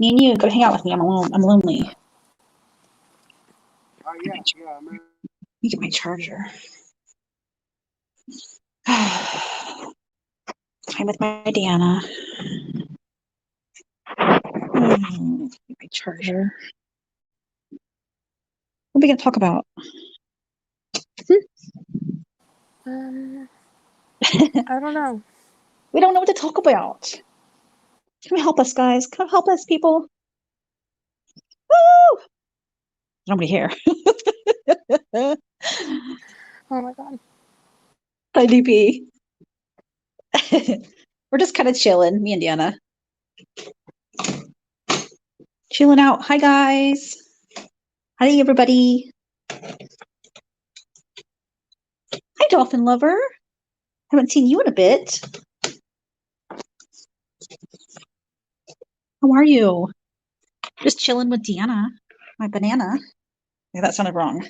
Me and you go hang out with me. I'm lonely. Yeah, man. Let me get my charger. I'm with my Deanna. Get my charger. What are we gonna talk about? I don't know. We don't know what to talk about. Come help us, guys. Come help us, people. Woo! Nobody here. Oh my god. Hi, DP. We're just kind of chilling, me and Deanna. Chilling out. Hi, guys. Hi, everybody. Hi, Dolphin Lover. Haven't seen you in a bit. How are you? Just chilling with Deanna, my banana. Yeah, that sounded wrong.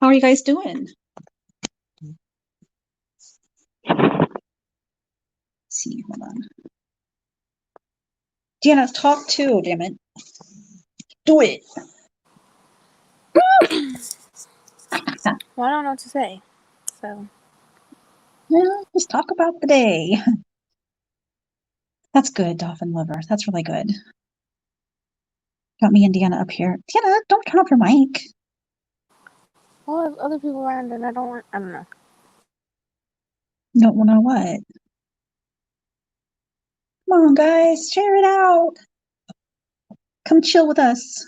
How are you guys doing? Let's see, hold on. Deanna, talk too, damn it. Do it. Well, I don't know what to say. So. Yeah, just talk about the day. That's good, Dolphin Lover. That's really good. Got me and Deanna up here. Deanna, don't turn off your mic. Well, if other people around and I don't know. You don't know what? Come on, guys, share it out. Come chill with us.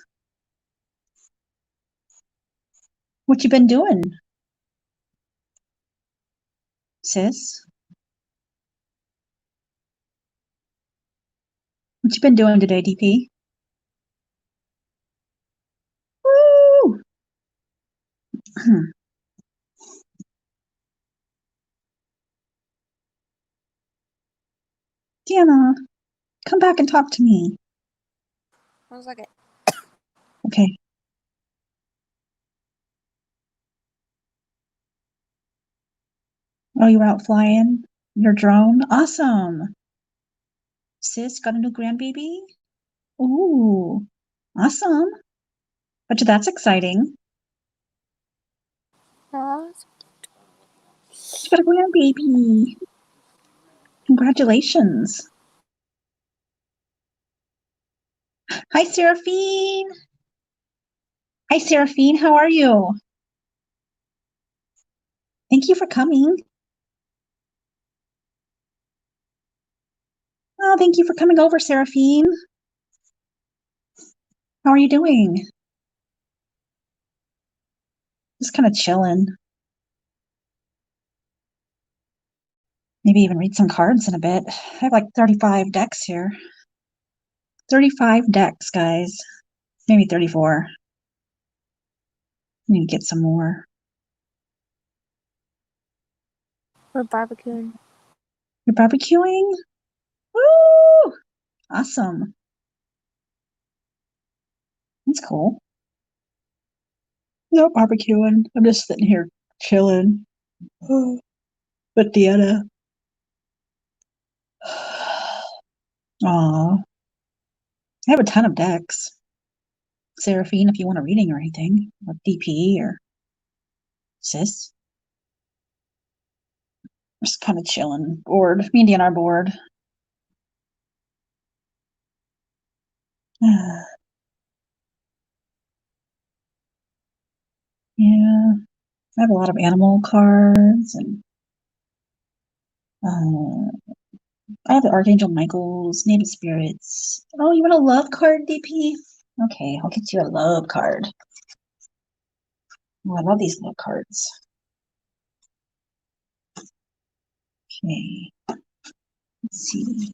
What you been doing, sis? What you been doing today, DP? Woo! Deanna, come back and talk to me. 1 second. Okay. Oh, you were out flying your drone? Awesome. Sis, got a new grandbaby? Ooh, awesome. But that's exciting. She got a grandbaby. Congratulations. Hi, Seraphine. Hi, Seraphine. How are you? Thank you for coming. Oh, thank you for coming over, Seraphine. How are you doing? Just kind of chilling. Maybe even read some cards in a bit. I have like 35 decks here. 35 decks, guys. Maybe 34. I need to get some more. We're barbecuing. You're barbecuing? Woo! Awesome. That's cool. No barbecuing. I'm just sitting here chilling. But Deanna. Aw. I have a ton of decks. Seraphine, if you want a reading or anything, with DP or sis. Just kind of chilling. Bored. Me and Deanna are bored. Yeah. I have a lot of animal cards and I have the Archangel Michael's, Native Spirits. Oh, you want a love card, DP? Okay, I'll get you a love card. Oh, I love these love cards. Okay. Let's see.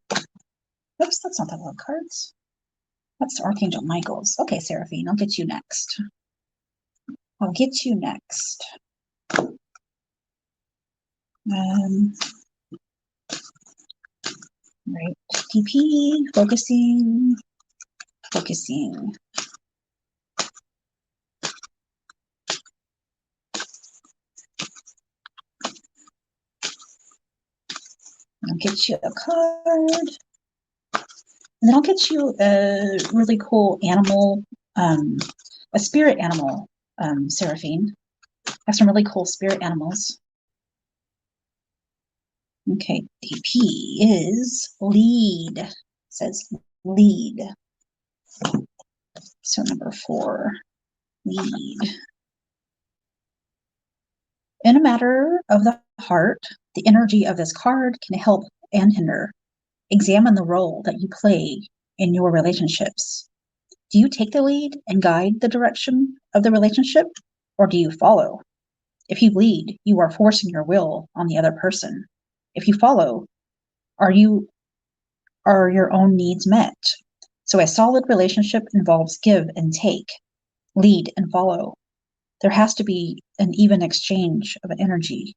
Oops, that's not the love cards. That's Archangel Michael's. Okay, Seraphine, I'll get you next. I'll get you next. Right, DP, focusing. get you a card. And then I'll get you a really cool animal, a spirit animal, Seraphine. I have some really cool spirit animals. Okay, DP is lead. It says lead. So number 4, lead. In a matter of the heart, the energy of this card can help and hinder. Examine the role that you play in your relationships. Do you take the lead and guide the direction of the relationship, or do you follow? If you lead, you are forcing your will on the other person. If you follow, are your own needs met? So a solid relationship involves give and take, lead and follow. There has to be an even exchange of energy.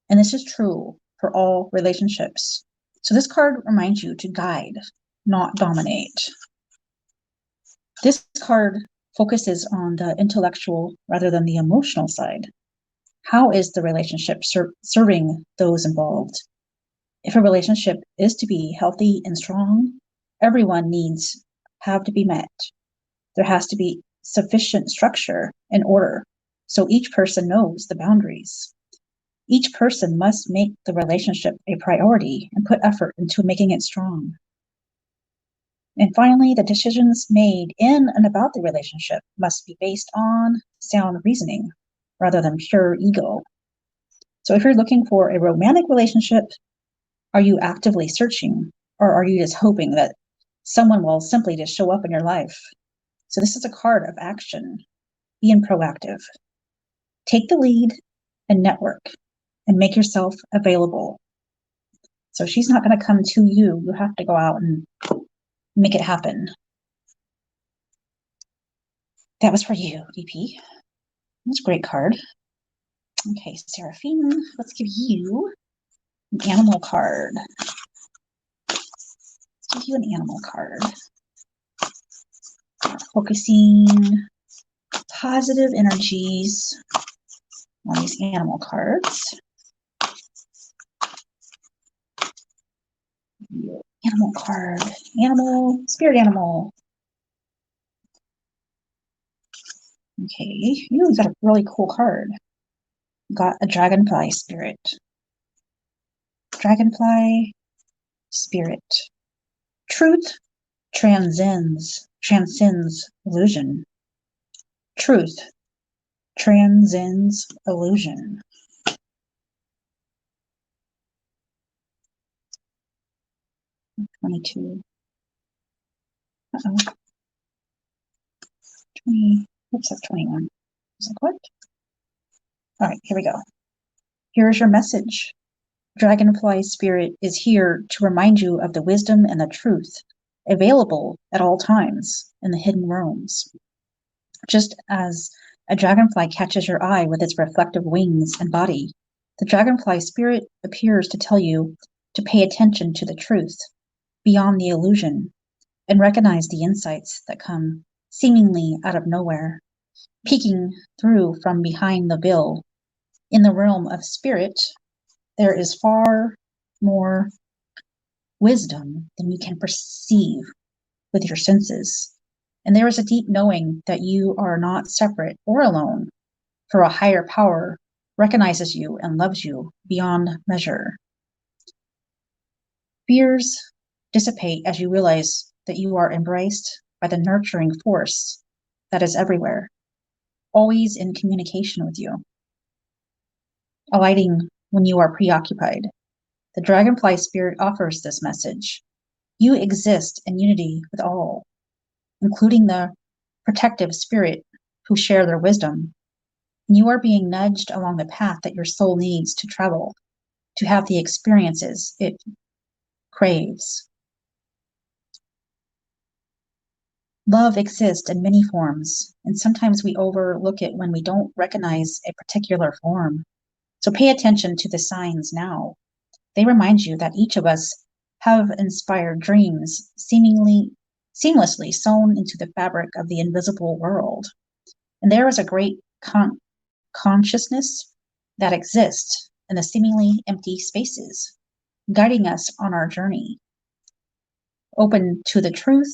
And this is true for all relationships. So this card reminds you to guide, not dominate. This card focuses on the intellectual rather than the emotional side. How is the relationship serving those involved? If a relationship is to be healthy and strong, everyone needs have to be met. There has to be sufficient structure and order, so each person knows the boundaries. Each person must make the relationship a priority and put effort into making it strong. And finally, the decisions made in and about the relationship must be based on sound reasoning rather than pure ego. So if you're looking for a romantic relationship, are you actively searching, or are you just hoping that someone will simply just show up in your life? So this is a card of action. Being proactive. Take the lead and network and make yourself available. So she's not going to come to you. You have to go out and make it happen. That was for you, DP. That's a great card. Okay, Seraphine, let's give you an animal card. Let's give you an animal card. Focusing positive energies on these animal cards. Animal card. Animal, spirit animal. Okay, you got a really cool card. Got a dragonfly spirit. Dragonfly spirit. Truth transcends illusion. Truth transcends illusion. $22. Uh-oh. 20. Oops, that's 21. I was like, what? All right, here we go. Here's your message. Dragonfly spirit is here to remind you of the wisdom and the truth available at all times in the hidden realms. Just as a dragonfly catches your eye with its reflective wings and body, the dragonfly spirit appears to tell you to pay attention to the truth beyond the illusion and recognize the insights that come seemingly out of nowhere, peeking through from behind the veil. In the realm of spirit, there is far more wisdom than you can perceive with your senses. And there is a deep knowing that you are not separate or alone, for a higher power recognizes you and loves you beyond measure. Fears dissipate as you realize that you are embraced by the nurturing force that is everywhere, always in communication with you, alighting when you are preoccupied. The dragonfly spirit offers this message. You exist in unity with all, including the protective spirit who share their wisdom. You are being nudged along the path that your soul needs to travel, to have the experiences it craves. Love exists in many forms, and sometimes we overlook it when we don't recognize a particular form. So pay attention to the signs now. They remind you that each of us have inspired dreams seamlessly sewn into the fabric of the invisible world. And there is a great consciousness that exists in the seemingly empty spaces. guiding us on our journey, open to the truth,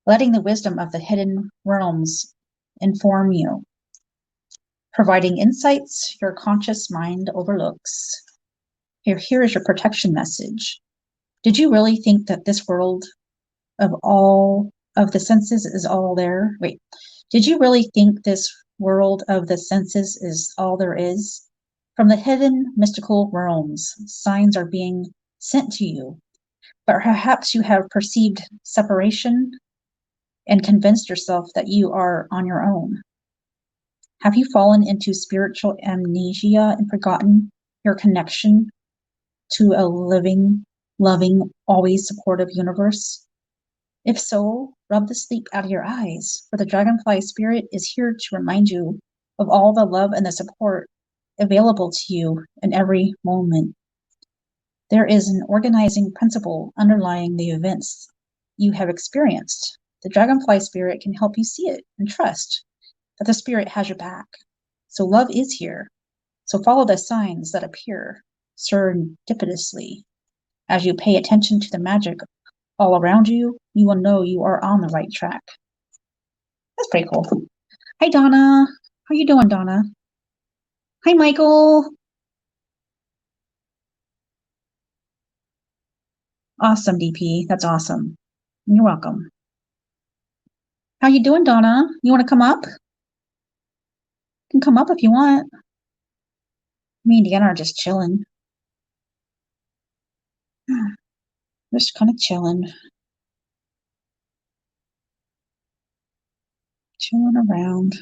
letting the wisdom of the hidden realms inform you, providing insights your conscious mind overlooks. Here is your protection message. Did you really think that this world of all of the senses is all there? Wait, did you really think this world of the senses is all there is? From the hidden mystical realms, signs are being sent to you, but perhaps you have perceived separation and convinced yourself that you are on your own. Have you fallen into spiritual amnesia and forgotten your connection to a living, loving, always supportive universe? If so, rub the sleep out of your eyes, for the dragonfly spirit is here to remind you of all the love and the support available to you in every moment. There is an organizing principle underlying the events you have experienced. The dragonfly spirit can help you see it and trust that the spirit has your back. So love is here. So follow the signs that appear serendipitously. As you pay attention to the magic all around you, you will know you are on the right track. That's pretty cool. Hi, Donna. How you doing, Donna? Hi, Michael. Awesome, DP. That's awesome. You're welcome. How you doing, Donna? You want to come up? You can come up if you want. Me and Deanna are just chilling. Just kind of chilling. Chilling around.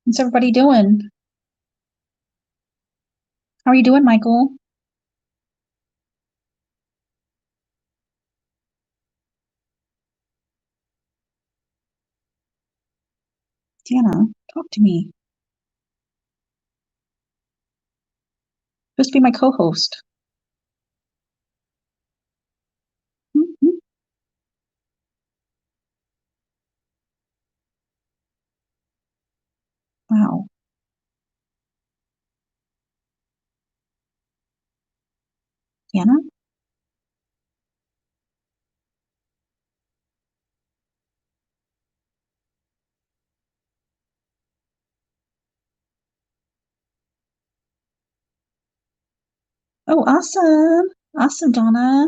What's everybody doing? How are you doing, Michael? Deanna, talk to me. Supposed to be my co-host. Mm-hmm. Wow. Deanna? Oh, awesome. Awesome, Donna.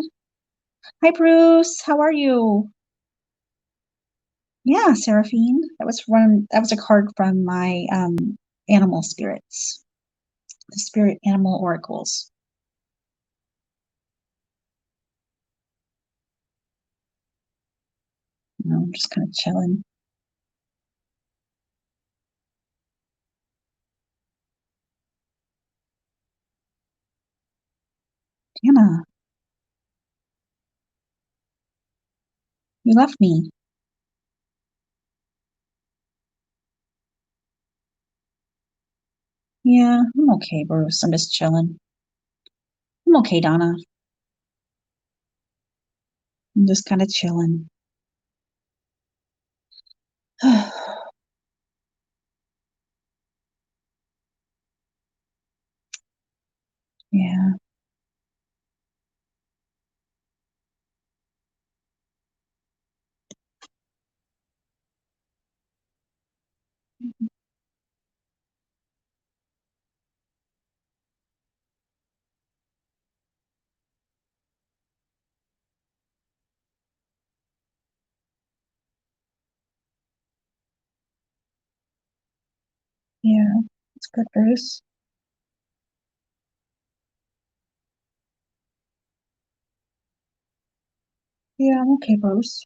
Hi, Bruce. How are you? Yeah, Seraphine. That was a card from my animal spirits. The spirit animal oracles. I'm just kind of chilling. Deanna, you left me. Yeah, I'm okay, Bruce. I'm just chilling. I'm okay, Donna. I'm just kind of chilling. Yeah. Yeah, it's good, Bruce. Yeah, I'm okay, Bruce.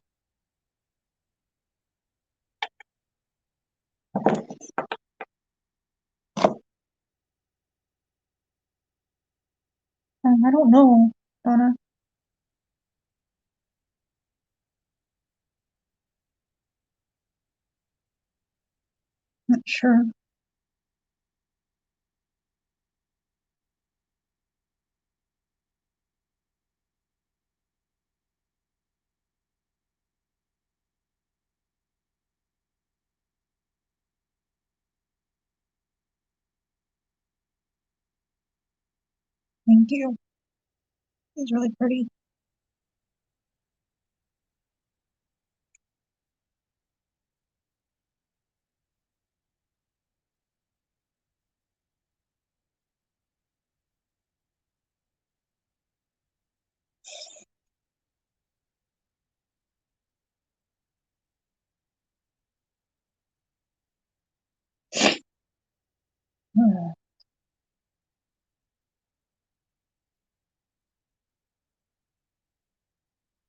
I don't know, Donna. Not sure. Thank you. He's really pretty.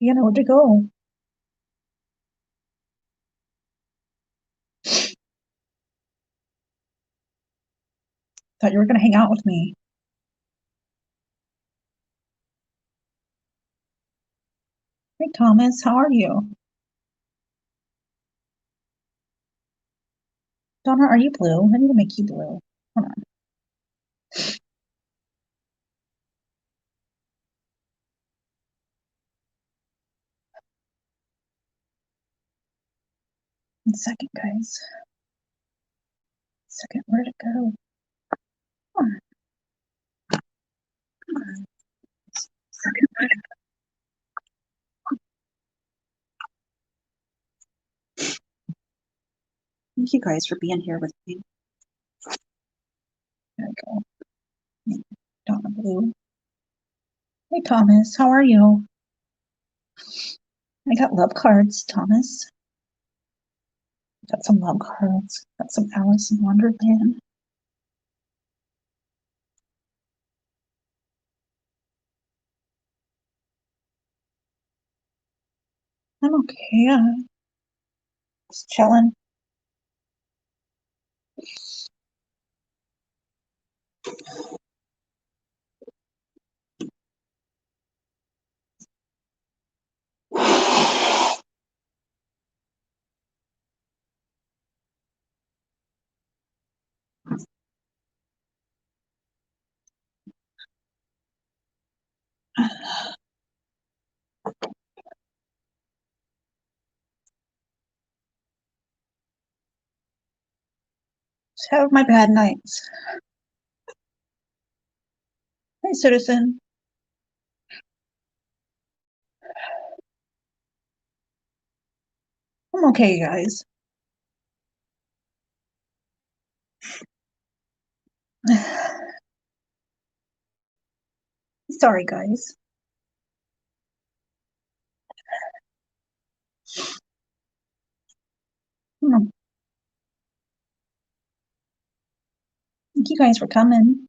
Deanna, where'd you go? Thought you were gonna hang out with me. Hey, Thomas, how are you? Donna, are you blue? I need to make you blue. Hold on. One second, guys. Second, where'd it go? Come on. Come on. Second, where'd it go? Thank you guys for being here with me. There we go. Donna Blue. Hey, Thomas, how are you? I got love cards, Thomas. Got some love cards. Got some Alice in Wonderland. I'm okay. Just chilling. Just have my bad nights. Hey, citizen. I'm okay, guys. Sorry, guys. Thank you guys for coming.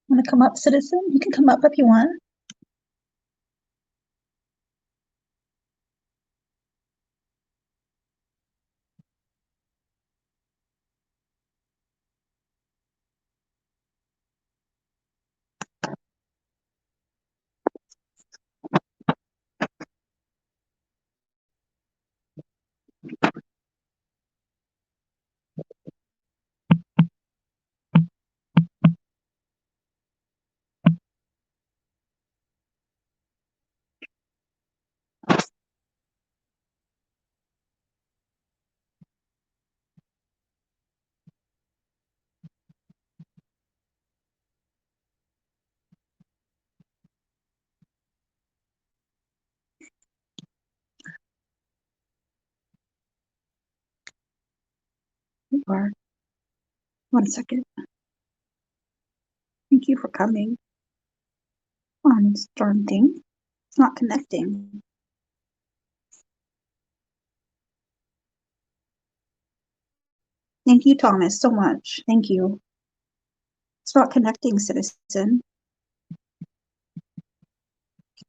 Want to come up, citizen? You can come up if you want. You are. One second. Thank you for coming. On this darn thing. It's not connecting. Thank you, Thomas, so much. Thank you. It's not connecting, citizen.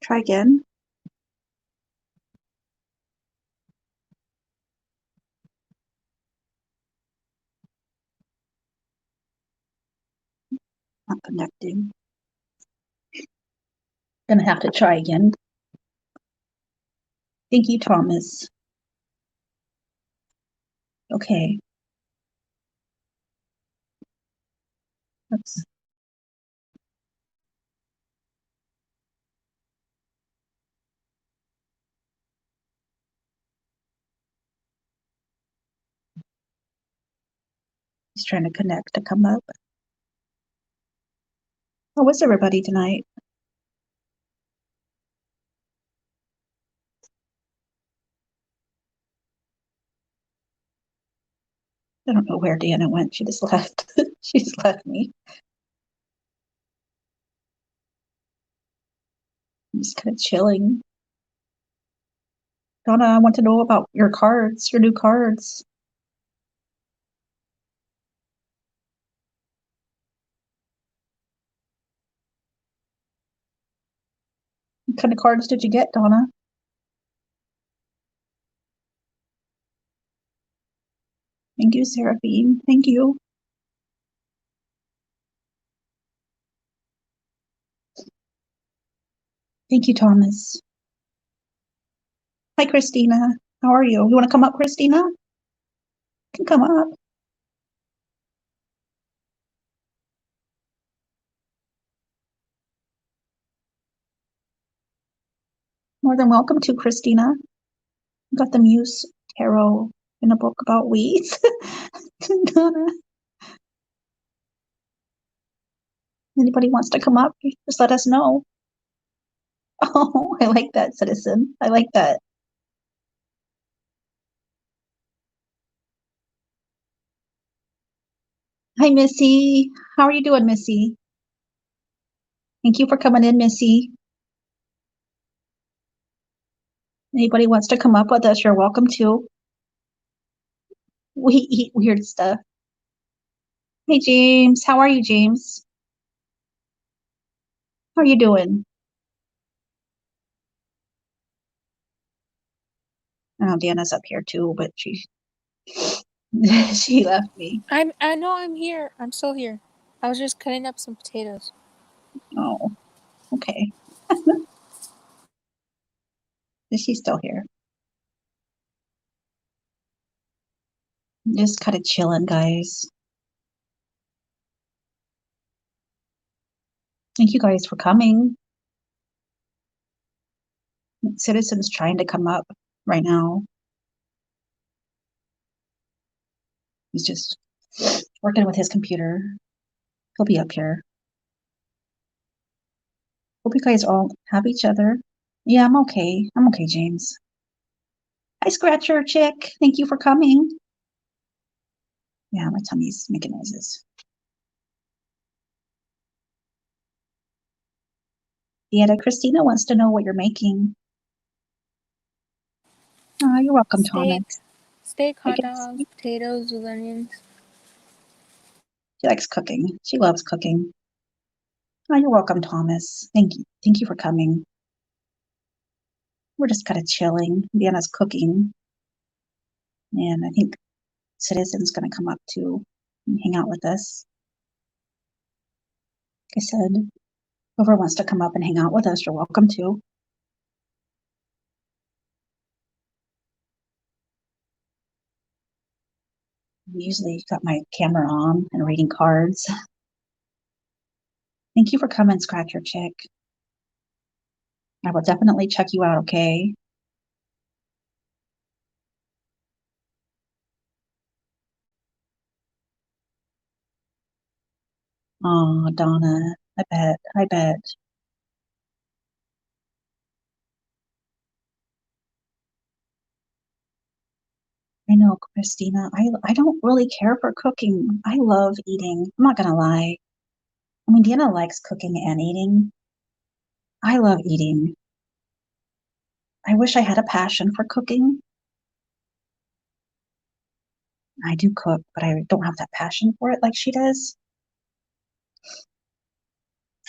Try again. Not connecting. Gonna have to try again. Thank you, Thomas. Okay. Oops. He's trying to connect to come up. How was everybody tonight? I don't know where Deanna went. She just left. She just left me. I'm just kind of chilling. Donna, I want to know about your cards, your new cards. What kind of cards did you get, Donna? Thank you, Seraphine. Thank you. Thank you, Thomas. Hi, Christina. How are you? You want to come up, Christina? You can come up. More than welcome to, Christina. Got the Muse Tarot in a book about weeds. Donna. Anybody wants to come up, just let us know. Oh, I like that, citizen. I like that. Hi, Missy. How are you doing, Missy? Thank you for coming in, Missy. Anybody wants to come up with us, you're welcome to. We eat weird stuff. Hey, James. How are you, James? How are you doing? Oh, Deanna's up here too, but she she left me. I know I'm here. I'm still here. I was just cutting up some potatoes. Oh, okay. Is she still here? Just kind of chilling, guys. Thank you guys for coming. Citizen's trying to come up right now. He's just working with his computer. He'll be up here. Hope you guys all have each other. Yeah, I'm okay. I'm okay, James. Hi, Scratcher Chick. Thank you for coming. Yeah, my tummy's making noises. Deanna, Christina wants to know what you're making. Oh, you're welcome, Thomas. Steak, hot Making dogs, steak. potatoes with onions. She likes cooking. She loves cooking. Oh, you're welcome, Thomas. Thank you. Thank you for coming. We're just kind of chilling. Deanna's cooking. And I think Citizen's going to come up too and hang out with us. Like I said, whoever wants to come up and hang out with us, you're welcome to. I usually got my camera on and reading cards. Thank you for coming, Scratcher Chick. I will definitely check you out, okay? Oh, Donna, I bet, I bet. I know, Christina. I don't really care for cooking. I love eating. I'm not gonna lie. I mean, Deanna likes cooking and eating. I love eating. I wish I had a passion for cooking. I do cook, but I don't have that passion for it like she does.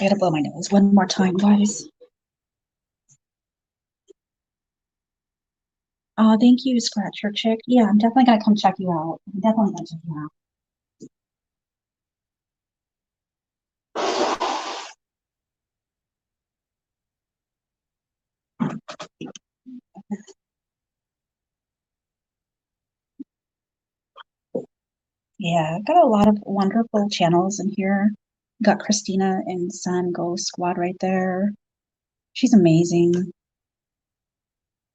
I gotta blow my nose one more time, guys. Oh, thank you, Scratcher Chick. Yeah, I'm definitely gonna come check you out. I'm definitely gonna check you out. Yeah, I've got a lot of wonderful channels in here. Got Christina and Sun Ghost Squad right there. She's amazing.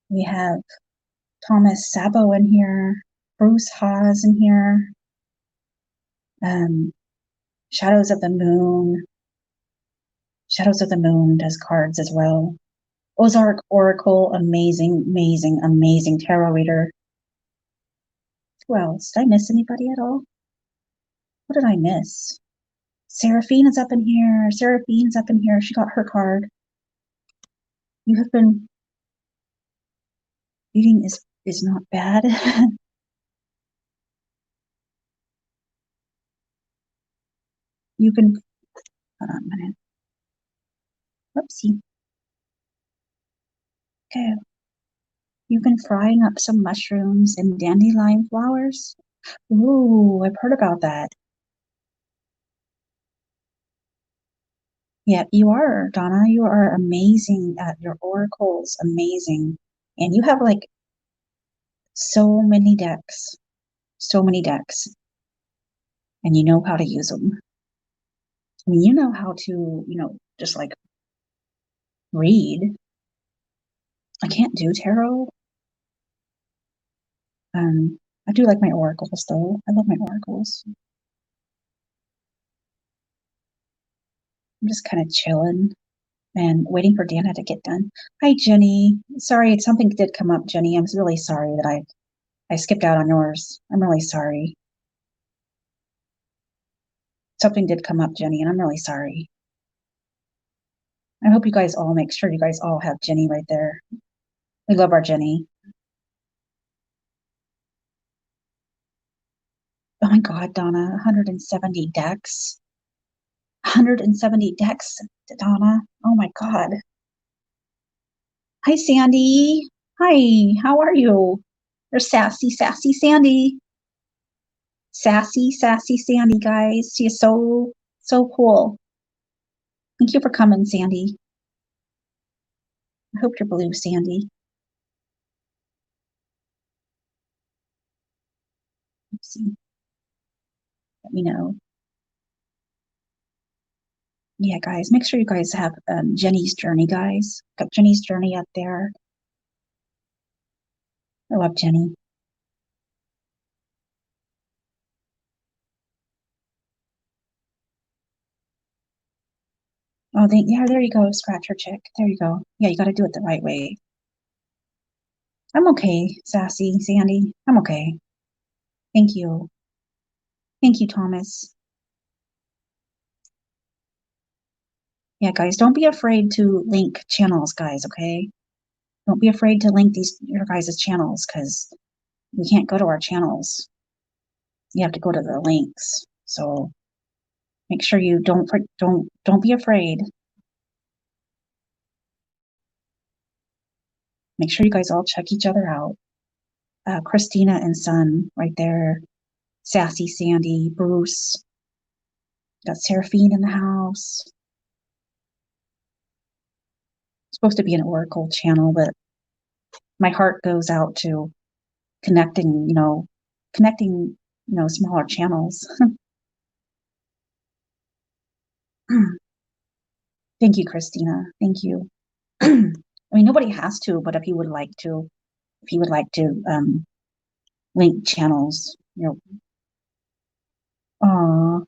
We have Thomas Sabo in here, Bruce Haas in here, um, Shadows of the Moon. Shadows of the Moon does cards as well. Ozark Oracle, amazing, amazing, amazing tarot reader. Who else? Did I miss anybody at all? What did I miss? Seraphine is up in here. Seraphine's up in here. She got her card. You have been reading is not bad. You've been hold on a minute. Whoopsie. Okay. You've been frying up some mushrooms and dandelion flowers. Ooh, I've heard about that. Yeah, you are, Donna. You are amazing at your oracles. Amazing. And you have like so many decks. So many decks. And you know how to use them. I mean, you know how to, just like read. I can't do tarot. I do like my oracles though. I love my oracles. I'm just kind of chilling and waiting for Deanna to get done. Hi, Jenny. Sorry, something did come up, Jenny. I'm really sorry that I skipped out on yours. I'm really sorry. Something did come up, Jenny, and I'm really sorry. I hope you guys all make sure you guys all have Jenny right there. We love our Jenny. Oh my God, Donna, 170 decks. 170 decks, Donna. Oh my God. Hi, Sandy. Hi, how are you? There's sassy, sassy Sandy. Sassy, sassy Sandy, guys. She is so, so cool. Thank you for coming, Sandy. I hope you're blue, Sandy. Let's see. Let me know. Yeah, guys, make sure you guys have Jenny's Journey, guys. Got Jenny's Journey up there. I love Jenny. Oh, yeah, there you go, Scratcher Chick. There you go. Yeah, you got to do it the right way. I'm okay, sassy Sandy. I'm okay. Thank you. Thank you, Thomas. Yeah, guys, don't be afraid to link channels, guys, okay? Don't be afraid to link your guys' channels because we can't go to our channels. You have to go to the links. So make sure you don't be afraid. Make sure you guys all check each other out. Christina and Son right there. Sassy Sandy, Bruce. Got Seraphine in the house. It's supposed to be an Oracle channel, but my heart goes out to connecting, smaller channels. Thank you, Christina. Thank you. I mean, nobody has to, but if you would like to, link channels,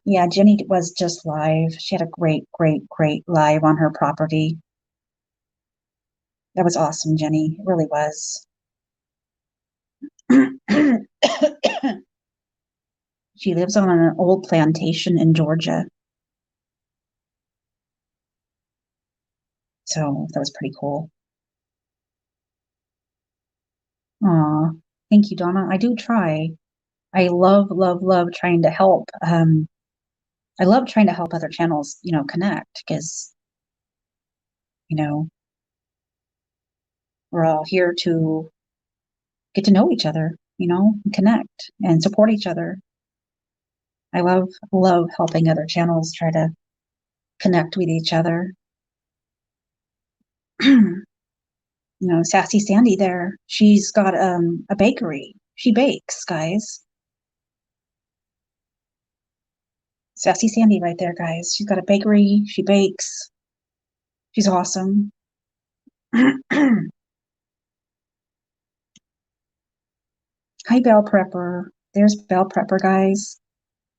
yeah, Jenny was just live. She had a great, great, great live on her property. That was awesome, Jenny. It really was. She lives on an old plantation in Georgia. So that was pretty cool. Aw, thank you, Donna. I do try. I love, love, love trying to help. I love trying to help other channels, connect because, you know, we're all here to get to know each other, connect and support each other. I love helping other channels try to connect with each other. Sassy Sandy there, she's got a bakery. She bakes, guys. Sassy Sandy right there, guys. She's got a bakery. She bakes. She's awesome. Hi, Bell Prepper. There's Bell Prepper, guys.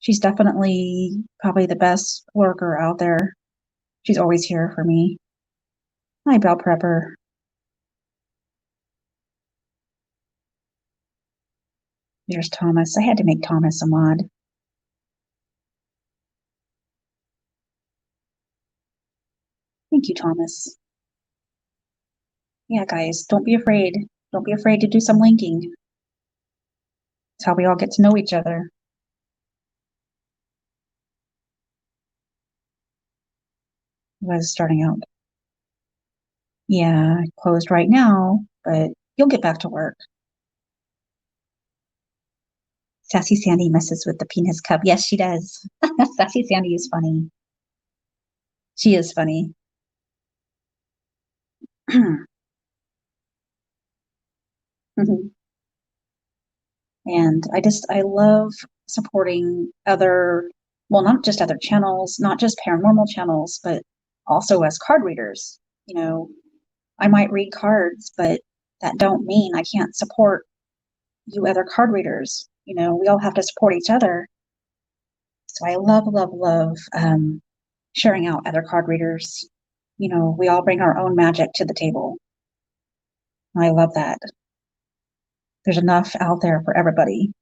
She's definitely probably the best worker out there. She's always here for me. Hi, Bell Prepper. There's Thomas. I had to make Thomas a mod. Thank you, Thomas. Yeah, guys, don't be afraid. Don't be afraid to do some linking. It's how we all get to know each other. Was starting out. Yeah, closed right now, but you'll get back to work. Sassy Sandy messes with the penis cup. Yes, she does. Sassy Sandy is funny. She is funny. And I love supporting other, well, not just other channels, not just paranormal channels, but also as card readers. You know, I might read cards, but that don't mean I can't support you other card readers. You know, we all have to support each other. So I love, love, love sharing out other card readers. You know, we all bring our own magic to the table. I love that. There's enough out there for everybody.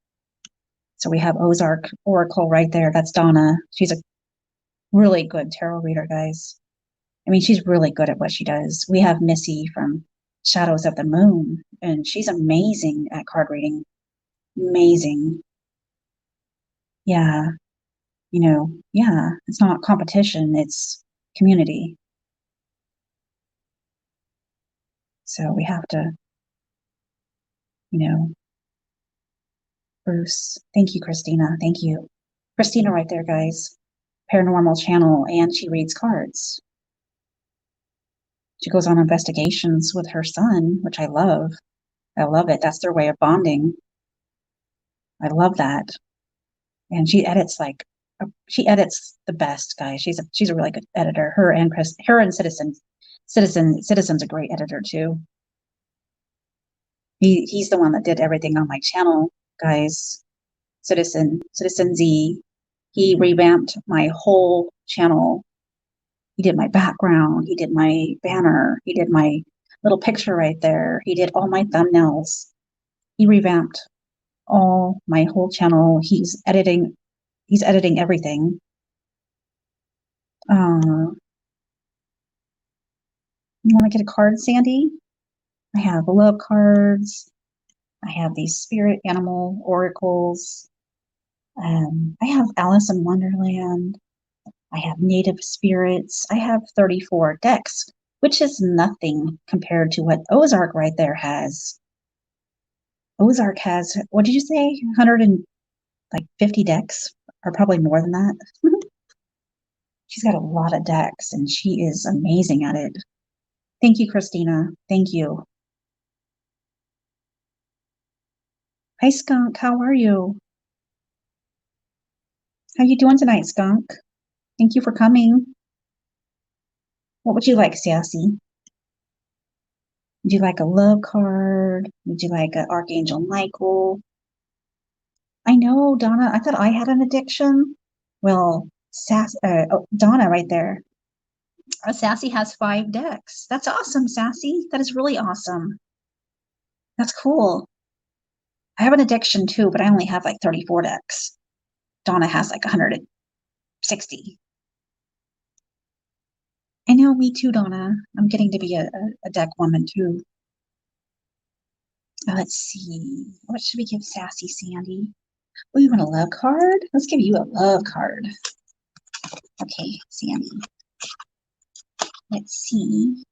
So we have Ozark Oracle right there. That's Donna. She's a really good tarot reader, guys. I mean, she's really good at what she does. We have Missy from Shadows of the Moon, and she's amazing at card reading. Amazing. Yeah, you know, yeah, it's not competition, it's community. So we have to, you know, Bruce. Thank you, Christina. Thank you. Christina right there, guys. Paranormal channel, and she reads cards. She goes on investigations with her son, which I love. I love it. That's their way of bonding. I love that. And she edits the best, guys. She's a really good editor. Her and Citizen's a great editor too. He's the one that did everything on my channel, guys. Citizen Z. He revamped my whole channel. He did my background. He did my banner. He did my little picture right there. He did all my thumbnails. He revamped all my whole channel. He's editing everything. You want to get a card, Sandy? I have love cards. I have these spirit animal oracles. I have Alice in Wonderland. I have native spirits. I have 34 decks, which is nothing compared to what Ozark right there has. Ozark has, what did you say? 150 decks, or probably more than that. She's got a lot of decks, and she is amazing at it. Thank you, Christina. Thank you. Hi, Skunk. How are you? How you doing tonight, Skunk? Thank you for coming. What would you like, Sassy? Would you like a love card? Would you like an Archangel Michael? I know, Donna. I thought I had an addiction. Well, Donna right there. Sassy has 5 decks. That's awesome, Sassy. That is really awesome. That's cool. I have an addiction too, but I only have like 34 decks. Donna has like 160. I know, me too, Donna. I'm getting to be a deck woman too. Let's see. What should we give Sassy Sandy? Oh, you want a love card? Let's give you a love card. Okay, Sandy. Let's see.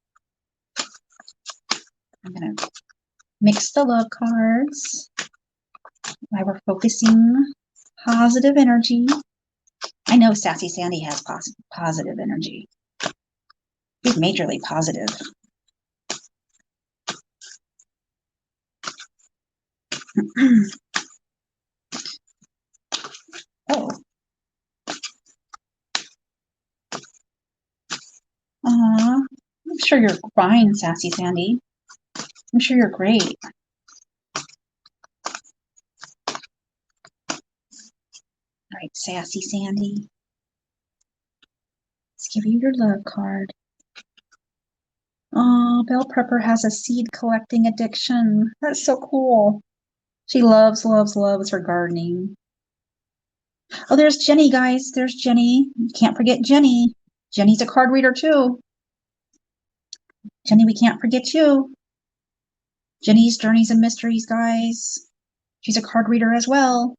I'm going to mix the love cards while we're focusing positive energy. I know Sassy Sandy has positive energy. She's majorly positive. Oh. I'm sure you're fine, Sassy Sandy. I'm sure you're great. All right, Sassy Sandy. Let's give you your love card. Oh, Bell Prepper has a seed collecting addiction. That's so cool. She loves her gardening. Oh, there's Jenny, guys. There's Jenny. You can't forget Jenny. Jenny's a card reader too. Jenny, we can't forget you. Jenny's Journeys and Mysteries, guys. She's a card reader as well.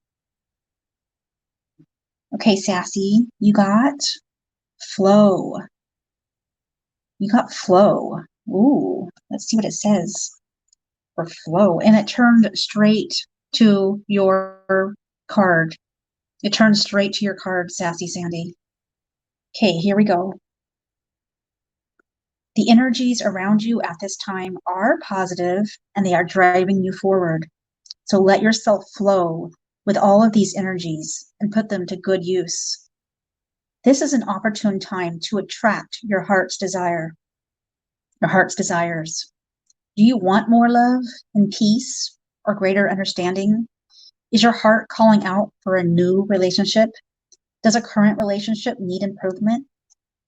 Okay, Sassy, you got flow. You got flow. Ooh, let's see what it says for flow. And it turned straight to your card. It turned straight to your card, Sassy Sandy. Okay, here we go. The energies around you at this time are positive and they are driving you forward. So let yourself flow with all of these energies and put them to good use. This is an opportune time to attract your heart's desires. Do you want more love and peace or greater understanding? Is your heart calling out for a new relationship? Does a current relationship need improvement?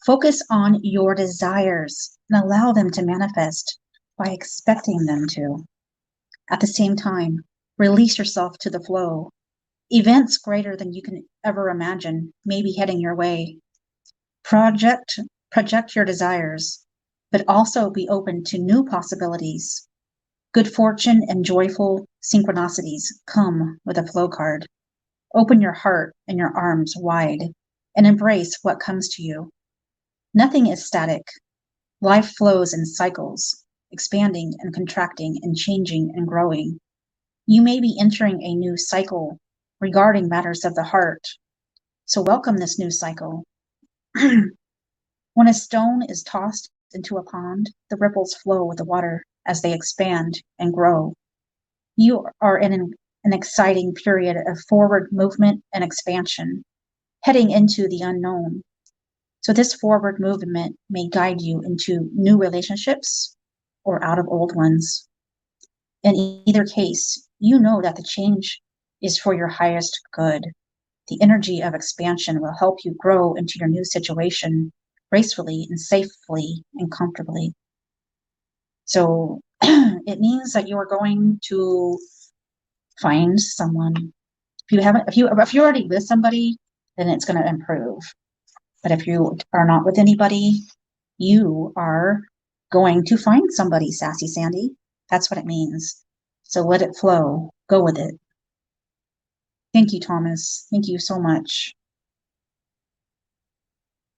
Focus on your desires and allow them to manifest by expecting them to. At the same time, release yourself to the flow. Events greater than you can ever imagine may be heading your way. Project your desires, but also be open to new possibilities. Good fortune and joyful synchronicities come with a flow card. Open your heart and your arms wide and embrace what comes to you. Nothing is static. Life flows in cycles, expanding and contracting and changing and growing. You may be entering a new cycle regarding matters of the heart. So welcome this new cycle. When a stone is tossed into a pond, the ripples flow with the water as they expand and grow. You are in an exciting period of forward movement and expansion, heading into the unknown. So this forward movement may guide you into new relationships or out of old ones. In either case, you know that the change is for your highest good. The energy of expansion will help you grow into your new situation gracefully and safely and comfortably. So it means that you are going to find someone. If you're already with somebody, then it's going to improve. But if you are not with anybody, you are going to find somebody, Sassy Sandy. That's what it means. So let it flow. Go with it. Thank you, Thomas. Thank you so much.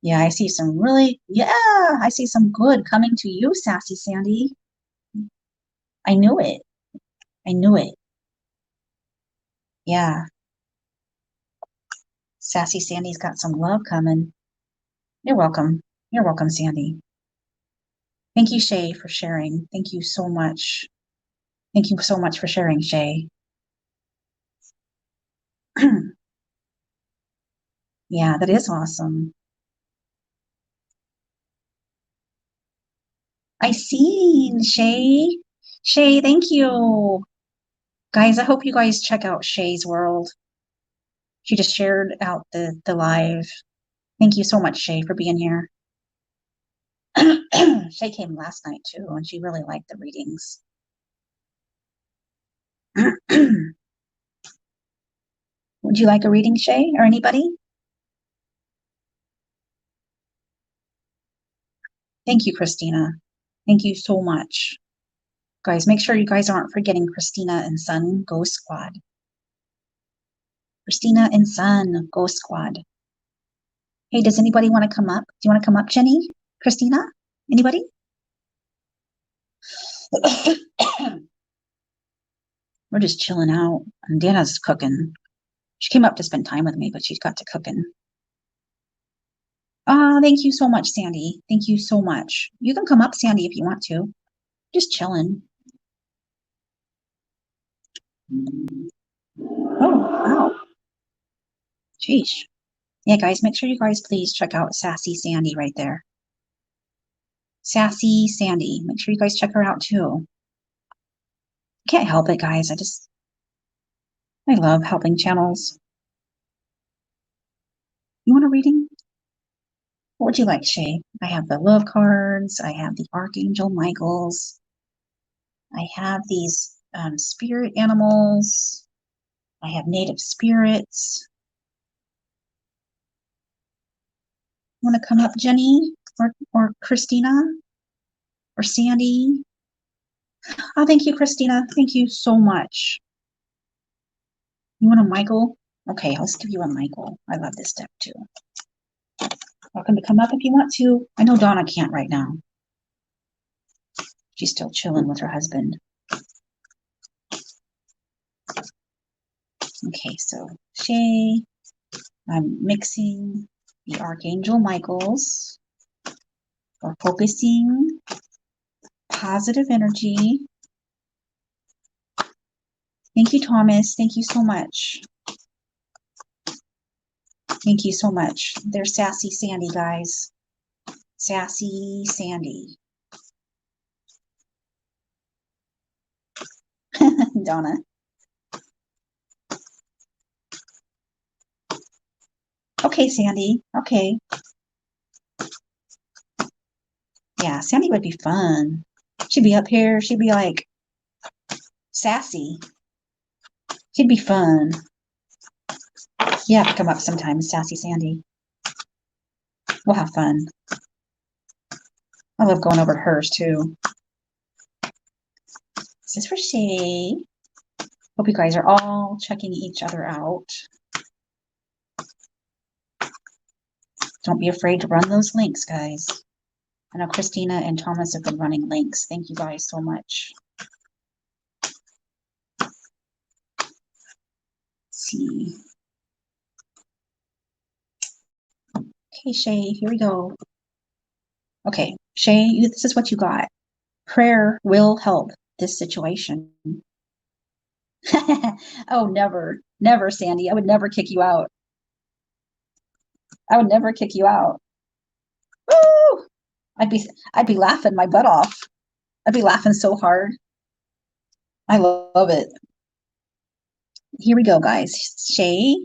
Yeah, I see some good coming to you, Sassy Sandy. I knew it. I knew it. Yeah. Sassy Sandy's got some love coming. You're welcome. You're welcome, Sandy. Thank you, Shay, for sharing. Thank you so much. Thank you so much for sharing, Shay. Yeah, that is awesome. I seen Shay. Shay, thank you. Guys, I hope you guys check out Shay's World. She just shared out the live. Thank you so much, Shay, for being here. Shay came last night too, and she really liked the readings. Would you like a reading, Shay, or anybody? Thank you, Christina. Thank you so much. Guys, make sure you guys aren't forgetting Christina and Son Ghost Squad. Christina and Son Ghost Squad. Hey, does anybody want to come up? Do you want to come up, Jenny? Christina? Anybody? We're just chilling out. And Deanna's cooking. She came up to spend time with me, but she's got to cooking. Thank you so much, Sandy. Thank you so much. You can come up, Sandy, if you want to. Just chilling. Oh, wow. Sheesh. Yeah, guys, make sure you guys please check out Sassy Sandy right there. Sassy Sandy. Make sure you guys check her out too. Can't help it, guys. I love helping channels. You want a reading? What would you like, Shay? I have the love cards. I have the Archangel Michaels. I have these spirit animals. I have native spirits. Want to come up, Jenny or Christina or Sandy? Oh, thank you, Christina. Thank you so much. You want a Michael? Okay, I'll just give you a Michael. I love this deck too. Welcome to come up if you want to. I know Donna can't right now. She's still chilling with her husband. Okay, so Shay, I'm mixing the Archangel Michaels. We're focusing positive energy. Thank you, Thomas. Thank you so much. Thank you so much. There's Sassy Sandy, guys. Sassy Sandy. Donna. Okay, Sandy. Okay. Yeah, Sandy would be fun. She'd be up here. She'd be like sassy. She'd be fun. You have to come up sometime, Sassy Sandy. We'll have fun. I love going over to hers too. This is for Shay. Hope you guys are all checking each other out. Don't be afraid to run those links, guys. I know Christina and Thomas have been running links. Thank you guys so much. Let's see. Okay, Shay, here we go. Okay, Shay, this is what you got. Prayer will help this situation. Oh, never, never, Sandy. I would never kick you out. I would never kick you out. Woo! I'd be laughing my butt off. I'd be laughing so hard. I love it. Here we go, guys. Shay.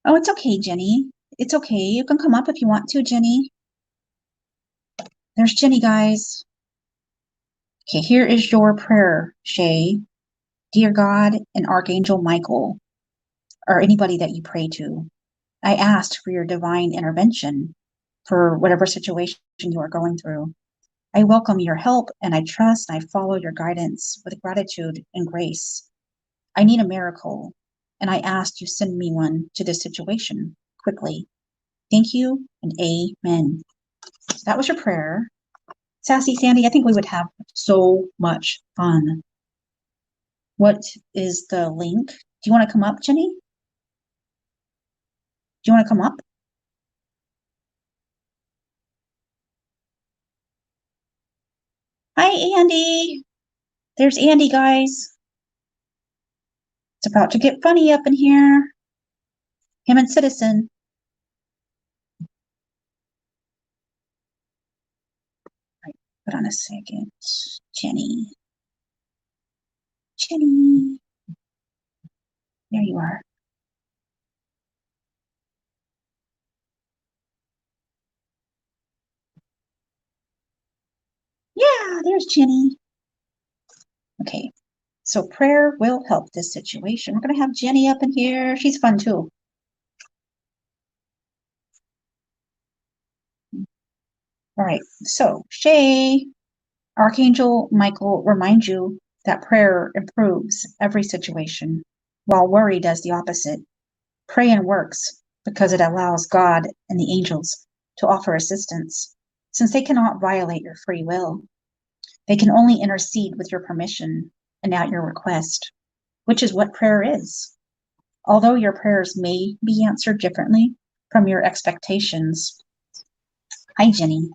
Oh, it's okay, Jenny. It's okay. You can come up if you want to, Jenny. There's Jenny, guys. Okay, here is your prayer, Shay. Dear God and Archangel Michael, or anybody that you pray to, I asked for your divine intervention for whatever situation you are going through. I welcome your help and I trust and I follow your guidance with gratitude and grace. I need a miracle, and I asked you send me one to this situation quickly. Thank you and amen. That was your prayer. Sassy Sandy, I think we would have so much fun. What is the link? Do you want to come up, Jenny? Do you want to come up? Hi, Andy. There's Andy, guys. It's about to get funny up in here. Him and Citizen. Right, hold on a second. Jenny. Jenny. There you are. Yeah, there's Jenny. Okay, so prayer will help this situation. We're going to have Jenny up in here. She's fun too. All right, so Shay, Archangel Michael reminds you that prayer improves every situation, while worry does the opposite. Praying works because it allows God and the angels to offer assistance, since they cannot violate your free will. They can only intercede with your permission and at your request, which is what prayer is. Although your prayers may be answered differently from your expectations. Hi, Jenny.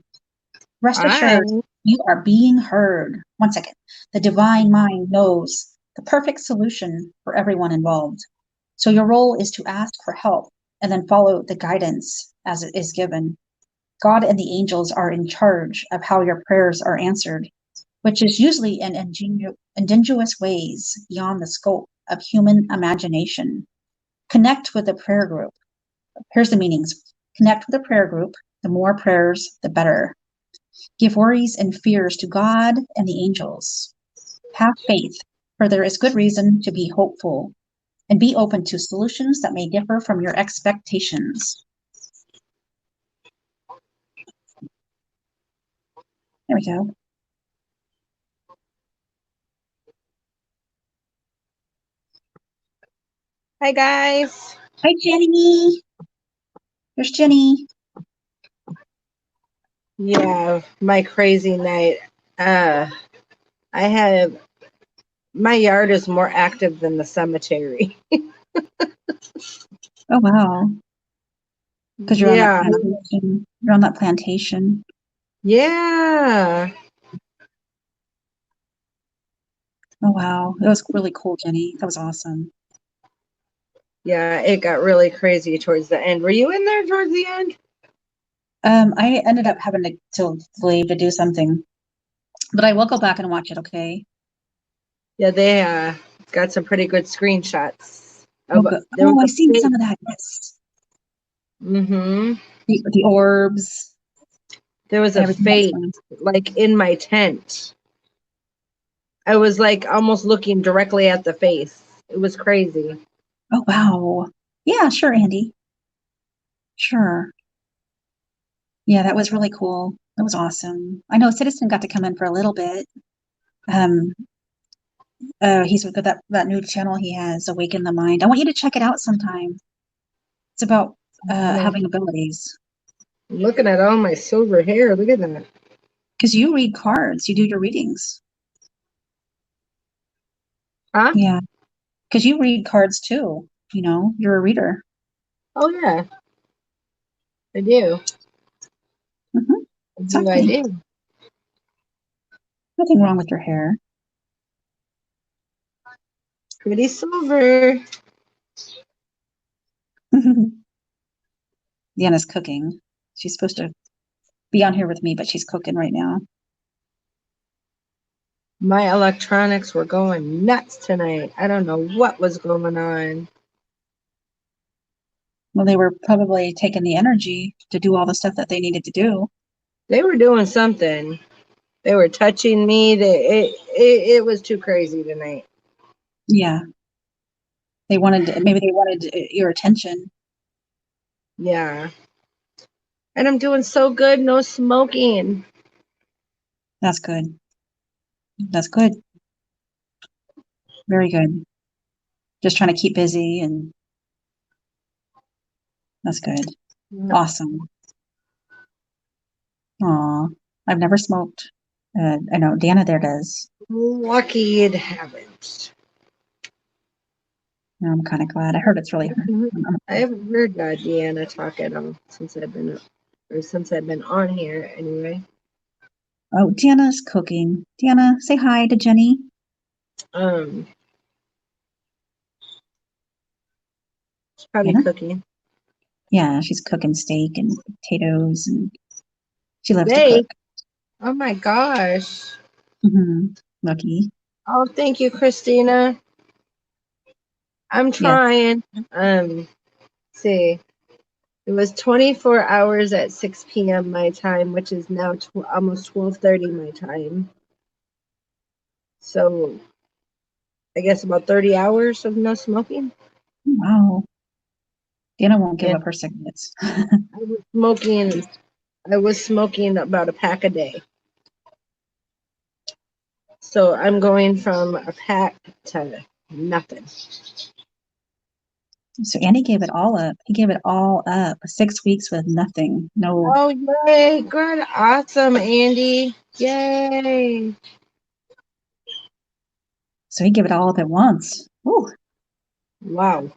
Rest assured, you are being heard. One second. The divine mind knows the perfect solution for everyone involved. So your role is to ask for help and then follow the guidance as it is given. God and the angels are in charge of how your prayers are answered, which is usually in ingenious ways beyond the scope of human imagination. Connect with a prayer group. Here's the meanings. Connect with a prayer group. The more prayers, the better. Give worries and fears to God and the angels. Have faith, for there is good reason to be hopeful, and be open to solutions that may differ from your expectations. There we go. Hi, guys. Hi, Jenny. There's Jenny. Yeah, my crazy night. I have my yard is more active than the cemetery. Oh, wow. Because you're on that Yeah, plantation. You're on that plantation. yeah, Oh, wow. It was really cool, Jenny. That was awesome. yeah. It got really crazy towards the end. Were you in there towards the end? I ended up having to leave to do something, but I will go back and watch it, okay? Yeah, they got some pretty good screenshots Oh, of good. there was Oh, I a seen big. some of that. Yes. Mm-hmm. The orbs There was and a everything that's face going on. like in my tent. I was like almost looking directly at the face. It was crazy. Oh, wow. Yeah, sure, Andy. Sure. Yeah, that was really cool. That was awesome. I know Citizen got to come in for a little bit. Um, he's got that new channel he has, Awaken the Mind. I want you to check it out sometime. It's about I'm having abilities. looking at all my silver hair. Look at that. Because you read cards, you do your readings. Huh? Yeah. Because you read cards too. You're a reader. Oh yeah, I do. Hmm. I Exactly. do. Nothing wrong with your hair. Pretty silver. Deanna's cooking. She's supposed to be on here with me, but she's cooking right now. My electronics were going nuts tonight. I don't know what was going on. Well, they were probably taking the energy to do all the stuff that they needed to do. They were doing something. They were touching me. It was too crazy tonight. Yeah. Maybe they wanted your attention. Yeah. And I'm doing so good. No smoking. That's good. That's good. Very good. Just trying to keep busy, and that's good. Awesome. Aw, I've never smoked. I know Deanna there does. Lucky it haven't. I'm kind of glad. I heard it's really hard. I haven't heard Deanna talk at all since I've been on here anyway. Oh, Deanna's cooking. Deanna, say hi to Jenny. Um, she's probably Deanna? cooking. Yeah, she's cooking steak and potatoes, and she loves to cook. Steak. Oh my gosh. Lucky. Oh, thank you, Christina. I'm Yeah. trying. See, it was 24 hours at 6 p.m. my time, which is now almost 12:30 my time. So I guess about 30 hours of no smoking. Wow. Deanna won't give And up her cigarettes. I was smoking. I was smoking about a pack a day. So I'm going from a pack to nothing. So Andy gave it all up. He gave it all up. 6 weeks with nothing. No. Oh, yay. Good. Awesome, Andy. Yay. So he gave it all up at once. Ooh. Wow.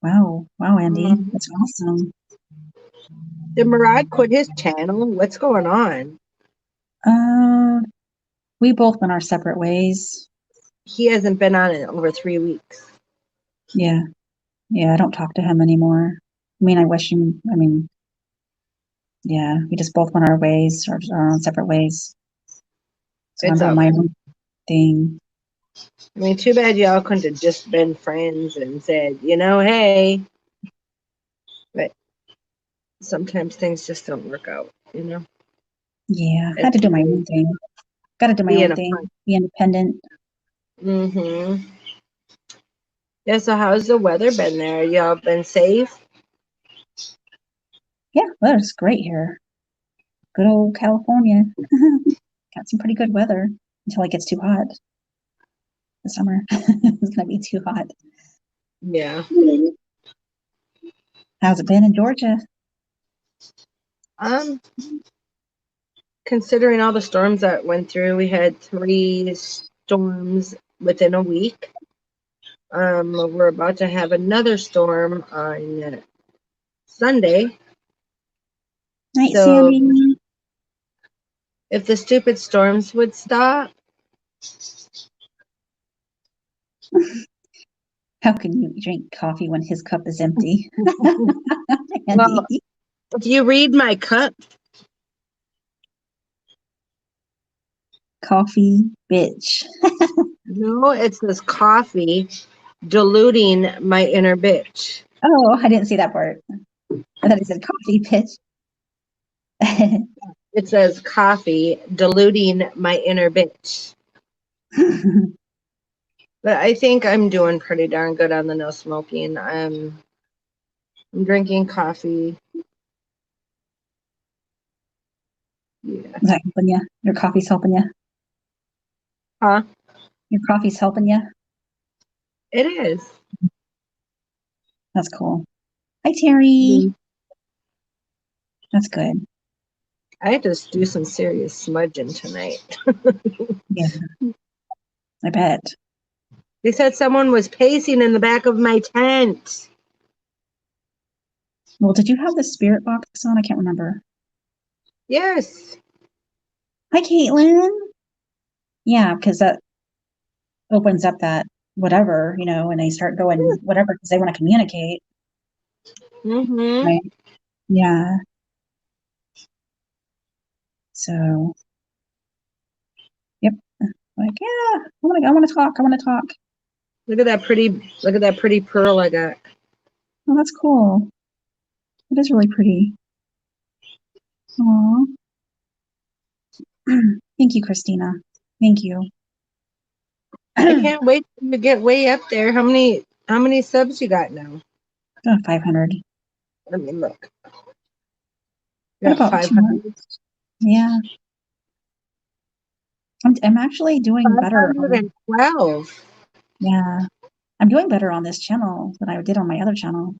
Wow. Wow, Andy. Mhm. That's awesome. Did Murad quit his channel? What's going on? Uh, we both went our separate ways. He hasn't been on in over 3 weeks. Yeah. Yeah, I don't talk to him anymore. I mean, yeah, we just both went our ways, our own separate ways. So I'm It's doing my okay. own thing. I mean, too bad y'all couldn't have just been friends and said, hey. But sometimes things just don't work out. Yeah, had It's to do my own thing. Got to do my being own a thing. friend. Be independent. Mm-hmm. Yeah, so how's the weather been there? Y'all been safe? Yeah, well, it's great here. Good old California. Got some pretty good weather until it gets too hot. The summer it's gonna be too hot. Yeah. How's it been in Georgia? Um, Considering all the storms that went through, we had 3 storms within a week. We're about to have another storm on Sunday. Night, So Sandy. if the stupid storms would stop, How can you drink coffee when his cup is empty? well, Andy. if you read my cup, Coffee, bitch. no, it says coffee diluting my inner bitch. Oh, I didn't see that part. I thought he said coffee, bitch. It says coffee diluting my inner bitch. But I think I'm doing pretty darn good on the no smoking. I'm drinking coffee. Yeah. Is that helping you? Your coffee's helping you? Huh? Your coffee's helping you? It is. That's cool. Hi, Terry. Mhm. That's good. I had to do some serious smudging tonight. Yeah, I bet. They said someone was pacing in the back of my tent. Well, did you have the spirit box on? I can't remember. Yes. Hi, Caitlin. Yeah, because that opens up that whatever, and they start going whatever because they want to communicate, Mm-hmm. right? Yeah. So, yep. Like, yeah, I want to talk. I want to talk. Look at that pretty pearl I got. Oh, that's cool. It is really pretty. Aw. Thank you, Christina. Thank you. I can't wait to get way up there. How many subs you got now? 500. Let me look. You What got about 200? 500? Yeah. I'm actually doing better on, 512. yeah. I'm doing better on this channel than I did on my other channel.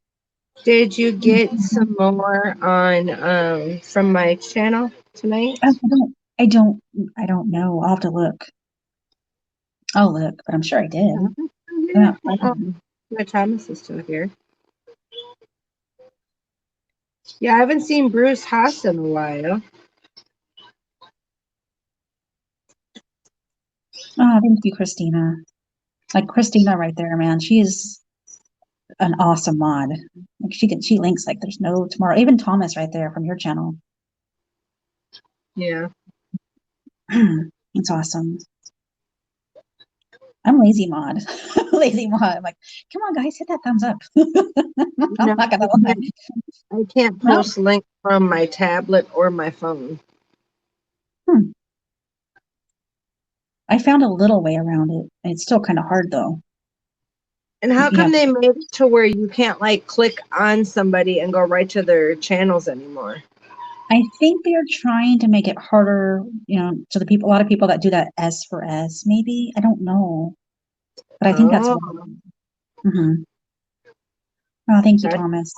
Did you get Mhm. some more on from my channel tonight? I don't know. I'll have to look. I'll look, but I'm sure I did. Yeah. Yeah, Oh, 500. my Thomas is still here. Yeah, I haven't seen Bruce Haas in a while. Oh, thank you, Christina. Like Christina right there, man. She is an awesome mod. Like she links like there's no tomorrow. Even Thomas right there from your channel. Yeah. It's awesome. I'm lazy mod. Lazy mod. I'm like, come on guys, hit that thumbs up. I'm No, not gonna I lie. can't. I can't No. post links from my tablet or my phone. Hmm. I found a little way around it. It's still kind of hard though. And how You come have they made it to where you can't like click on somebody and go right to their channels anymore? I think they're trying to make it harder, to a lot of people that do that S for S, maybe. I don't know. But I think that's Oh, what. Mhm. Oh, thank you, that. Thomas.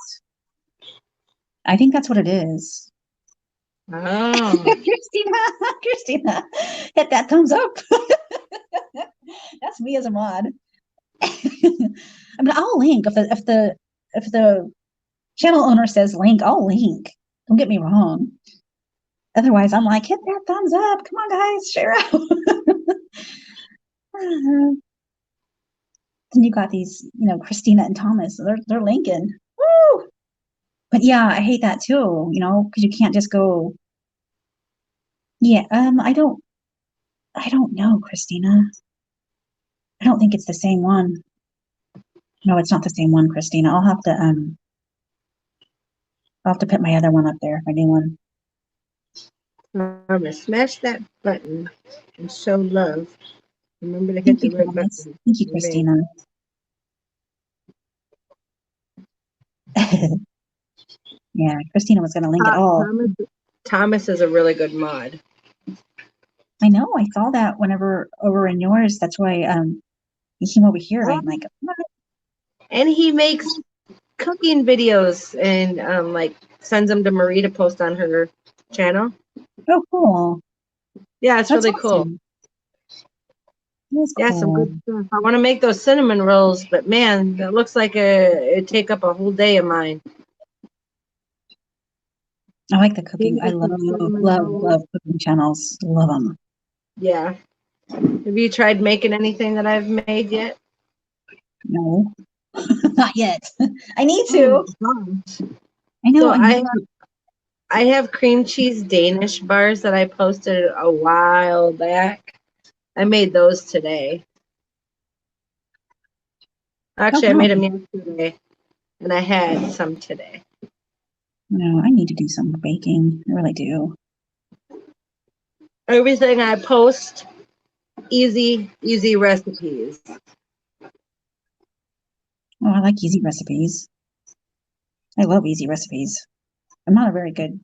I think that's what it is. Oh, Christina, Christina, hit that thumbs up. That's me as a mod. I mean, I'll link if the channel owner says link, I'll link. Don't get me wrong. Otherwise, I'm like, hit that thumbs up. Come on, guys, share out. Then you got these, Christina and Thomas. They're linking. Woo! But yeah, I hate that too. Because you can't just go. Yeah. I don't know, Christina. I don't think it's the same one. No, it's not the same one, Christina. I'll have to put my other one up there, my new one. I'm gonna smash that button and show love. Remember to hit Thank the you, right Thomas. button. Thank you, Okay. Christina. Yeah, Christina was going to link it all. Thomas is a really good mod. I know. I saw that whenever over in yours. That's why he came over here. I'm like, what? And he makes cooking videos and like sends them to Marie to post on her channel. Oh, cool. Yeah, it's That's really cool. awesome. That's Yeah, some cool. good stuff. I want to make those cinnamon rolls, but man, that looks like it'd take up a whole day of mine. I like the cooking. I Make love, some cinnamon love, rolls. love cooking channels. Love them. Yeah. Have you tried making anything that I've made yet? No, not yet. I need to. I know. So I need to. I have cream cheese Danish bars that I posted a while back. I made those today. Actually, I Oh, made wow. them yesterday, and I had some today. No, I need to do some baking. I really do. Everything I post, easy recipes. Oh, I like easy recipes. I love easy recipes. I'm not a very good,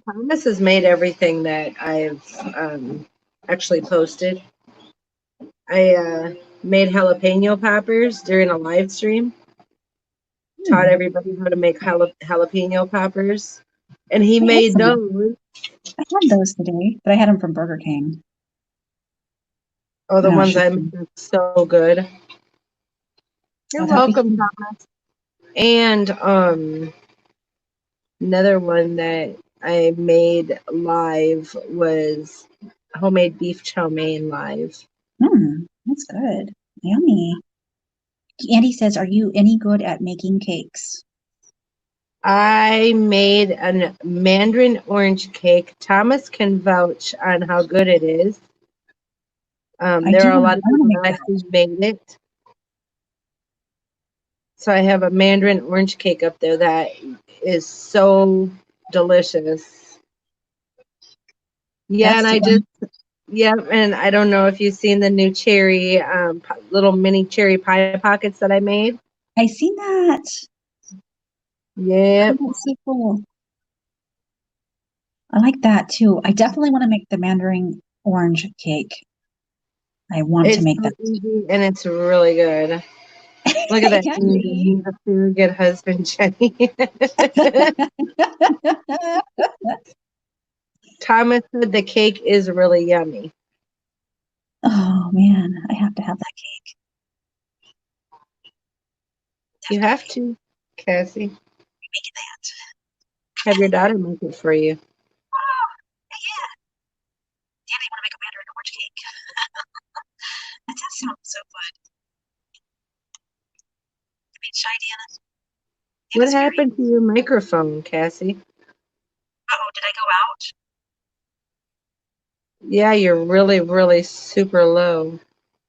Thomas has made everything that I've actually posted. I made jalapeno poppers during a live stream. Taught everybody how to make jalapeno poppers, and he made those. I had those today, but I had them from Burger King. Oh, the No, ones sure. I made are so good. You're Oh, that'd be welcome, cool. Thomas. And another one that I made live was homemade beef chow mein live. That's good. Yummy. Andy says, "Are you any good at making cakes?" I made a mandarin orange cake. Thomas can vouch on how good it is. There are a lot of people that actually made it. So I have a mandarin orange cake up there that is so delicious. Yeah, and I don't know if you've seen the new cherry, little mini cherry pie pockets that I made. I seen that. Yeah. Oh, that's so cool. I like that too. I definitely want to make the mandarin orange cake. I want to make that. Easy and it's really good. Look at that. Yummy. A good husband, Jenny. Thomas said the cake is really yummy. Oh man, I have to have that cake. You have to, Cassie. Making that. Have your daughter make it for you. Oh, yeah. Danny, want to make a mandarin orange cake? That does sound so good. I mean, shy Deanna. What happened to your microphone, Cassie? Uh-oh, did I go out? Yeah, you're really, really super low.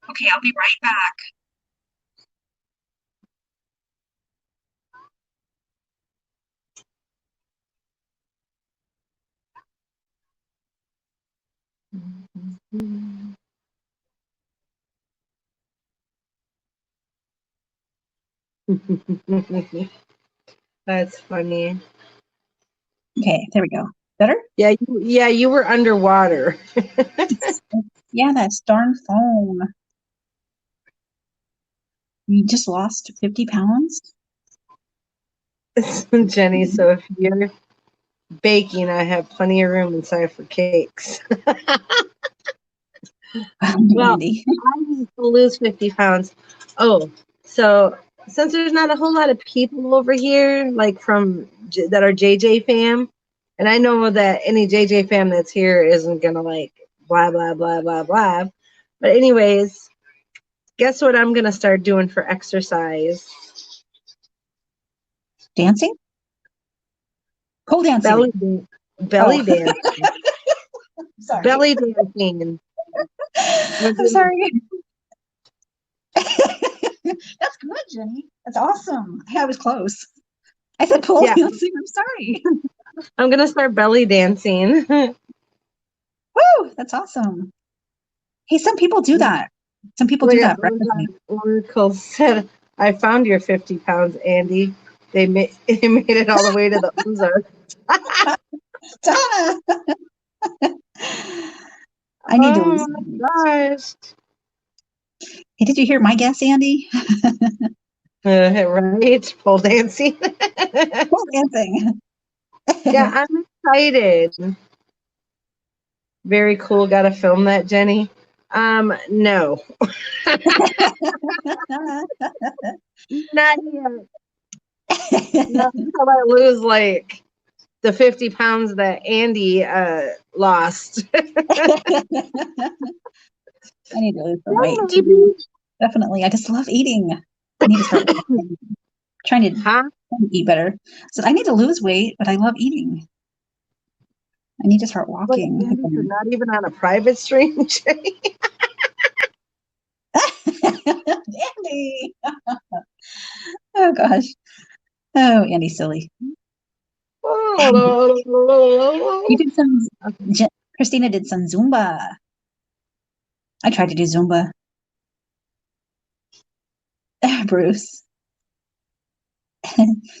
Okay, I'll be right back. That's funny. Okay, there we go. Better? Yeah, you were underwater. Yeah, that's darn phone. You just lost 50 pounds? Jenny, so if you're baking, I have plenty of room inside for cakes. Well, Andy. I need to lose 50 pounds. Oh, so since there's not a whole lot of people over here, like that are JJ fam, and I know that any JJ fam that's here isn't gonna like blah blah blah blah blah. But anyways, guess what I'm gonna start doing for exercise? Dancing? Pole dancing. Belly dancing. Sorry. Belly dancing. I'm sorry. That's good, Jenny. That's awesome. Hey, I was close. I said pole Yeah. dancing. I'm sorry. I'm gonna start belly dancing. Woo! That's awesome. Hey, some people do that. Some people do Look at that breakfast. Oracle said, "I found your 50 pounds, Andy. They made they made it all the way to the Ozarks." Donna! I need to Oh lose my weight. gosh! Hey, did you hear my guess, Andy? Right, pole dancing. Pole dancing. Yeah, I'm excited. Very cool. Got to film that, Jenny. No, not yet. Not until I lose like the 50 pounds that Andy lost. I need to lose some Yeah, weight maybe. too. Definitely. I just love eating. I need to start walking. Trying to Huh? eat better. So I need to lose weight, but I love eating. I need to start Like walking Andy said, again. not even on a private stream, Jenny. Andy! Oh gosh. Oh, Andy's silly. You did some, Christina did some Zumba. I tried to do Zumba. Bruce.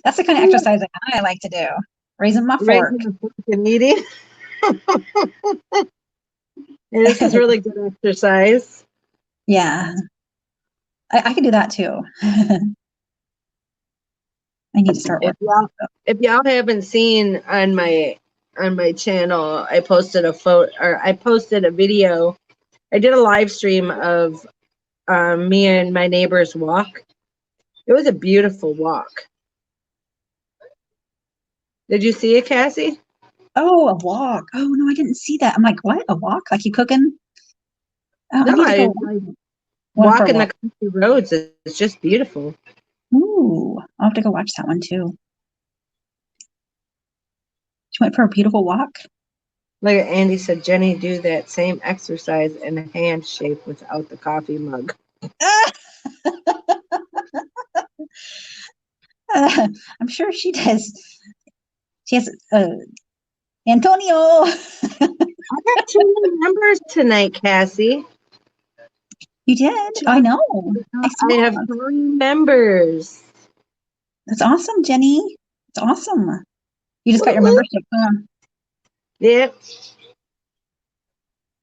That's the kind of exercise that I like to do. Raising my fork. Raising the fork and eating. And this is really good exercise. Yeah, I can do that too. I need to start If working. y'all if y'all haven't seen on my channel, I posted a photo or I posted a video. I did a live stream of me and my neighbor's walk. It was a beautiful walk. Did you see it, Cassie? Oh, a walk. Oh no, I didn't see that. I'm like, what? A walk? Like you cooking? Oh, I No, need to I go like one for a walking the walk. country roads. It's just beautiful. Ooh, I'll have to go watch that one too. She went for a beautiful walk. Like Andy said, Jenny, do that same exercise in a hand shape without the coffee mug. I'm sure she does. She has Antonio. I got 2 new members tonight, Cassie. You did? I know. I I saw. have 3 members. That's awesome, Jenny. It's awesome. You just got your Woo-woo. membership. Yep,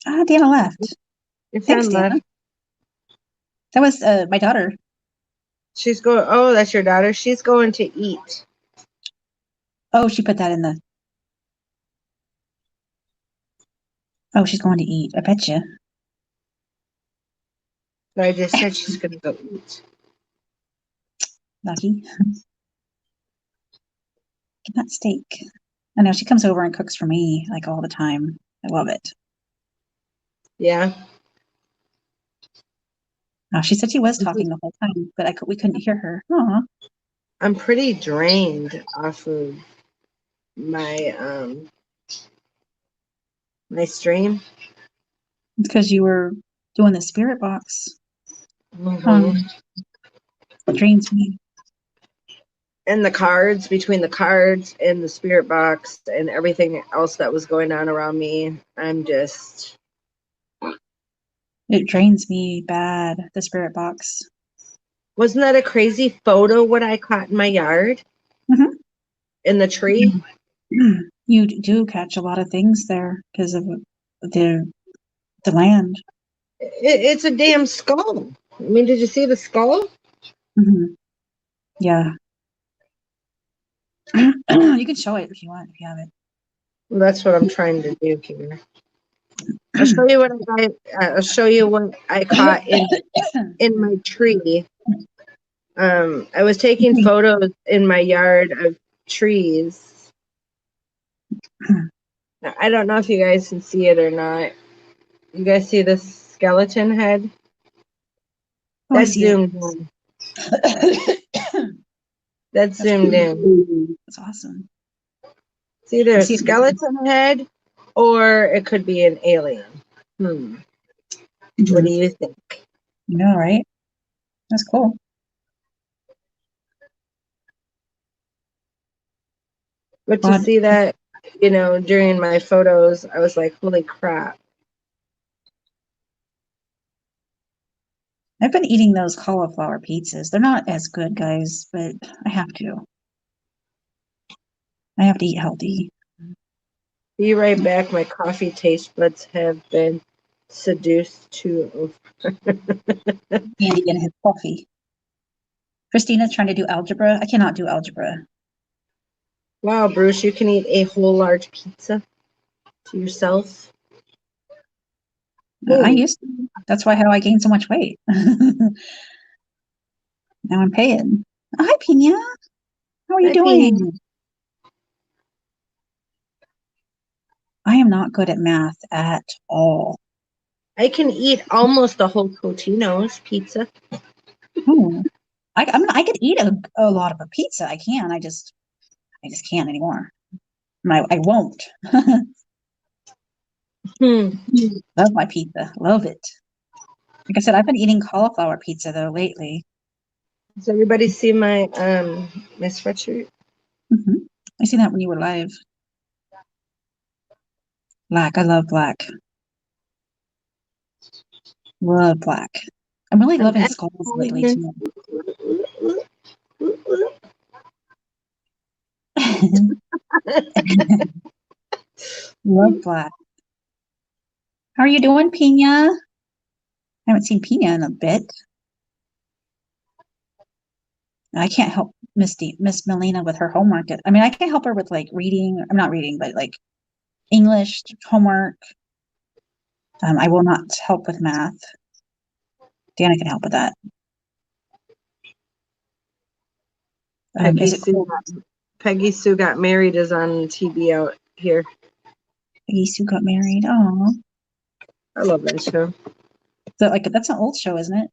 Ah, Deanna left. your Thanks, friend Deanna. left. That was my daughter. She's going. Oh, that's your daughter. She's going to eat. Oh, she put that in the. Oh, she's going to eat. I bet you. So I just said she's going to go eat. Lucky. Get that steak. I know she comes over and cooks for me like all the time. I love it. Yeah. Oh, she said she was talking the whole time, but we couldn't hear her. Aw. I'm pretty drained off of my my stream. It's because you were doing the spirit box. Mhm. It drains me. And the cards, between the cards and the spirit box and everything else that was going on around me, I'm just. It drains me bad, the spirit box. Wasn't that a crazy photo what I caught in my yard? Mhm. In the tree? You do catch a lot of things there because of the land. It's a damn skull. I mean, did you see the skull? Hmm. Yeah. You can show it if you want, if you have Well, that's what I'm trying to do here. I'll show you what I'll show you what I caught in my tree. I was taking it. photos in my yard of trees. Now, I don't know if you guys can see it or not. You guys see this skeleton head? Oh, I That's see it. zoomed in. That's That's zoomed in. That's awesome. It's either I a see it. skeleton head or it could be an alien. What do you think? You know, right? That's cool. But to God, see that, during my photos, I was like, holy crap. I've been eating those cauliflower pizzas. They're not as good, guys, but I have to. I have to eat healthy. Be right back. My coffee taste buds have been seduced to. Andy and his coffee. Christina's trying to do algebra. I cannot do algebra. Wow, Bruce, you can eat a whole large pizza to yourself. I Ooh, used to. That's why how I gained so much weight. Now I'm paying. Hi, Pina. How are you hi, Pina. doing? I am not good at math at all. I can eat almost a whole Totino's pizza. Oh, I could eat a lot of a pizza. I can. I just can't anymore. I won't. Hmm. Love my pizza. Love it. Like I said, I've been eating cauliflower pizza though lately. Does everybody see my sweatshirt? Hmm. I seen that when you were live. Black. I love black. Love black. I'm really I'm loving skulls lately too. Love black. How are you doing, Pina? I haven't seen Pina in a bit. I can't help Miss Melina with her homework. I mean, I can help her with like reading. I'm not reading, but like English homework. I will not help with math. Deanna can help with that. Peggy Is it Sue cool? got, Peggy Sue got married is on TV out here. Peggy Sue got married. Oh, I love that show. so like that's an old show, isn't it?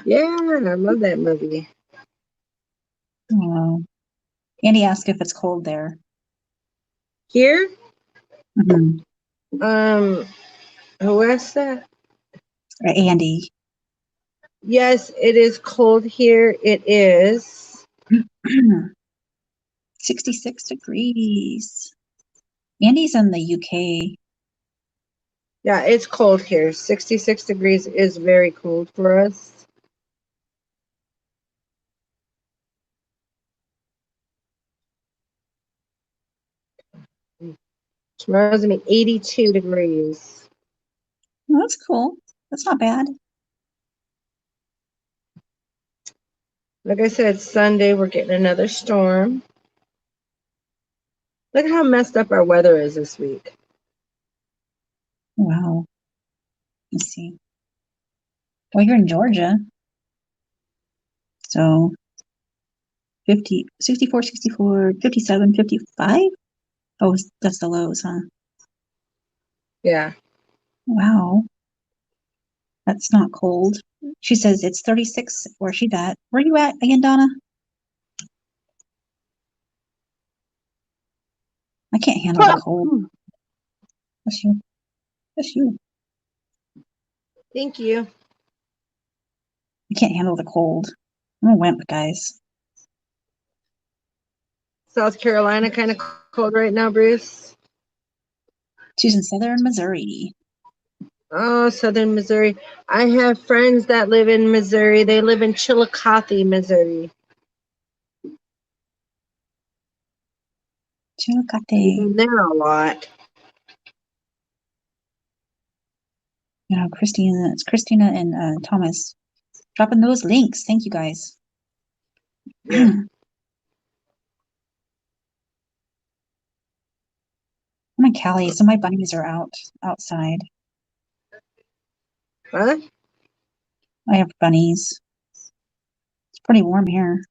Yeah, I love that movie. Oh. Andy asked if it's cold there. Here, Mm-hmm. um, who asked that? Andy. Yes, it is cold here. It is. 66 degrees. Andy's in the UK. Yeah, it's cold here. 66 degrees is very cold for us. Tomorrow's gonna be 82 degrees. Oh, that's cool. That's not bad. Like I said, Sunday we're getting another storm. Look how messed up our weather is this week. Wow. Let's see. Well, you're in Georgia. So 50, 64, 64, 57, 55. Oh, that's the lows, huh? Yeah. Wow. That's not cold. She says it's 36 where she's at. Where you at again, Donna? I can't handle the cold. That's you. That's you. Thank you. I can't handle the cold. I'm a wimp, guys. South Carolina kind of cold right now, Bruce. She's in southern Missouri. Oh, southern Missouri. I have friends that live in Missouri. They live in Chillicothe, Missouri. I've Chillicothe. been there a lot. You know, it's Christina and Thomas dropping those links. Thank you guys. Yeah. I'm in Cali, so my bunnies are outside. Huh? I have bunnies. It's pretty warm here.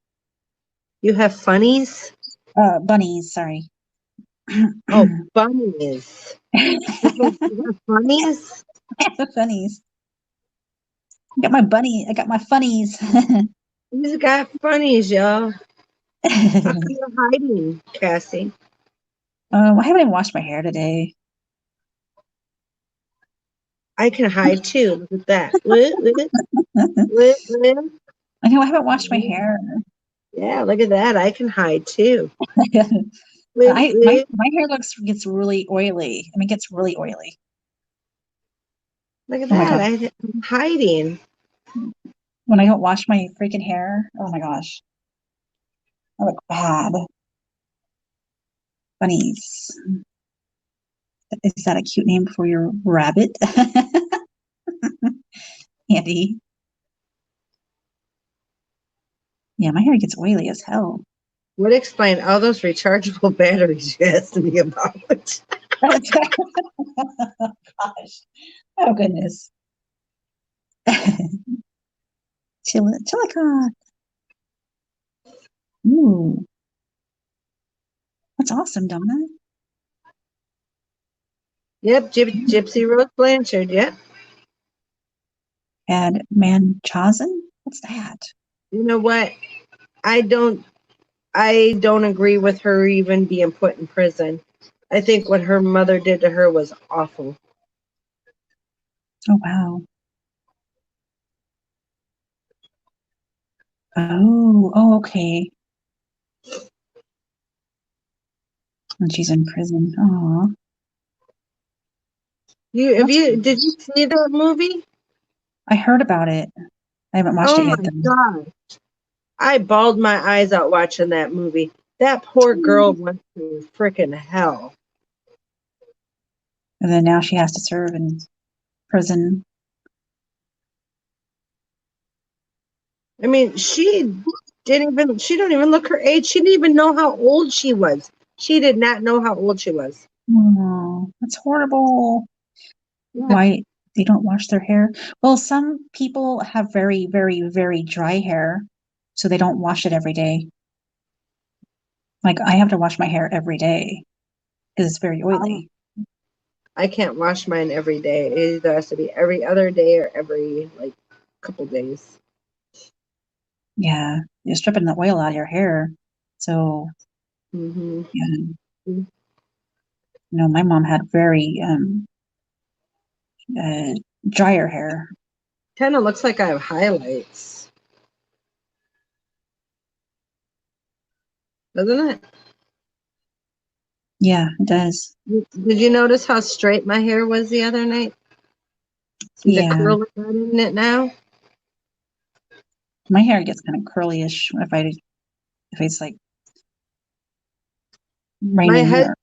You have funnies? Bunnies, sorry. Oh, bunnies. You have funnies? The funnies. I got my funnies. He's got funnies, y'all. How come you're hiding, Cassie? I haven't even washed my hair today. I can hide too. Look at that. I know I haven't washed my hair. Yeah, look at that. I can hide too. My hair gets really oily. I mean, it gets really oily. Look at Oh my that. God. I'm hiding. When I don't wash my freaking hair, oh my gosh, I look bad. Bunnies. Is that a cute name for your rabbit? Andy. Yeah, my hair gets oily as hell. Would explain all those rechargeable batteries you asked me about. Gosh. Oh goodness. Chillicothe. Ooh, that's awesome, Donna. Yep, Gypsy Rose Blanchard. Yep. And Manchausen? What's that? You know what? I don't agree with her even being put in prison. I think what her mother did to her was awful. Oh wow. Oh, okay. And she's in prison. Oh, Did you see that movie? I heard about it. I haven't watched Oh it yet my though. god. I bawled my eyes out watching that movie. That poor girl went through freaking hell. And then now she has to serve in prison. I mean, she don't even look her age. She didn't even know how old she was. She did not know how old she was. Oh, that's horrible. Yeah. Why they don't wash their hair? Well, some people have very, very, very dry hair, so they don't wash it every day. Like I have to wash my hair every day because it's very oily. I can't wash mine every day. It either has to be every other day or every like couple days. Yeah, you're stripping the oil out of your hair. So, Mm-hmm. yeah, my mom had very uh, drier hair. Kind of looks like I have highlights, doesn't it? Yeah, it does. Did you notice how straight my hair was the other night? See the Yeah, curl in it now? my hair gets kind of curlyish if it's like My raining or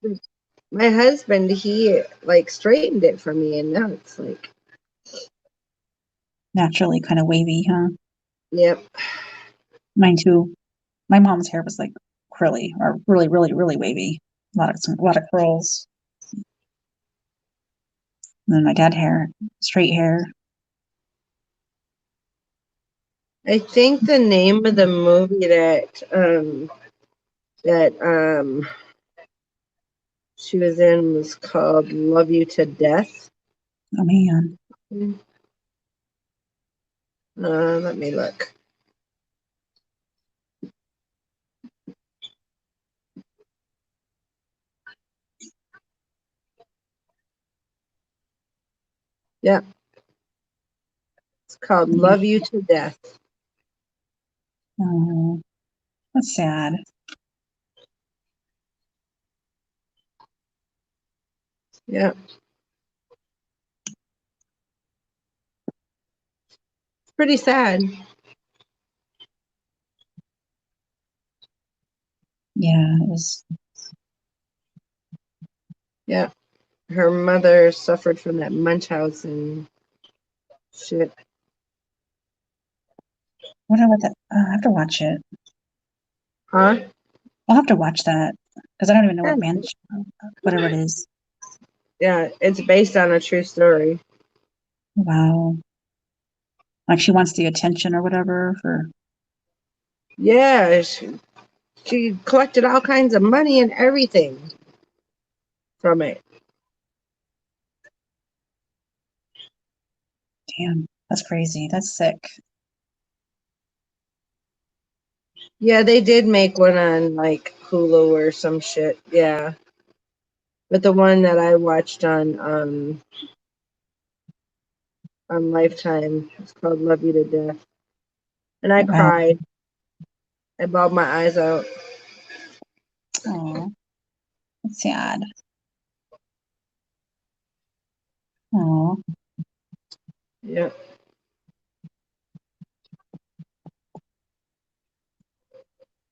husband, he like straightened it for me, and now it's like, naturally kind of wavy, huh? yep. Mine too. My mom's hair was like curly or really, really, really wavy. A lot of curls. And then my dad hair, straight hair. I think the name of the movie that she was in was called "Love You to Death." Oh man. Let me look. Yeah, it's called Yeah. "Love You to Death." Oh, that's sad. Yeah, it's pretty sad. Yeah, it was. Yeah, her mother suffered from that Munchausen shit. What about that? I have to watch it. Huh? I'll have to watch that because I don't even know Yeah, what whatever it is. yeah, it's based on a true story. Wow. Like she wants the attention or whatever for. Yeah, she collected all kinds of money and everything from it. Damn, that's crazy. That's sick. Yeah, they did make one on like Hulu or some shit. Yeah. But the one that I watched on on Lifetime. It's called Love You to Death. And I Oh, cried. I bawled my eyes out. oh, that's sad. Oh, Yep.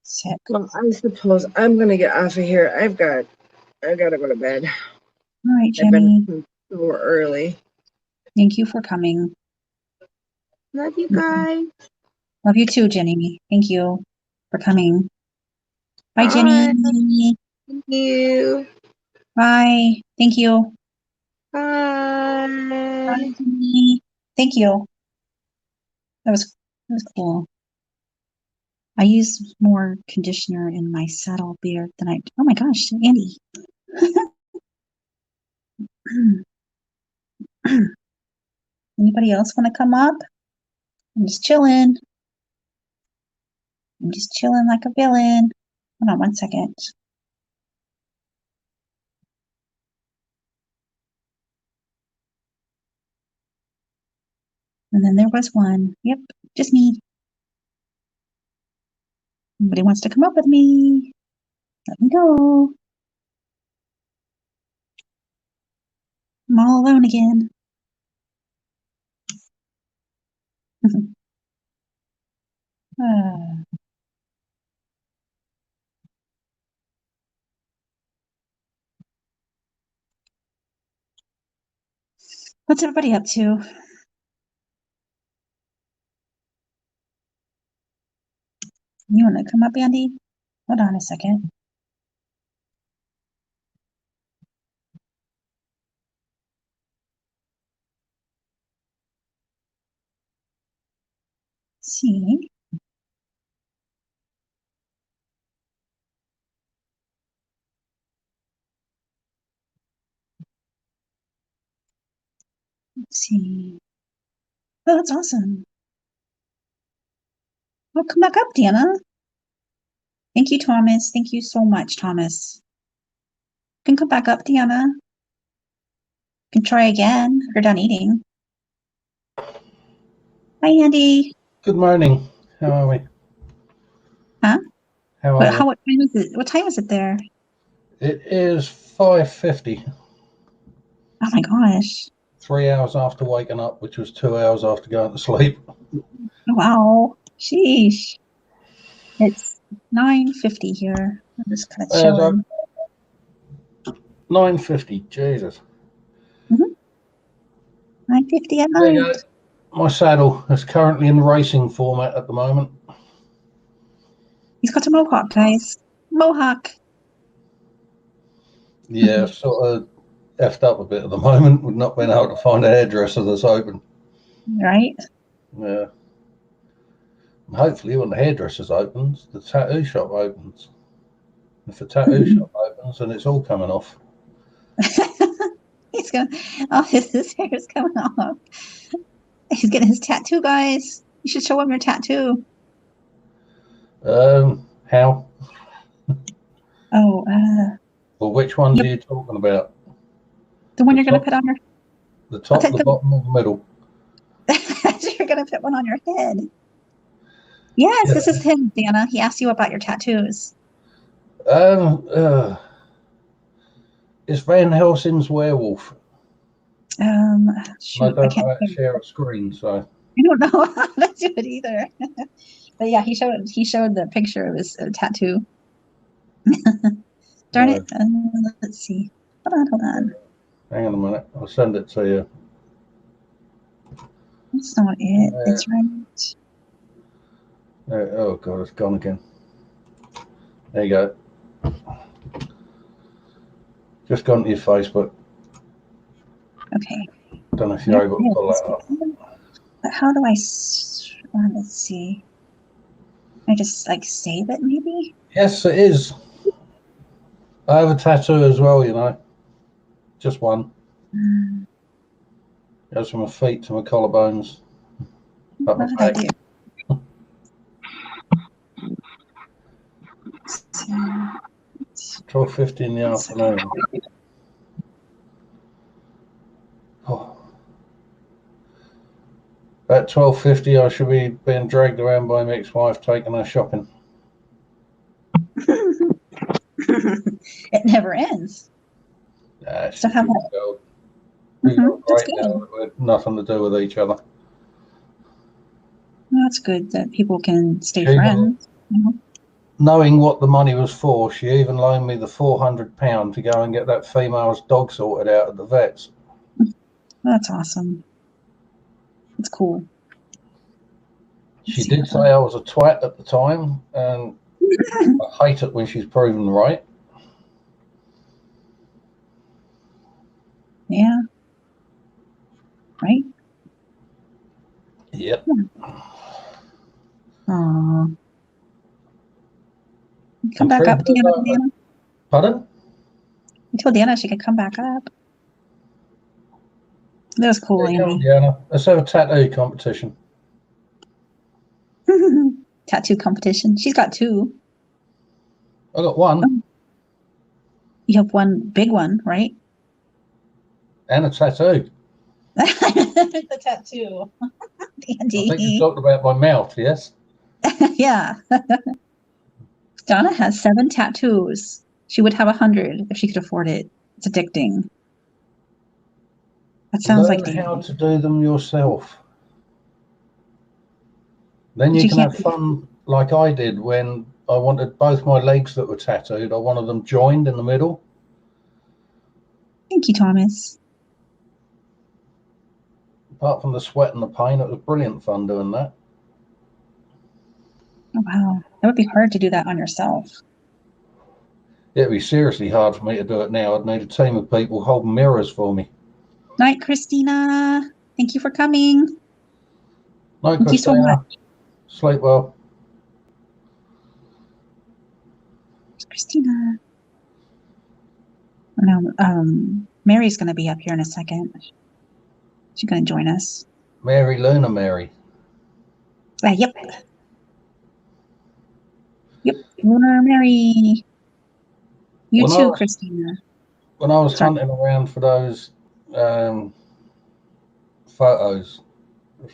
sick. Well, I suppose I'm gonna get off of here. I gotta go to bed. All right, I've been Jenny. so early. Thank you for coming. Love you guys. Love you too, Jenny. Thank you for coming. Bye, Bye. Jenny. Thank you. Bye. Thank you. Bye, Bye. Jenny. Thank you. That was cool. I use more conditioner in my saddle beard than I. Oh my gosh, Andy. Anybody else want to come up? I'm just chilling. I'm just chilling like a villain. Hold on one second. And then there was one. Yep, just me. Nobody wants to come up with me. Let me go. I'm all alone again. Uh, what's everybody up to? You want to come up, Andy? Hold on a second. Let's see. Let's see. Oh, that's awesome. Oh, come back up, Deanna. Thank you, Thomas. Thank you so much, Thomas. You can come back up, Deanna. You can try again if you're done eating. Hi, Andy. Good morning. How are we? Huh? How What, are what time is it? What time is it there? we? It is 5:50, Oh my gosh. 3 hours after waking up, which was 2 hours after going to sleep. Wow. Sheesh. It's 9:50 here. I'm just kind of So chilling. 9:50, Jesus. 9:50 at There you night. go. My saddle is currently in racing format at the moment. He's got a mohawk, guys. Mohawk. Yeah, sort of effed up a bit at the moment. We've not been able to find a hairdresser that's open. Right? Yeah. And hopefully when the hairdresser's opens, the tattoo shop opens. If the tattoo shop opens, then it's all coming off. He's gonna, oh, his hair is coming off. He's getting his tattoo, guys. You should show him your tattoo. How? Oh, Well, which ones yep, are you talking about? the one The you're gonna top, put on your, the I'll top, take the bottom, or the middle? you're gonna put one on your head. Yes, Yeah. this is him, Deanna. He asked you about your tattoos. Um, uh, it's Van Helsing's werewolf, and I Shoot, I don't can't know how to think. share a screen, so I don't know how to do it either. But yeah, he showed the picture of his tattoo. Darn it. uh, Let's see. Hold on. hang on a minute. I'll send it to you. That's not it. It's right. Oh god, it's gone again. There you go. Just gone to your Facebook. Okay. Don't know if There you're able to it pull is. that up. But how do I, let's see. I just like save it maybe? Yes, it is. I have a tattoo as well, you know. Just one. Mm, Goes from my feet to my collarbones, up my what did I back. do? Let's see. 12:50 in the One second. afternoon. Oh, About 12:50, I should be being dragged around by my ex-wife taking her shopping. It never ends. Nah, So she's how good about girl. We got that's great now. good. We've nothing to do with each other. That's good that people can stay She even, friends. You know? knowing what the money was for, she even loaned me the £400 to go and get that female's dog sorted out at the vet's. That's awesome. That's cool. Let's She see did say I was a twat at the time, and I hate it when she's proven right. Yeah. Right? Yep. Aw. Come And back up, Fred, Deanna. pardon? I told Deanna she could come back up. That was cool, Yeah, come on, Amy. Deanna. Let's have a tattoo competition. Tattoo competition. She's got two. I got one Oh, you have one big one, right? and a tattoo. The tattoo. I think you Andy. talked about my mouth, yes? Yeah. Donna has 7 tattoos. She would have 100 if she could afford it. It's addicting. That sounds like Learn how Deanna. to do them yourself. Then But you you can can't. have fun like I did when I wanted both my legs that were tattooed. I wanted them joined in the middle. Thank you, Thomas. Apart from the sweat and the pain, it was brilliant fun doing that. Oh, wow. That would be hard to do that on yourself. It'd be seriously hard for me to do it now. I'd need a team of people holding mirrors for me. Night, Christina. Thank you for coming. No, Thank you so much, Christina. Sleep well. Christina. No, Mary's going to be up here in a second. She's going to join us. Mary Luna Mary. Yep. Yep. Lunar Mary. You When I too, was Christina. when I was Sorry. hunting around for those photos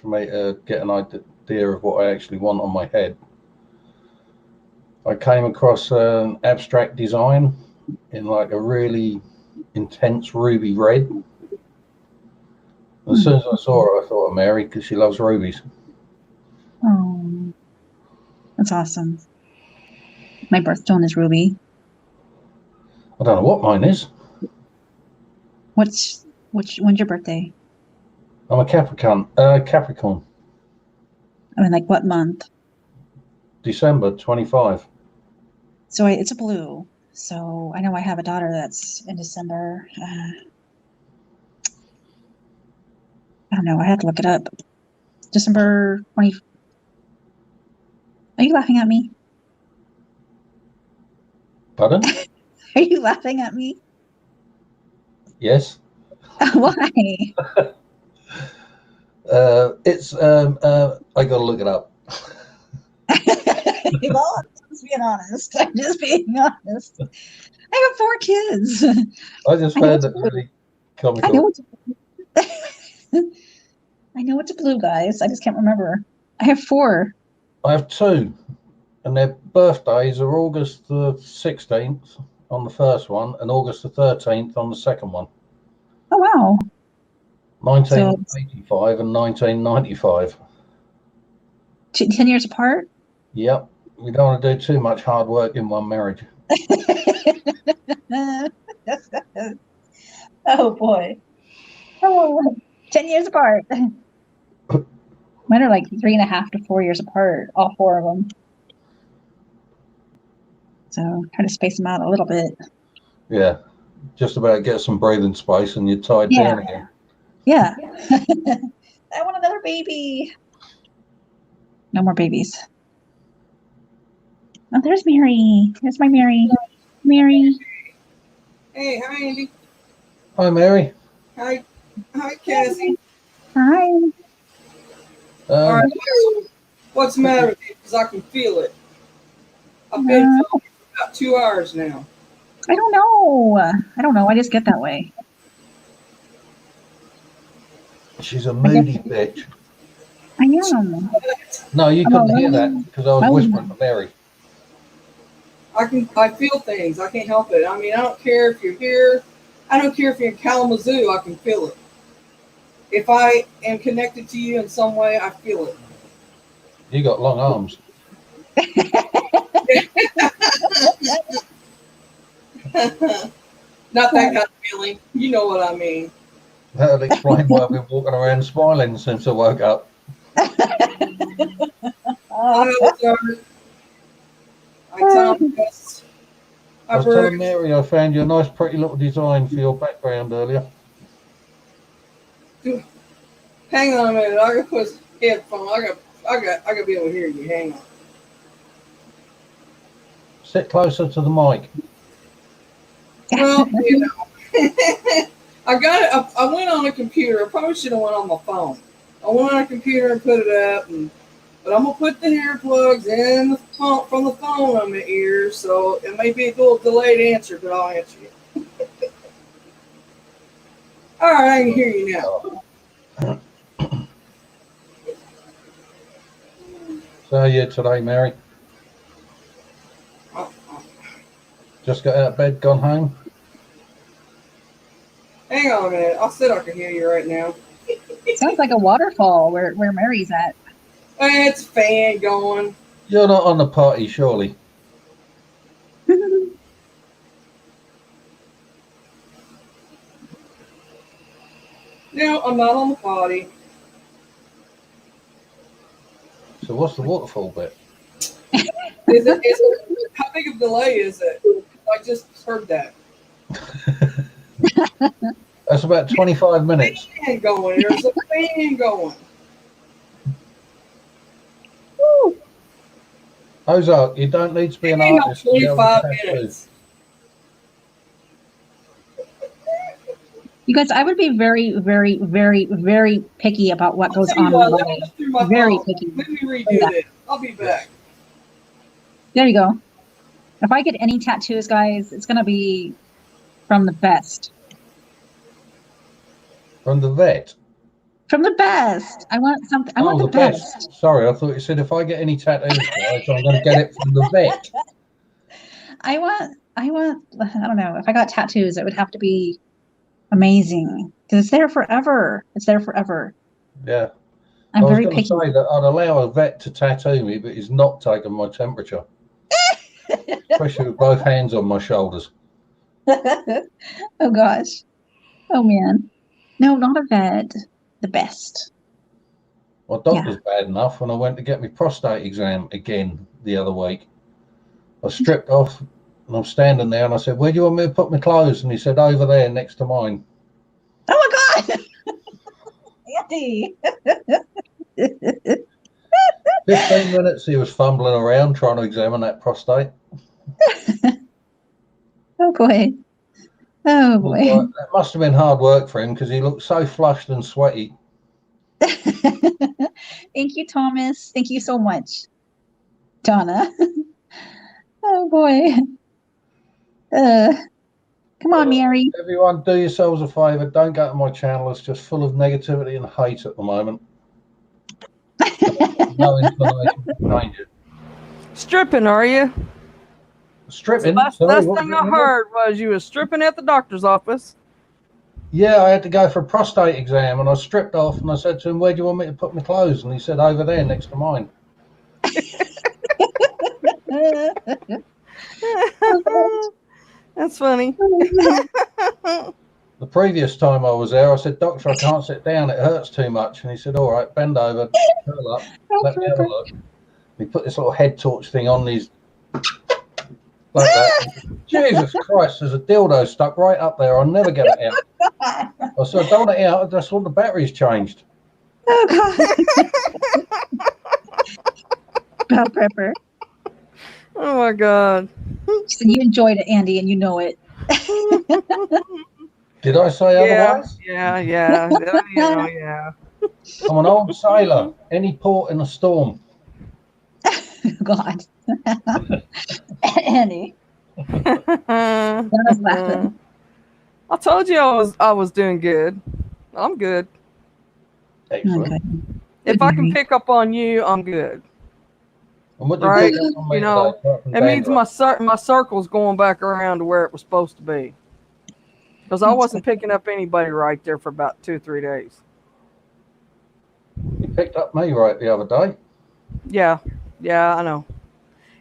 for me to get an idea of what I actually want on my head, I came across an abstract design in like a really intense ruby red. As soon as I saw her, I thought of Mary because she loves rubies. Oh, that's awesome. My birthstone is ruby. I don't know what mine is. When's your birthday? I'm a Capricorn. Capricorn, I mean, like what month? December 25. So it's a blue. So I know I have a daughter that's in December. I don't know. I have to look it up. December 20. Are you laughing at me? Pardon? Are you laughing at me? Yes. Why? It's I gotta look it up. Well, I'm just being honest. I'm just being honest. I have 4 kids. I just I know found it's it blue. really I know comical. it's I know it's blue, guys. I just can't remember. I have 4. I have 2, and their birthdays are August the 16th on the first one and August the 13th on the second one. Oh wow. So 1985 and 1995. 10 years apart? Yep. You don't want to do too much hard work in one marriage. Oh boy. Oh, 10 years apart. Mine are like 3.5 to 4 years apart, all 4 of them. So try to space them out a little bit. Yeah. Just about get some breathing space and you're tied Yeah. down again. Yeah. I want another baby. No more babies. Oh, there's Mary. There's my Mary. Mary. Hey, hi Andy. Hi, Mary. Hi, Cassie. Hi. All Um, right, what's the matter with you? Because I can feel it. I've been feeling it for about 2 hours now. I don't know. I don't know. I just get that way. she's a I guess moody bitch. I am. No, you I'm couldn't hear alone. that because I was Oh. whispering to Mary. I feel things. I can't help it. I mean, I don't care if you're here. I don't care if you're in Kalamazoo. I can feel it. If I am connected to you in some way, I feel it. You got long arms. Not that kind of feeling. You know what I mean. That'll explain why I've been walking around smiling since I woke up. I tell you this. I was telling Mary I found you a nice, pretty little design for your background earlier. Hang on a minute. I gotta put headphones. I gotta be able to hear you. Hang on. Sit closer to the mic. Well, you know, I got it. I went on a computer. I probably should have went on my phone. I went on a computer and put it up, but I'm gonna put the hair plugs in the phone, from the phone on my ears, so it may be a little delayed answer, but I'll answer you. All right, I can hear you now. So how are you today, Mary? Just got out of bed, gone home? Hang on a minute. I said I could hear you right now. Sounds like a waterfall where Mary's at. It's fan going. You're not on the party, surely? No, I'm not on the potty. So what's the waterfall bit? Is it how big of a delay is it? I just heard that. That's about 25 minutes. Fan going. There's a fan going. Ozark, you don't need to be an Hang on, artist to be able to 25 tattoo. minutes. You guys, I would be very, very, very, very picky about what goes Tell on you my what, let me body. look through my Very phone. picky. Let me redo Yeah. this. I'll be back. There you go. If I get any tattoos, guys, it's gonna be from the best. From the vet? From the best. I want something. I want the best. Sorry, I thought you said if I get any tattoos, guys, I'm going to get it from the vet. I want, I don't know. If I got tattoos, it would have to be amazing because it's there forever. It's there forever. Yeah. I'm I was very going to picky. say that I'd allow a vet to tattoo me, but he's not taking my temperature. Especially with both hands on my shoulders. Oh gosh. Oh man. No, not a vet. The best. My dog was bad enough when I went to get my prostate exam again the other week. I stripped off and I'm standing there and I said, "Where do you want me to put my clothes?" And he said, "Over there next to mine." Oh my god. Andy. 15 minutes he was fumbling around trying to examine that prostate. Oh boy. Oh boy. That must have been hard work for him because he looked so flushed and sweaty. Thank you, Thomas. Thank you so much, Donna. Oh boy. Come on, Mary. Everyone, do yourselves a favour. Don't go to my channel. It's just full of negativity and hate at the moment. No inclination to change it. Stripping, are you? Stripping? Last Sorry, what thing was I it? heard was you were stripping at the doctor's office. Yeah, I had to go for a prostate exam and I stripped off and I said to him, "Where do you want me to put my clothes?" And he said, "Over there next to mine." That's funny. The previous time I was there, I said, "Doctor, I can't sit down. It hurts too much." And he said, "All right, bend over, curl up, let me have a look." He put this little head torch thing on these like that. Jesus Christ, there's a dildo stuck right up there. I'll never get it out. I said, "I don't want it out. I just want the batteries changed." Oh god. Bell pepper. Oh my God. She said you enjoyed it, Andy, and you know it. Did I say otherwise? Yeah. I'm an old sailor. Any port in a storm. God. Andy. Donna's laughing. I told you I was doing good. I'm good. Excellent. Okay. If I can pick up on you, I'm good. And what did Right. you pick up on me You know, today, apart from it means dandruff? my circle's going back around to where it was supposed to be. Because I wasn't picking up anybody right there for about 2 or 3 days. You picked up me right the other day. Yeah, I know.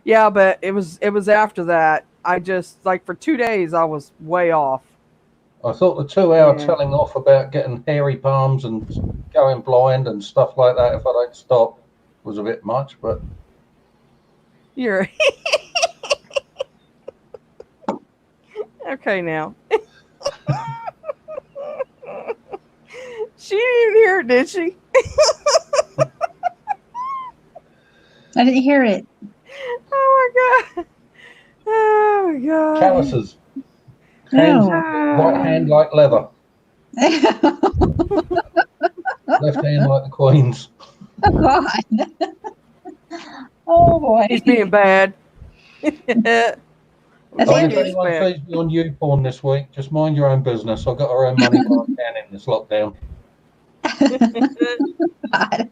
Yeah, but it was after that. I just like for 2 days I was way off. I thought the 2 hour Yeah. telling off about getting hairy palms and going blind and stuff like that if I don't stop was a bit much, but You're okay now. She didn't even hear it, did she? I didn't hear it. Oh my god. Oh my god. calluses. Hands, right hand like leather, left hand like the Queen's. Oh God. Oh boy. He's being bad. That's Don't Andrew. if anyone sees me on YouPorn this week, just mind your own business. I've got our own money while I can in this lockdown. God.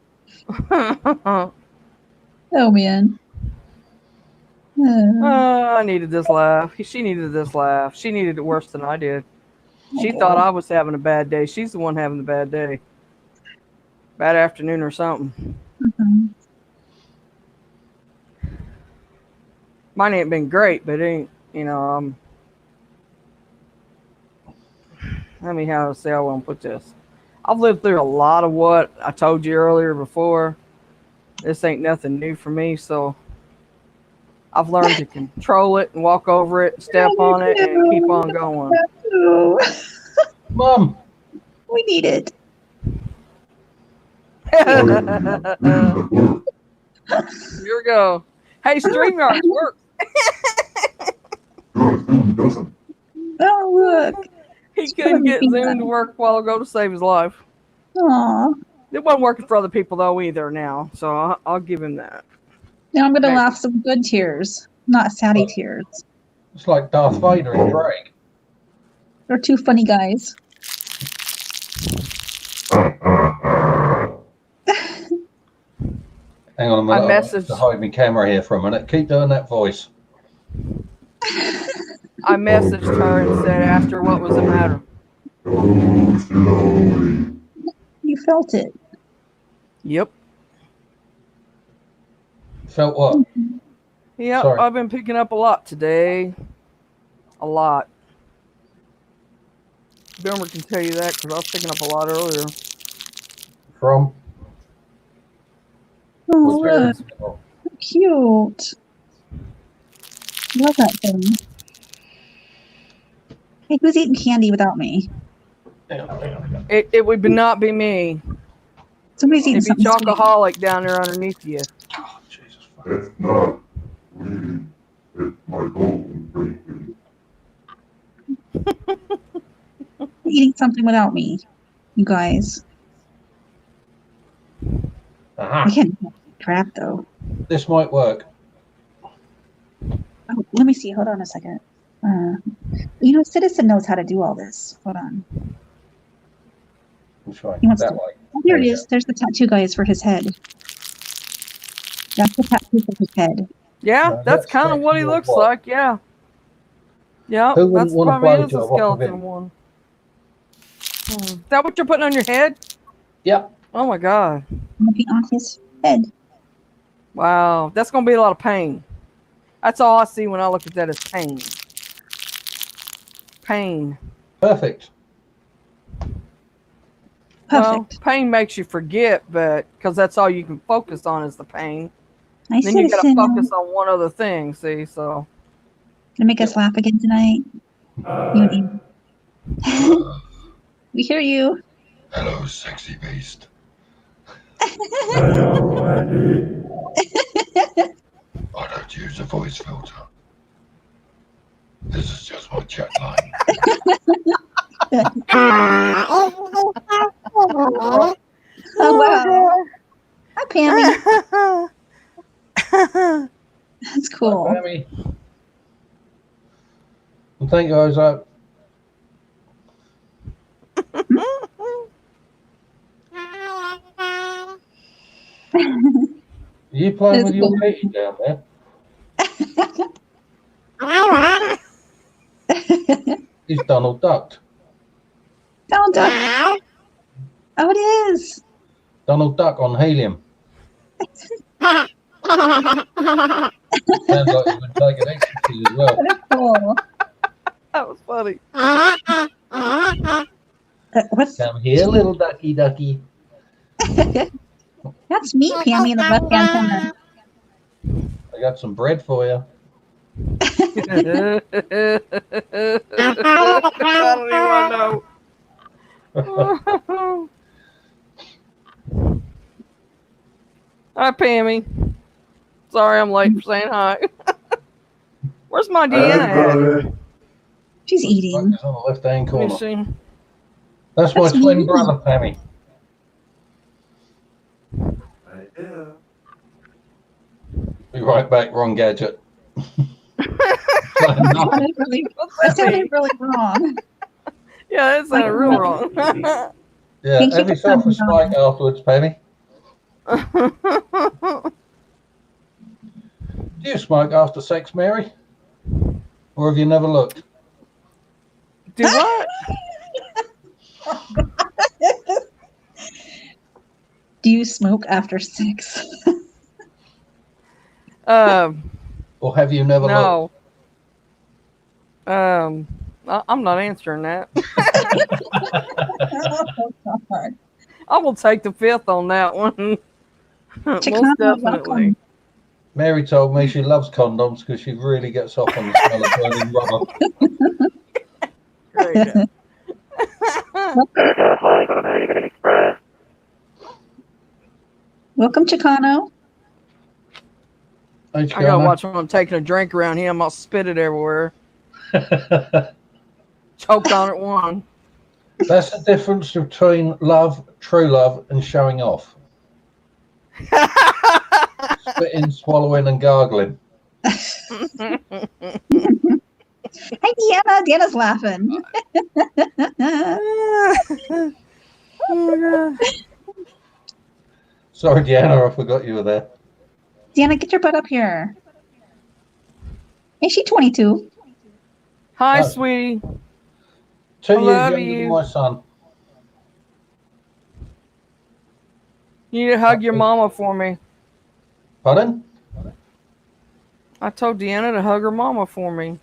Oh man. Oh, I needed this laugh. She needed this laugh. She needed it worse than I did. She thought I was having a bad day. She's the one having the bad day. Bad afternoon or something. Mhm. Mine ain't been great, but it ain't, you know, let me how to say I want to put this. I've lived through a lot of what I told you earlier before. This ain't nothing new for me, so I've learned to control it and walk over it, step on it, and keep on going. Mum, We need it. Here we go. Hey, StreamYards work. Oh look. He couldn't get Zoom to work a while ago to save his life. Aw. It wasn't working for other people though either now, so I'll give him that. Now I'm gonna Maybe. laugh some good tears, not saddie tears. it's like Darth Vader in drag. They're two funny guys. Hang on a minute, I I have messaged- to hide my camera here for a minute. Keep doing that voice. I messaged her and said, asked her what was the matter. You felt it. Yep. Felt what? Yep, Sorry. I've been picking up a lot today. A lot. Boomer can tell you that because I was picking up a lot earlier. From? Oh, What's look. your- Cute. Love that thing. Hey, who's eating candy without me? It would not be me. Somebody's eating It'd be something sweet. chocoholic down there underneath you. Oh, Jesus. It's not sweet. It's my golden bacon. Eating something without me, you guys. I Aha. can't eat crap though. This might work. Oh, let me see. Hold on a second. Citizen knows how to do all this. Hold on. Which way? He wants That to- way. Oh, here There it we is. There's the tattoo guys for his head. That's the tattoo for his head. Yeah, No, that's that's kind of what he sexy or looks what? like. Yeah. Yeah, Who wouldn't that's want a probably is a blowjob off of skeleton him? one. Is that what you're putting on your head? Yep. Oh my god. Looking on his head. Wow, that's gonna be a lot of pain. That's all I see when I look at that is pain. Pain. Perfect. Well, Perfect. pain makes you forget, but because that's all you can focus on is the pain. Nice Then you gotta citizen. focus on one other thing. See, so Gonna make us laugh again tonight. You and Ian. We hear you. Hello, sexy beast. I don't use a voice filter. This is just my chat line. Oh wow. Hi Pammy. That's cool. Hi, Pammy. And thank you, Ozark. You playing with your It's kitty down there? He's Donald Duck. Donald Duck. Oh, it is. Donald Duck on helium. Sounds like he's been taking ecstasy as well. That is cool. That was funny. What's Come here, little ducky ducky. that's me, Pammy, in the left-hand corner. I got some bread for you. I don't even know. Hi, Pammy. Sorry I'm late for saying hi. Where's my Deanna at? Everybody. She's eating. It's on the left-hand Let me corner. see. That's my That's twin me. brother, Pammy. Right there. Be right back, wrong gadget. That sounded really, What's that that mean? sounded really wrong. Yeah, that sounded real wrong. Yeah, Thank you have for yourself a coming spike afterwards, Pammy. Do you smoke after sex, Mary? Or have you never looked? Do what? Do you smoke after sex? Or have you never looked? No. I'm not answering that. Oh, God. I will take the fifth on that one. Most Chicana, definitely. welcome. Mary told me she loves condoms because she really gets off on the smell of burning rubber. Great. Welcome, Chicano. Hey, I gotta watch when I'm taking a drink around him. I'll spit it everywhere. Choked on it one. That's the difference between love, true love, and showing off. Spitting, swallowing, and gargling. Hi, Deanna. Deanna's laughing. Oh, God. Sorry, Deanna, I forgot you were there. Deanna, get your butt up here. Hey, she's 22. Hi, Oh. sweetie. 2 I years love younger you. than my son. You need to hug your mama for me. Pardon? I told Deanna to hug her mama for me.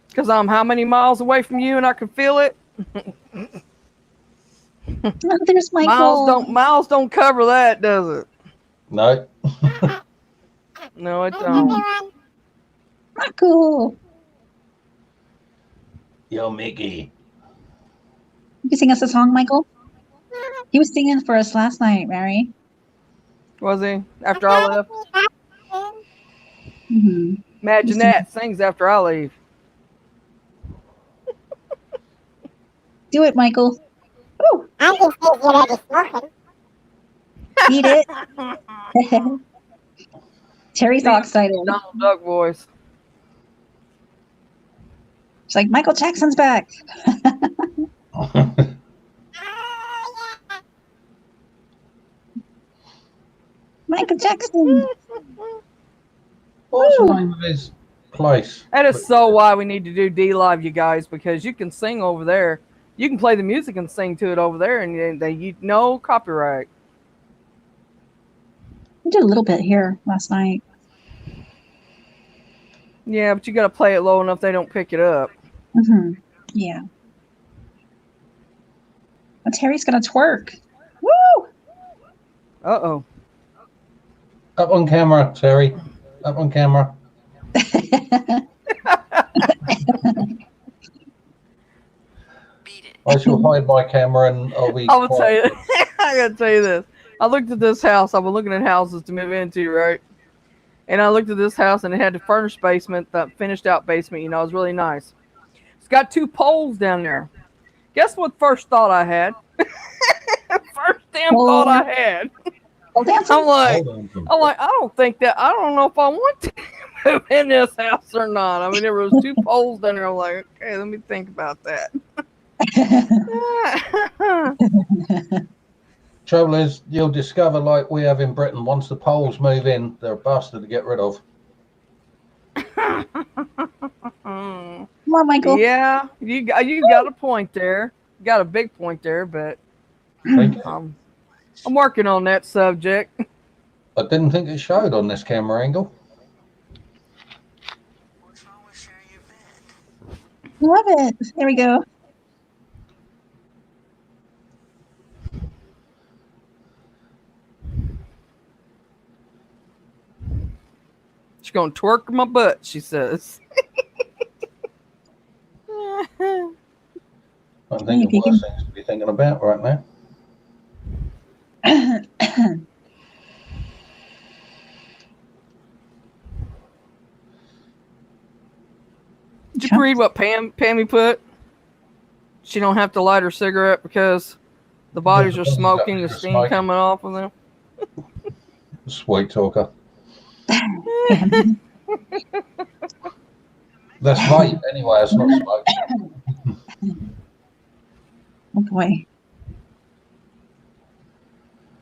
Because I'm how many miles away from you and I can feel it? Oh, there's Michael. Miles don't cover that, does it? No. No, it don't. Michael. Yo, Mickey. You can sing us a song, Michael? He was singing for us last night, Mary. Was he? After I left? Mm-hmm. Imagine that. Sings after I leave. Do it, Michael. Woo. Eat it. Terry's all excited. Donald Duck voice. She's like, Michael Jackson's back. Michael Jackson. What's the Woo. name of his place? That is so why we need to do D Live, you guys, because you can sing over there. You can play the music and sing to it over there, and you no copyright. We did a little bit here last night. Yeah, but you got to play it low enough they don't pick it up. Mm-hmm. Yeah. But Terry's gonna twerk. Woo! Uh-oh. Up on camera, Terry. Up on camera. I shall hide my camera and I'll be I will tell quiet. you. I gotta tell you this. I looked at this house. I've been looking at houses to move into, right? And I looked at this house, and it had the furnished basement, the finished out basement. You know, it was really nice. It's got 2 poles down there. Guess what? First thought I had. First damn thought I had. Well, dancing. I'm like, Hold on. I don't think that. I don't know if I want to move in this house or not. I mean, there was 2 poles down there. I'm like, okay, let me think about that. Trouble is, you'll discover, like we have in Britain, once the Poles move in, they're a bastard to get rid of. Come on, Michael. Yeah, you got a point there. You got a big point there, but Thank you. I'm working on that subject. I didn't think it showed on this camera angle. Love it. There we go. She's gonna twerk my butt, she says. I think the worst things to be thinking about right now. Did you read what Pammy put? She don't have to light her cigarette because the bodies are smoking, the steam coming off of them. Sweet talker. That's vape anyway, it's not smoke. Oh boy.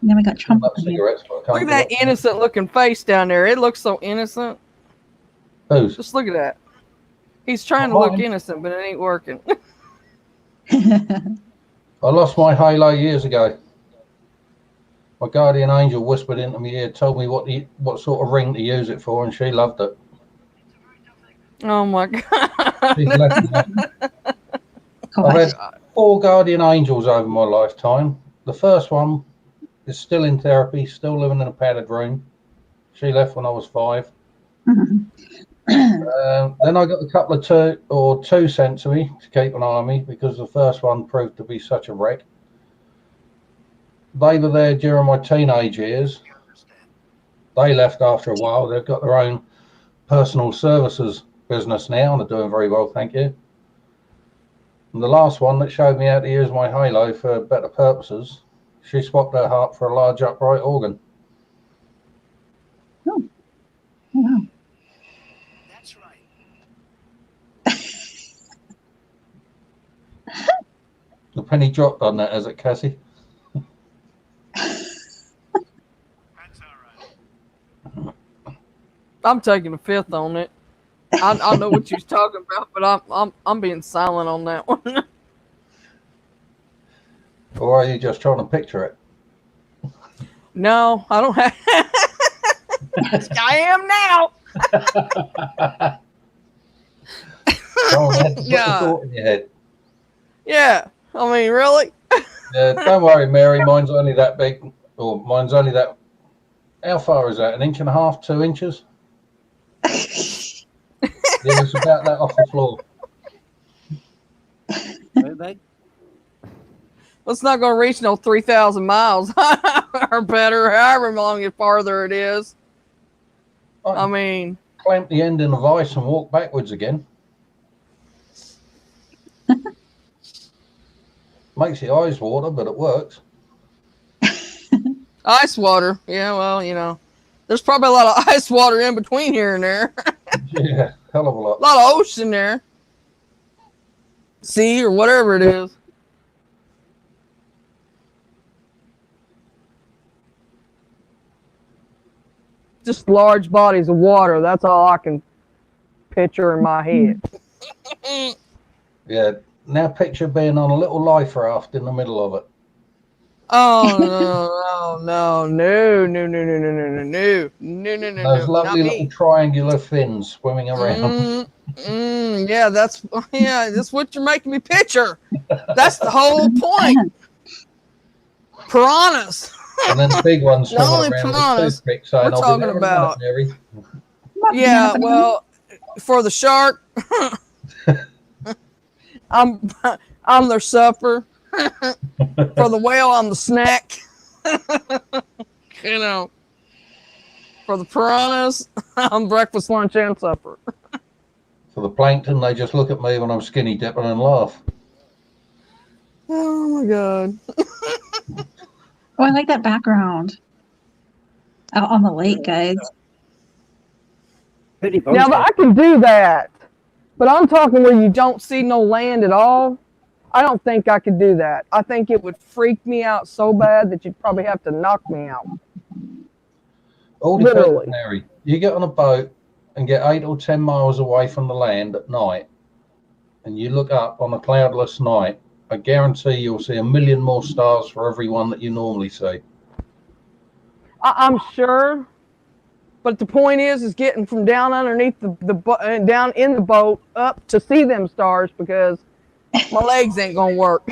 Then we got Trump. Cigarettes, Look at that innocent looking face down there. It looks so innocent. Whose? Just look at that. He's trying to look innocent, but it ain't working. I lost my halo years ago. My guardian angel whispered into my ear, told me what sort of ring to use it for, and she loved it. Oh my God. I've had 4 guardian angels over my lifetime. The first one is still in therapy, still living in a padded room. She left when I was 5. Then I got a couple of two sent to me to keep an eye on me because the first one proved to be such a wreck. They were there during my teenage years. They left after a while. They've got their own personal services business now and they're doing very well, thank you. And the last one that showed me how to use my halo for better purposes, she swapped her heart for a large upright organ. Oh. Wow. That's right. The penny dropped on that, has it, Cassie? That's all right. I'm taking a fifth on it. I know what you're talking about, but I'm being silent on that one. Or are you just trying to picture it? No, I don't have. I am now. Go on, put the thought in your head. Yeah, I mean, really? Yeah, don't worry, Mary. Mine's only that big, or mine's only that. How far is that? 1.5 inches, 2 inches? Yeah, it's about that off the floor. It's not going to reach no 3,000 miles or better, however long farther it is. I mean, clamp the end in a vice and walk backwards again. Makes your eyes water, but it works. ice water. Yeah, well, you know, there's probably a lot of ice water in between here and there. Yeah, hell of a lot. A lot of ocean there. Sea or whatever it is. Just large bodies of water. That's all I can picture in my head. Yeah, now picture being on a little life raft in the middle of it. Oh no. Those lovely little triangular fins swimming around. Yeah, that's what you're making me picture. That's the whole point. Piranhas. And then the big ones Not swimming only around piranhas, with toothpicks saying, we're "I'll talking be there in a about- minute, Mary." Yeah, well, for the shark, I'm their supper. For the whale, I'm the snack. You know, for the piranhas, I'm breakfast, lunch, and supper. For the plankton, they just look at me when I'm skinny dipping and laugh. Oh my God. Oh, I like that background. Out on the lake, guys. Yeah, but I can do that. But I'm talking where you don't see no land at all. I don't think I could do that. I think it would freak me out so bad that you'd probably have to knock me out. All Literally. depends, Mary. You get on a boat and get 8 or 10 miles away from the land at night, and you look up on a cloudless night, I guarantee you'll see a million more stars for every one that you normally see. I'm sure, but the point is getting from down underneath down in the boat up to see them stars, because my legs ain't gonna work.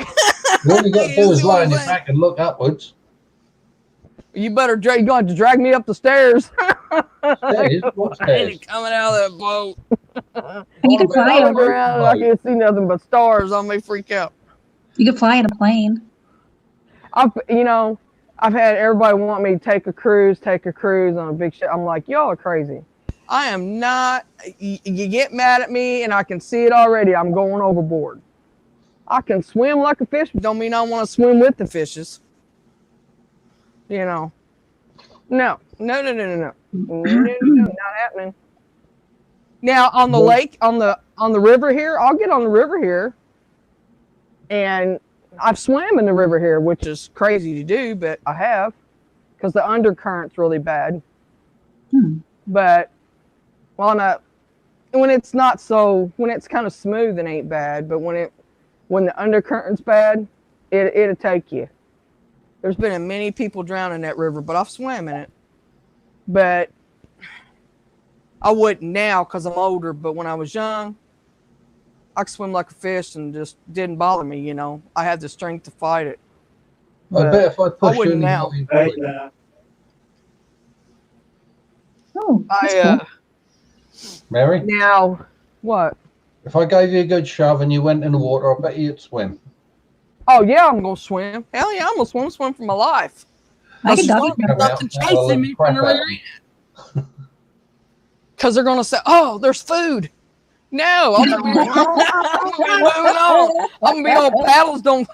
All you got to do You is see what lie I'm on your saying? back and look upwards. You better you're going to have to drag me up the stairs. Stairs? What stairs? Ain't coming out of that boat. You could What fly about in I a look around and I boat? can't see nothing but stars. I may freak out. You could fly in a plane. I've had everybody want me to take a cruise on a big ship. I'm like, y'all are crazy. I am not. You get mad at me, and I can see it already. I'm going overboard. I can swim like a fish, but don't mean I want to swim with the fishes. No, not happening. Now on the lake, on the river here, I'll get on the river here, and I've swam in the river here, which is crazy to do, but I have, because the undercurrent's really bad. But when it's kind of smooth, it ain't bad. But when the undercurrent's bad, it'll take you. There's been many people drown in that river, but I've swam in it. But I wouldn't now because I'm older. But when I was young, I could swim like a fish and just didn't bother me. I had the strength to fight it. I bet if I push you wouldn't in now. Oh, that's cool. Mary? Now, what? If I gave you a good shove and you went in the water, I bet you'd swim. Oh yeah, I'm gonna swim. Hell yeah, I'm gonna swim for my life. I could There's nothing chasing me from the river. Because they're gonna say, "Oh, there's food." No, I'm gonna be moving on. I'm gonna be on paddles. Don't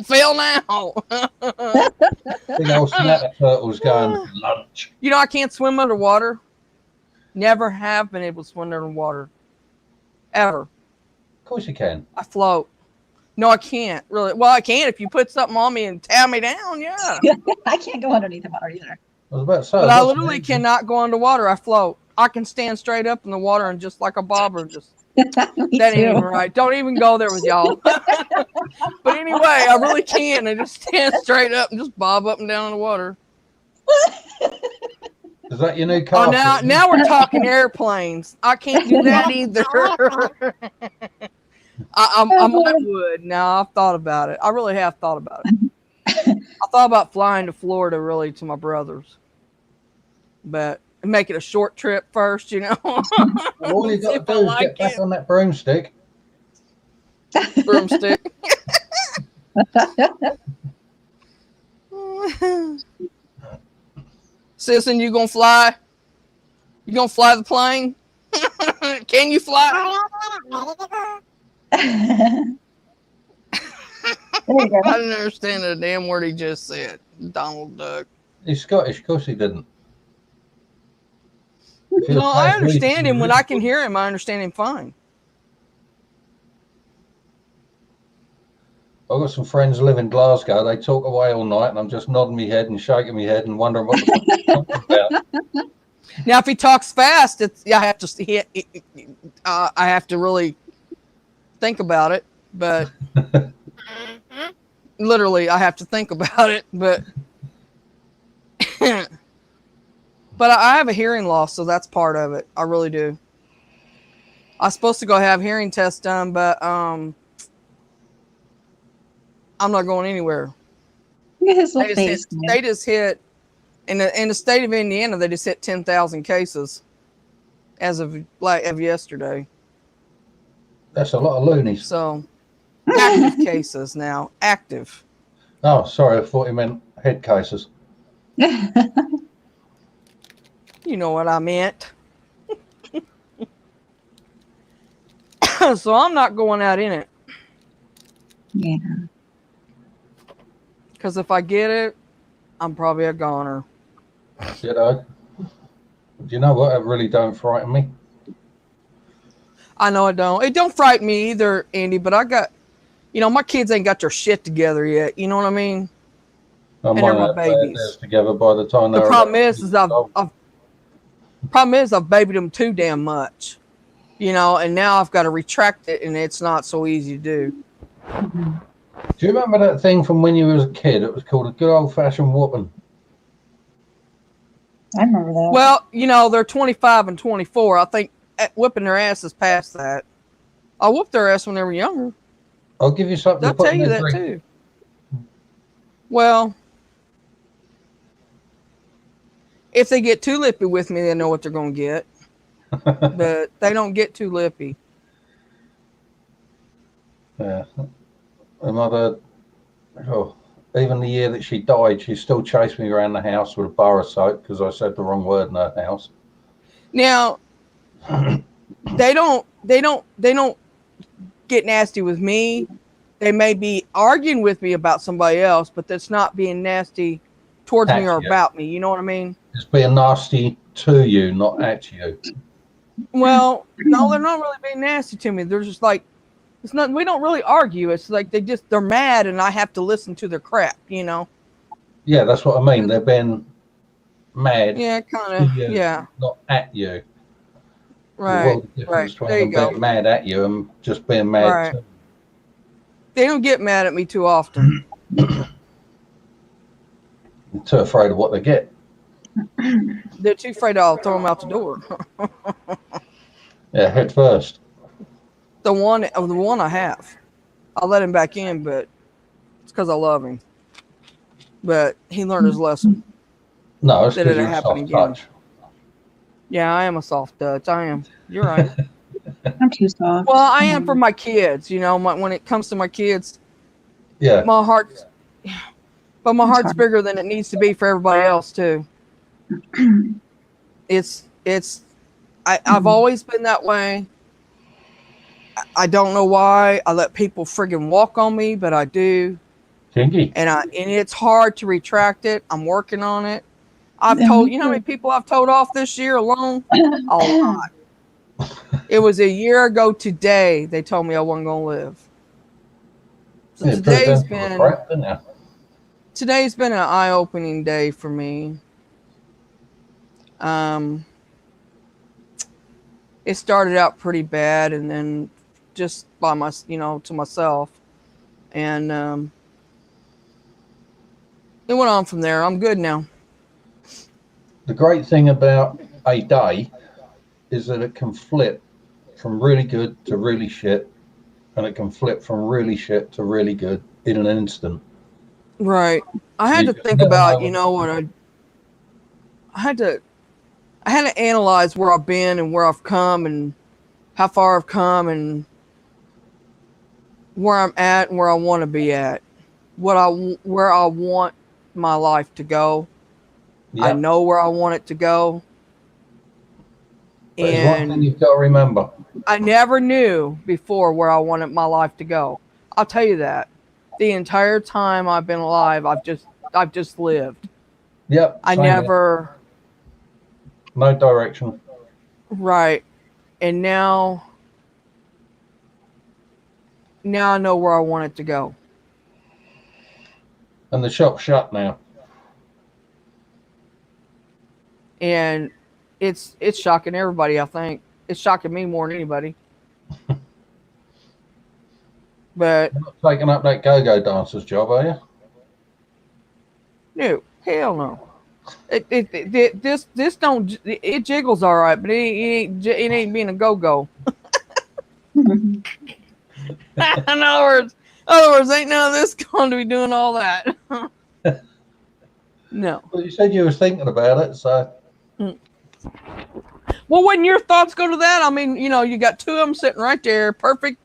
fail now. Big old snapping turtles going lunch. I can't swim underwater. Never have been able to swim underwater. Ever. Of course you can. I float. No, I can't really. Well, I can if you put something on me and tie me down. Yeah. I can't go underneath the water either. I was about to say. But I literally cannot go underwater. I float. I can stand straight up in the water and just like a bobber, just that ain't even right. Don't even go there with y'all. But anyway, I really can. I just stand straight up and just bob up and down in the water. Is that your new car? Oh, now we're talking airplanes. I can't do that either. I might would. Now I've thought about it. I really have thought about it. I thought about flying to Florida, really, to my brother's, but make it a short trip first. All you got to do is get back on that broomstick. Broomstick. Sisson, you gonna fly? You gonna fly the plane? Can you fly? I didn't understand a damn word he just said. Donald Duck. He's Scottish, of course he didn't. No, I understand him. When I can hear him, I understand him fine. I've got some friends live in Glasgow. They talk away all night, and I'm just nodding my head and shaking my head and wondering what the fuck he's talking about. Now, if he talks fast, I have to really think about it. But literally, I have to think about it. But but I have a hearing loss, so that's part of it. I really do. I was supposed to go have hearing tests done, but I'm not going anywhere. They just hit in the state of Indiana. They just hit 10,000 cases as of yesterday. That's a lot of loonies. So active cases now. Active. Oh, sorry. I thought you meant head cases. You know what I meant. So I'm not going out in it. Yeah. Because if I get it, I'm probably a goner. Do you know what? It really don't frighten me. I know it don't. It don't frighten me either, Andy, but I got, you know, my kids ain't got their shit together yet. You know what I mean? I And they're might my have babies. theirs together by the time The they're problem about is I've babied them too damn much, you know, and now I've got to retract it, and it's not so easy to do. Mhm. Do you remember that thing from when you was a kid? It was called a good old fashioned whooping. I remember that. Well, you know, they're 25 and 24. I think whipping their ass is past that. I whooped their ass when they were younger. I'll give you something They'll to put tell in you their that drink. too. Well, if they get too lippy with me, they know what they're going to get. But they don't get too lippy. Yeah. My mother, even the year that she died, she still chased me around the house with a bar of soap because I said the wrong word in her house. Now, they don't get nasty with me. They may be arguing with me about somebody else, but that's not being nasty towards me At or you. about me. You know what I mean? It's being nasty to you, not at you. Well, no, they're not really being nasty to me. They're just like, it's not. We don't really argue. It's like they're mad, and I have to listen to their crap. You know? Yeah, that's what I mean. They're being mad Yeah, kind to of. you, Yeah. not at you. The Right. world difference Right. between There you them go. being mad at you and just being mad Right. to They don't get mad at me too often. They're too afraid of what they get. They're too afraid I'll throw them out the door. Yeah, head first. the one I have, I'll let him back in, but it's because I love him. But he learned his lesson. No, it's That because it'll you're a happen soft again. touch. Yeah, I am a soft Dutch. I am. You're right. I'm too soft. Well, I am for my kids. You know, when it comes to my kids, Yeah, my heart's It's heart's hard. bigger than it needs to be for everybody else too. I've always been that way. I don't know why I let people friggin' walk on me, but I do. kinky. And it's hard to retract it. I'm working on it. I've Yeah, told, me you know how many too. people I've told off this year alone? A lot. It was a year ago today they told me I wasn't going to live. So Yeah, put it today's down for the been crap, didn't you? an eye-opening day for me. It started out pretty bad, and then just by to myself, and it went on from there. I'm good now. The great thing about a day is that it can flip from really good to really shit, and it can flip from really shit to really good in an instant. Right. I had You to just think never about, know what I had to analyze where I've been and where I've come and how far I've come and where I'm at and where I want to be at. Where I want my life to go. I Yeah, know where I want it to go. but there's one thing And you've got to remember. I never knew before where I wanted my life to go. I'll tell you that. The entire time I've been alive, I've just lived. Yep, I same here. never No direction. right. And now I know where I want it to go. And the shop's shut now. And it's shocking everybody, I think. It's shocking me more than anybody. But You're not taking up that go-go dancer's job, are you? no, hell no. This don't it jiggles all right, but it ain't being a go-go. In other words, ain't none of this going to be doing all that. No. Well, you said you were thinking about it, so Well, when your thoughts go to that, I mean, you got two of them sitting right there, perfect,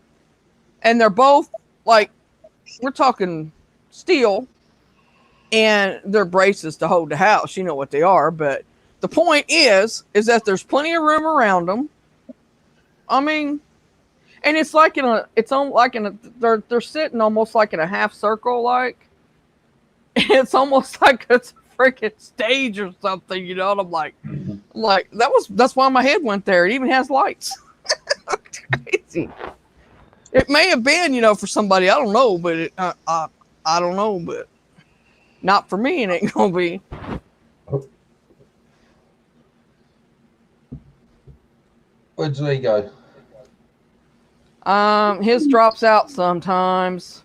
and they're both like, we're talking steel, and they're braces to hold the house. You know what they are, but the point is that there's plenty of room around them. I mean, and it's like they're sitting almost like in a half circle, like it's almost like it's a freaking stage or something, and I'm like that's why my head went there. It even has lights. Crazy. It may have been, for somebody, I don't know, but I don't know, but not for me. It ain't gonna be. Where'd Z go? His drops out sometimes,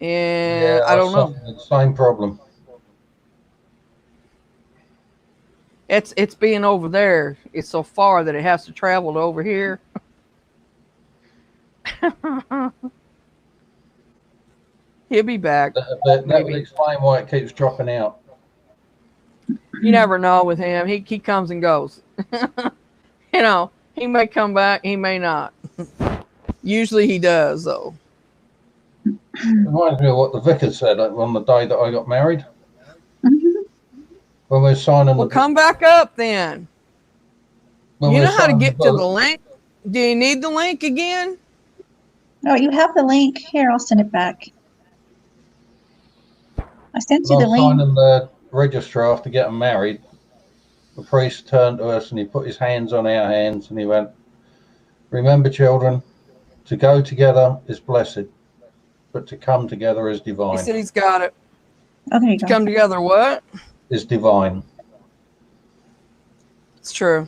and I I don't know. suffered the same problem. It's being over there. It's so far that it has to travel to over here. He'll be back. That would explain why it keeps dropping out. You never know with him. He comes and goes. He may come back, he may not. Usually he does, though. Reminds me of what the vicar said on the day that I got married. Mhm. When we were signing Well, come back up then. when You we know were how to signing get the to the book, link? Do you need the link again? Oh, you have the link. Here, I'll send it back. I sent when you I the was link. signing the register after getting married, the priest turned to us and he put his hands on our hands and he went, "Remember, children, to go together is blessed, but to come together is He divine." said he's got it. Oh, there you To go. come together, what? Is divine. It's true.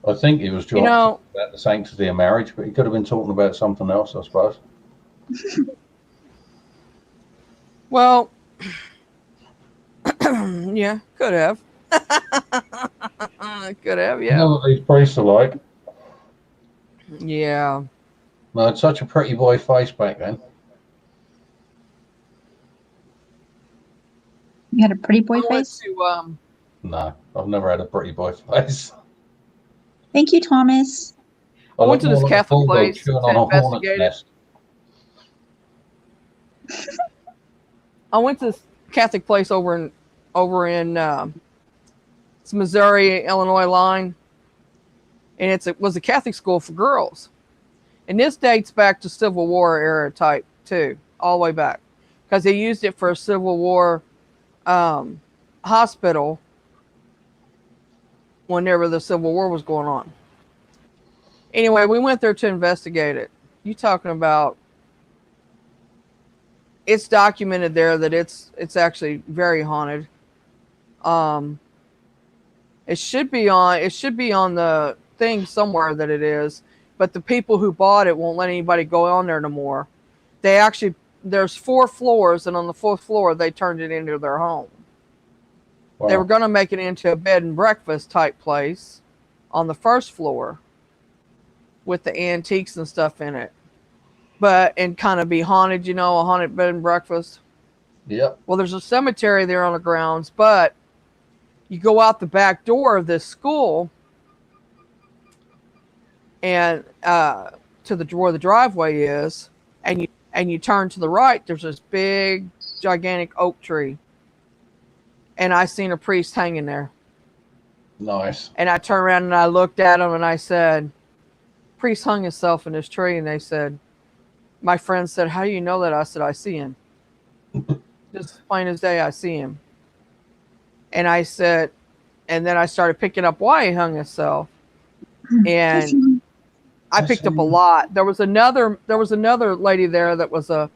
I think he was talking about the sanctity of marriage, but he could have been talking about something else, I suppose. Well, yeah, could have. Could have, You yeah. know what these priests are like? Yeah. I had such a pretty boy face back then. You had a pretty boy I went face. to No, I've never had a pretty boy face. Thank you, Thomas. I went look to more this like a Catholic bulldog place chewing to on a hornet's investigate it. nest. I went to this Catholic place over in it's Missouri Illinois line, and it was a Catholic school for girls, and this dates back to Civil War era type too, all the way back, because they used it for a Civil War hospital whenever the Civil War was going on. Anyway, we went there to investigate it. You talking about? It's documented there that it's actually very haunted. It should be on the thing somewhere that it is, but the people who bought it won't let anybody go on there no more. There's 4 floors, and on the 4th floor they turned it into their home. Wow. They were going to make it into a bed and breakfast type place on the 1st floor with the antiques and stuff in it, and kind of be haunted, a haunted bed and breakfast. Yep. Well, there's a cemetery there on the grounds, but you go out the back door of this school and to where the driveway is, and you turn to the right. There's this big, gigantic oak tree, and I seen a priest hanging there. Nice. And I turned around and I looked at him and I said, "Priest hung himself in this tree." And they said, my friend said, "How do you know that?" I said, "I see him. Just plain as day, I see him." And I said, and then I started picking up why he hung himself. And I picked up a lot. There was another lady there that was a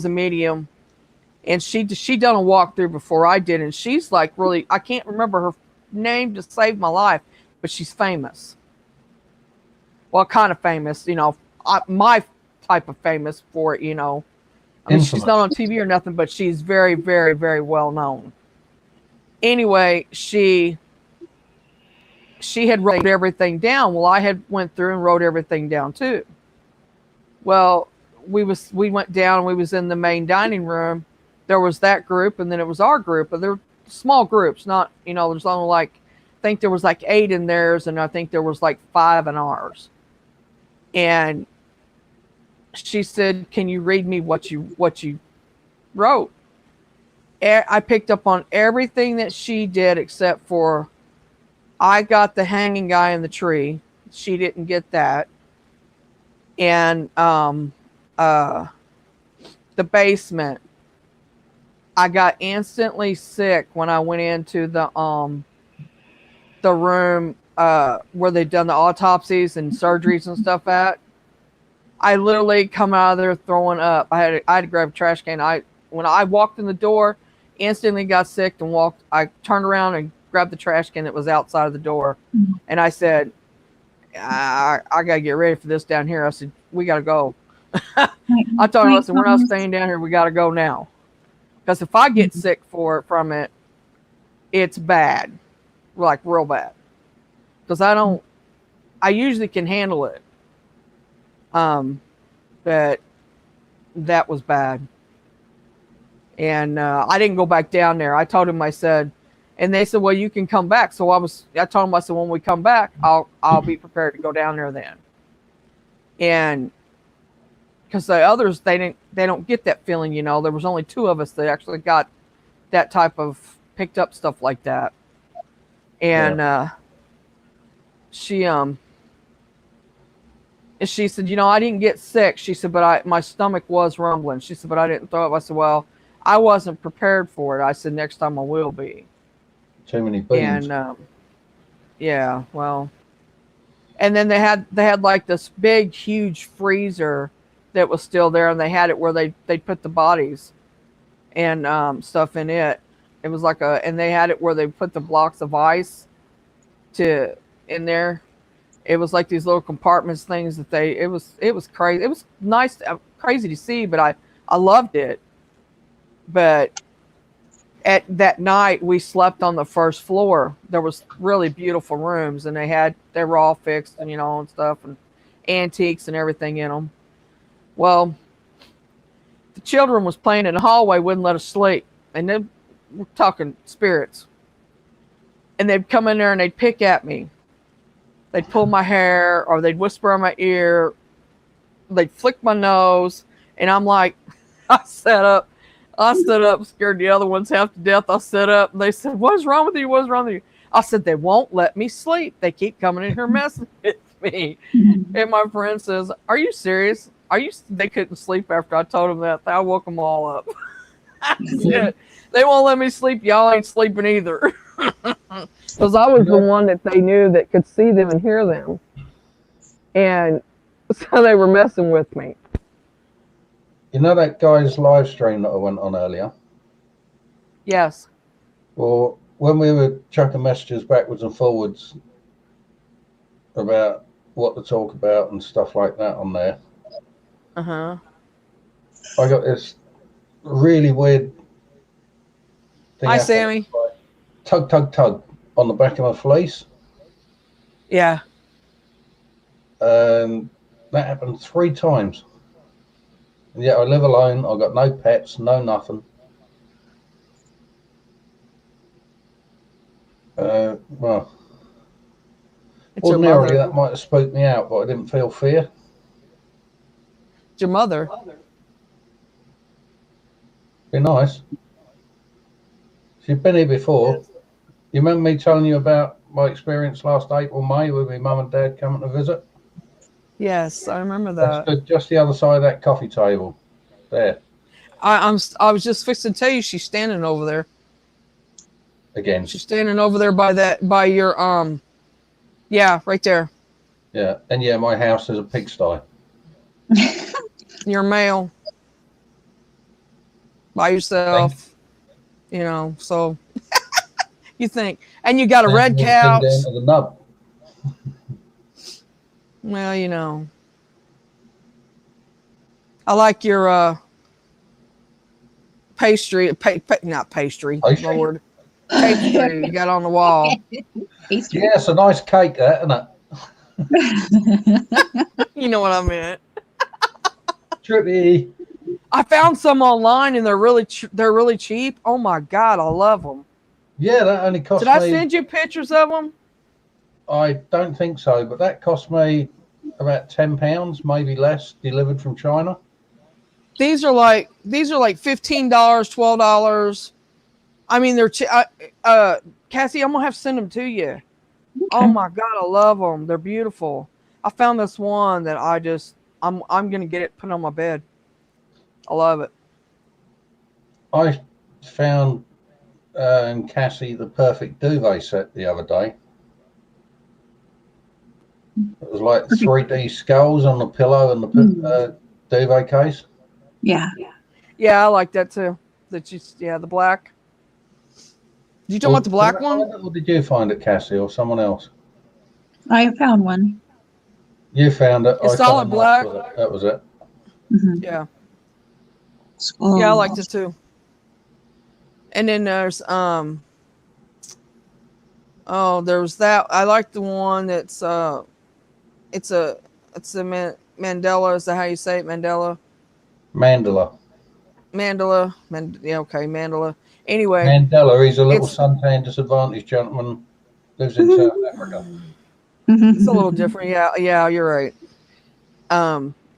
medium, and she done a walkthrough before I did, and she's like really, I can't remember her name to save my life, but she's famous. Well, kind of famous, my type of famous for it, I mean, she's not on TV or nothing, but she's very, very, very well known. Anyway, she had wrote everything down. Well, I had went through and wrote everything down too. Well, we went down and we was in the main dining room. There was that group, and then it was our group, but they're small groups, not, there's only I think there was 8 in theirs, and I think there was 5 in ours. And she said, "Can you read me what you wrote?" I picked up on everything that she did except for I got the hanging guy in the tree. She didn't get that. And the basement. I got instantly sick when I went into the room where they've done the autopsies and surgeries and stuff at. I literally come out of there throwing up. I had to grab a trash can. When I walked in the door, instantly got sick and walked. I turned around and grabbed the trash can that was outside of the door, and I said, I gotta get ready for this down here. I said, we gotta go. I told him, I said, we're not staying down here. We gotta go now, because if I get sick from it, it's bad, like real bad. Because I usually can handle it. But that was bad. And I didn't go back down there. I told him, I said, and they said, well, you can come back. So I told him, I said, when we come back, I'll be prepared to go down there then. And because the others, they don't get that feeling, you know. There was only 2 of us that actually got that type of picked up stuff like that. And she said, you know, I didn't get sick. She said, but my stomach was rumbling. She said, but I didn't throw up. I said, well, I wasn't prepared for it. I said, next time I will be. Too many beans. And yeah, well, and then they had like this big, huge freezer that was still there, and they had it where they put the bodies and stuff in it. It was like and they had it where they put the blocks of ice in there. It was like these little compartments things that it was crazy. It was nice, crazy to see, but I loved it. But at that night we slept on the first floor. There was really beautiful rooms, and they were all fixed and, you know, and stuff, and antiques and everything in them. Well, the children was playing in the hallway, wouldn't let us sleep, and then we're talking spirits, and they'd come in there and they'd pick at me. They'd pull my hair, or they'd whisper in my ear. They'd flick my nose. And I'm like, I stood up, scared the other ones half to death. I stood up, and they said, what's wrong with you? What's wrong with you? I said, they won't let me sleep. They keep coming in here messing with me. And my friend says, are you serious? They couldn't sleep after I told them that. I woke them all up. I said, they won't let me sleep. Y'all ain't sleeping either. Because I was the one that they knew that could see them and hear them. And so they were messing with me. You know that guy's live stream that I went on earlier? Yes. Well, when we were chucking messages backwards and forwards about what to talk about and stuff like that on there, Uh-huh. I got this really weird thing. Hi, Sammy. Like, tug, tug, tug on the back of my fleece. Yeah. And that happened 3 times. And yet I live alone. I've got no pets, no nothing. Well, It's your ordinarily mother. that might have spooked me out, but I didn't feel fear. It's your mother. Be nice. She's been here before. You remember me telling you about my experience last April, May, with my mum and dad coming to visit? Yes, I remember They that. stood just the other side of that coffee table. There. I was just fixing to tell you she's standing over there. Again. She's standing over there by your yeah, right there. Yeah. And yeah, my house is a pigsty. Your mail. By yourself. You know, so you think. And you got a red couch. Down to the nub. Well, you know. I like your pastry, not pastry, Pastry? Lord. Pastry you got on the wall. Pastry. Yeah, it's a nice cake, that, isn't it? You know what I meant. Trippy. I found some online, and they're really cheap. Oh my God, I love them. Yeah, that only cost Did me. I send you pictures of them? I don't think so, but that cost me about £10, maybe less, delivered from China. These are like $15, $12. I mean, they're Cassie, I'm gonna have to send them to you. Okay. Oh my God, I love them. They're beautiful. I found this one that I'm gonna get it put on my bed. I love it. I found in Cassie the perfect duvet set the other day. It was like 3D skulls on the pillow and the duvet case. Yeah. Yeah, I like that too. The black. You talking about the black Did I one? find it, or did you find it, Cassie, or someone else? I found one. You found it. It's I solid found black. That was it. Mhm. Yeah. Oh, Yeah, I liked it too. And then there's there was that. I like the one that's it's a Mandela. Is that how you say it? Mandela. Mandela. Yeah, okay, Mandela. Anyway, Mandela. He's a little it's suntan disadvantaged gentleman. Lives in South Africa. it's a little different. Yeah, you're right.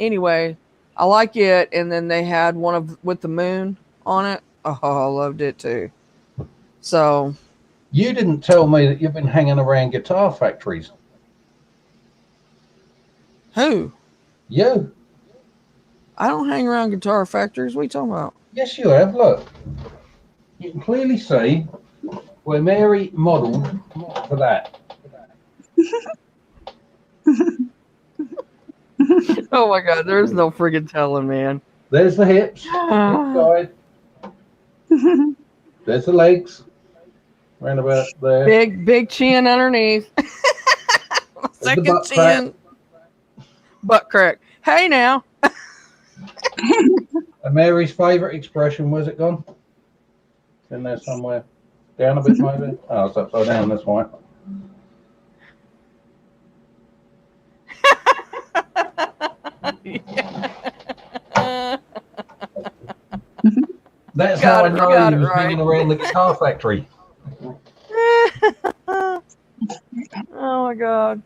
Anyway, I like it. And then they had one with the moon on it. Oh, I loved it too. So You didn't tell me that you've been hanging around guitar factories. who? You? I don't hang around guitar factories. What are you talking about? Yes, you have. Look, you can clearly see where Mary modelled for that. Oh my God, there's no friggin' telling, man. There's the hips, inside. There's the legs, round about there. Big chin underneath. There's the Second butt chin. Butt crack. Hey now. And Mary's favourite expression, where's it gone? It's in there somewhere. Down a bit, maybe. Oh, it's upside down. That's why. That's how I know he was hanging around the guitar factory. Oh my God.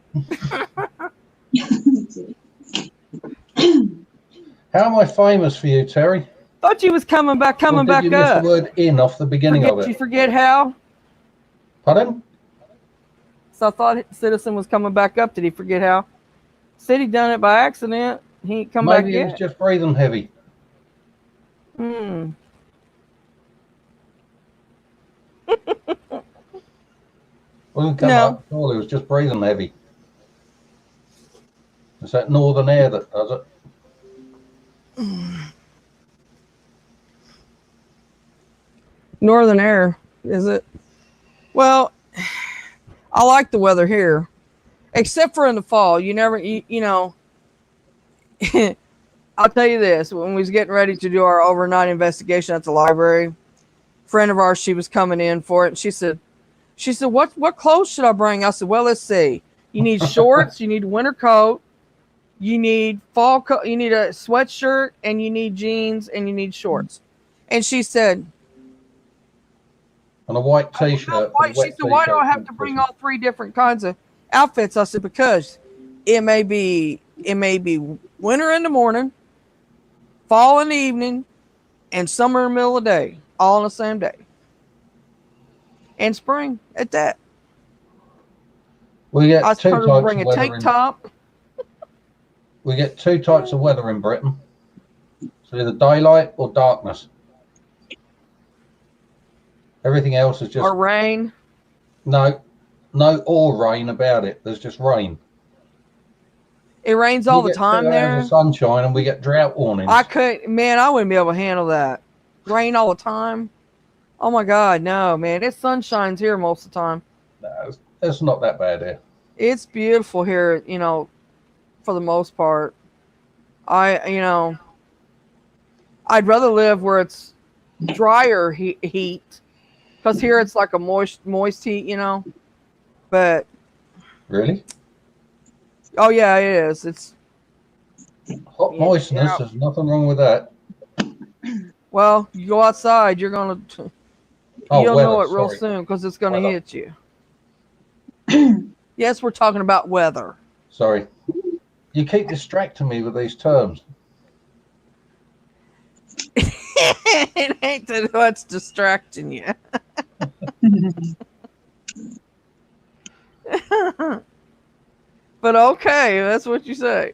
How am I famous for you, Terry? Thought you was coming back Or did you miss up. the word in off the beginning of it? You forget how? Pardon? So I thought Citizen was coming back up. Did he forget how? Said he done it by accident. He ain't come back Maybe he was yet. just breathing heavy. Hmm. Well, he come up. Oh, he was just breathing heavy. It's that northern air that does it. Northern air, is it? Well, I like the weather here, except for in the fall. You never, you know. I'll tell you this: when we was getting ready to do our overnight investigation at the library, a friend of ours, she was coming in for it, and she said, what clothes should I bring? I said, well, let's see. You need shorts, you need a winter coat, you need fall coat, you need a sweatshirt, and you need jeans, and you need shorts. And she said, and a white t-shirt. She said, why do I have to bring all three different kinds of outfits? I said, because it may be winter in the morning, fall in the evening, and summer in the middle of the day, all on the same day. And spring at that. We get I was two trying to types bring of a weather. tank top. We get two types of weather in Britain. So either daylight or darkness. Everything else is just Or rain. no or rain about it. There's just rain. It rains all We the get time 2 hours there. of sunshine and we get drought warnings. I wouldn't be able to handle that. Rain all the time. Oh my God, no, man. It sunshines here most of the time. No, it's not that bad here. It's beautiful here, you know, for the most part. I'd rather live where it's drier heat, because here it's like a moist heat, you know. But Really? oh yeah, it is. It's Hot moistness, yeah. there's nothing wrong with that. Well, you go outside, you'll know it real soon, because it's gonna hit you. Yes, we're talking about weather. Sorry. You keep distracting me with these terms. It ain't that what's distracting you. But okay, that's what you say.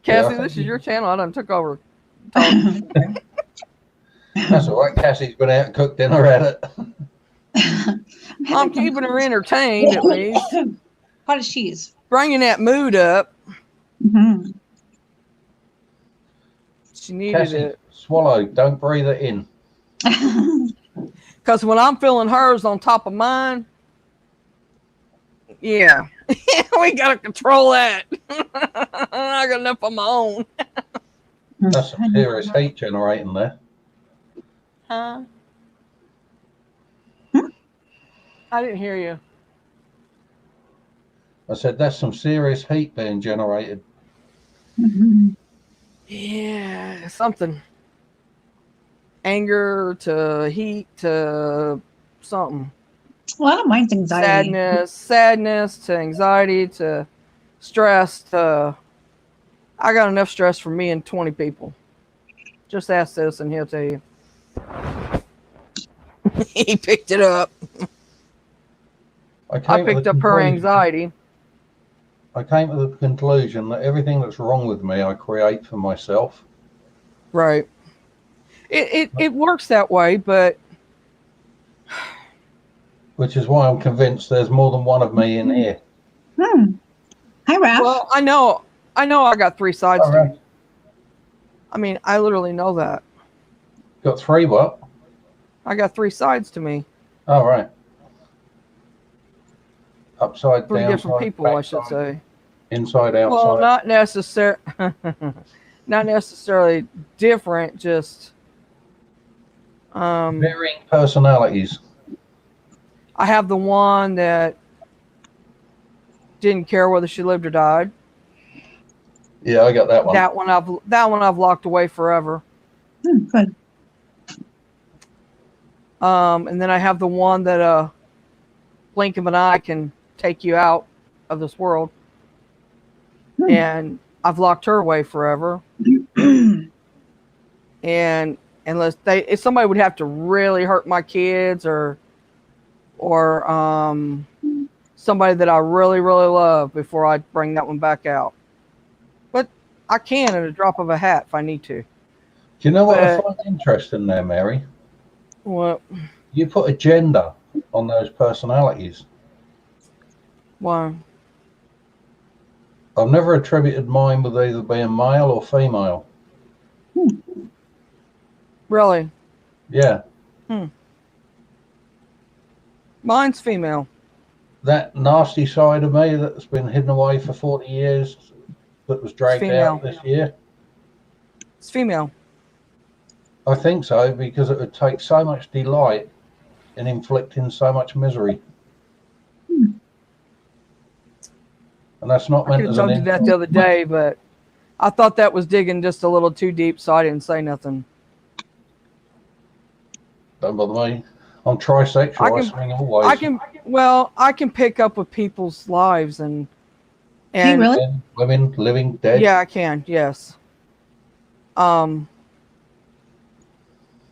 Cassie, this is your channel. I done took over. That's all right. Cassie's been out and cooked dinner at it. I'm keeping her entertained at least. cottage cheese. Bringing that mood up. Mm-hmm. She needed Cassie, it. swallow. Don't breathe it in. Because when I'm feeling hers on top of mine, yeah, we got to control that. I got enough of my own. That's some serious heat generating there. Huh? Hmm? I didn't hear you. I said that's some serious heat being generated. Mm-hmm. Yeah, something. Anger to heat to something. Well, I don't mind anxiety. Sadness to anxiety to stress to. I got enough stress for me and 20 people. Just ask this and he'll tell you. He picked it up. I picked up her anxiety. I came to the conclusion that everything that's wrong with me, I create for myself. Right. It works that way, but Which is why I'm convinced there's more than one of me in here. Hmm. Hi, Raph. well, I know I got 3 sides All to right. me. I mean, I literally know that. Got 3 what? I got 3 sides to me. All right. Upside, 3 downside, different people, I should backside, say. inside, outside. Well, not necessarily different, just Varying personalities. I have the one that didn't care whether she lived or died. Yeah, I got that one. That one I've locked away forever. Good. And then I have the one that blink of an eye can take you out of this world. And I've locked her away forever. And if somebody would have to really hurt my kids or somebody that I really, really love before I bring that one back out. But I can at a drop of a hat if I need to. Do you know what I find interesting there, Mary? What? You put a gender on those personalities. Why? I've never attributed mine with either being male or female. Really? Yeah. Mine's female. That nasty side of me that's been hidden away for 40 years that was dragged out this year. It's female. I think so, because it would take so much delight in inflicting so much misery. And that's not I meant could have as told an you that the other day, but I thought that was digging just a little too deep, so I didn't say nothing. Don't bother me. I'm trisexual. I swing all ways. I can pick up with people's lives and really? Men, women, living, dead. Yeah, I can. Yes. Not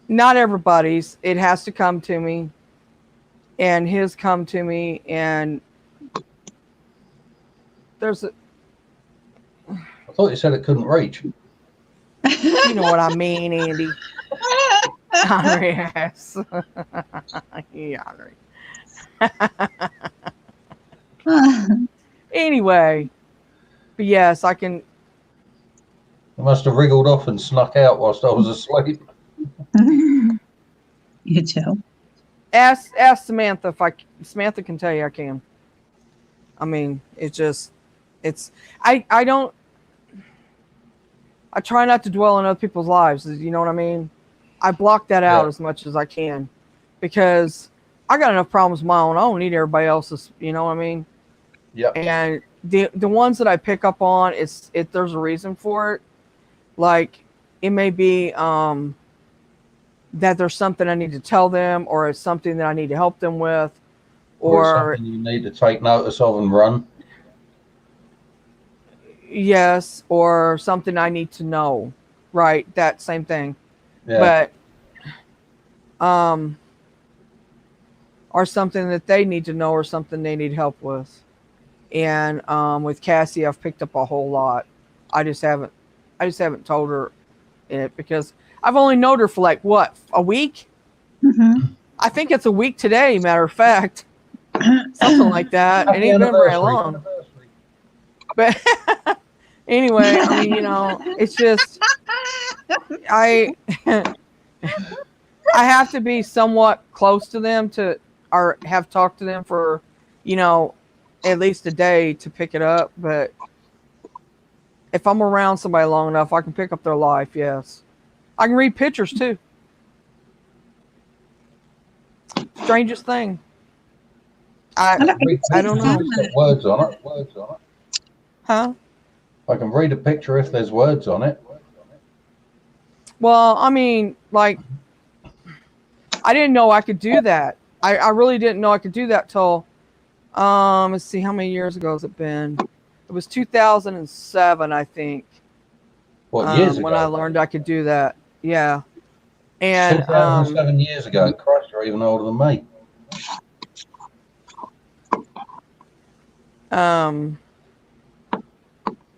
everybody's. It has to come to me, and his come to me, and there's a. I thought you said it couldn't reach. You know what I mean, Andy. Henry has. Yeah, Henry. Anyway, but yes, I can. I must have wriggled off and snuck out whilst I was asleep. You too. Ask Samantha Samantha can tell you I can. I mean, I try not to dwell on other people's lives. You know what I mean? I block that out as much as I can because I got enough problems of my own. I don't need everybody else's. You know what I mean? Yeah. And the ones that I pick up on, there's a reason for it. Like it may be that there's something I need to tell them, or it's something that I need to help them with, or something you need to take notice of and run. Yes, or something I need to know. Right, that same thing. Yeah. But or something that they need to know or something they need help with. And with Cassie, I've picked up a whole lot. I just haven't told her it because I've only known her for like what, a week? Mm-hmm. I think it's a week today, matter of fact. something like that. It Happy ain't been very anniversary. long. But anyway, I mean, it's just I I have to be somewhat close to them or have talked to them for, at least a day to pick it up. But if I'm around somebody long enough, I can pick up their life. Yes, I can read pictures too. Strangest thing. I don't know. Words on it. Huh? I can read a picture if there's words on it. Well, I mean, like, I didn't know I could do that. I really didn't know I could do that till, let's see, how many years ago has it been? It was 2007, I think. What, years ago? When I learned I could do that. Yeah. And 2007 years ago. Christ, you're even older than me.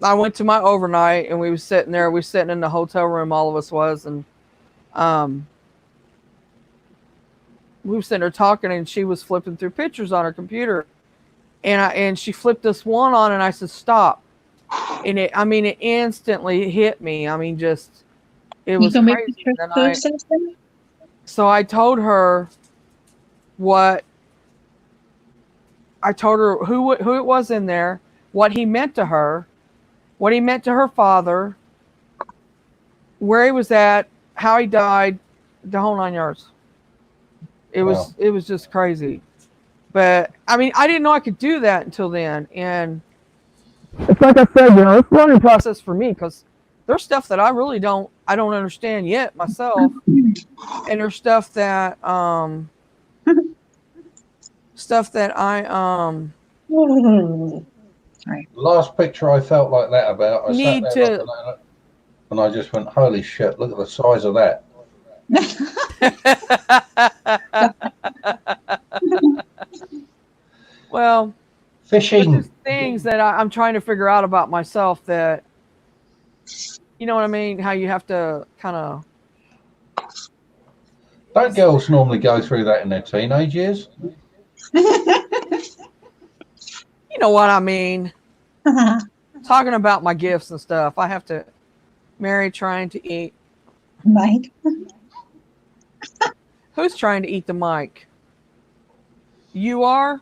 I went to my overnight and we were sitting there. We were sitting in the hotel room, all of us was, and we were sitting there talking, and she was flipping through pictures on her computer, and she flipped this one on, and I said, "Stop!" And it instantly hit me. I mean, just it was crazy. So I told her what. I told her who it was in there, what he meant to her, what he meant to her father, where he was at, how he died, the whole 9 yards. It was just crazy. But I mean, I didn't know I could do that until then. And it's like I said, it's a learning process for me, because there's stuff that I really don't understand yet myself. And there's stuff that I Right. The last picture I felt like that about, I need sat there to looking at it, and I just went, holy shit, look at the size of that. well, Fishing. there's just things that I'm trying to figure out about myself that, you know what I mean? How you have to kind of. Don't girls normally go through that in their teenage years? You know what I mean? Talking about my gifts and stuff. I have to. Mary trying to eat. Mike. Who's trying to eat the mic? You are?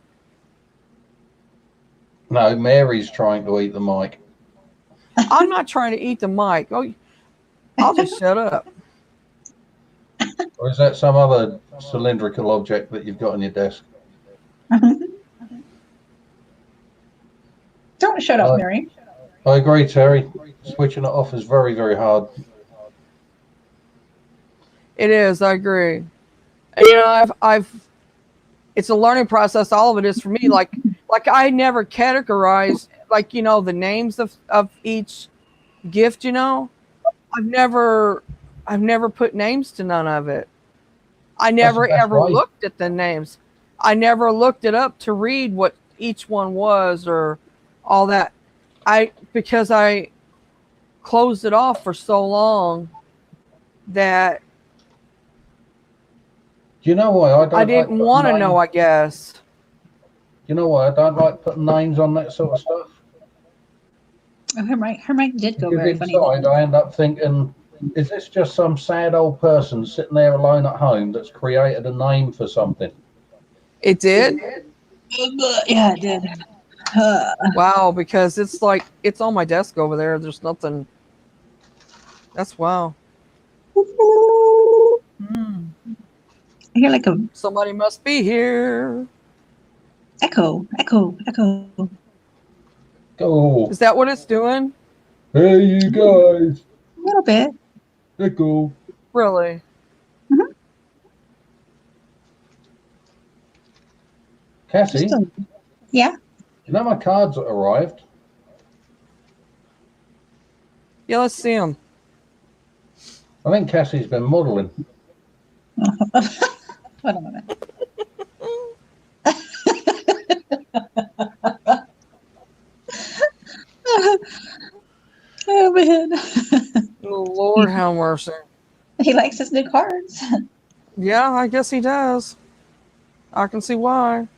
No, Mary's trying to eat the mic. I'm not trying to eat the mic. Oh, I'll just shut up. Or is that some other cylindrical object that you've got on your desk? Don't shut up, Mary. I agree, Terry. Switching it off is very, very hard. It is. I agree. You know, it's a learning process. All of it is for me. Like I never categorized, the names of each gift. I've never put names to none of it. I never ever looked at the names. I never looked it up to read what each one was or all that. Because I closed it off for so long that you know why I didn't want to know, I guess. You know why I don't like putting names on that sort of stuff? Oh, her mic did go very funny. Inside, I end up thinking, is this just some sad old person sitting there alone at home that's created a name for something? It did? Yeah, it did. Wow, because it's on my desk over there. There's nothing. That's wow. I hear like a somebody must be here. Echo. Go. Is that what it's doing? Hey, you guys. A little bit. Echo. Really? Mm-hmm. Cassie? Yeah? You know my cards that arrived? Yeah, let's see them. I think Cassie's been modelling. Hold on a minute. Oh, man. Lord have mercy. He likes his new cards. Yeah, I guess he does. I can see why.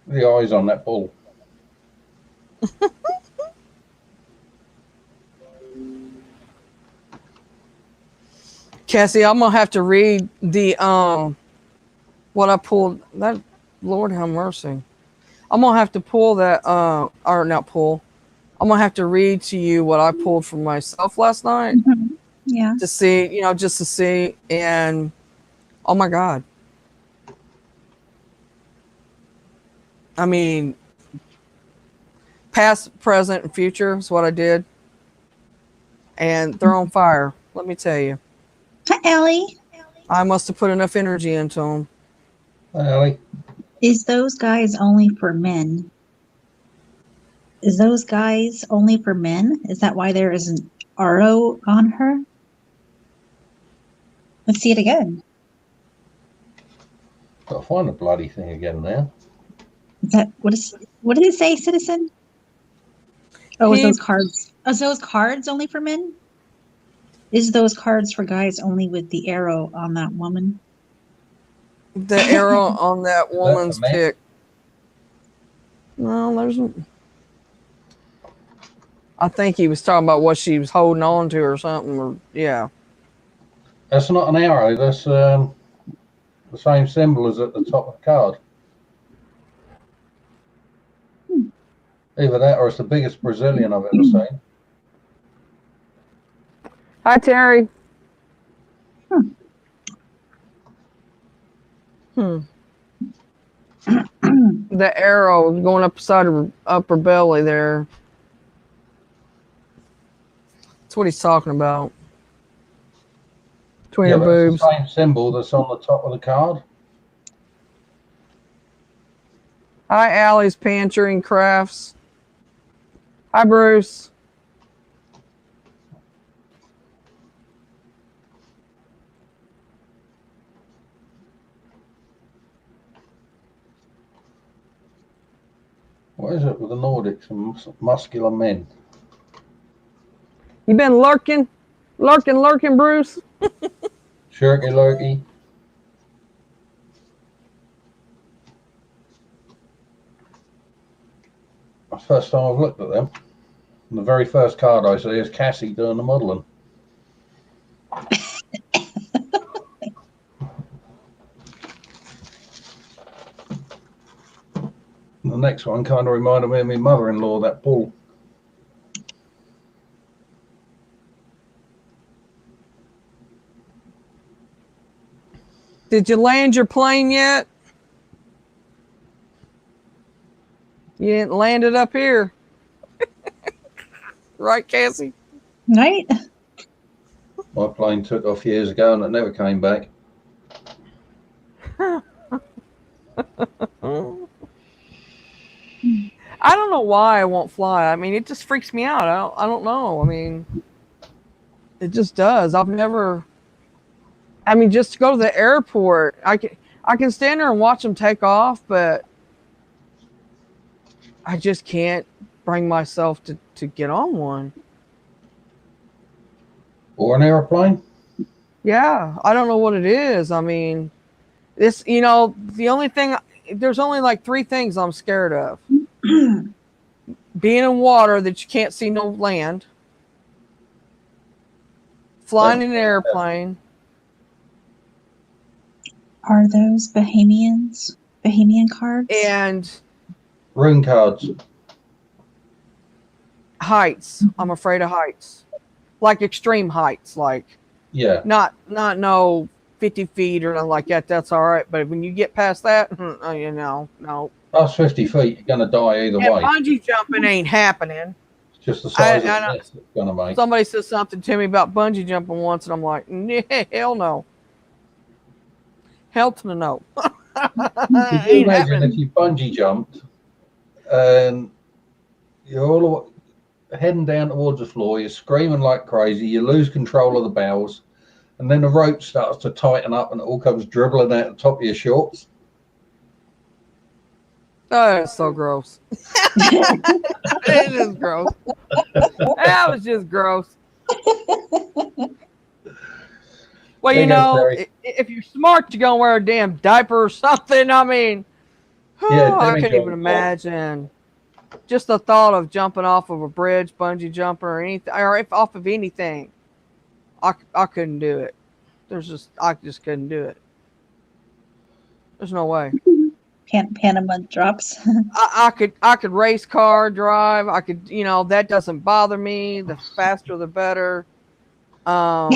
The eyes on that bull. Cassie, I'm gonna have to read the what I pulled. That Lord have mercy. I'm gonna have to pull that or not pull. I'm gonna have to read to you what I pulled for myself last night Yeah. to see, just to see. And oh my God. I mean, past, present, and future is what I did. And they're on fire. Let me tell you. Hi, Ellie. I must have put enough energy into them. Hi, Ellie. Is those guys only for men? Is those guys only for men? Is that why there is an arrow on her? Let's see it again. Gotta find the bloody thing again now. Is that what did it say, citizen? Oh, is those cards? Is those cards only for men? Is those cards for guys only with the arrow on that woman? The arrow on that woman's for men? pick. No, there's. I think he was talking about what she was holding on to or something. Or yeah. That's not an arrow. That's the same symbol as at the top of the card. Either that or it's the biggest Brazilian I've ever seen. Hi, Terry. The arrow is going up the side of her upper belly there. That's what he's talking about. Between her But it's boobs. the same symbol that's on the top of the card. Hi, Allie's Pantry and Crafts. Hi, Bruce. What is it with the Nordics and muscular men? You been lurking, Bruce? Shirky lurky. That's the first time I've looked at them. And the very first card I see is Cassie doing the modelling. The next one kind of reminded me of my mother-in-law, that bull. Did you land your plane yet? You didn't land it up here. Right, Cassie? Right? My plane took off years ago and it never came back. I don't know why I won't fly. I mean, it just freaks me out. I don't know. I mean, it just does. I've never. I mean, just to go to the airport, I can stand there and watch them take off, but I just can't bring myself to get on one. Or an airplane? Yeah, I don't know what it is. I mean, this, the only thing, there's only like 3 things I'm scared of. Being in water that you can't see no land. Flying in an airplane. Are those Bahamian cards? And Rune cards. heights. I'm afraid of heights. Like extreme heights. Like, Yeah. not no 50 feet or nothing like that. That's all right. But when you get past that, no. That's 50 feet. You're going to die either And way. bungee jumping ain't happening. It's just the size I of the nest it's going to make. Somebody said something to me about bungee jumping once, and I'm like, hell no. Hell to the no. Could you imagine if you bungee jumped and you're all the way heading down towards the floor, you're screaming like crazy, you lose control of the bowels, and then the rope starts to tighten up and it all comes dribbling out the top of your shorts? Oh, it's so gross. It is gross. That was just gross. Well, There you go, Terry. if you're smart, you're going to wear a damn diaper or something. I mean, Yeah, I demi couldn't even jump. imagine. Just the thought of jumping off of a bridge, bungee jumper, or anything, or if off of anything, I couldn't do it. I just couldn't do it. There's no way. Panama drops. I could race car, drive. I could, that doesn't bother me. The faster, the better. Because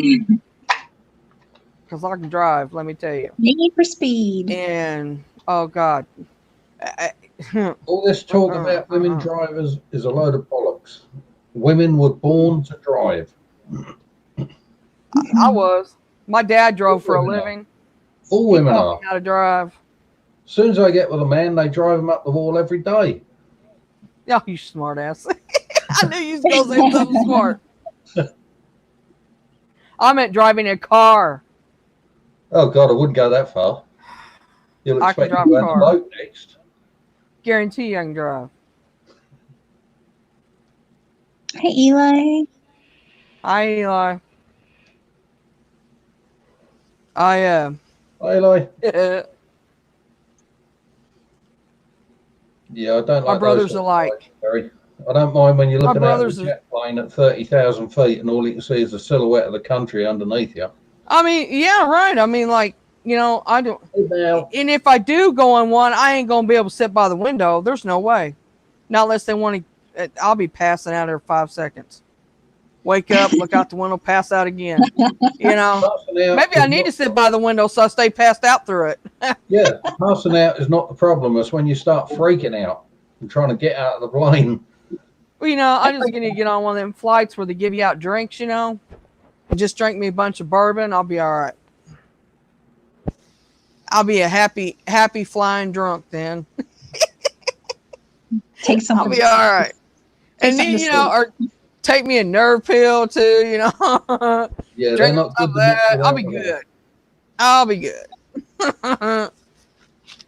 I can drive. Let me tell you. Need for speed. And oh god, All this talk about women drivers is a load of bollocks. Women were born to drive. I was. My dad drove for a living. All He women taught are. me how to drive. As soon as I get with a man, they drive him up the wall every day. Oh, you smart ass. I knew you was going to say something smart. I meant driving a car. Oh God, I wouldn't go that far. You'll I can expect drive to a go on the car. boat next. Guarantee you I can drive. Hey, Eli. Hi, Eli. Hi, Eli. Yeah, I don't My like brothers those sort of alike. rides, Barry. I don't mind when you're My looking out of a brothers are- jet plane at 30,000 feet and all you can see is the silhouette of the country underneath you. I mean, yeah, right. I mean, like, I don't. Hey, Belle. And if I do go on one, I ain't going to be able to sit by the window. There's no way. Not unless they want to. I'll be passing out every 5 seconds. Wake up, look out the window, pass out again. Passing out Maybe I is need not- to sit by the window so I stay passed out through it. Yeah, passing out is not the problem. It's when you start freaking out and trying to get out of the plane. Well, I just need to get on one of them flights where they give you out drinks, and just drink me a bunch of bourbon. I'll be all right. I'll be a happy flying drunk then. Take something. I'll be all right. And then, or take me a nerve pill too, Yeah, Drink they're not good. some of that. I'll be without them. good. I'll be good. When I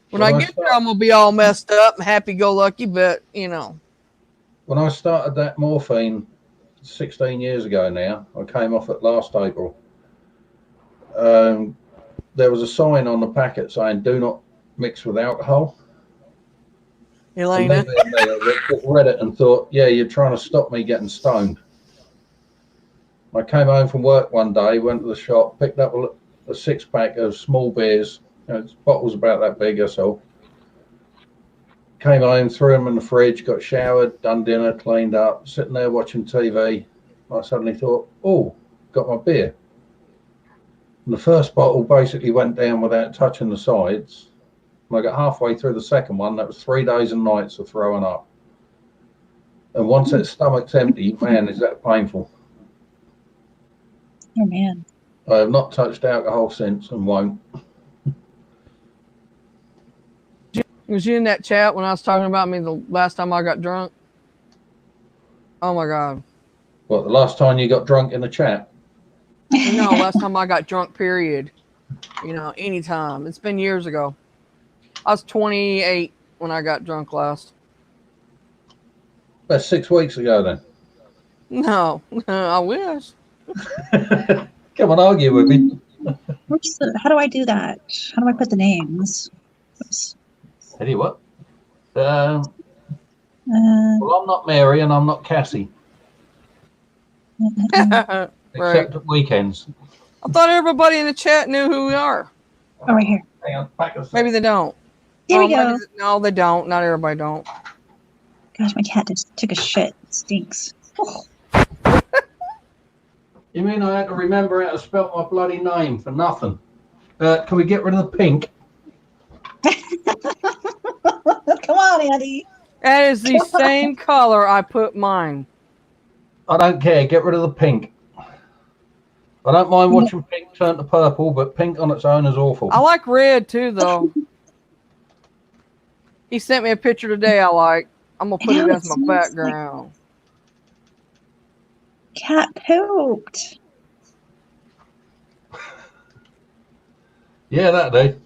When I get there, start- I'm going to be all messed up and happy-go-lucky, but, When I started that morphine 16 years ago now, I came off it last April. There was a sign on the packet saying, "Do not mix with alcohol." Elena. And I read it and thought, yeah, you're trying to stop me getting stoned. I came home from work one day, went to the shop, picked up a 6-pack of small beers, bottles about that big or so. Came home, threw them in the fridge, got showered, done dinner, cleaned up, sitting there watching TV. I suddenly thought, oh, got my beer. And the first bottle basically went down without touching the sides. When I got halfway through the second one, that was 3 days and nights of throwing up. And once that stomach's empty, man, is that painful. Oh, man. I have not touched alcohol since and won't. Was you in that chat when I was talking about me the last time I got drunk? Oh, my God. What, the last time you got drunk in the chat? No, last time I got drunk, period. Anytime. It's been years ago. I was 28 when I got drunk last. That's 6 weeks ago then. No, I wish. Come on, argue with me. How do I do that? How do I put the names? Oops. Tell you what. Well, I'm not Mary and I'm not Cassie, Right. except at weekends. I thought everybody in the chat knew who we are. Oh, right here. Hang on, back a second. Maybe they don't. There we maybe go. No, they don't. Not everybody don't. Gosh, my cat just took a shit. It stinks. Oh. You mean I had to remember how to spell my bloody name for nothing? Can we get rid of the pink? Come on, Andy. That is the same color I put mine. I don't care. Get rid of the pink. I don't mind watching pink turn to purple, but pink on its own is awful. I like red too, though. He sent me a picture today I like. I'm going to put it as my background. Cat pooped. Yeah, that do.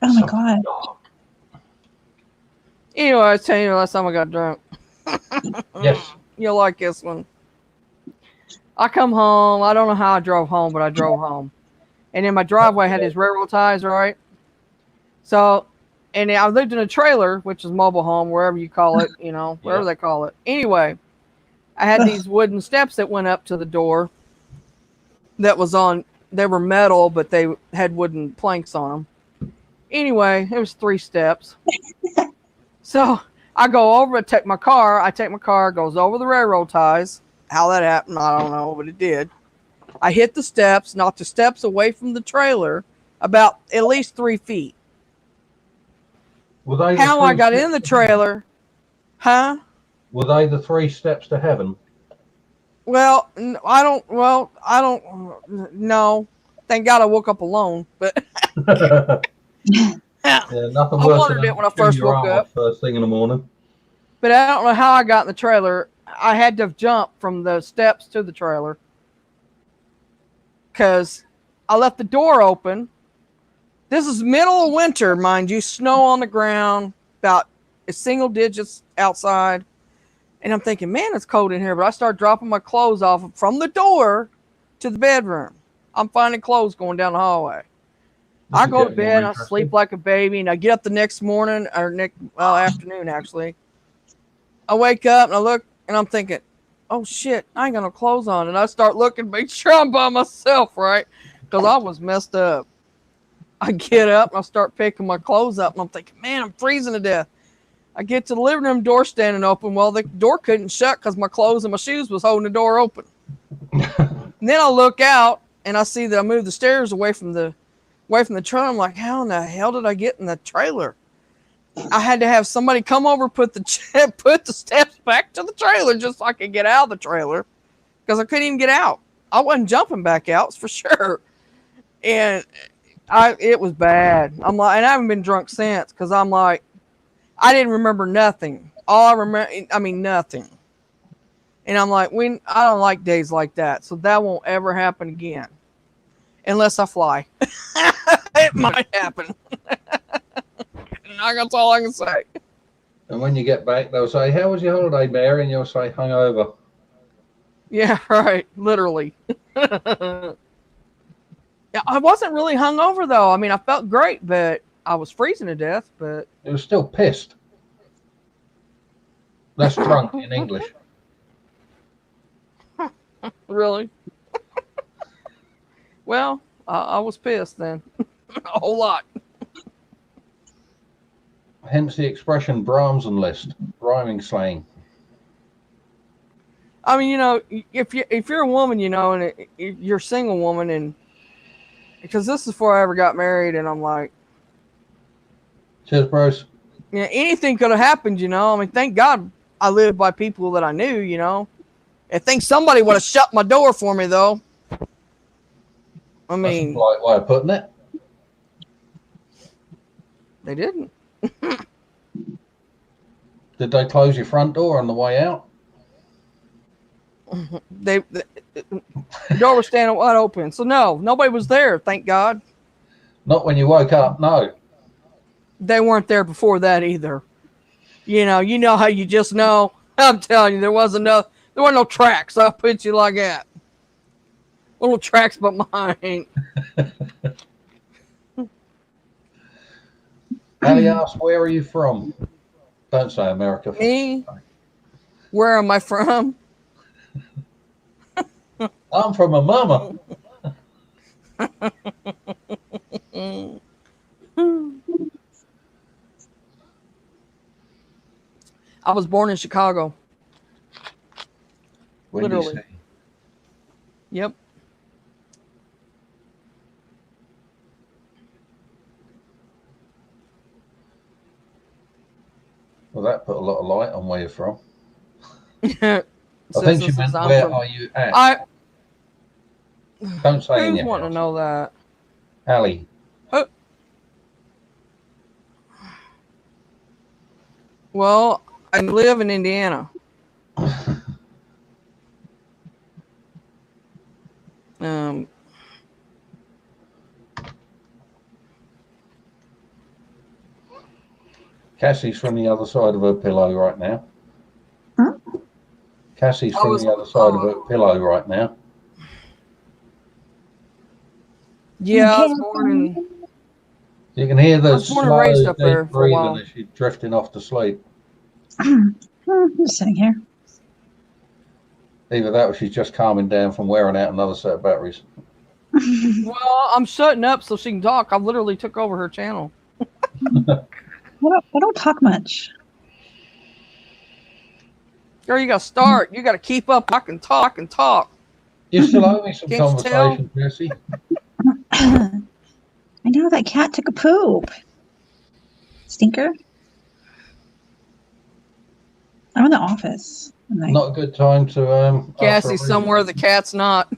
Oh my god. Anyway, I was telling you last time I got drunk. Yes. You'll like this one. I come home. I don't know how I drove home, but I drove home. And then my driveway had these railroad ties, right? So, and I lived in a trailer, which is mobile home, wherever you call it, wherever Yeah. they call it. Anyway, I had these wooden steps that went up to the door that was on, they were metal, but they had wooden planks on them. Anyway, it was 3 steps. So I go over, I take my car, goes over the railroad ties. How that happened, I don't know, but it did. I hit the steps, knocked the steps away from the trailer about at least 3 feet. Were they How I got in the trailer, huh? Were they the 3 steps to heaven? Well, I don't know. Thank God I woke up alone, but Yeah, nothing I worse wondered than it when I chewing first your woke arm up. off first thing in the morning. But I don't know how I got in the trailer. I had to jump from the steps to the trailer because I left the door open. This is middle of winter, mind you, snow on the ground, about single digits outside. And I'm thinking, man, it's cold in here. But I start dropping my clothes off from the door to the bedroom. I'm finding clothes going down the hallway. This I is go to getting more bed, I interesting. sleep like a baby, and I get up the next morning, or afternoon actually. I wake up and I look, and I'm thinking, oh shit, I ain't got no clothes on. And I start looking, make sure I'm by myself, right? Because I was messed up. I get up and I start picking my clothes up, and I'm thinking, man, I'm freezing to death. I get to the living room door standing open. Well, the door couldn't shut because my clothes and my shoes was holding the door open. And then I look out and I see that I moved the stairs away from the trailer. I'm like, how in the hell did I get in the trailer? I had to have somebody come over, put the steps back to the trailer just so I could get out of the trailer because I couldn't even get out. I wasn't jumping back out for sure. And it was bad. I'm like, and I haven't been drunk since because I'm like, I didn't remember nothing. All I remember, nothing. And I'm like, I don't like days like that. So that won't ever happen again. Unless I fly. It might happen. That's all I can say. And when you get back, they'll say, how was your holiday, Mary? And you'll say, hungover. Yeah, right. Literally. Yeah, I wasn't really hungover, though. I mean, I felt great, but I was freezing to death. But It was still pissed. That's drunk in English. really? Well, I was pissed then. A whole lot. Hence the expression Brahmsen list, rhyming slang. I mean, if you're a woman, and you're a single woman, and because this is before I ever got married, and I'm like, Cheers, bros. yeah, anything could have happened, I mean, thank God I lived by people that I knew, I think somebody would have shut my door for me, though. I mean, that's a polite way of putting it. They didn't. Did they close your front door on the way out? The door was standing wide open, so no, nobody was there. Thank God. Not when you woke up, no. They weren't there before that either. You know how you just know. I'm telling you, there were no tracks. I'll put you like that. Little tracks, but mine. Allie asked, where are you from? Don't say America. Me? Where am I from? I'm from a mama. I was born in Chicago. Windy Literally. City. Yep. Well, that put a lot of light on where you're from. I I think she meant, where are you at? Don't say in Who's your wanting house. to know that? Allie. Well, I live in Indiana. Cassie's from the other side of her pillow right now. Huh? Cassie's from the other side of her pillow right now. Yeah, I Okay. was born in You can hear I the was born and raised slow, up there deep for a breathing while. as you're drifting off to sleep. I'm just sitting here. Either that or she's just calming down from wearing out another set of batteries. Well, I'm shutting up so she can talk. I literally took over her channel. I don't talk much. Girl, you got to start. You got to keep up. I can talk and talk. You still owe me some Can't you tell? conversation, Jesse. I know that cat took a poop. Stinker. I'm in the office. Not a good time to ask for a Cassie's somewhere the reason. cat's not.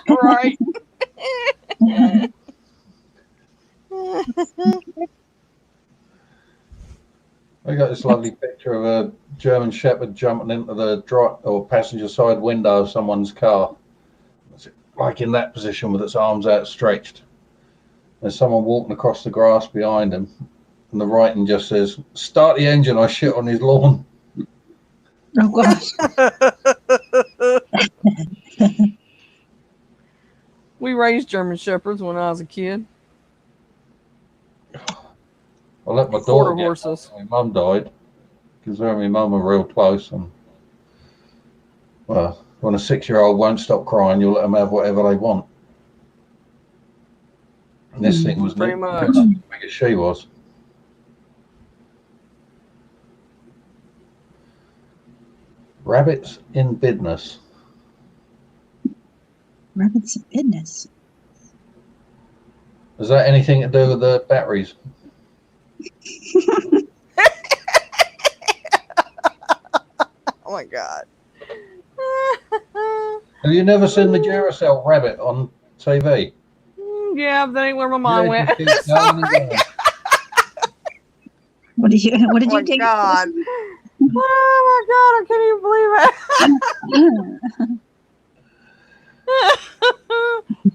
Right. I got this lovely picture of a German Shepherd jumping into the passenger side window of someone's car. It's like in that position with its arms outstretched. There's someone walking across the grass behind him, and the writing just says, "Start the engine, I shit on his lawn." Oh gosh. We raised German Shepherds when I was a kid. I let my Quarter daughter get horses. one when my mum died, because her and my mum were real close. And well, when a 6-year-old won't stop crying, you'll let them have whatever they want. And this thing was Pretty much. as big as she was. Rabbits in business. Rabbits in business. Is that anything to do with the batteries? Oh my God. Have you never seen the Duracell rabbit on TV? Yeah, that ain't where my mind went. It just keeps going and going. What did you Oh my take? God. Oh my God, I can't even believe it.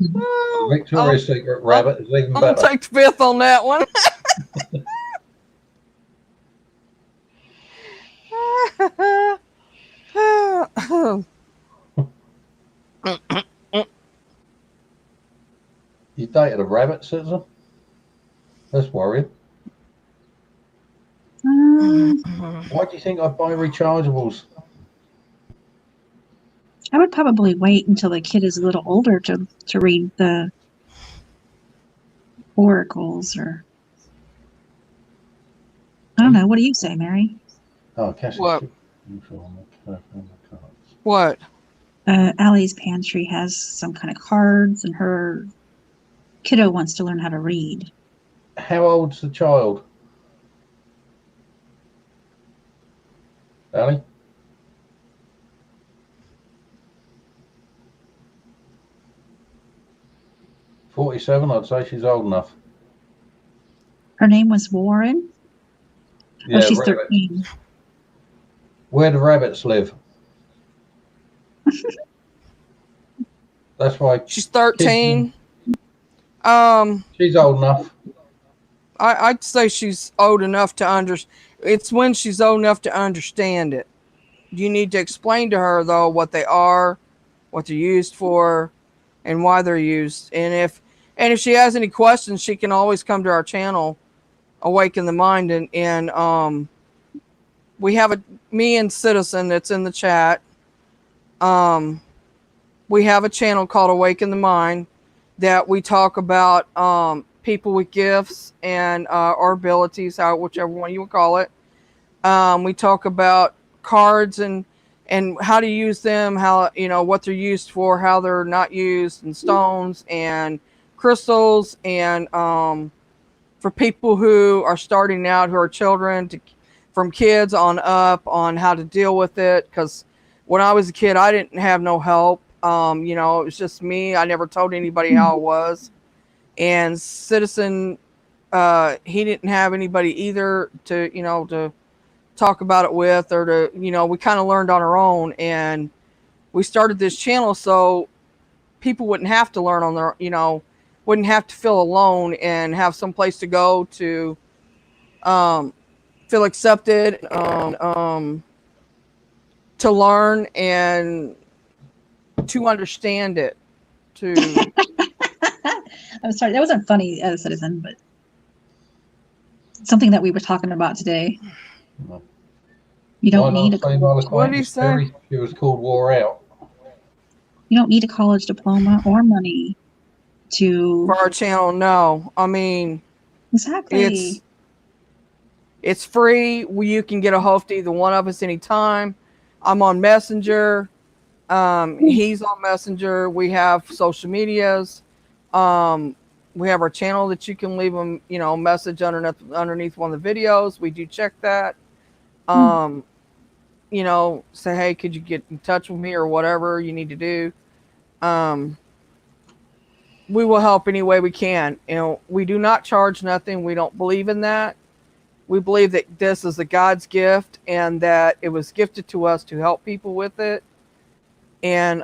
The Victoria's Secret rabbit is even I'm gonna better. take the fifth on that one. You dated a rabbit, Citizen? That's worrying. Why do you think I buy rechargeables? I would probably wait until the kid is a little older to read the oracles, or I don't know. What do you say, Mary? Oh, Cassie. What? What? Allie's pantry has some kind of cards, and her kiddo wants to learn how to read. How old's the child? Allie? "47, I'd say she's old enough. Her name was Warren. Yeah, Oh, she's rabbit. 13. Where do rabbits live? That's why She's 13. she's old enough. I'd say she's old enough to understand. It's when she's old enough to understand it. You need to explain to her, though, what they are, what they're used for, and why they're used. And if she has any questions, she can always come to our channel, Awaken the Mind, and we have me and Citizen that's in the chat. We have a channel called Awaken the Mind that we talk about people with gifts and or abilities, whichever one you would call it. We talk about cards and how to use them, how what they're used for, how they're not used, and stones and crystals, and for people who are starting out, who are children, from kids on up, on how to deal with it. Because when I was a kid, I didn't have no help. It was just me. I never told anybody how it was. And Citizen, he didn't have anybody either to talk about it with, or to, we kind of learned on our own. And we started this channel so people wouldn't have to learn on their, wouldn't have to feel alone and have some place to go to feel accepted, to learn and to understand it. To I'm sorry, that wasn't funny, Citizen, but Something that we were talking about today. No. You don't My need a last female college, What did he acquaintance, say? Terry, she was called Wore Out. you don't need a college diploma or money to For our channel, no. I mean, exactly. it's free. You can get a hold of either one of us anytime. I'm on Messenger. He's on Messenger. We have social medias. We have our channel that you can leave them, message underneath one of the videos. We do check that. Say, hey, could you get in touch with me or whatever you need to do. We will help any way we can. We do not charge nothing. We don't believe in that. We believe that this is a God's gift and that it was gifted to us to help people with it. And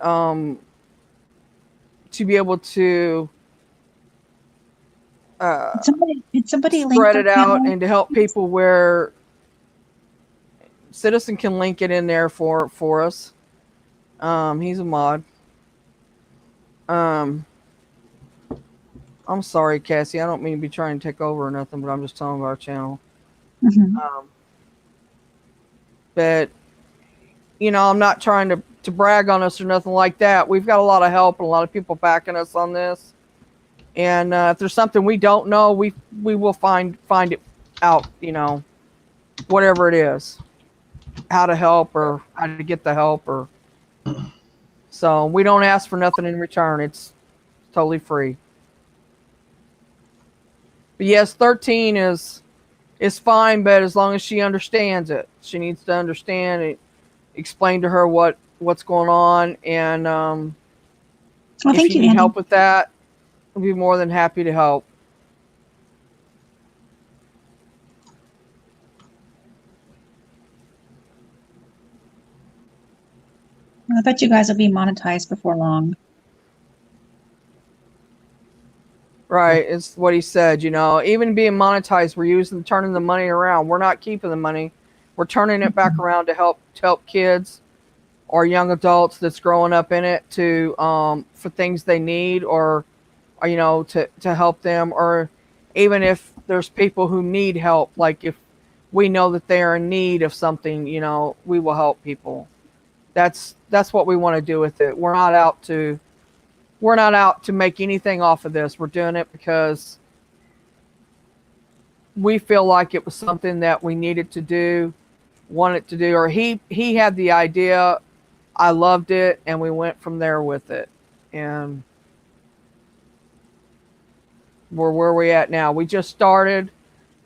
to be able to Did somebody link spread their it out channel? and to help people where Citizen can link it in there for us. He's a mod. I'm sorry, Cassie. I don't mean to be trying to take over or nothing, but I'm just telling our channel. Mhm. But I'm not trying to brag on us or nothing like that. We've got a lot of help and a lot of people backing us on this. And if there's something we don't know, we will find it out. Whatever it is, how to help or how to get the help or. So we don't ask for nothing in return. It's totally free. But yes, 13 is fine, but as long as she understands it, she needs to understand it. Explain to her what's going on, and Well, if thank you you, need Andy. help with that, we'll be more than happy to help. I bet you guys will be monetized before long. Right, it's what he said. Even being monetized, we're turning the money around. We're not keeping the money. We're turning it back around to help kids or young adults that's growing up in it to for things they need or to help them, or even if there's people who need help, like if we know that they are in need of something, we will help people. That's what we want to do with it. We're not out to make anything off of this. We're doing it because we feel like it was something that we needed to do, wanted to do, or he had the idea. I loved it, and we went from there with it. And we're where we at now. We just started.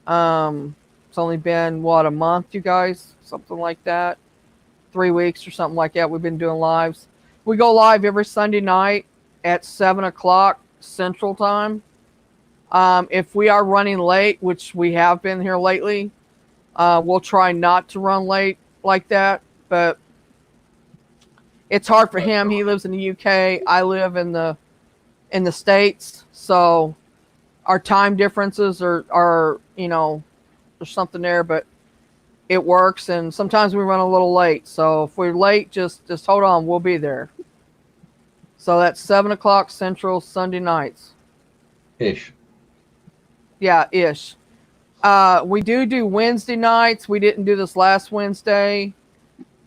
It's only been a month, you guys, something like that, 3 weeks or something like that. We've been doing lives. We go live every Sunday night at 7:00 Central Time. If we are running late, which we have been here lately, we'll try not to run late like that. But it's hard for him. He lives in the UK. I live in the States, so our time differences are there's something there, but it works. And sometimes we run a little late. So if we're late, just hold on. We'll be there. So that's 7:00 Central Sunday nights. Ish. Yeah, ish. We do Wednesday nights. We didn't do this last Wednesday.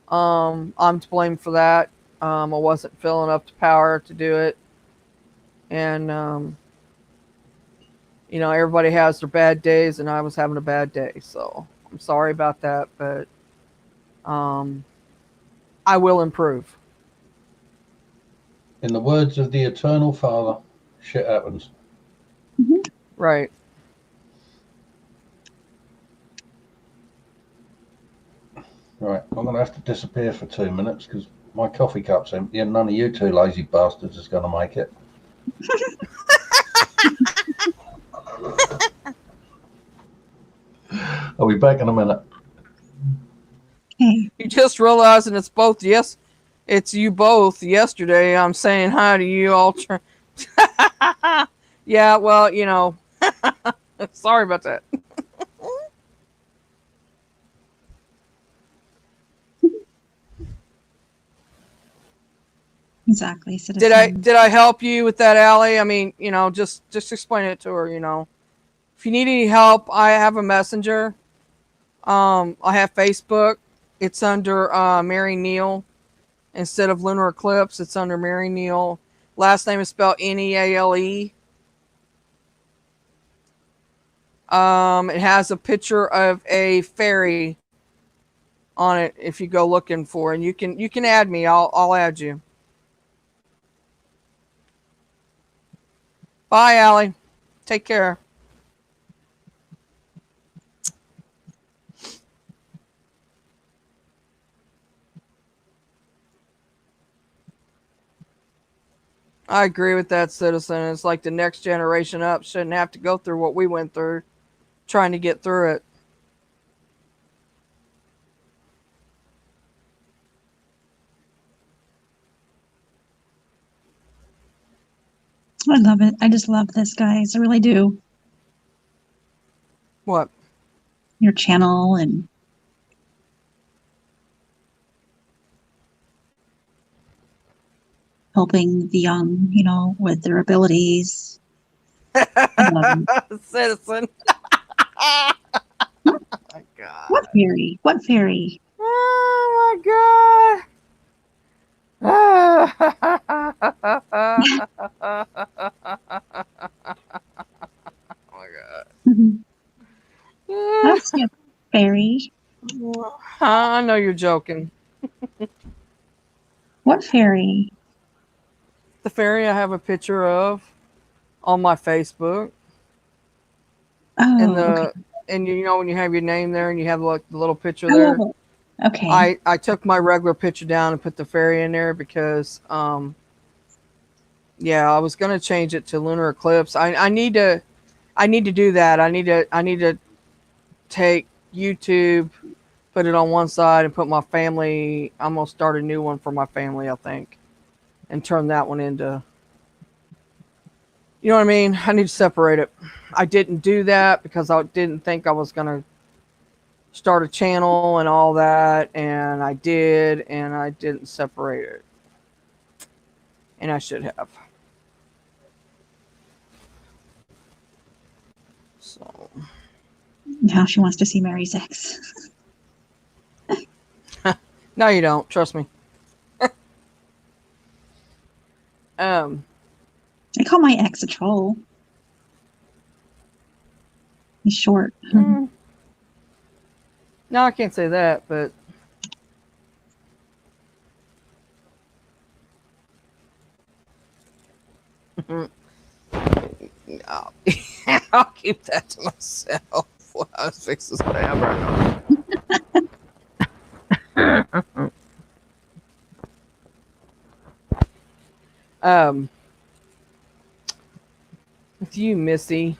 I'm to blame for that. I wasn't feeling up to power to do it. And, everybody has their bad days, and I was having a bad day. So I'm sorry about that, but I will improve. In the words of the Eternal Father, shit happens. Right. Right, I'm going to have to disappear for 2 minutes because my coffee cup's empty and none of you two lazy bastards is going to make it. I'll be back in a minute. Okay. You just realizing it's both. Yes, it's you both. Yesterday, I'm saying hi to you all. Yeah, well, sorry about that. Exactly. Citizen. Did I help you with that, Allie? I mean, just explain it to her. If you need any help, I have a messenger. I have Facebook. It's under Mary Neal. Instead of Lunar Eclipse, it's under Mary Neal. Last name is spelled Neale. It has a picture of a fairy on it if you go looking for it. And you can add me. I'll add you. Bye, Allie. Take care. I agree with that, Citizen. It's like the next generation up shouldn't have to go through what we went through trying to get through it. I love it. I just love this, guys. I really do. What? Your channel and helping the young, with their abilities. I love it. Citizen. Oh my God. What fairy? What fairy? Oh my God. Oh my God. I'll see a fairy. I know you're joking. What fairy? The fairy I have a picture of on my Facebook. Oh, And okay. and when you have your name there and you have like the little picture there. Oh, okay. I took my regular picture down and put the fairy in there because yeah, I was gonna change it to Lunar Eclipse. I need to do that. I need to take YouTube, put it on one side, and put my family. I'm gonna start a new one for my family, I think, and turn that one into. You know what I mean? I need to separate it. I didn't do that because I didn't think I was gonna start a channel and all that, and I did, and I didn't separate it, and I should have. So Now she wants to see Mary's ex. no, you don't. Trust me. I call my ex a troll. He's short. No, I can't say that, but I'll keep that to myself. What I was fixing to say. I'm right now. With you, Missy,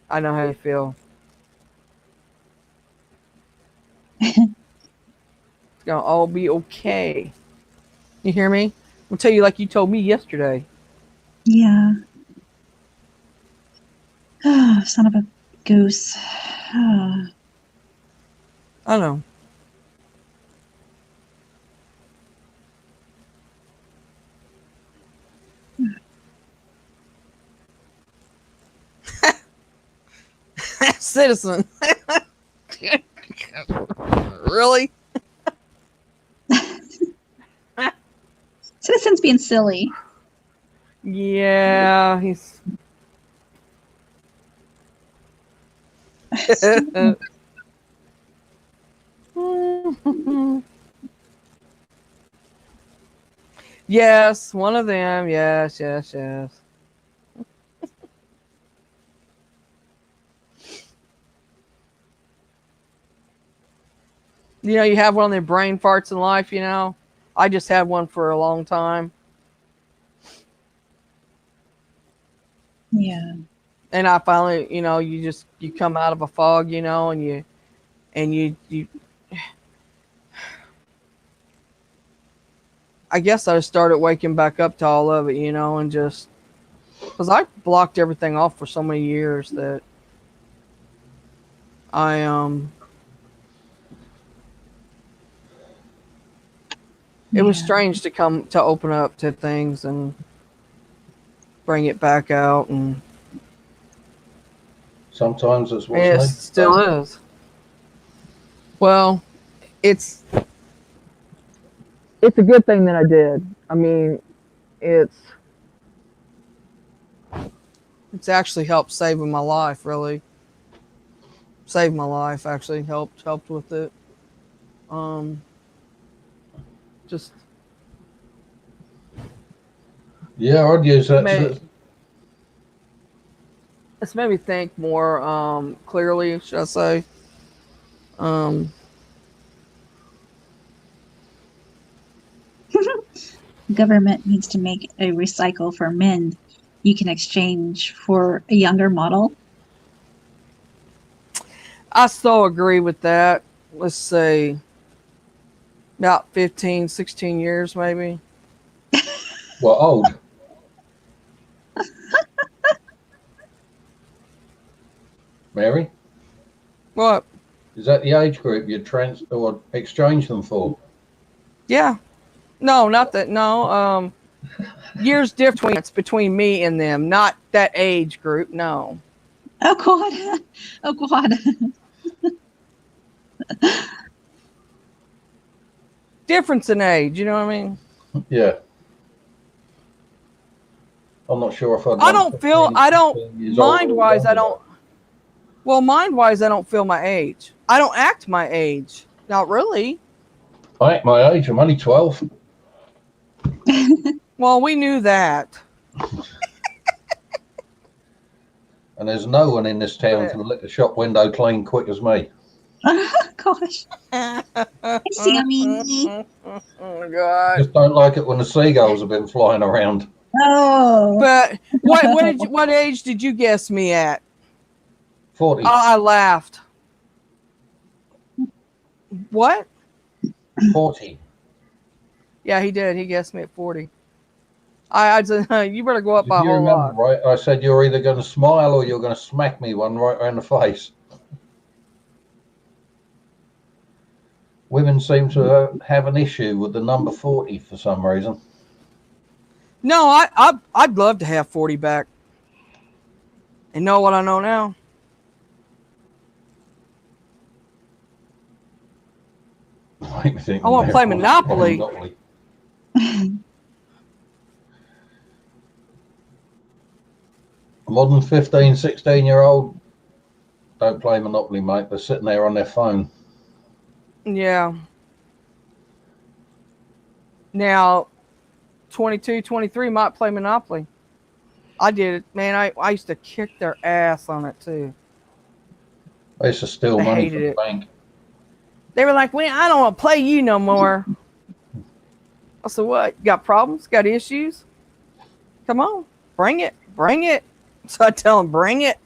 I know how you feel. It's gonna all be okay. You hear me? I'll tell you like you told me yesterday. Yeah. Oh, son of a goose. Oh. I know. Citizen. Really? Citizen's being silly. Yeah, he's. Yes, one of them. Yes, yes, yes. You have one of their brain farts in life, I just had one for a long time. Yeah. And I finally, you come out of a fog, and you I guess I started waking back up to all of it, and just because I blocked everything off for so many years that I it was strange to come to open up to things, and bring it back out, and Sometimes it's what's it needed. still is. Well, it's a good thing that I did. I mean, it's actually helped saving my life. Really, saved my life. Actually, helped with it. Just Yeah, I'd use that. it's made me think more clearly, should I say? Government needs to make a recycle for men you can exchange for a younger model. I so agree with that. Let's say about 15, 16 years, maybe. Well, old. Mary, What? is that the age group you'd or exchange them for? Yeah. No, not that. No. Years difference between me and them, not that age group. No. Oh God. Oh God. Difference in age. You know what I mean? Yeah. I'm not sure if I'd. I don't feel. I don't. Mind wise, I don't. Younger. Well, mind wise, I don't feel my age. I don't act my age. Not really. I ain't my age. I'm only 12. Well, we knew that. And there's no one in this town can lick a shop window clean quick as me. Gosh. Sammy. Oh my God. Just don't like it when the seagulls have been flying around. Oh. But what age did you guess me at? 40. Oh, I laughed. What? 40. Yeah, he did. He guessed me at 40. I said, you better go up If by a you whole remember lot. right, I said you're either going to smile or you're going to smack me one right around the face. Women seem to have an issue with the number 40 for some reason. No, I'd love to have 40 back. And know what I know now? Make me think I want to play Monopoly. A modern 15, 16-year-old don't play Monopoly, mate. They're sitting there on their phone. Yeah. Now, 22, 23 might play Monopoly. I did it, man. I used to kick their ass on it too. They used to steal They money hated from the it. bank. They were like, "Well, I don't want to play you no more." I said, "What? You got problems? Got issues? Come on, bring it, bring it." So I tell them, "Bring it."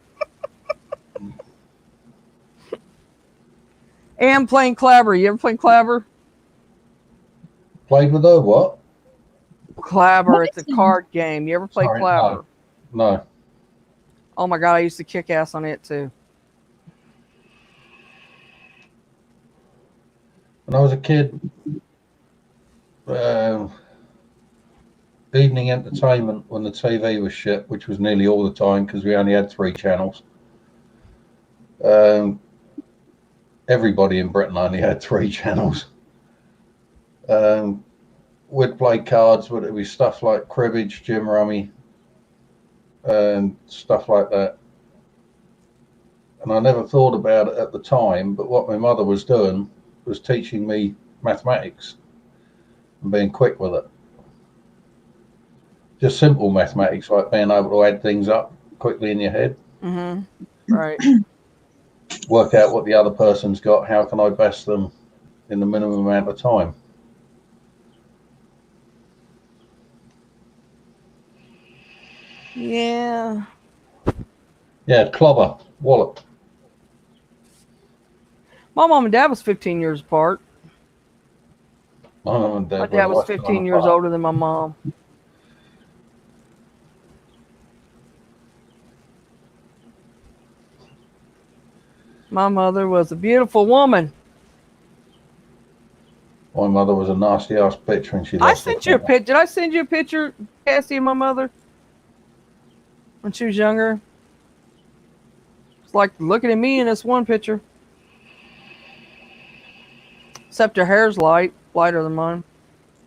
And playing Clabber. You ever played Clabber? Played with her, what? Clabber. It's a card game. You ever played Sorry, Clabber? No. Oh my God, I used to kick ass on it too. When I was a kid, evening entertainment when the TV was shit, which was nearly all the time because we only had 3 channels. Everybody in Britain only had 3 channels. We'd play cards, but it'd be stuff like cribbage, gin rummy, and stuff like that. And I never thought about it at the time, but what my mother was doing was teaching me mathematics and being quick with it. Just simple mathematics, like being able to add things up quickly in your head. Mm-hmm. Right. Work out what the other person's got. How can I best them in the minimum amount of time? Yeah. Yeah, clobber, wallop. My mom and dad was 15 years apart. My mum and dad My were dad was lifetime 15 years apart. older than my mom. My mother was a beautiful woman. My mother was a nasty ass bitch when she I lost her sent you a father. picture. Did I send you a picture, Cassie, and my mother? when she was younger. It's like looking at me in this one picture. Except her hair's lighter than mine.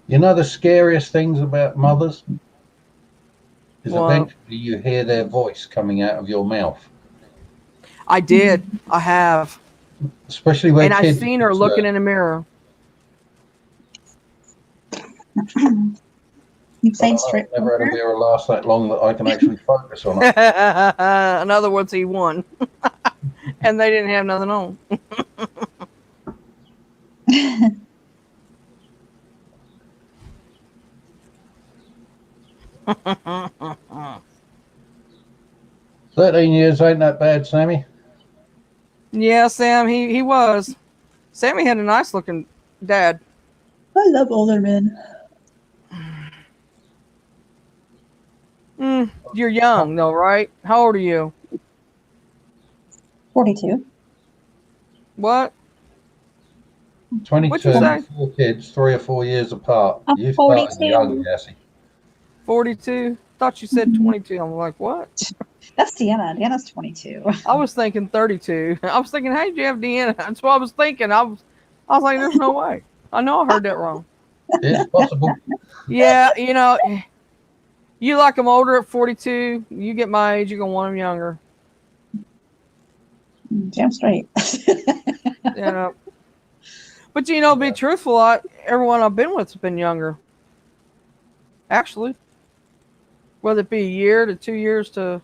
You know the scariest things about mothers is What? eventually you hear their voice coming out of your mouth, I did. I have. especially when And I've kids. seen her looking in the mirror. You played straight Never had a poker? mirror last that long that I can actually focus on it. In other words, he won. And they didn't have nothing on. Mm. 13 years ain't that bad, Sammy. Yeah, Sam, he was. Sammy had a nice looking dad. I love older men. You're young though, right? How old are you? 42. What? 22, What'd you say? 4 kids, 3 or 4 years apart. I'm You started 42. young, Jessie. 42? Thought you said 22. I'm like, what? That's Deanna. Deanna's 22. I was thinking 32. I was thinking, hey, did you have Deanna? That's what I was thinking. I was like, there's no way. I know I heard that wrong. It's possible. Yeah, you know, you like them older at 42. You get my age, you're going to want them younger. Damn straight. You know. But, you know, be truthful, everyone I've been with has been younger. Actually. Whether it be a year to 2 years to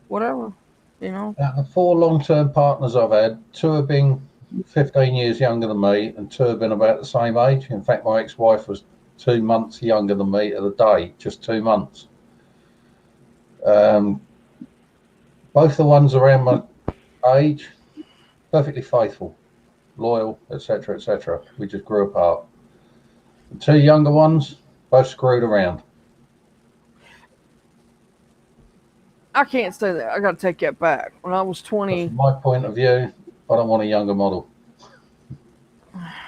whatever, you know. Out of the 4 long-term partners I've had, 2 have been 15 years younger than me and 2 have been about the same age. In fact, my ex-wife was 2 months younger than me at the day, just 2 months. Both the ones around my age, perfectly faithful, loyal, etc., etc. We just grew apart. The 2 younger ones, both screwed around. I can't say that. I got to take that back. When I was 20, From my point of view, I don't want a younger model.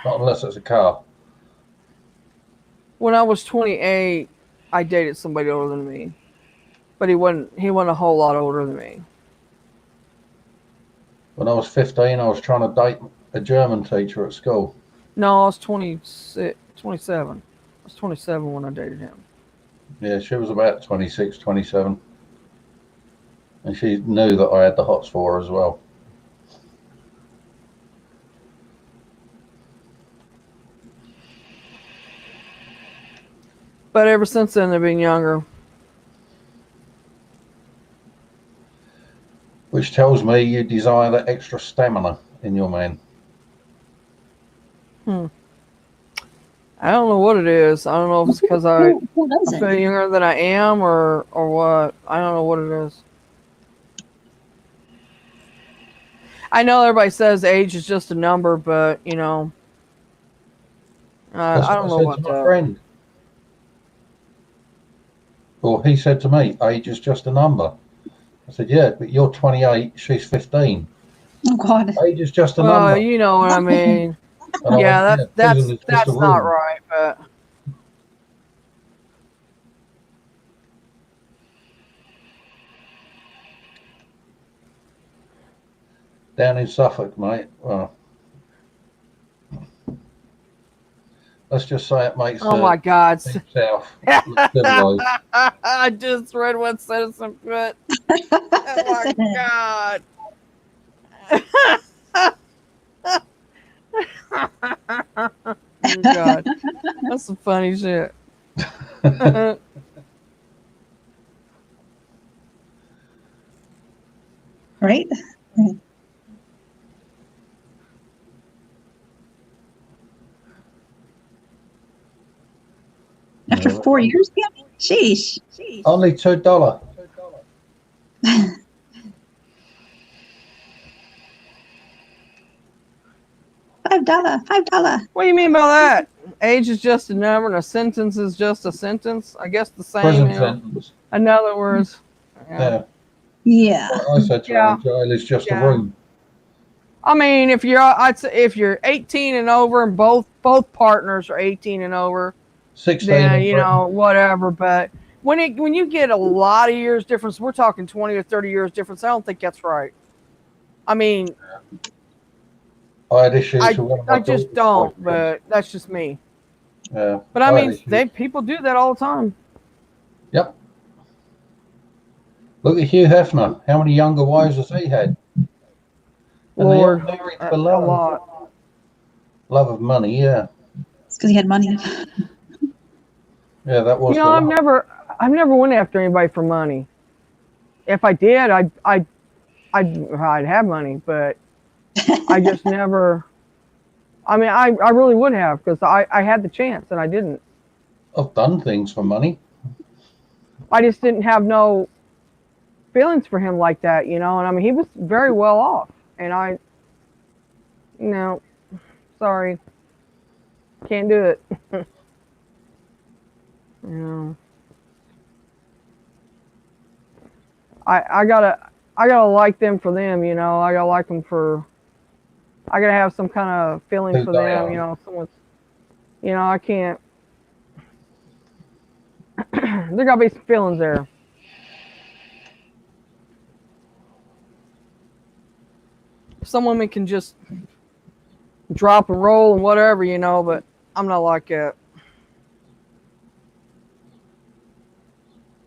Not unless it's a car. when I was 28, I dated somebody older than me, but he wasn't a whole lot older than me. When I was 15, I was trying to date a German teacher at school. No, I was 26, 27. I was 27 when I dated him. Yeah, she was about 26, 27. And she knew that I had the hots for her as well. But ever since then, they've been younger. Which tells me you desire that extra stamina in your man. I don't know what it is. I don't know if it's because I Who feel doesn't? younger than I am or what. I don't know what it is. I know everybody says age is just a number, but, you know, That's I don't know what I said about to my that. friend. Well, he said to me, age is just a number. I said, yeah, but you're 28, she's 15. Oh, God. Age is just a Well, number. you know what I mean. And I Yeah, went, that's prison is just a not room. right, but Down in Suffolk, mate. Well, let's just say it makes oh my God. Deep South look civilized. I just read what Citizen put. Oh my God. Oh God. That's some funny shit. Right? After 4 years? Yeah. Sheesh. Only $2. $5. What do you mean by that? Age is just a number and a sentence is just a sentence? I guess the same. Prison You know? sentence. In other words. Yeah. Yeah. What I said to Yeah. him, jail is just a Yeah. room. I mean, if you're 18 and over and both partners are 18 and over, 16 then in you Britain. know whatever. But when you get a lot of years difference, we're talking 20 or 30 years difference. I don't think that's right. I mean, I had issues with one of my I just daughter's don't, boyfriends. but that's just me. Yeah. But I had mean, issues. people do that all the time. Yep. Look at Hugh Hefner. How many younger wives has he had? And Lord, they all married for a love. lot. Love of money, yeah. It's because he had money. Yeah, that was You the know, one. I've never went after anybody for money. If I did, I'd have money, but I just never. I mean, I really would have because I had the chance and I didn't. I've done things for money. I just didn't have no feelings for him like that, you know. And I mean, he was very well off, and no, sorry, can't do it. You know, I gotta like them for them, you know. I gotta like them for. I gotta have some kind of feeling Who for they them, are. you know. Someone's, you know, I can't. There gotta be some feelings there. Some women can just drop and roll and whatever, you know, but I'm not like that.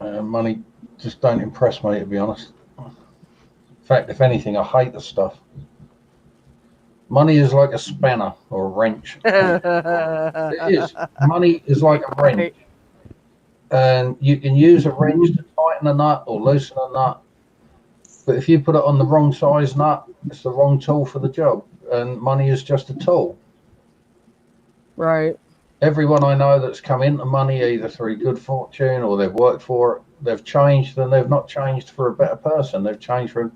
Money just don't impress me, to be honest. In fact, if anything, I hate the stuff. Money is like a spanner or a wrench. It is. Money is like a wrench. Right. And you can use a wrench to tighten a nut or loosen a nut. But if you put it on the wrong size nut, it's the wrong tool for the job. And money is just a tool. Right. Everyone I know that's come into money either through good fortune or they've worked for it, they've changed, and they've not changed for a better person. They've changed for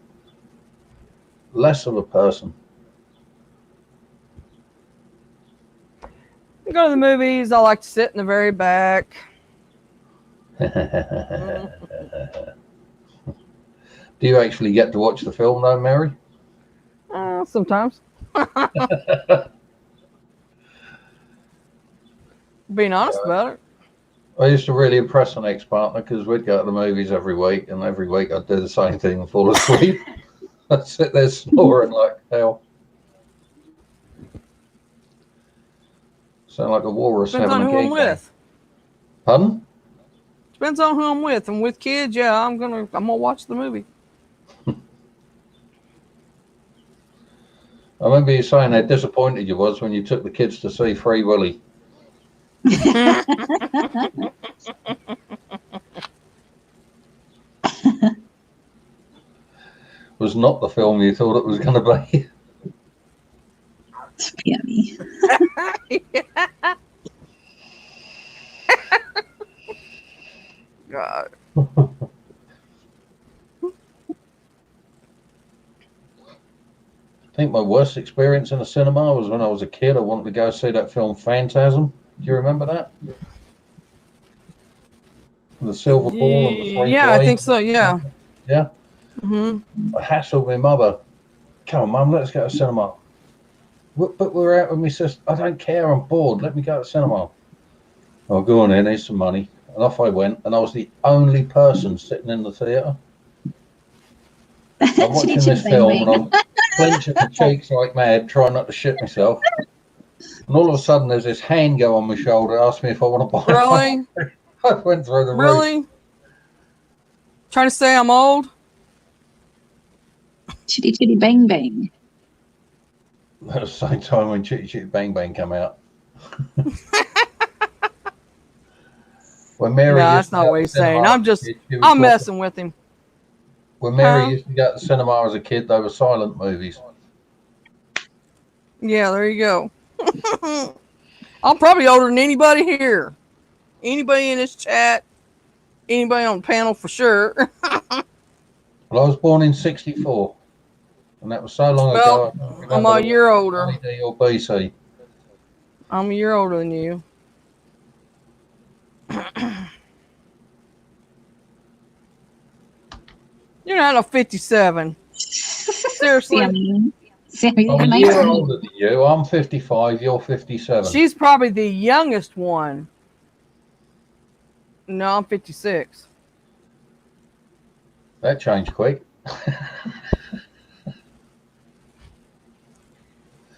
less of a person. I go to the movies. I like to sit in the very back. Do you actually get to watch the film though, Mary? Sometimes. Being honest about it. I used to really impress an ex-partner because we'd go to the movies every week, and every week I'd do the same thing and fall asleep. I'd sit there snoring like hell. Sound like a walrus Depends on having a who I'm gig. with. Pardon? Depends on who I'm with. I'm with kids. Yeah, I'm gonna watch the movie. I remember you saying how disappointed you was when you took the kids to see Free Willy. Was not the film you thought it was going to be. Spammy. God. I think my worst experience in the cinema was when I was a kid. I wanted to go see that film Phantasm. Do you remember that? The silver ball and the three Yeah, I think blades. so. Yeah. Yeah. Mm-hmm. I hassled my mother. Come on, Mum, let's go to cinema. But we're out with my sister. I don't care. I'm bored. Let me go to cinema. Oh, go on in. Here's some money. And off I went. And I was the only person sitting in the theatre. I'm watching this film and I'm clenching my cheeks like mad, trying not to shit myself. And all of a sudden, there's this hand go on my shoulder, asked me if I want to buy Really? I went through the roof. Really? Trying to say I'm old? Chitty chitty bang bang. At the same time when Chitty Chitty Bang Bang come out. When Mary No, used that's to not go what to he's cinema saying. as I'm a just, kid, she was I'm talking- messing with him. When Mary Huh? used to go to the cinema as a kid, they were silent movies. Yeah, there you go. I'm probably older than anybody here. Anybody in this chat. Anybody on the panel for sure. Well, I was born in '64, and that was so long Well, ago. I don't I'm remember a year older. AD or BC. I'm a year older than you. You're not a 57. Seriously. Sammy, I'm a nice year to meet older than you. I'm 55. You're 57. She's probably the youngest one. No, I'm 56. That changed quick.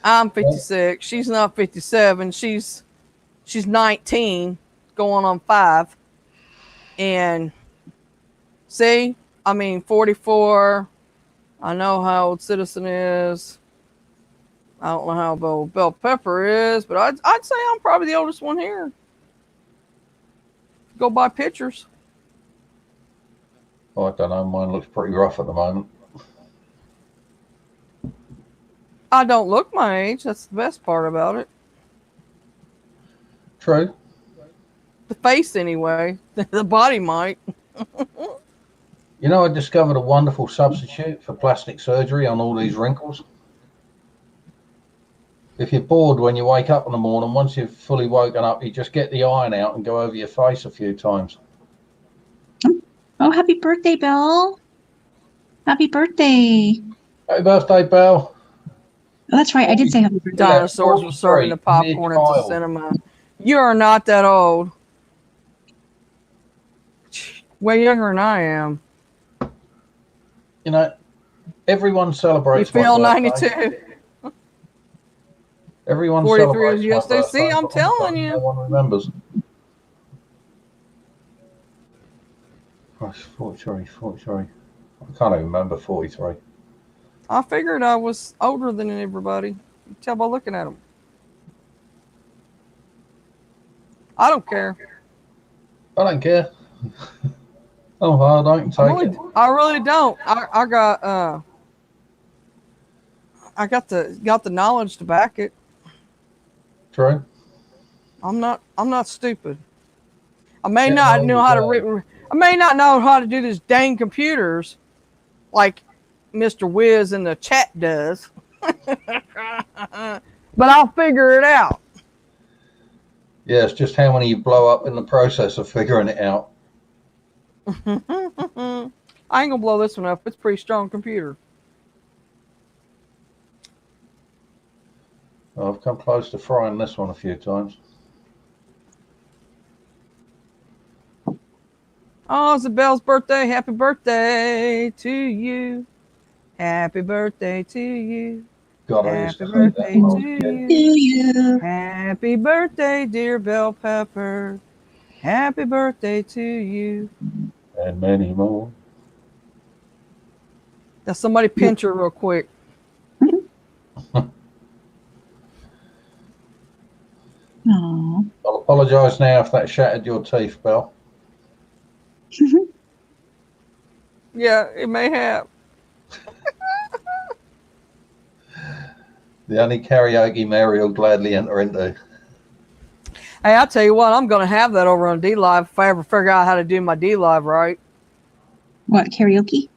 I'm 56. She's not 57. She's 19, going on 5. And see, I mean 44. I know how old Citizen is. I don't know how old Bell Pepper is, but I'd say I'm probably the oldest one here. Go by pictures. Oh, I don't know. Mine looks pretty rough at the moment. I don't look my age. That's the best part about it. True. The face, anyway. The body might. You know, I discovered a wonderful substitute for plastic surgery on all these wrinkles. If you're bored when you wake up in the morning, once you've fully woken up, you just get the iron out and go over your face a few times. Oh, happy birthday, Belle. Happy birthday. Happy birthday, Belle. Oh, that's right. I did say happy birthday. Dinosaurs were serving the popcorn at the cinema. You are not that old. Way younger than I am. You know, everyone celebrates. You feel my birthday. 92. Everyone 43 celebrates is my yesterday. birthday, See, I'm but telling you. No one remembers. Gosh, 43. I can't even remember 43. I figured I was older than everybody. You can tell by looking at them. I don't care. I don't care. Oh, I don't take it. I really don't. I got the knowledge to back it. True. I'm not stupid. I may Yeah, not no, know how to I may not know how to do these dang computers like Mr. Wiz in the chat does. But I'll figure it out. Yeah, it's just how many you blow up in the process of figuring it out. I ain't gonna blow this one up. It's a pretty strong computer. I've come close to frying this one a few times. Oh, it's Belle's birthday. Happy birthday to you. Happy birthday to you. God, I used Happy to hate that birthday when I was to a kid. you. Happy birthday, dear Bell Pepper. Happy birthday to you. And many more. Now somebody pinch her real quick. Aww. I'll apologise now if that shattered your teeth, Belle. Yeah, it may have. The only karaoke Mary will gladly enter into. Hey, I'll tell you what, I'm going to have that over on D-Live if I ever figure out how to do my D-Live right. What, karaoke?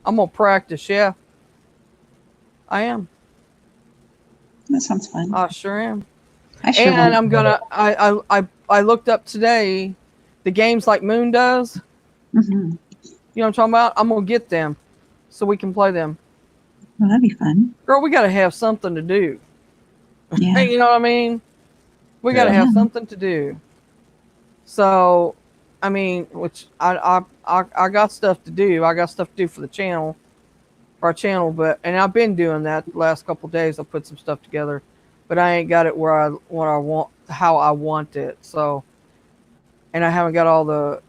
I'm going to practice, yeah. I am. That sounds fun. I sure am. I sure And want. I'm going to, I looked up today the games like Moon does. Mm-hmm. You know what I'm talking about? I'm going to get them so we can play them. Well, that'd be fun. Girl, we got to have something to do. Yeah. You know what I mean? We got to have something to do. So, I mean, which I got stuff to do. I got stuff to do for the channel, for our channel. And I've been doing that the last couple of days. I put some stuff together, but I ain't got it how I want it. So, and I haven't got all the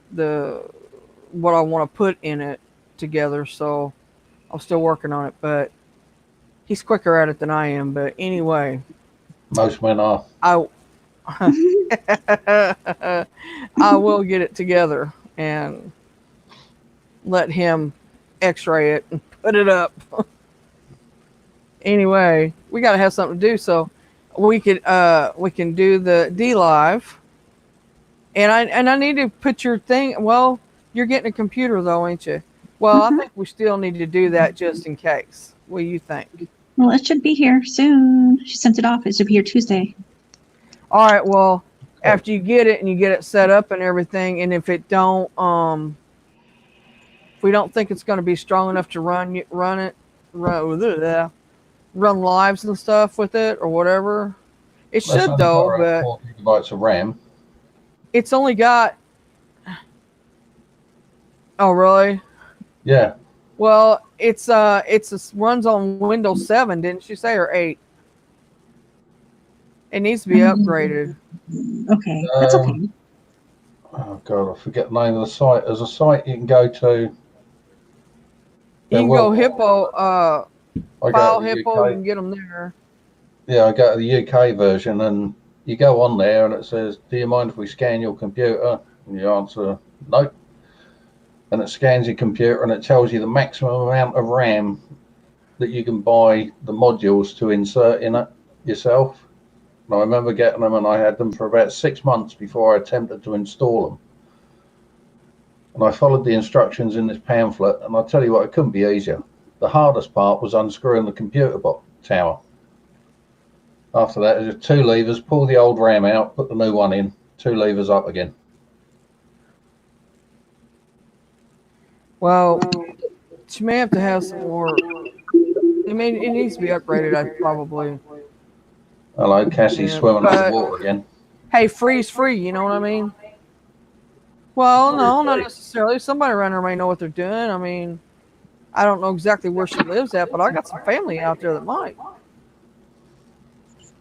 what I want to put in it together. So, I'm still working on it. But he's quicker at it than I am. But anyway, Most men are. I will get it together and let him x-ray it and put it up. Anyway, we got to have something to do, so we can do the D-Live. And I need to put your thing. Well, you're getting a computer though, ain't you? Well, I think we still need to do that just in case. What do you think? Well, it should be here soon. She sent it off. It should be here Tuesday. All right. Well, after you get it and you get it set up and everything, and if it don't, if we don't think it's going to be strong enough to run lives and stuff with it or whatever, it should though. But 4 gigabytes of RAM. it's only got Oh, really? Yeah. Well, it's runs on Windows 7, didn't you say, or 8? It needs to be upgraded. Okay, that's okay. Oh God, I forget the name of the site. There's a site you can go to. You Yeah, can well, go Hippo, I go File to the Hippo. You UK. can get them there. Yeah, I go to the UK version, and you go on there, and it says, "Do you mind if we scan your computer?" And you answer, "Nope." And it scans your computer, and it tells you the maximum amount of RAM that you can buy the modules to insert in it yourself. And I remember getting them, and I had them for about 6 months before I attempted to install them. And I followed the instructions in this pamphlet, and I tell you what, it couldn't be easier. The hardest part was unscrewing the computer tower. After that, there's just 2 levers, pull the old RAM out, put the new one in, 2 levers up again. Well, she may have to have some more. It needs to be upgraded. I probably. Hello, Cassie, Yeah, swimming but underwater again. hey, freeze free. You know what I mean? Well, no, not necessarily. Somebody around there may know what they're doing. I mean, I don't know exactly where she lives at, but I got some family out there that might.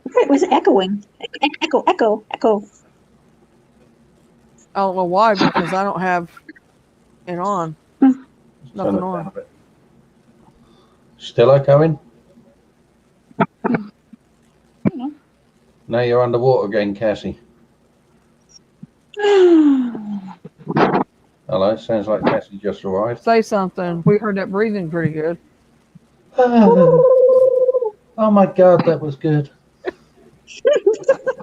It was echoing. Echo, echo, echo. I don't know why, because I don't have it on. Turn Nothing it down on. a bit. Still echoing? Now you're underwater again, Cassie. Hello, sounds like Cassie just arrived. Say something. We heard that breathing pretty good. Oh my God, that was good.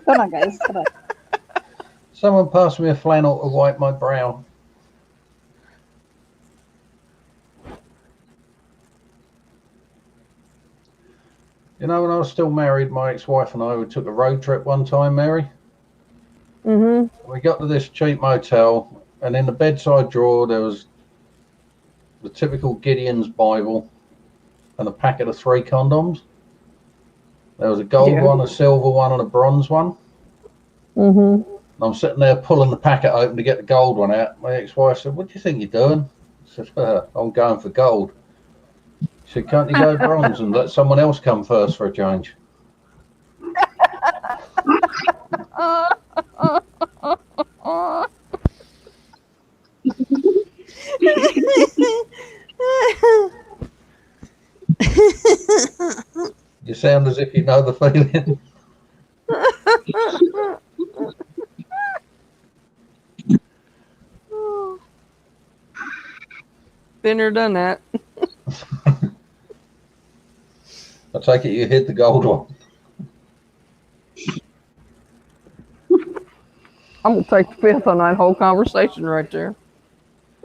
Come on, guys. Come on. Someone passed me a flannel to wipe my brow. You know, when I was still married, my ex-wife and I took a road trip one time, Mary. Mm-hmm. We got to this cheap motel, and in the bedside drawer there was the typical Gideon's Bible and a packet of 3 condoms. There was a gold one, a silver one, and a bronze one. Mm-hmm. And I'm sitting there pulling the packet open to get the gold one out. My ex-wife said, "What do you think you're doing?" I said, "I'm going for gold." She said, "Can't you go bronze and let someone else come first for a change?" You sound as if you know the feeling. Been there, done that. I take it you hit the gold one. I'm gonna take the fifth on that whole conversation right there.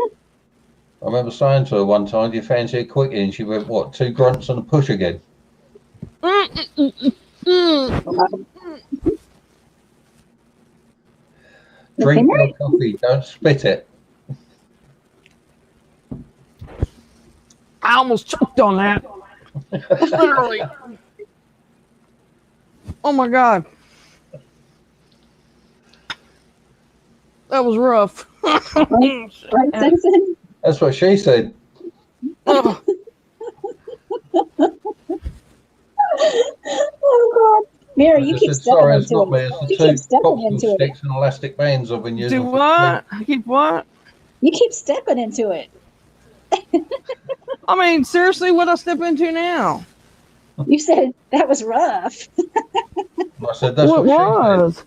I remember saying to her one time, "Do you fancy a quickie?" And she went, "What, 2 grunts and a push again?" Drink your coffee, don't spit it. I almost choked on that. Literally. Oh my God. That was rough. Right, Simpson? That's what she said. Oh, God. Mary, you I keep said, stepping "Sorry, it's into not it. me. It's the You 2 keep stepping popsicle into it. sticks and elastic bands I've been using Do for what? Keep what? You keep stepping into it. I mean, seriously, what I step into now? You said that was rough. I said, "That's what she said."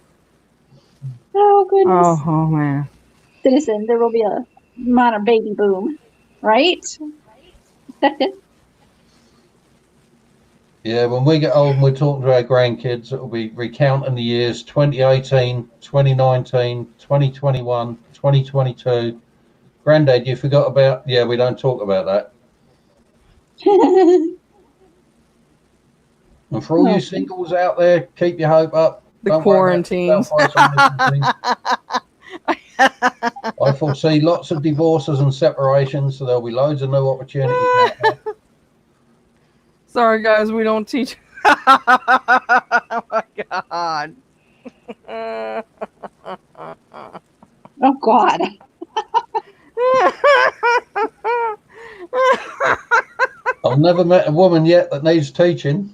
Oh, goodness. Oh man. Citizen, there will be a minor baby boom, right? Yeah, when we get old and we're talking to our grandkids, it'll be recounting the years 2018, 2019, 2021, 2022. Granddad, you forgot about, yeah, we don't talk about that. And for all you singles out there, keep your hope up. The Don't quarantines. worry about I foresee lots of divorces and separations, so there'll be loads of new opportunities out there. Sorry, guys, we don't teach. Oh my God. Oh, God. I've never met a woman yet that needs teaching.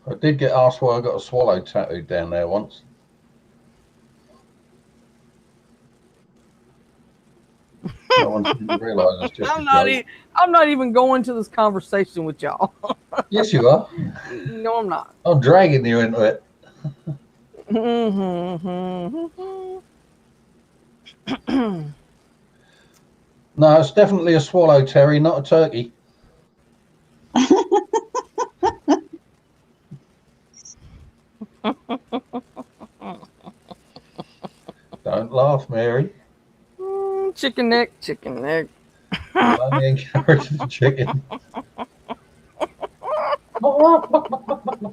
I did get asked why I got a swallow tattooed down there once. No one seemed to realise it's just a joke. I'm not even going to this conversation with y'all. Yes, you are. No, I'm not. I'm dragging you into it. No, it's definitely a swallow, Terry, not a turkey. Don't laugh, Mary. Chicken neck, chicken neck. You'll only encourage the chicken.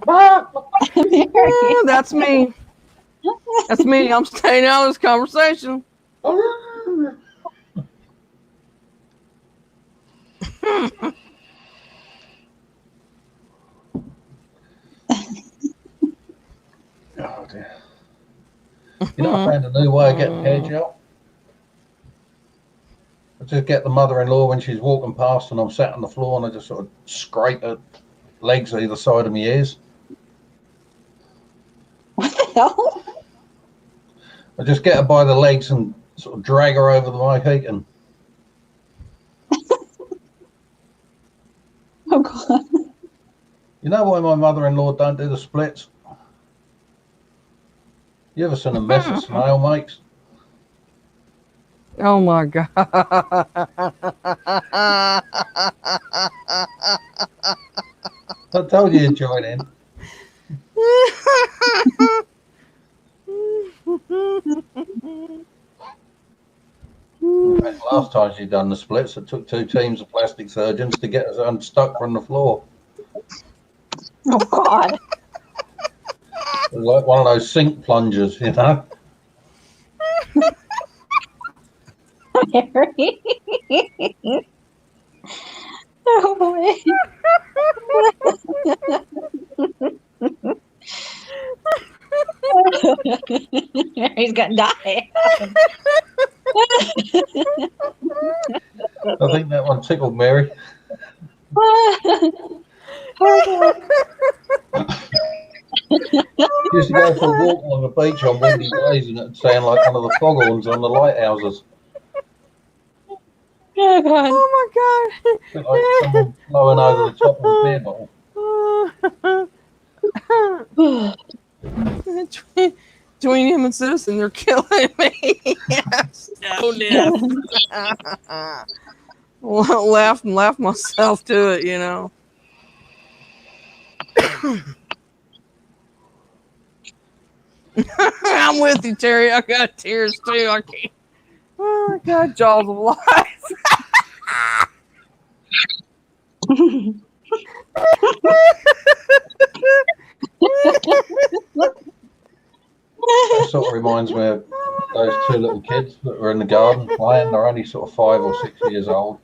Yeah, that's me. That's me. I'm staying out of this conversation. Oh dear. You know, I found a new way of getting hair gel. I just get the mother-in-law when she's walking past and I'm sat on the floor and I just sort of scrape her legs either side of my ears. What the hell? I just get her by the legs and sort of drag her over the Mohican. And Oh God. you know why my mother-in-law don't do the splits? You ever seen a mess of snail makes? Oh my god. I told you you'd join in. In fact, last time she done the splits, it took 2 teams of plastic surgeons to get us unstuck from the floor. Oh God. It was like one of those sink plungers, you know. Mary. Oh boy. Mary's gonna die. I think that one tickled Mary. Oh God. Used to go for a walk along the beach on windy days and it'd sound like one of the foghorns on the lighthouses. Oh God. Oh A bit like someone blowing over the top of a beer bottle. my god. Between him and Citizen, they're killing me. So deaf. Laugh myself to it, you know. I'm with you, Terry. I got tears too. I can't. Oh my god, jaws of life. That sort of reminds me of those 2 little kids that were in the garden playing. They're only sort of 5 or 6 years old.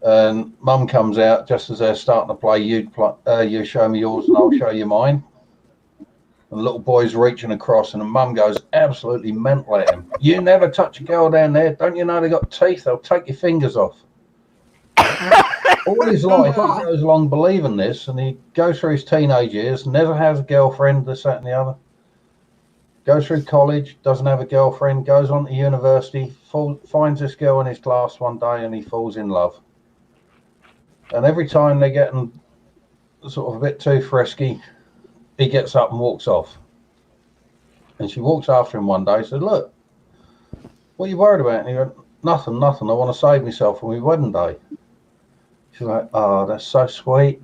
And Mum comes out just as they're starting to play. You show me yours and I'll show you mine. And the little boy's reaching across and the mum goes absolutely mental at him. You never touch a girl down there. Don't you know they got teeth? They'll take your fingers off. All his life he goes along believing this and he goes through his teenage years, never has a girlfriend, this, that and the other. Goes through college, doesn't have a girlfriend, goes on to university, finds this girl in his class one day and he falls in love. And every time they're getting sort of a bit too frisky, he gets up and walks off. And she walks after him one day and said, look, what are you worried about? And he went, nothing. I want to save myself for my wedding day. She's like, oh, that's so sweet.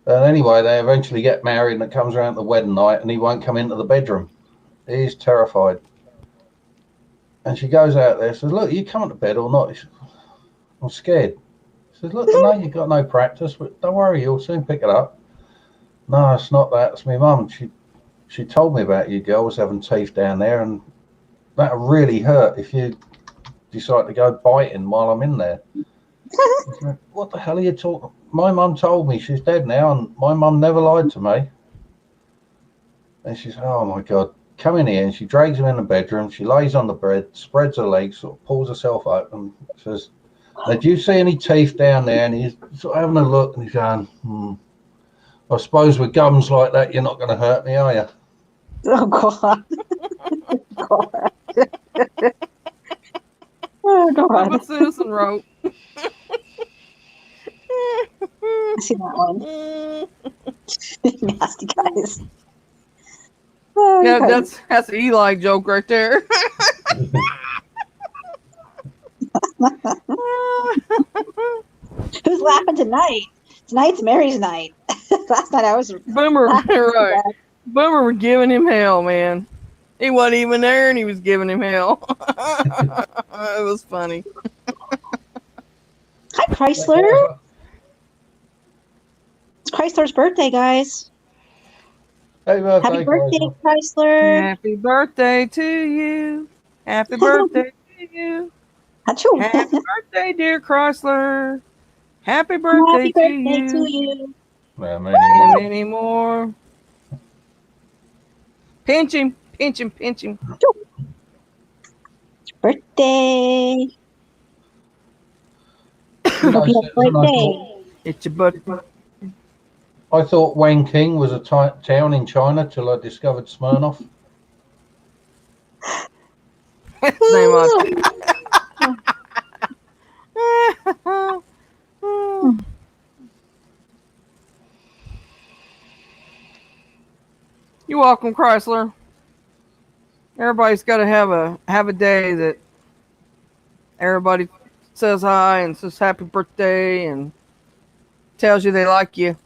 And anyway, they eventually get married and it comes around the wedding night and he won't come into the bedroom. He's terrified. And she goes out there and says, look, are you coming to bed or not? He says, I'm scared. She says, look, I know you've got no practice, but don't worry, you'll soon pick it up. No, it's not that. It's my mum. She told me about you girls having teeth down there, and that'll really hurt if you decide to go biting while I'm in there. Like, what the hell are you talking? My mum told me she's dead now, and my mum never lied to me. And she said, oh my God, come in here, and she drags him in the bedroom. She lays on the bed, spreads her legs, sort of pulls herself open, says, "Now, do you see any teeth down there?" And he's sort of having a look, and he's going, "I suppose with gums like that, you're not going to hurt me, are you?" Oh God. God. Oh God. What Citizen wrote. I see that one. Nasty guys. Oh, you Yeah, guys. that's an Eli joke right there. Who's laughing tonight? Tonight's Mary's night. Last night I was Boomer, laughing. right? Boomer was giving him hell, man. He wasn't even there, and he was giving him hell. It was funny. Hi, Chrysler. It's Chrysler's birthday, guys. Happy birthday, Happy birthday, Chrysler. Chrysler. Happy birthday to you. Happy birthday to you. Achoo. Happy birthday, dear Chrysler. Happy birthday, Happy to, birthday you. to you. And many more. Pinch him, pinch him, pinch him. Birthday. Hope you have a great day. It's your birthday. I thought Wang King was a town in China till I discovered Smirnoff. Name You're welcome, Chrysler. Everybody's got to have a day that everybody says hi and says happy birthday and tells you they like you.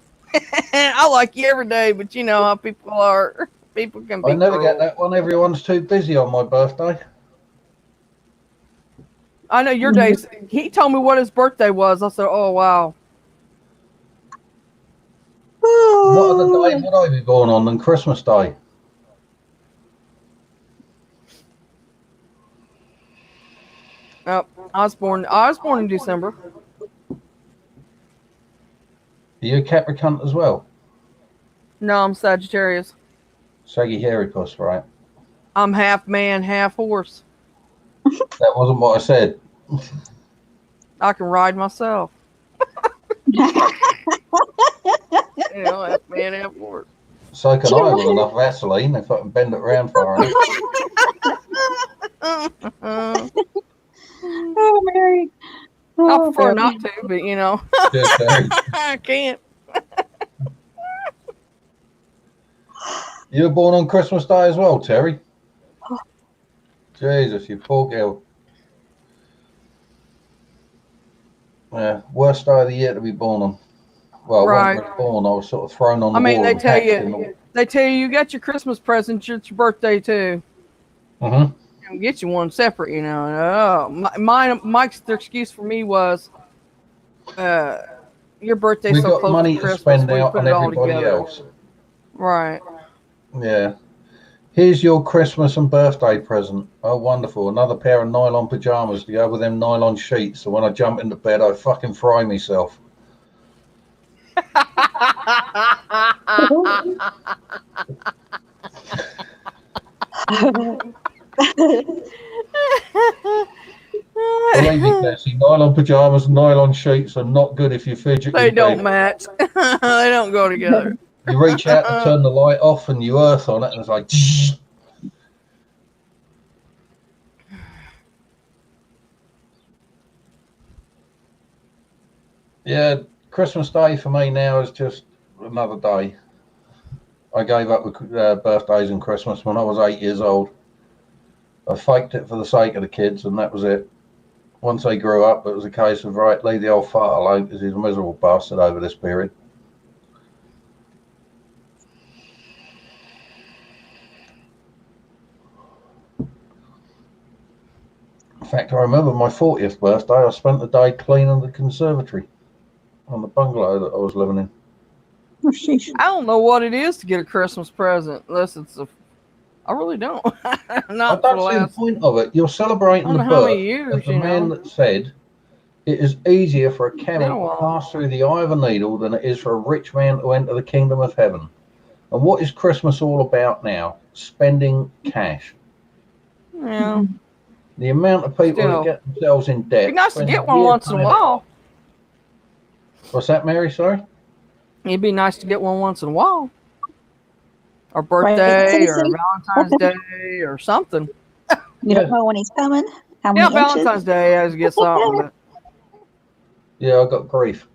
I like you every day, but you know how people are. People can be I never cruel. get that one. Everyone's too busy on my birthday. I know your days. He told me what his birthday was. I said, "Oh wow." What other day would I be born on than Christmas Day? Oh, I was born in December. Are you a Capricorn as well? No, I'm Sagittarius. Sagittarius, right? I'm half man, half horse. That wasn't what I said. I can ride myself. You know, half man, half horse. So can I with enough Vaseline if I can bend it around far enough. Oh, Mary. I Oh, prefer Mary. not to, but you know, Cheers, Terry. I can't. You were born on Christmas Day as well, Terry? Jesus, you poor girl. Yeah, worst day of the year to be born on. Well, I wasn't really born. I was sort of thrown on the I mean, wall they and tell hatched you, in the... they tell you got your Christmas present. It's your birthday too. Mm-hmm. And get you one separate, you know. Oh, Mike's their excuse for me was, your birthday's We've so got close money to to Christmas. spend We out put on it all everybody together. else. Right. Yeah. Here's your Christmas and birthday present. Oh, wonderful. Another pair of nylon pajamas to go with them nylon sheets. So when I jump into bed, I fucking fry myself. Believe me, Cassie, nylon pajamas and nylon sheets are not good if you fidget They in don't bed. match. They don't go together. You reach out to turn the light off and you earth on it and it's like... Yeah, Christmas Day for me now is just another day. I gave up with birthdays and Christmas when I was 8 years old. I faked it for the sake of the kids and that was it. Once they grew up, it was a case of, right, leave the old fart alone because he's a miserable bastard over this period. In fact, I remember my 40th birthday, I spent the day cleaning the conservatory on the bungalow that I was living in. Oh, sheesh. I don't know what it is to get a Christmas present unless it's a. I really don't. I Not for don't the see the last. point of it. You're I celebrating don't the know how birth many years, of the you man know. that said it is easier for a camel Been a to while. pass through the eye of a needle than it is for a rich man to enter the kingdom of heaven. And what is Christmas all about now? Spending cash. Yeah. The amount of people Still. that get themselves in debt. It'd be nice to spend get one years once in a paying it while. off. What's that, Mary? Sorry? It'd be nice to get one once in a while. Or Right, birthday, or citizen? Valentine's Day, or something. You Yeah. don't know when he's coming? How Yeah, many Valentine's inches? Day has to get something. But Yeah, I got grief.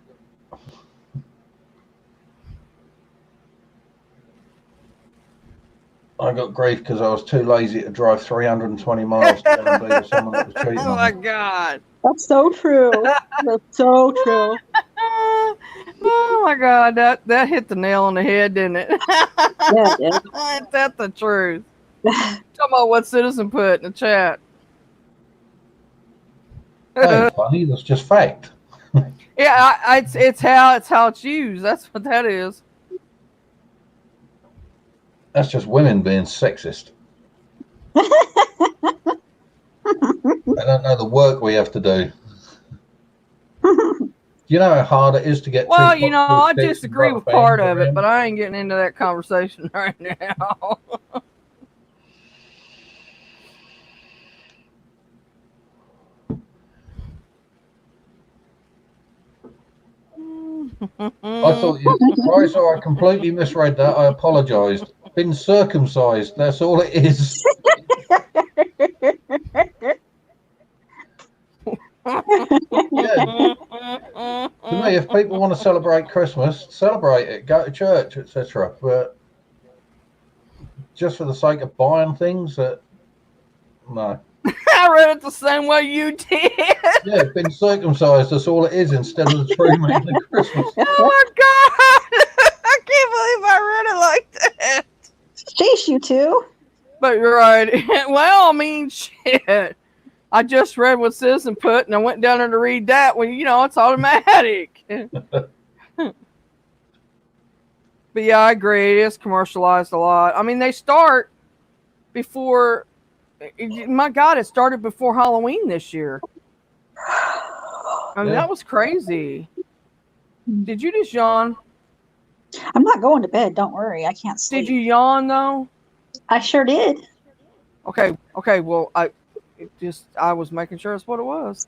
I got grief because I was too lazy to drive 320 miles to go and be with someone that was cheating oh on my me. God. That's so true. That's so true. Oh my God, that hit the nail on the head, didn't it? Yeah, it did. Ain't that the truth? Talking about what Citizen put in the chat. That ain't funny, that's just fact. Yeah, it's how it's used. That's what that is. That's just women being sexist. They don't know the work we have to do. You know how hard it is to get Well, two you know, boxes I of sticks and disagree rubber with part bands of it, around? but I ain't getting into that conversation right now. I thought you. Sorry, I completely misread that. I apologised. Been circumcised. That's all it is. Yeah. To me, if people want to celebrate Christmas, celebrate it. Go to church, etc. But just for the sake of buying things, no. I read it the same way you did. Yeah, been circumcised. That's all it is. Instead of the tree making the Christmas. Oh my God! I can't believe I read it like that. Chase you two. But you're right. Well, I mean, shit. I just read what Citizen put, and I went down there to read that. When it's automatic. But yeah, I agree. It is commercialized a lot. I mean, they start before. My God, it started before Halloween this year. I mean, Yeah. that was crazy. Did you just yawn? I'm not going to bed. Don't worry. I can't sleep. Did you yawn though? I sure did. Okay. Well, I was making sure that's what it was.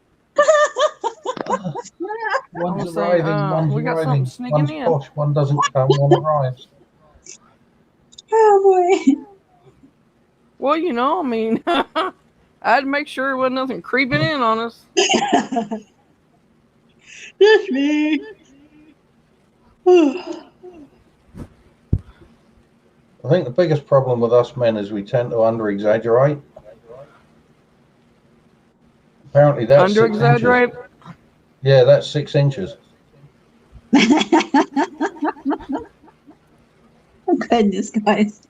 One's was saying, arriving, one's we got something arriving. sneaking One's in. posh, one doesn't come, one arrives. Oh boy. Well, I mean, I had to make sure there wasn't nothing creeping in on us. That's me. I think the biggest problem with us men is we tend to under-exaggerate. Apparently that's 6 inches. Under-exaggerate? Yeah, that's 6 inches. Oh, goodness, guys.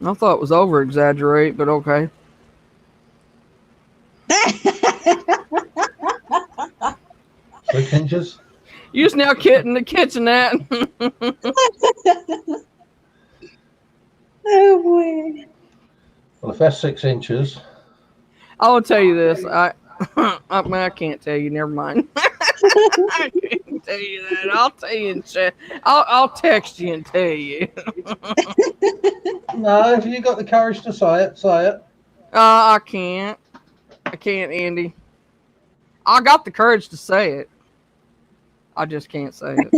I thought it was over-exaggerate, but okay. 6 inches? You just now in the kitchen that. Oh boy. Well, if that's 6 inches, I will tell you this. I can't tell you. Never mind. I can't tell you that. I'll tell you in chat. I'll text you and tell you. no, if you got the courage to say it, say it. I can't. I can't, Andy. I got the courage to say it. I just can't say it.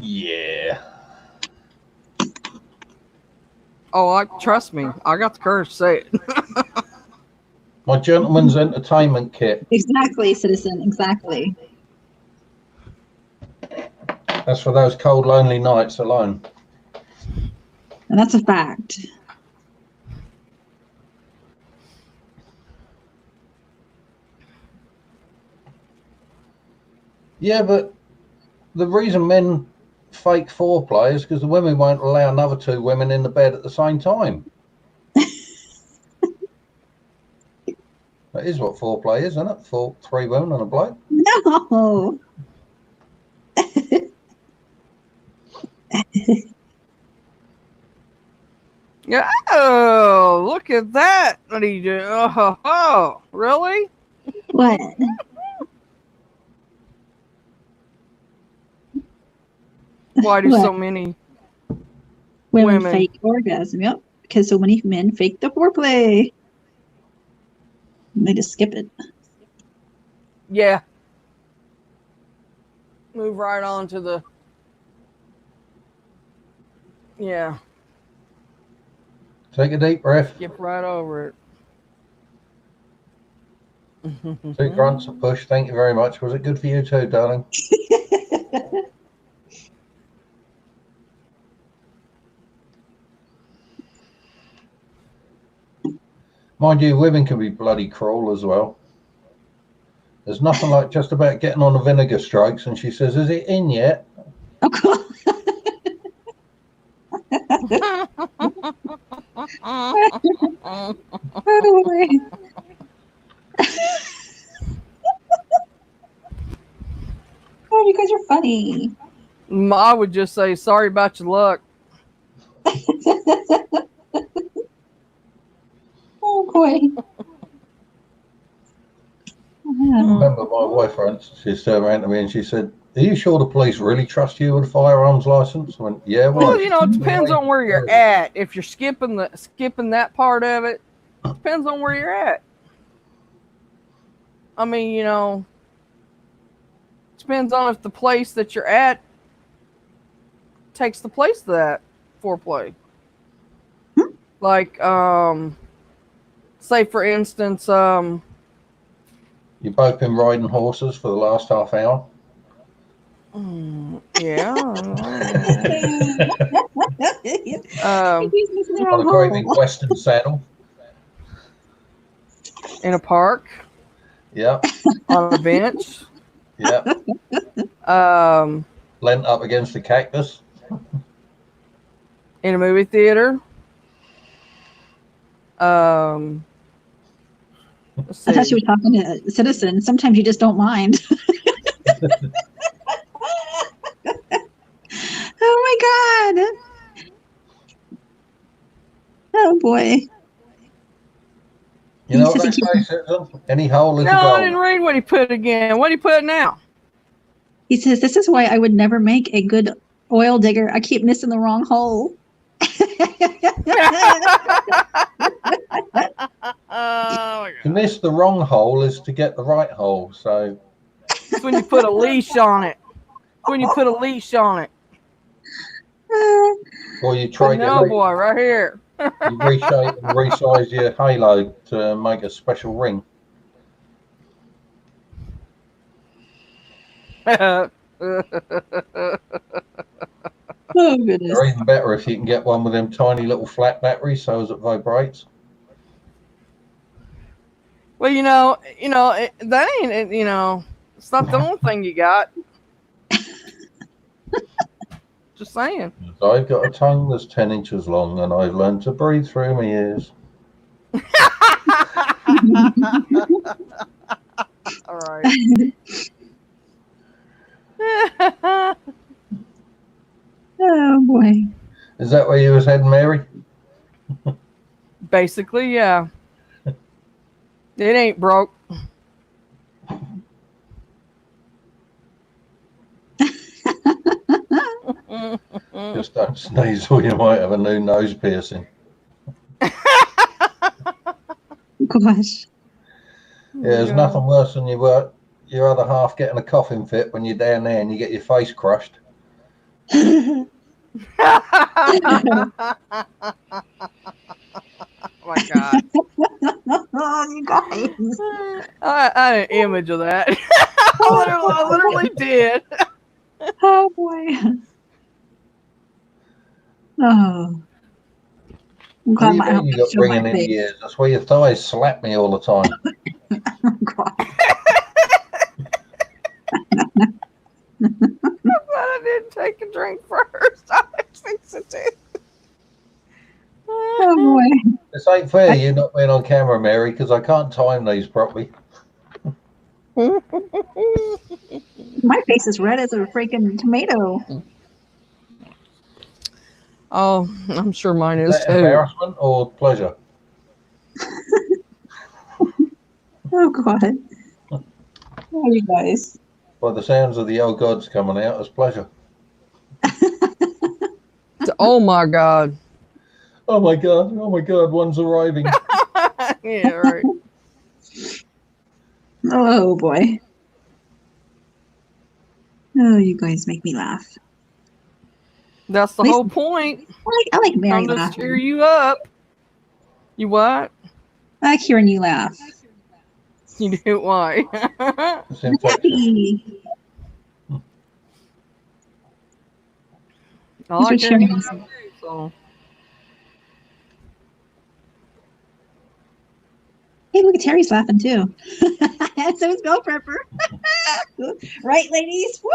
Yeah. Oh, trust me. I got the courage to say it. My gentleman's entertainment kit. Exactly, citizen. Exactly. That's for those cold, lonely nights alone. And that's a fact. Yeah, but the reason men fake foreplay is because the women won't allow another 2 women in the bed at the same time. That is what foreplay is, isn't it? 3 women and a bloke. No. Yeah. Oh, look at that. What are you doing? Oh, really? What? Why do What? so many Women Women. fake orgasm. Yep. Because so many men fake the foreplay. And they just skip it. Yeah. Move right on to the. Yeah. Take a deep breath. Skip right over it. 2 grunts, a push. Thank you very much. Was it good for you too, darling? Mind you, women can be bloody cruel as well. There's nothing like just about getting on the vinegar strokes, and she says, "Is it in yet?" Oh, cool. Oh, boy. Oh, you guys are funny. I would just say sorry about your luck. Oh, boy. I remember my wife once, she turned around to me and she said, "Are you sure the police really trust you with a firearms license?" I went, "Yeah, well, Well, you know, it depends on where you're at. If you're skipping that part of it, depends on where you're at. I mean, you know, depends on if the place that you're at takes the place of that foreplay. Like, say for instance, You've both been riding horses for the last half hour. yeah. He's missing On a a great big hole. western saddle. In a park, Yeah, on a bench, yeah. Leant up against the cactus. in a movie theater. Let's I thought see. she was talking to a citizen. Sometimes you just don't mind. Oh my God. Oh boy. You know He what they says he say, citizen? Any hole is No, a I didn't goal. read what he put again. What did he put now? He says, this is why I would never make a good oil digger. I keep missing the wrong hole. Oh my To God. miss the wrong hole is to get the right hole. So It's when you put a leash on it. When you put a leash on it. or you try to No, boy, right here. you reshape and resize your halo to make a special ring. Oh goodness. Or even better if you can get one with them tiny little flat batteries so as it vibrates. Well, that ain't it. You know, it's not the only thing you got. Just saying. I've got a tongue that's 10 inches long and I've learned to breathe through my ears. All right. Oh boy. Is that where you was heading, Mary? Basically, yeah. It ain't broke. Just don't sneeze or you might have a new nose piercing. Gosh. Yeah, there's nothing worse than your other half getting a coughing fit when you're down there and you get your face crushed. Oh my God. Oh, you guys. I had an image of that. I literally did. Oh boy. Oh. I'm What glad do you my mean home you got showed my ringing in the face. ears? That's where your thighs slap me all the time. Oh, God. I'm glad I didn't take a drink first. I think so too. Oh boy. This ain't fair, you not being on camera, Mary, because I can't time these properly. My face is red as a freaking tomato. Oh, I'm sure mine Is is that too. embarrassment or pleasure? Oh God. Oh, you guys. By the sounds of the old gods coming out, it's pleasure. Oh my God. Oh my god, one's arriving. Yeah, right. Oh boy. Oh, you guys make me laugh. That's the At least- whole point. I like Mary I'm just laughing. cheer you up. You what? I like hearing you laugh. You do why? It's infectious. Happy. I These are like hearing you cheering. laugh too, so. Hey, look, Terry's laughing too. And so is Bill Prepper. Right, ladies? Woo!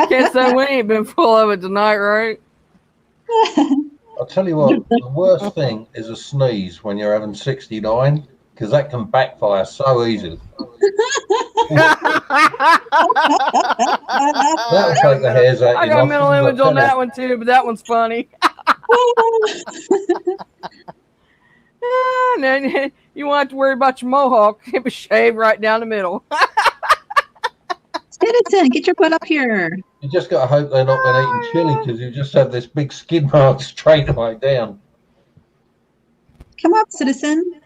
Can't say we ain't been full of it tonight, right? I'll tell you what, the worst thing is a sneeze when you're having 69, because that can backfire so easily. That'll take the hairs out I your got a mental nostrils, I image on tell you. that one too, but that one's funny. And then you won't have to worry about your mohawk. It was shaved right down the middle. Citizen, get your butt up here. You just got to hope they're not been eating chili, because you just have this big skid mark straight away down. Come up, citizen.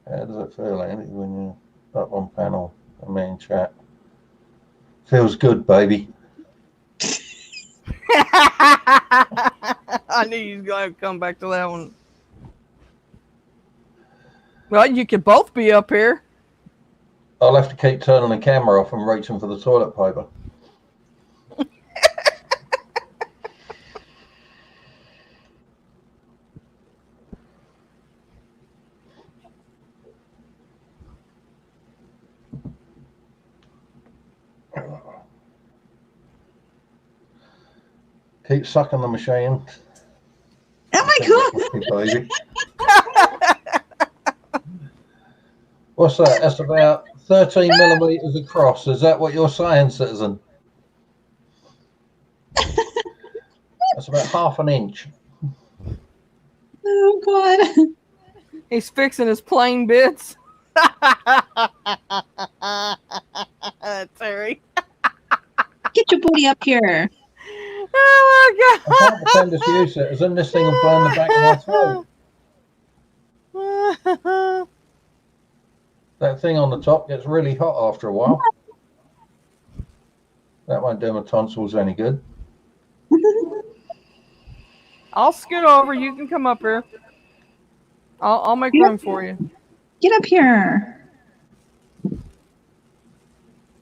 How does it feel, Andy, when you're up on panel, I mean chat? Feels good, baby. I knew you was going to come back to that one. Well, you could both be up here. I'll have to keep turning the camera off and reaching for the toilet paper. Keep sucking the machine. Oh my God. Baby. What's that? That's about 13 millimeters across. Is that what you're saying, citizen? That's about half an inch. Oh God. He's fixing his plane bits. Terry. Get your booty up here. Oh I my can't pretend it's you, citizen. This thing will burn the back of my throat. God. That thing on the top gets really hot after a while. That won't do my tonsils any good. I'll scoot over. You can come up here. I'll make room for you. Get up here.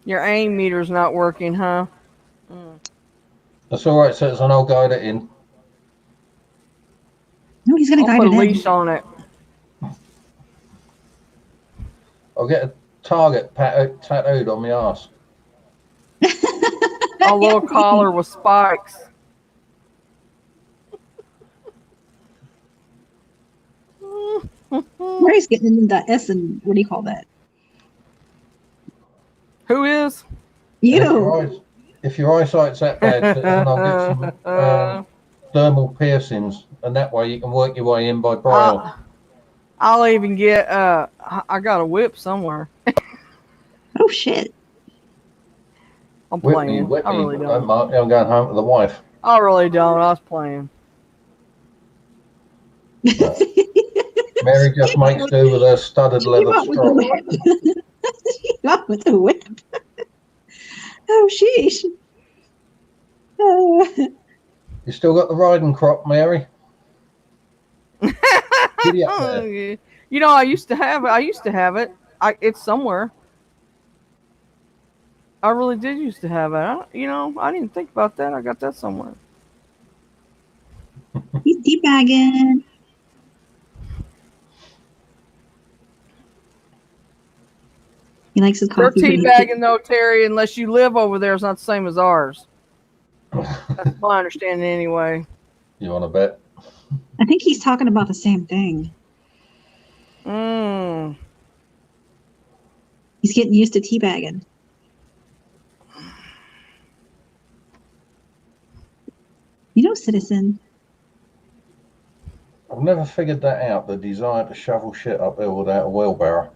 Your aim meter's not working, huh? That's all right, citizen. I'll guide it in. No, he's gonna I'll guide put a it in. leash on it. I'll get a target tattooed on my ass. A little collar with spikes. Mary's getting into that S and what do you call that? Who is? You. If your eyesight's that bad, citizen, I'll get some thermal piercings, and that way you can work your way in by braille. I'll even get I got a whip somewhere. Oh shit. I'm Whip playing. me, whip I me. really Don't don't. mind me, I'm going home with the wife. I really don't. I was playing. Mary just makes do with her studded leather With the strap. whip. Not with the whip. Oh sheesh. You still got the riding crop, Mary? Giddy up there. You know, I used to have it. It's somewhere. I really did used to have it. I didn't think about that. I got that somewhere. He's teabagging. He likes his They're coffee. teabagging though, Terry, unless you live over there. It's not the same as ours. That's my understanding anyway. You want to bet? I think he's talking about the same thing. He's getting used to teabagging. You know, citizen. I've never figured that out, the desire to shovel shit uphill without a wheelbarrow.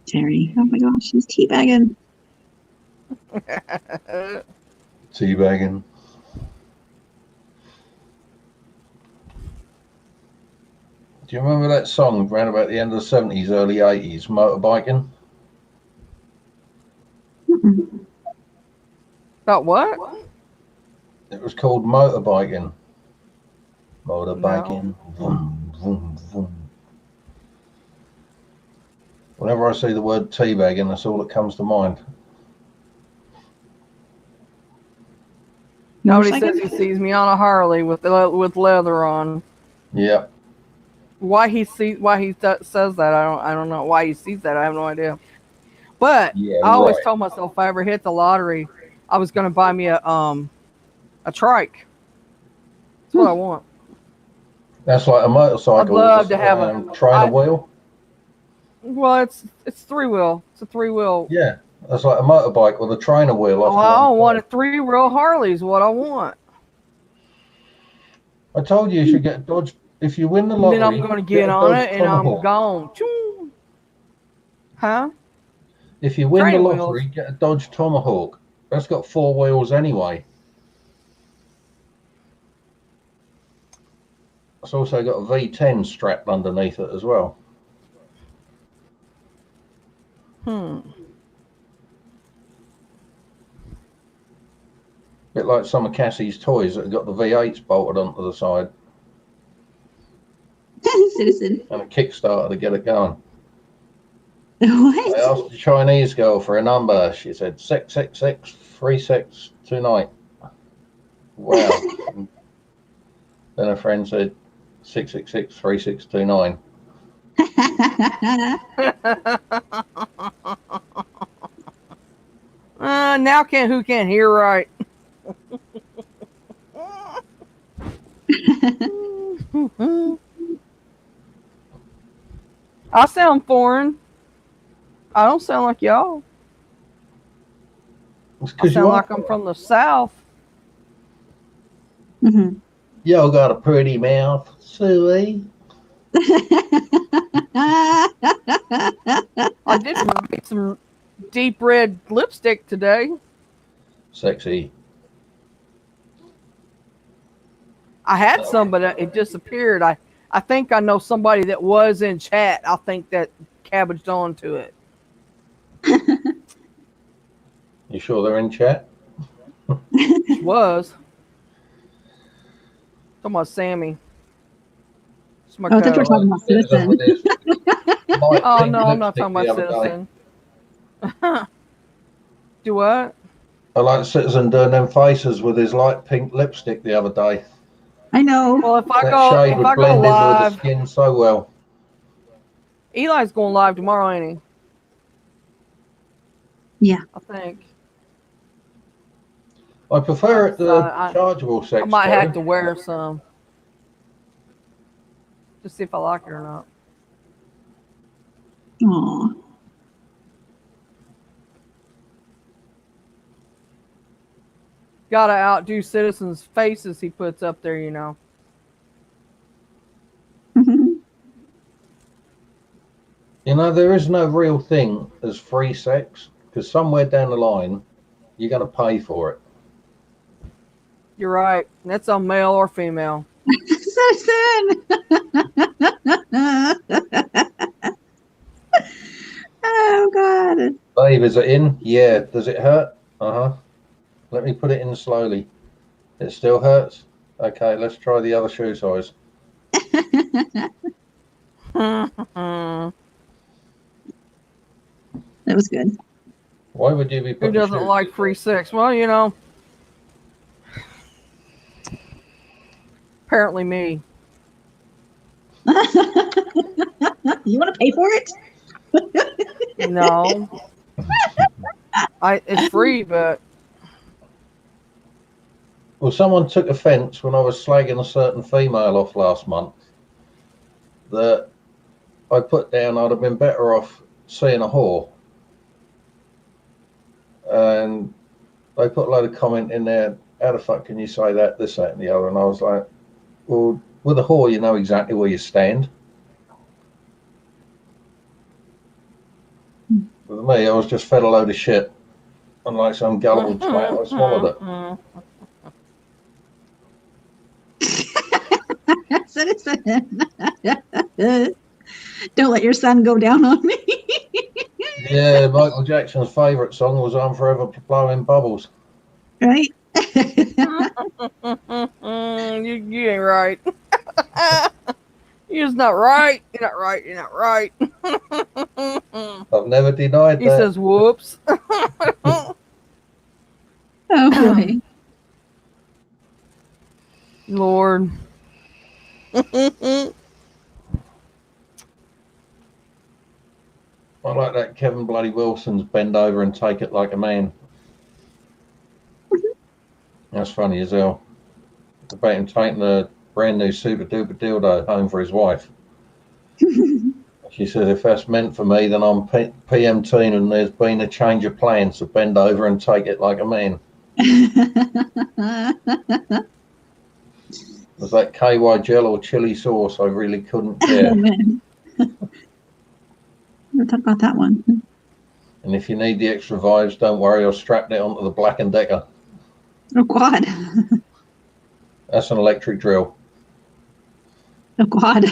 Terry, oh my gosh, she's teabagging. Teabagging. Do you remember that song around about the end of the 70s, early 80s, motorbiking? Mm-mm. About what? It was called motorbiking. Motorbiking. Vroom, vroom, vroom. Whenever I see the word teabagging, that's all that comes to mind. Nobody Motorcycle? says he sees me on a Harley with leather on. Yeah. Why he says that, I don't know why he sees that. I have no idea. But Yeah, I always right. told myself if I ever hit the lottery, I was going to buy me a trike. That's what I want. That's like a motorcycle I'd love with to have a. a trainer wheel. Well, it's three wheel. It's a 3-wheel. Yeah, that's like a motorbike with a trainer wheel off Oh, to I one don't want a side. 3-wheel Harley. Is what I want. I told you should get a Dodge. If you win the And then I'm lottery, going to get get a on Dodge it and I'm Tomahawk. gone. Choo. Huh? If you win the Training lottery, wheels. get a Dodge Tomahawk. That's got 4 wheels anyway. It's also got a V10 strapped underneath it as well. Bit like some of Cassie's toys that have got the V8s bolted onto the side Citizen. and a Kickstarter to get it going. I What? asked the Chinese girl for a number. She said 666 3629. Wow. Then her friend said 666 3629. Now who can't hear right? I sound foreign. I don't sound like y'all. It's I because you sound are. like I'm from the South. Mhm. Y'all got a pretty mouth, Suey. I did get some deep red lipstick today. Sexy. I had some, but it disappeared. I think I know somebody that was in chat. I think that cabbaged onto it. You sure they're in chat? Was. Talking about Sammy. It's my Oh, I thought you were code. talking about Citizen with Citizen. his light Oh pink no, I'm not lipstick talking the about other day. Citizen. Do what? I like Citizen doing them faces with his light pink lipstick the other day. I know. Well, if I That go shade would blend in with the skin so well. Eli's going live tomorrow, ain't Yeah. he? I think. I prefer it the I chargeable sex. might though. have to wear some. Just see if I like it or not. Aw. Gotta outdo Citizen's faces he puts up there, you know. You know, there is no real thing as free sex because somewhere down the line, you're going to pay for it. You're right. That's on male or female. Citizen. Oh God. Babe, is it in? Yeah. Does it hurt? Uh-huh. Let me put it in slowly. It still hurts? Okay, let's try the other shoe size. That was good. Why would you be Who putting doesn't shoes? like free sex? Well, you know. Apparently me. You want to pay for it? No. It's free, but Well, someone took offence when I was slagging a certain female off last month that I put down I'd have been better off seeing a whore. And they put a load of comment in there. How the fuck can you say that, this, that, and the other? And I was like, well, with a whore, you know exactly where you stand. With me, I was just fed a load of shit. And like some gullible twat, I swallowed it. Citizen. Don't let your son go down on me. Yeah, Michael Jackson's favourite song was I'm Forever Blowing Bubbles. Right? You ain't right. You're just not right. You're not right. You're not right. I've never denied He that. says, whoops. Oh boy. Lord. I like that Kevin Bloody Wilson's Bend Over and Take It Like a Man. That's funny as hell. About him taking a brand new super duper dildo home for his wife. She says, if that's meant for me, then I'm PMT and there's been a change of plans, so bend over and take it like a man. Was that KY gel or chili sauce? I really couldn't care. Oh, man. We'll talk about that one. And if you need the extra vibes, don't worry, I'll strap it onto the Black & Decker. Oh God. That's an electric drill. Oh God.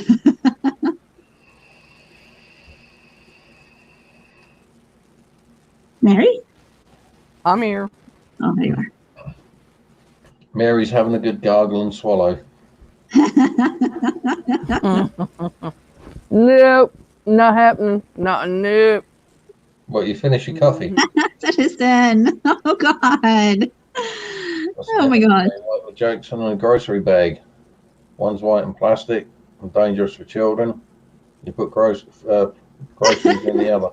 Mary? I'm here. Oh, there you are. Mary's having a good gargle and swallow. Nope. Not happening. Not nope. What, you finish your coffee? Citizen. Oh God. Oh my God. Michael Jackson and a grocery bag. One's white and plastic and dangerous for children. You put groceries in the other.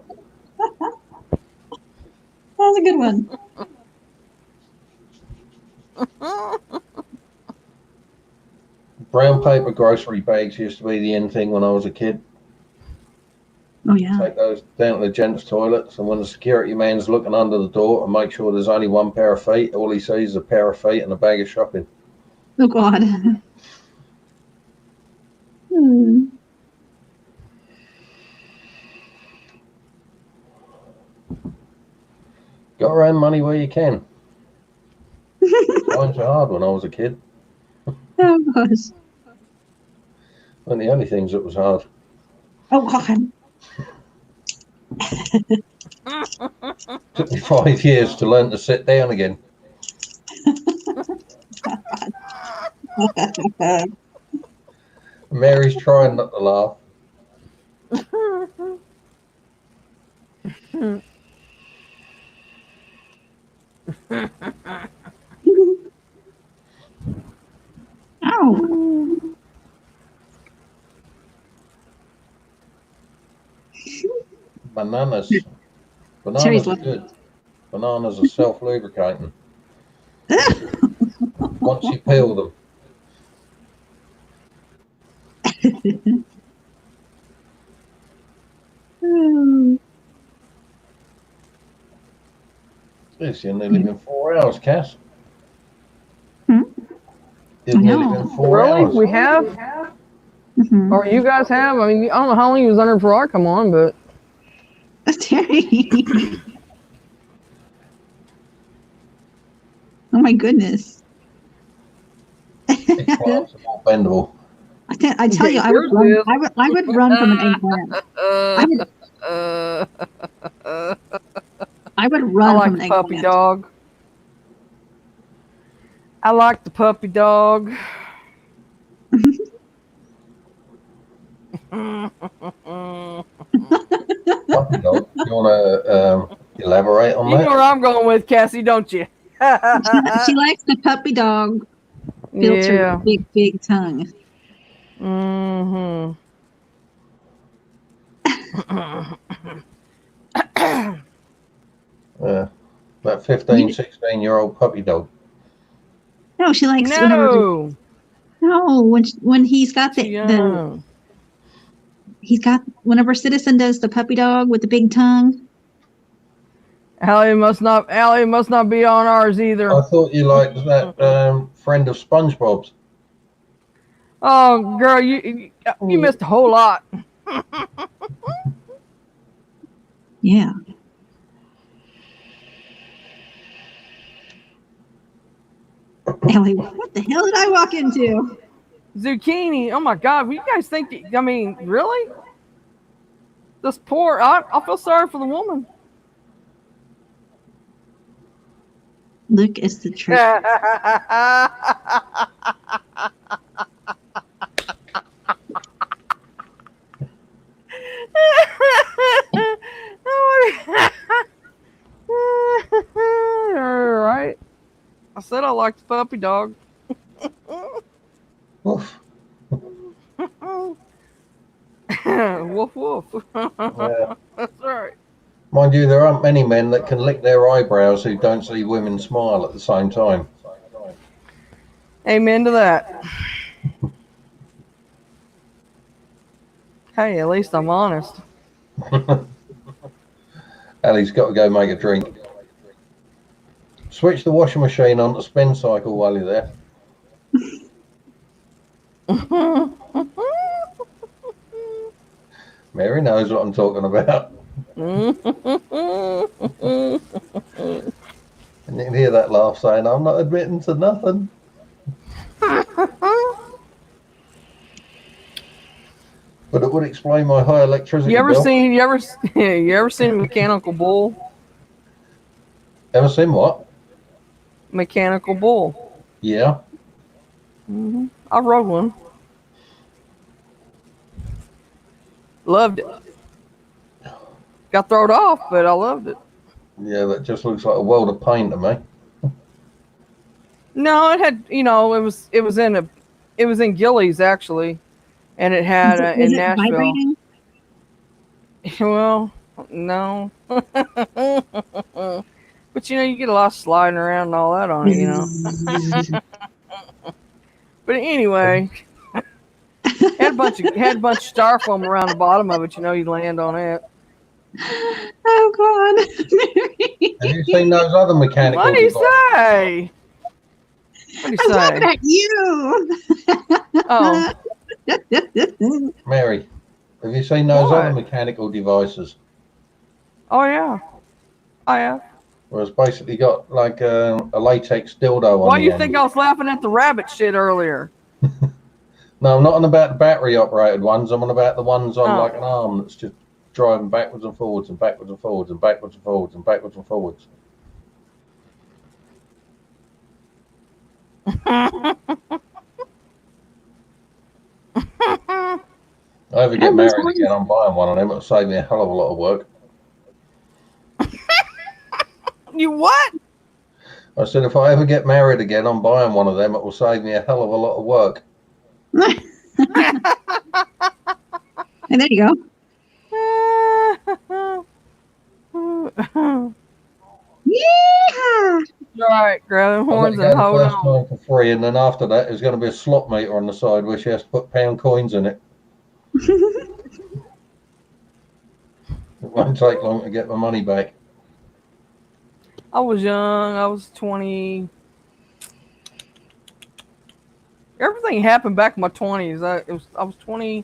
That was a good one. Brown paper grocery bags used to be the in thing when I was a kid. Oh yeah. Take those down to the gents' toilets, and when the security man's looking under the door and make sure there's only one pair of feet, all he sees is a pair of feet and a bag of shopping. Oh God. Hmm. Got around money where you can. Times were hard when I was a kid. Oh gosh. Weren't the only things that was hard. Oh God. Took me 5 years to learn to sit down again. Mary's trying not to laugh. Ow. Bananas. Cherries Bananas are love- good. Bananas are self-lubricating. Once you peel them. Yes, you nearly been 4 hours, Cass. Hmm? You've I nearly know. been 4 Really? hours. We have? Mhm. Or you guys have? I mean, I don't know how long you was under for our come on, but Terry. Oh my goodness. Eggplants are more bendable. I tell you, I would run. I would run from an eggplant. I would I run like from an the puppy eggplant. dog. I like the puppy dog. Puppy dog. You want to elaborate on You know that? where I'm going with, Cassie, don't you? She likes the puppy dog filter Yeah. big tongue. Mm-hmm. That 15, 16-year-old puppy dog. No, she likes whenever. No. No, when he's got the Yeah. he's got whenever Citizen does the puppy dog with the big tongue. Allie must not be on ours either. I thought you liked that friend of SpongeBob's. Oh, girl, you missed a whole lot. Yeah. Ellie, what the hell did I walk into? Zucchini. Oh my God, you guys think? I mean, really? This poor. I feel sorry for the woman. Look is the trick. Right. I said I liked the puppy dog. Oof. Woof woof. Yeah. That's right. Mind you, there aren't many men that can lick their eyebrows who don't see women smile at the same time. Amen to that. Hey, at least I'm honest. Ali's got to go make a drink. Switch the washing machine on to spin cycle while you're there. Mary knows what I'm talking about. And you can hear that laugh saying, I'm not admitting to nothing. But it would explain my high electricity You ever bill. seen a mechanical bull? Ever seen what? Mechanical bull. Yeah. I rode one. Loved it. Got thrown off, but I loved it. Yeah, that just looks like a world of pain to me. No, it had, it was in Gillies actually, and it had Is in it Nashville. vibrating? Well, no, but you get a lot of sliding around and all that on it, But anyway, had a bunch of styrofoam around the bottom of it. You land on it. Oh God. Have you seen those other mechanical What do you devices? say? What do you I'm say? talking at you. Oh, Mary, have you seen those What? other mechanical devices? oh yeah, I have. Where it's basically got like a latex dildo on Why the you end. think I was laughing at the rabbit shit earlier? No, I'm not on about the battery operated ones. I'm on about the ones on Oh. like an arm that's just driving backwards and forwards and backwards and forwards and backwards and forwards and backwards and forwards. If I ever get How much married again, I'm buying one of them. It'll save me a hell of a lot of work. You what? I said, if I ever get married again, I'm buying one of them. It will save me a hell of a lot of work. And there you go. Yeah. All right, grab them I'll let horns you and go the hold first on. time for free, and then after that, there's going to be a slot meter on the side where she has to put pound coins in it. It won't take long to get my money back. I was young. I was 20. Everything happened back in my 20s. I was 20.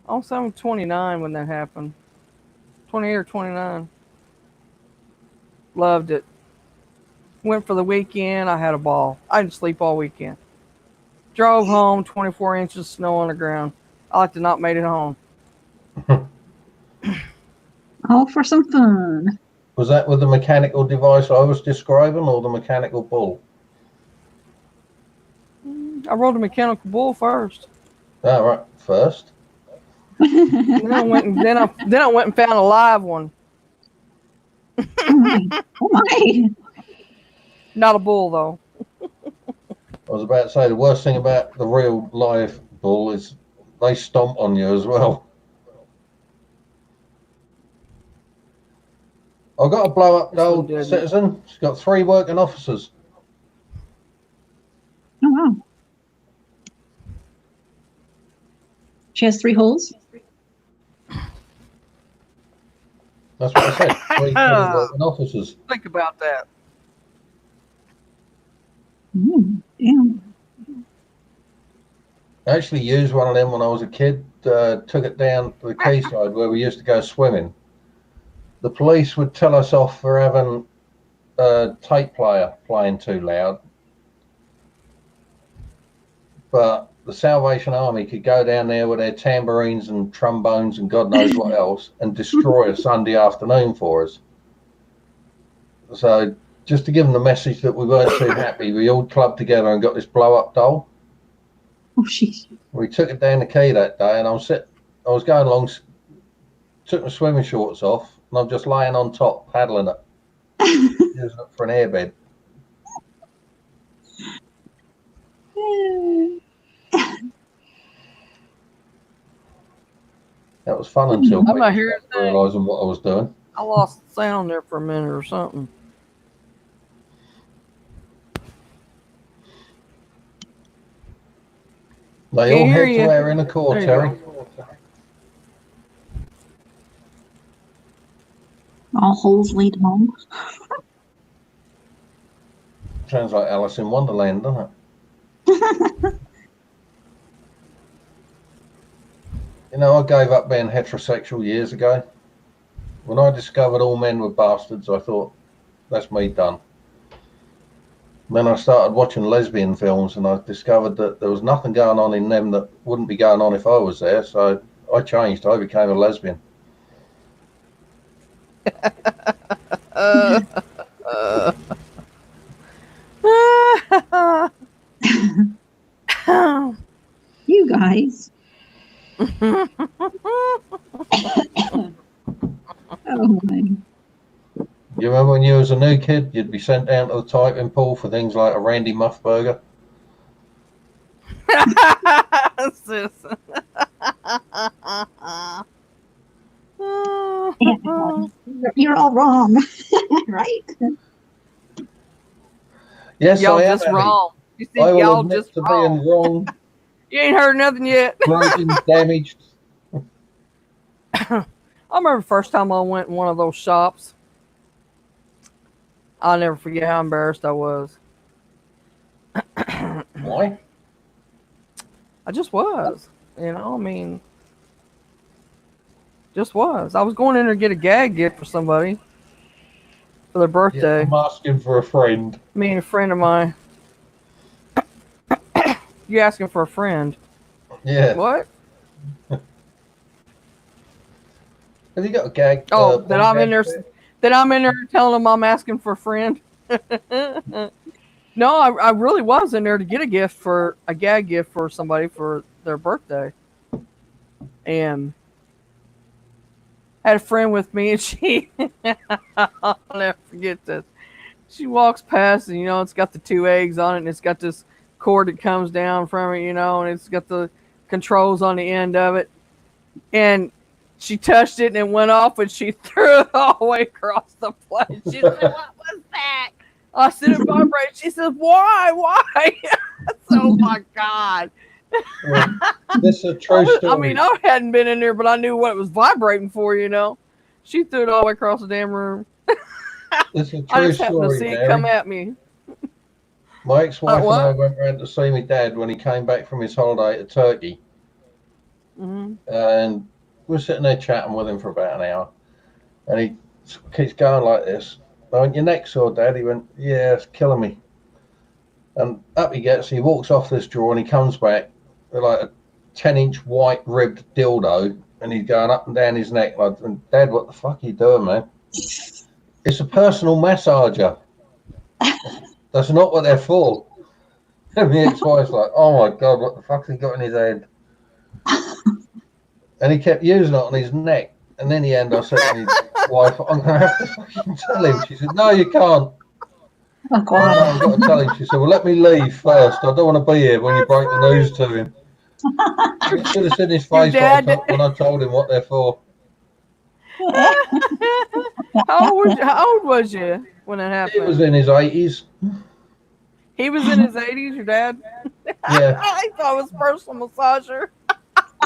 I was 29 when that happened. 28 or 29. Loved it. Went for the weekend. I had a ball. I didn't sleep all weekend. Drove home. 24 inches of snow on the ground. I like to not made it home. All for some fun. Was that with the mechanical device I was describing, or the mechanical bull? I rode a mechanical bull first. Oh, right, first. Then I went and found a live one. Oh my. Oh my. Not a bull though. I was about to say the worst thing about the real live bull is they stomp on you as well. I've got a blow up This one gold didn't. citizen. She's got 3 working officers. Oh wow. She has 3 holes. That's what I said. 3 fully working officers. Think about that. Damn. I actually used one of them when I was a kid. Took it down to the quayside where we used to go swimming. The police would tell us off for having a tape player playing too loud. But the Salvation Army could go down there with their tambourines and trombones and God knows what else and destroy a Sunday afternoon for us. So just to give them the message that we weren't too happy, we all clubbed together and got this blow-up doll. Oh, jeez. We took it down the quay that day, and I was going along, took my swimming shorts off, and I'm just laying on top paddling it, using it for an airbed. That was fun until I'm not hearing a thing. realising what I was doing. I lost sound there for a minute or something. They Can't all hear head you. to our inner core, There you Terry. All holes lead home. Sounds like Alice in Wonderland, doesn't it? You know, I gave up being heterosexual years ago. When I discovered all men were bastards, I thought, that's me done. Then I started watching lesbian films and I discovered that there was nothing going on in them that wouldn't be going on if I was there. So I changed. I became a lesbian. You guys. Oh my. You remember when you was a new kid, you'd be sent down to the typing pool for things like a Randy Muff burger? Sis. You're all wrong, right? Yes, Y'all I am. just wrong. You see, I will y'all admit just to wrong. being wrong, You ain't heard nothing yet. broken, damaged. I remember the first time I went in one of those shops. I'll never forget how embarrassed I was. Why? I just was. You know, I mean, just was. I was going in there to get a gag gift for somebody for their birthday. Yeah, I'm asking for a friend. Me and a friend of mine. You asking for a friend? Yeah. What? Have you got a gag? Oh, that I'm in there. gag That I'm in there telling them I'm asking for a friend. No, I really was in there to get a gag gift for somebody for their birthday. And I had a friend with me, and she, I'll never forget this. She walks past, and it's got the 2 eggs on it, and it's got this cord that comes down from it, and it's got the controls on the end of it. And she touched it, and it went off, and she threw it all the way across the place. She said, "What was that?" I said, "It vibrated." She said, "Why? Why?" Oh my God. This is a true story. I mean, I hadn't been in there, but I knew what it was vibrating for, She threw it all the way across the damn room. This is a I true just happened to story, see it Mary. come at me. My ex-wife What? and I went round to see my dad when he came back from his holiday to Turkey. Mm-hmm. And we're sitting there chatting with him for about an hour. And he keeps going like this. I went, "Your neck's sore, Dad." He went, "Yeah, it's killing me." And up he gets, he walks off this drawer and he comes back with like a 10-inch white ribbed dildo. And he's going up and down his neck. Like, "Dad, what the fuck are you doing, man?" "It's a personal massager." "That's not what they're for." And the ex-wife's like, "Oh my God, what the fuck's he got in his head?" And he kept using it on his neck. And in the end, I said to my wife, "I'm going to have to fucking tell him." She said, "No, you can't." Oh "No, God. I've got to tell him." She said, "Well, let me leave first. I don't want to be here when you break the news to him." You should have seen his face when I told him what they're for. How old was you when it happened? He was in his 80s. He was in his 80s, your dad? Yeah. I thought it was personal massager.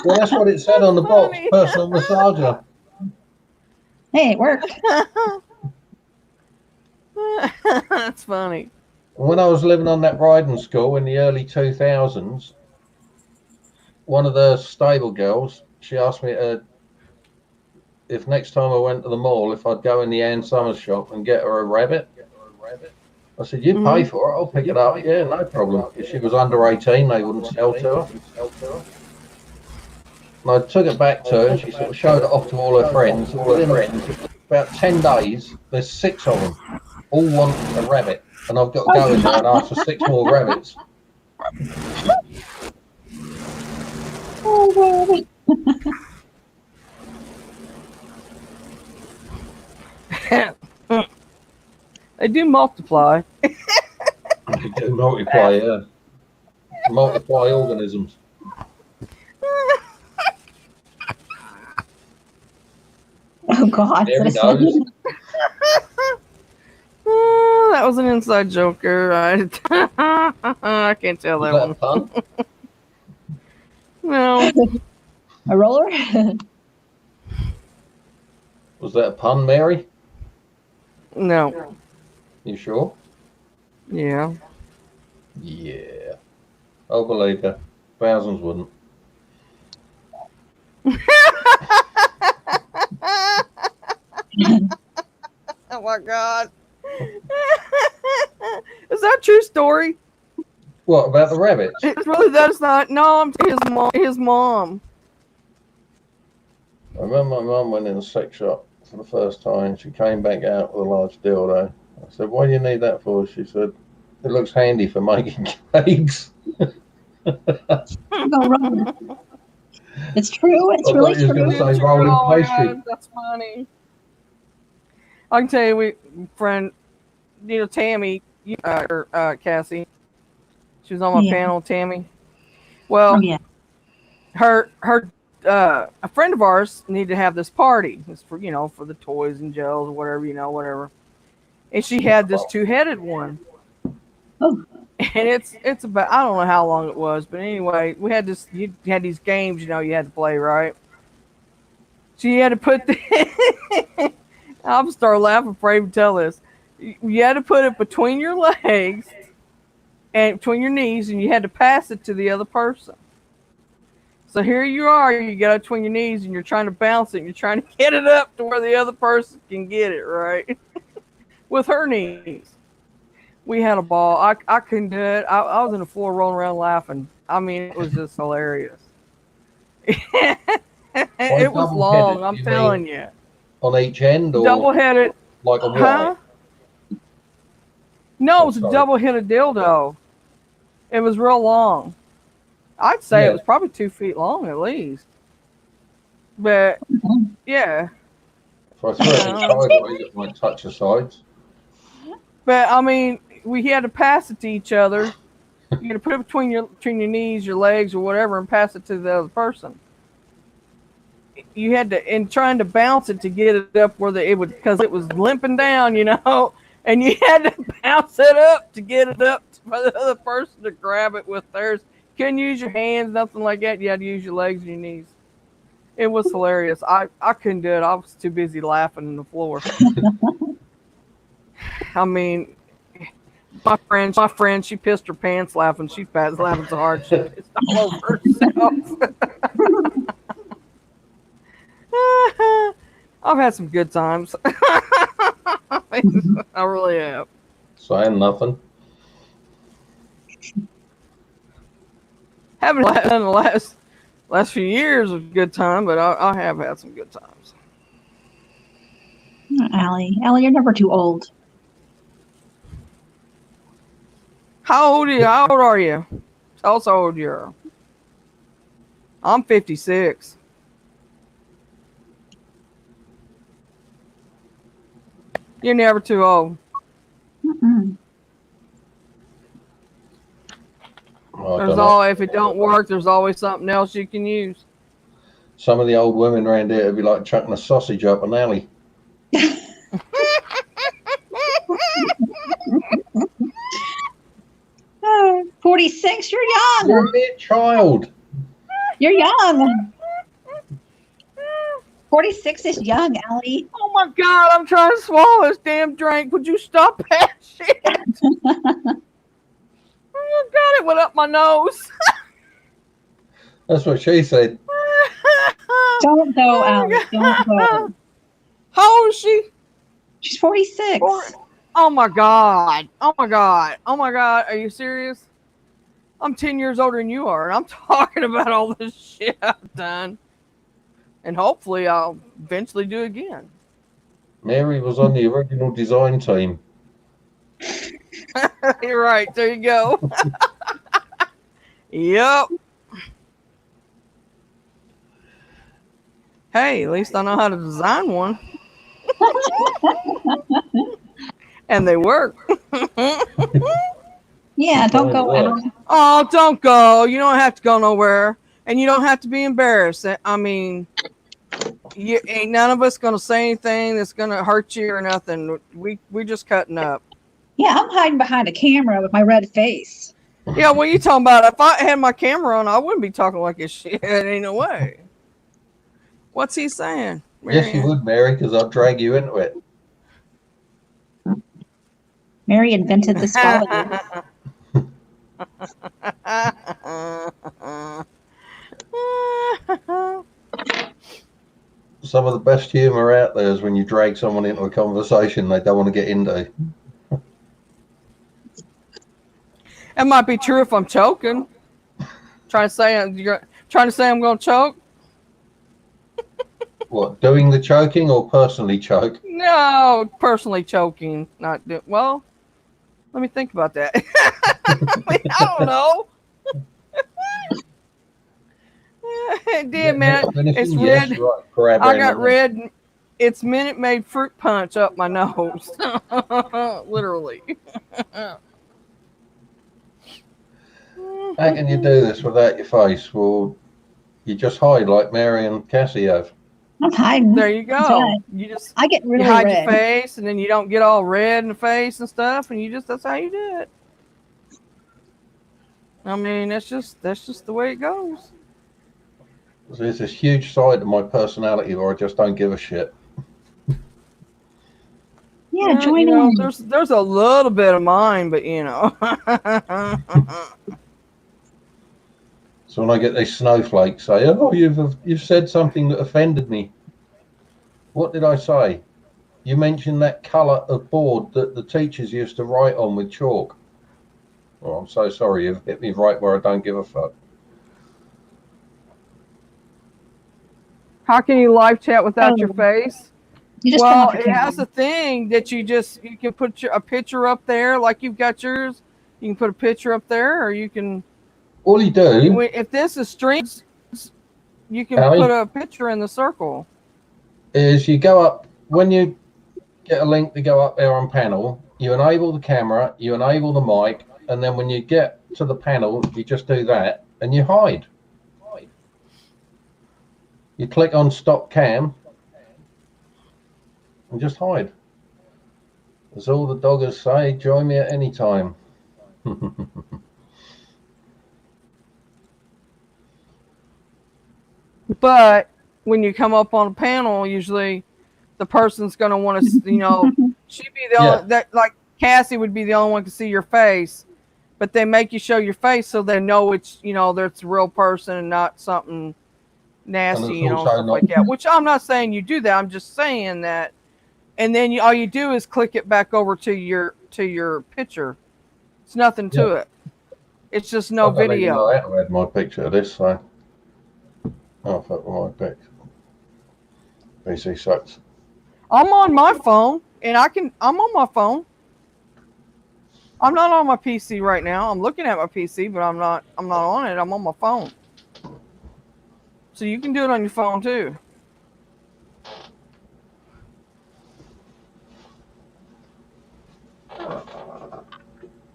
Well, that's what it said on the box, Funny. personal massager. Hey, it worked. That's funny. When I was living on that riding school in the early 2000s, one of the stable girls, she asked me if next time I went to the mall, if I'd go in the Ann Summers shop and get her a rabbit. I said, you pay for it, I'll pick it up. Yeah, no problem. If she was under 18, they wouldn't sell to her. And I took it back to her and she sort of showed it off to all her friends. Within about 10 days, there's 6 of them. All want a rabbit. And I've got to go in there and ask for 6 more rabbits. Oh, They do multiply. They do multiply, yeah. Multiply organisms. oh God. There he That's funny. knows. That was an inside joker. I can't tell Was that that a one. pun? No. A roller? Was that a pun, Mary? No. You sure? Yeah. Yeah. I'll believe you. Thousands wouldn't. Oh my God. Is that a true story? What about the rabbits? It's really that's not. No, I'm his mom. His mom. I remember my mum went in a sex shop for the first time. She came back out with a large dildo. I said, "What do you need that for?" She said, "It looks handy for making cakes." Go roller. It's true. It's I really thought you was true. going to say rolling Oh my pastry. God, that's funny. I can tell you, friend, Tammy, Cassie. She was on my Yeah. panel, Tammy. Well, Oh, yeah. a friend of ours needed to have this party. It's for for the toys and gels or whatever, whatever. And she had this 2-headed one. Oh. And it's about, I don't know how long it was, but anyway, we had this. You had these games, you had to play, right? She had to put the. I'm start laughing before I even tell this. You had to put it between your legs and between your knees, and you had to pass it to the other person. So here you are, you got it between your knees, and you're trying to bounce it, and you're trying to get it up to where the other person can get it, right? With her knees. We had a ball. I couldn't do it. I was on the floor rolling around laughing. I mean, it was just hilarious. It was long, I'm telling you. On each end, or Double-headed. like a Huh? Y? No, it was a sorry. double-headed dildo. It was real long. I'd say Yeah. it was probably 2 feet long at least. But yeah. If I threw it sideways, it might touch the sides. But I mean, we had to pass it to each other. You had to put it between your knees, your legs, or whatever, and pass it to the other person. You had to, in trying to bounce it to get it up where it would, because it was limping down, and you had to bounce it up to get it up for the other person to grab it with theirs. Couldn't use your hands, nothing like that. You had to use your legs and your knees. It was hilarious. I couldn't do it. I was too busy laughing on the floor. I mean, my friend, she pissed her pants laughing. She was laughing so hard she pissed all over herself. I've had some good times. I really have. Saying nothing. Haven't done the last few years of a good time, but I have had some good times. Allie, you're never too old. How old are you? How old are you? Tell us how old you are. I'm 56. You're never too old. Mm-mm. Well, I There's don't know. if it don't work, there's always something else you can use. Some of the old women around here would be like chucking a sausage up an alley. 46, you're young. You're a mere child. You're young. 46 is young, Allie. Oh my God, I'm trying to swallow this damn drink. Would you stop that shit? Oh my God, it went up my nose. That's what she said. Don't go, Oh Allie. my Don't God. go. How old is she? She's 46. Oh my God. Oh my God. Oh my God. Are you serious? I'm 10 years older than you are, and I'm talking about all this shit I've done. And hopefully I'll eventually do it again. Mary was on the original design team. You're right. There you go. Yep. Hey, at least I know how to design one. And they work. Yeah, don't go, Well, Allie. Oh, don't go. You don't have to go nowhere. And you don't have to be embarrassed. I mean, ain't none of us going to say anything that's going to hurt you or nothing. We just cutting up. Yeah, I'm hiding behind a camera with my red face. Yeah, what are you talking about? If I had my camera on, I wouldn't be talking like this shit. Ain't no way. What's he saying? yes, you Marianne? would, Mary, because I'd drag you into it. Mary invented the swallow. Some of the best humour out there is when you drag someone into a conversation they don't want to get into. It might be true if I'm choking. You're trying to say I'm going to choke? What, doing the choking or personally choke? No, personally choking. Well, let me think about that. I don't know. It did, man. It's Yes, red. right. Grab I her got in the- red. It's Minute Maid fruit punch up my nose. Literally. How can you do this without your face? Well, you just hide like Mary and Cassie have. I'm hiding. There you go. I get really you hide red. your face, and then you don't get all red in the face and stuff, and that's how you do it. I mean, that's just the way it goes. There's this huge side to my personality where I just don't give a shit. Yeah, join you know, in. there's a little bit of mine, but you know. So when I get these snowflakes say, "Oh, you've said something that offended me," what did I say? You mentioned that colour of board that the teachers used to write on with chalk. Well, I'm so sorry. You've hit me right where I don't give a fuck. How can you live chat without your face? You just turn Well, off your it camera. has a thing that you can put a picture up there, like you've got yours. You can put a picture up there, or you can. All you do If this is streams, you can Allie? put a picture in the circle. is you go up when you get a link to go up there on panel. You enable the camera, you enable the mic, and then when you get to the panel, you just do that and you hide. You click on stop cam and just hide. As all the doggers say, join me at any time. But when you come up on a panel, usually the person's going to want to, she'd be the only that like Cassie would be the only one to see your face, but they make you show your face so they know it's that's a real person and not something nasty, stuff like that. Which I'm not saying you do that. I'm just saying that, and then all you do is click it back over to your picture. It's nothing to it. It's just no video. I had my picture of this, so oh fuck with my picture. PC sucks. I'm on my phone, and I'm on my phone. I'm not on my PC right now. I'm looking at my PC, but I'm not on it. I'm on my phone. So you can do it on your phone too.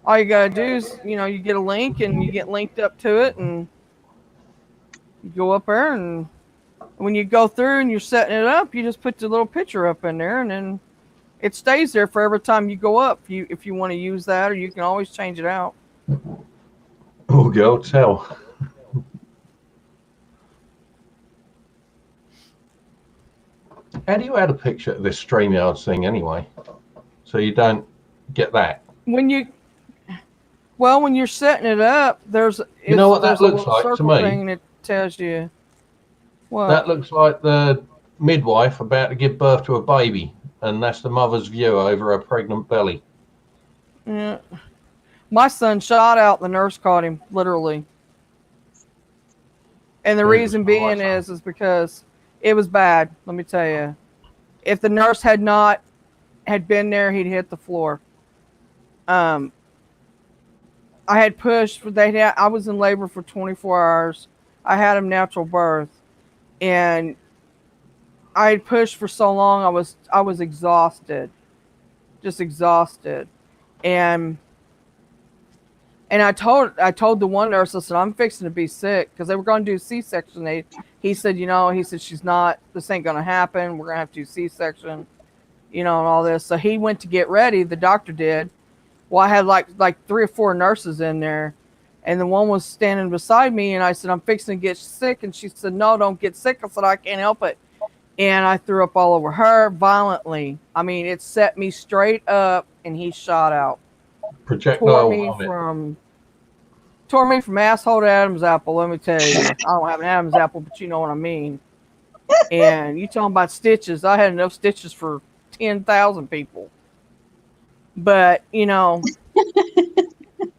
All you gotta do is, you get a link and you get linked up to it, and you go up there, and when you go through and you're setting it up, you just put the little picture up in there, and then it stays there for every time you go up. If you want to use that, or you can always change it out. Oh, girl, tell. How do you add a picture to this StreamYard thing anyway? So you don't get that. When you're setting it up, there's You know what that there's a looks little like to circle me? thing that tells you what. That looks like the midwife about to give birth to a baby, and that's the mother's view over her pregnant belly. Yeah. My son shot out. The nurse caught him literally, and the reason being is because it was bad. Let me tell you, if the nurse had not had been there, he'd hit the floor. I had pushed. I was in labor for 24 hours. I had him natural birth, and I had pushed for so long. I was exhausted, just exhausted, and I told the one nurse, I said, I'm fixing to be sick, because they were going to do C-section. He said, she's not. This ain't going to happen. We're going to have to do C-section, and all this. So he went to get ready. The doctor did. Well, I had like 3 or 4 nurses in there, and the one was standing beside me, and I said, I'm fixing to get sick. And she said, no, don't get sick. I said, I can't help it. And I threw up all over her violently. I mean, it set me straight up, and he shot out. Projectile Tore me from asshole to Adam's apple, let me tell you. I don't have an Adam's apple, but you know what I mean. And you talking about stitches. I had enough stitches for 10,000 people. But, it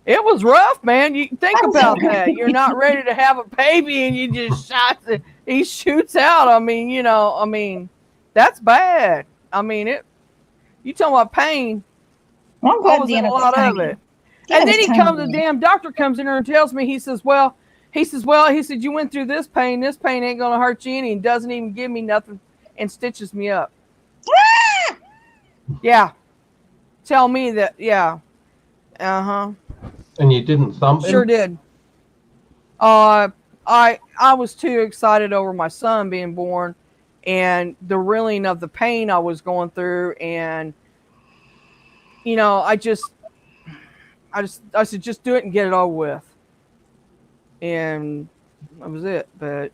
was rough, man. You think about that. You're not ready to have a baby, and you just he shoots out. I mean, that's bad. I mean, you talking about pain. Well, I'm glad I was in Deanna a was lot of tiny. it. Yeah, And then it's the damn doctor comes in here and tells me, he said, you went through this pain ain't going to hurt you any, and doesn't even give me nothing and stitches me up. Yeah. Tell me that, yeah. Uh-huh. And you didn't thump him? Sure did. I was too excited over my son being born and the reeling of the pain I was going through, and I said, just do it and get it over with. And that was it. But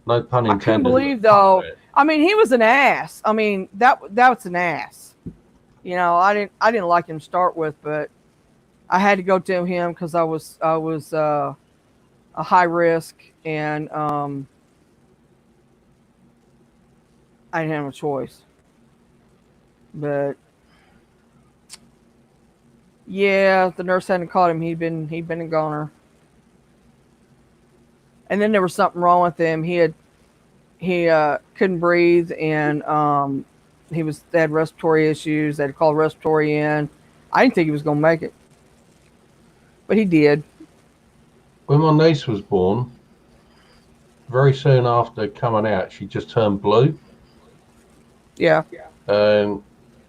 no pun intended. I couldn't believe, though. I mean, he was an ass. I mean, that was an ass. I didn't like him to start with, but I had to go to him because I was a high risk, and I didn't have a choice. But yeah, if the nurse hadn't caught him, he'd been a goner. And then there was something wrong with him. He couldn't breathe, and they had respiratory issues. They had to call respiratory in. I didn't think he was going to make it, but he did. When my niece was born, very soon after coming out, she just turned blue. Yeah. And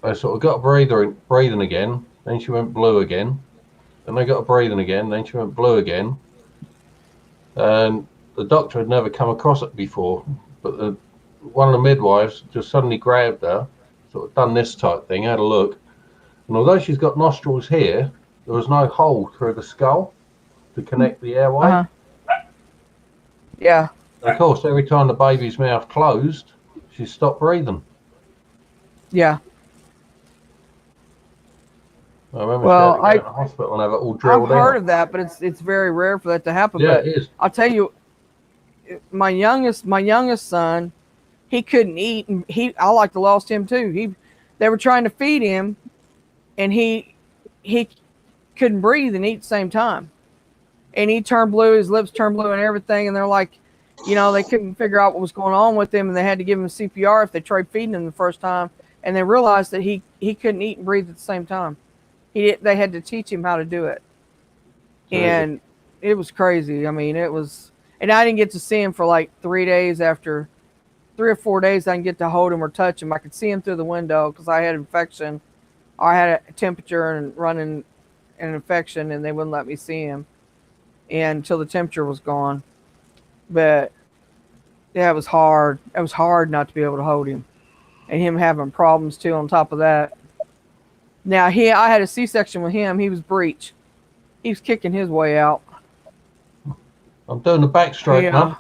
I sort of got breathing again. Then she went blue again. Then I got her breathing again. Then she went blue again. And the doctor had never come across it before. But one of the midwives just suddenly grabbed her, sort of done this type thing, had a look. And although she's got nostrils here, there was no hole through the skull to connect the airway. Uh-huh. Yeah. And of course, every time the baby's mouth closed, she stopped breathing. Yeah. I remember she had to go to the hospital and have it all drilled out. I've heard of that, but it's very rare for that to happen. Yeah, but it is. I'll tell you, my youngest son, he couldn't eat, and I like to lost him too. They were trying to feed him, and he couldn't breathe and eat at the same time, and he turned blue. His lips turned blue and everything. And they're like, they couldn't figure out what was going on with him, and they had to give him CPR if they tried feeding him the first time. And they realized that he couldn't eat and breathe at the same time. They had to teach him how to do it. And it was crazy. I mean, it was, and I didn't get to see him for like 3 days. After 3 or 4 days, I didn't get to hold him or touch him. I could see him through the window because I had infection. I had a temperature and running an infection, and they wouldn't let me see him until the temperature was gone. But yeah, it was hard. It was hard not to be able to hold him, and him having problems too on top of that. Now I had a C-section with him. He was breech. He was kicking his way out. I'm doing the backstroke now.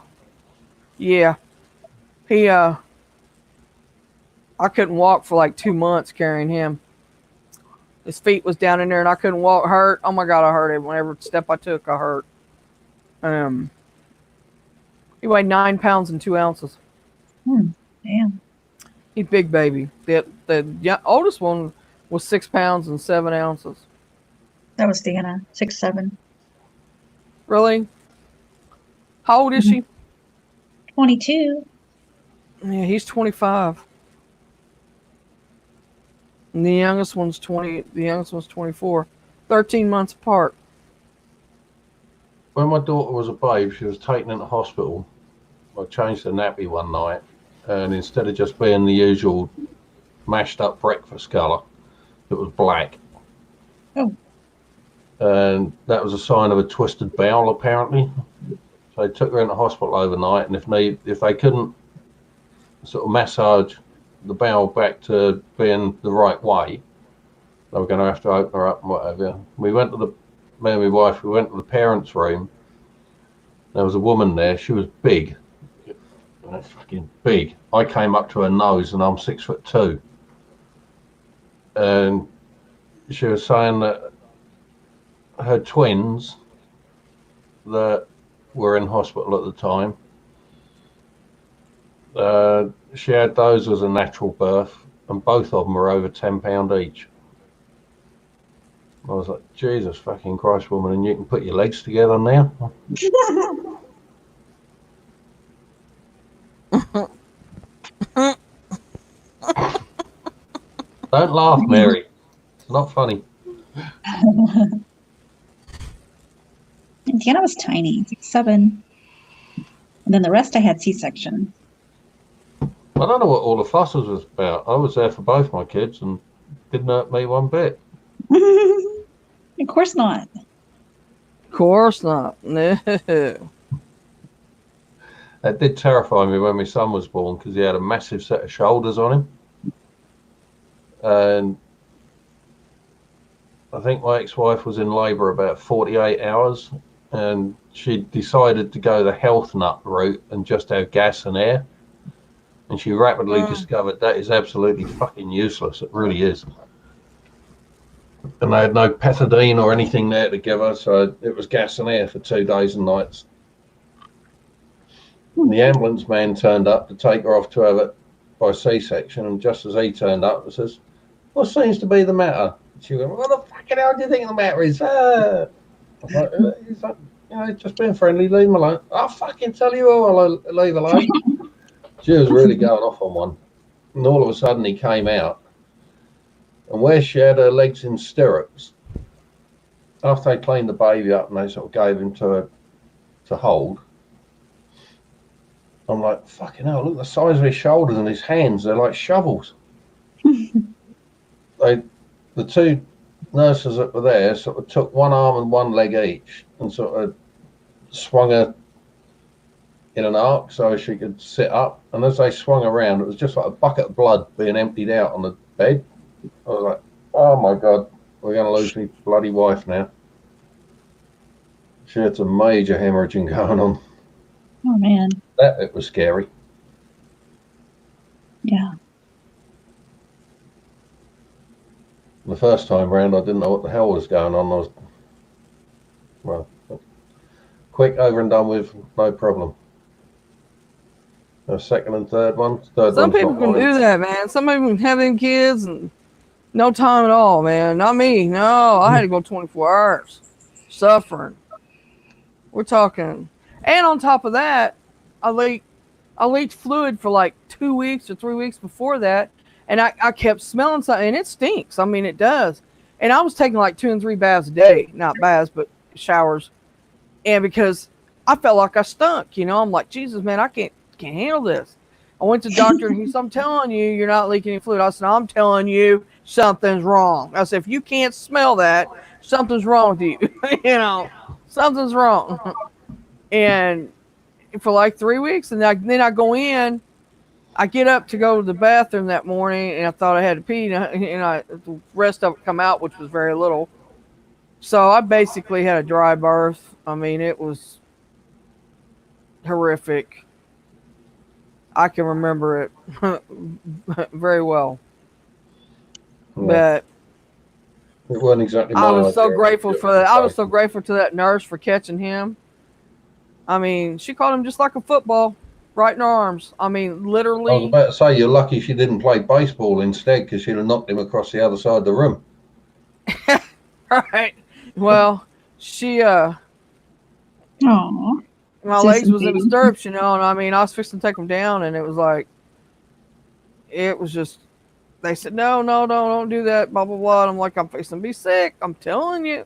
Yeah. I I couldn't walk for like 2 months carrying him. His feet was down in there, and I couldn't walk. Hurt. Oh my God, I hurt him. Whenever step I took, I hurt. He weighed 9 pounds and 2 ounces. Damn. He's big baby. The oldest one was 6 pounds and 7 ounces. That was Deanna, 6'7". Really? How old is she? 22. Yeah, he's 25. And the youngest one's 20. The youngest one's 24. 13 months apart. When my daughter was a babe, she was taken into hospital. I changed the nappy one night, and instead of just being the usual mashed up breakfast colour, it was black. Oh. And that was a sign of a twisted bowel, apparently. So they took her into hospital overnight, and if they couldn't sort of massage the bowel back to being the right way, they were going to have to open her up and whatever. Me and my wife, we went to the parents' room. There was a woman there. She was big. Fucking big. I came up to her nose, and I'm 6'2". And she was saying that her twins that were in hospital at the time, she had those as a natural birth, and both of them were over 10 pound each. I was like, Jesus fucking Christ, woman, and you can put your legs together now? Don't laugh, Mary. It's not funny. Deanna was tiny, 6'7". And then the rest I had C-section. I don't know what all the fuss was about. I was there for both my kids and didn't hurt me one bit. Of course not. Of course not. No. That did terrify me when my son was born because he had a massive set of shoulders on him. And I think my ex-wife was in labour about 48 hours, and she decided to go the health nut route and just have gas and air. And she rapidly discovered that is absolutely fucking useless. It really is. And they had no pethidine or anything there to give her, so it was gas and air for 2 days and nights. And the ambulance man turned up to take her off to have it by C-section, and just as he turned up, it says, "What seems to be the matter?" She went, "What the fucking hell do you think the matter is?" I'm like, he's like, just being friendly, leave him alone. I'll fucking tell you all, I'll leave alone. She was really going off on one. And all of a sudden he came out, and where she had her legs in stirrups, after they cleaned the baby up and they sort of gave him to her to hold, I'm like, fucking hell, look at the size of his shoulders and his hands. They're like shovels. The two nurses that were there sort of took one arm and one leg each and sort of swung her in an arc so she could sit up. And as they swung around, it was just like a bucket of blood being emptied out on the bed. I was like, oh my God, we're going to lose my bloody wife now. She had some major hemorrhaging going on. Oh, man. That bit was scary. Yeah. The first time round, I didn't know what the hell was going on. I was, well, quick, over and done with, no problem. The second and third one. Some people can do that, man. Some people can have them kids and no time at all, man. Not me. No, I had to go 24 hours suffering. We're talking. And on top of that, I leaked fluid for like 2 weeks or 3 weeks before that. And I kept smelling something, and it stinks. I mean, it does. And I was taking like 2 and 3 baths a day. Not baths, but showers. And because I felt like I stunk, I'm like, Jesus, man, I can't handle this. I went to the doctor, and he said, I'm telling you, you're not leaking any fluid. I said, I'm telling you, something's wrong. I said, if you can't smell that, something's wrong with you. Something's wrong. And for like 3 weeks, and then I go in. I get up to go to the bathroom that morning, and I thought I had to pee, and the rest of it come out, which was very little. So I basically had a dry birth. I mean, it was horrific. I can remember it very well. Yeah. But It wasn't exactly my I was so idea. grateful for that. I was so grateful to that nurse for catching him. I mean, she caught him just like a football, right in her arms. I mean, I was literally. about to say, you're lucky she didn't play baseball instead, because she'd have knocked him across the other side of the room. Right. Well, she Oh, my legs was in the stirrups, and I mean, I was fixing to take them down, and it was like, it was just. They said, no, don't do that, blah blah blah. And I'm like, I'm fixing to be sick. I'm telling you.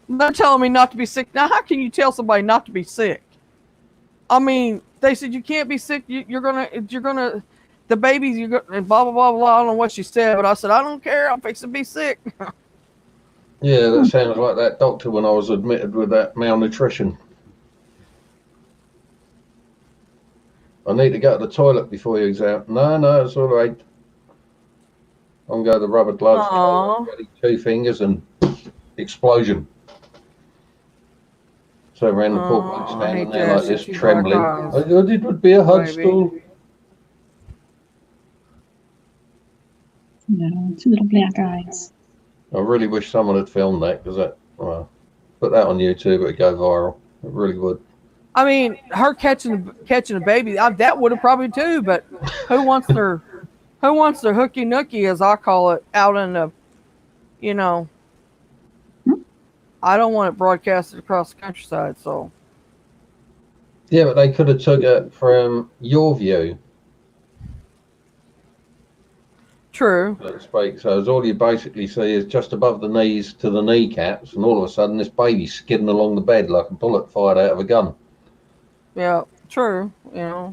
They're telling me not to be sick. Now, how can you tell somebody not to be sick? I mean, they said you can't be sick. You're gonna, the babies, you're gonna, and blah blah blah blah. I don't know what she said, but I said I don't care. I'm fixing to be sick. Yeah, that sounds like that doctor when I was admitted with that malnutrition. I need to go to the toilet before you exam. No, it's all right. I'm going to the rubber gloves, Aww. ready, 2 fingers, and explosion. So around the poor bloke I standing hate there that. like this, Shit, you black trembling. eyes, I thought it would be a hot baby. stool. no, 2 little black eyes. I really wish someone had filmed that, because that, well, put that on YouTube, it'd go viral. It really would. I mean, her catching a baby, that would have probably too. But who wants their hooky nookie, as I call it, out in the, you know, I don't want it broadcasted across the countryside. So Yeah, but they could have took it from your view, true. so to speak. So as all you basically see is just above the knees to the kneecaps, and all of a sudden this baby's skidding along the bed like a bullet fired out of a gun. Yeah, true. Yeah.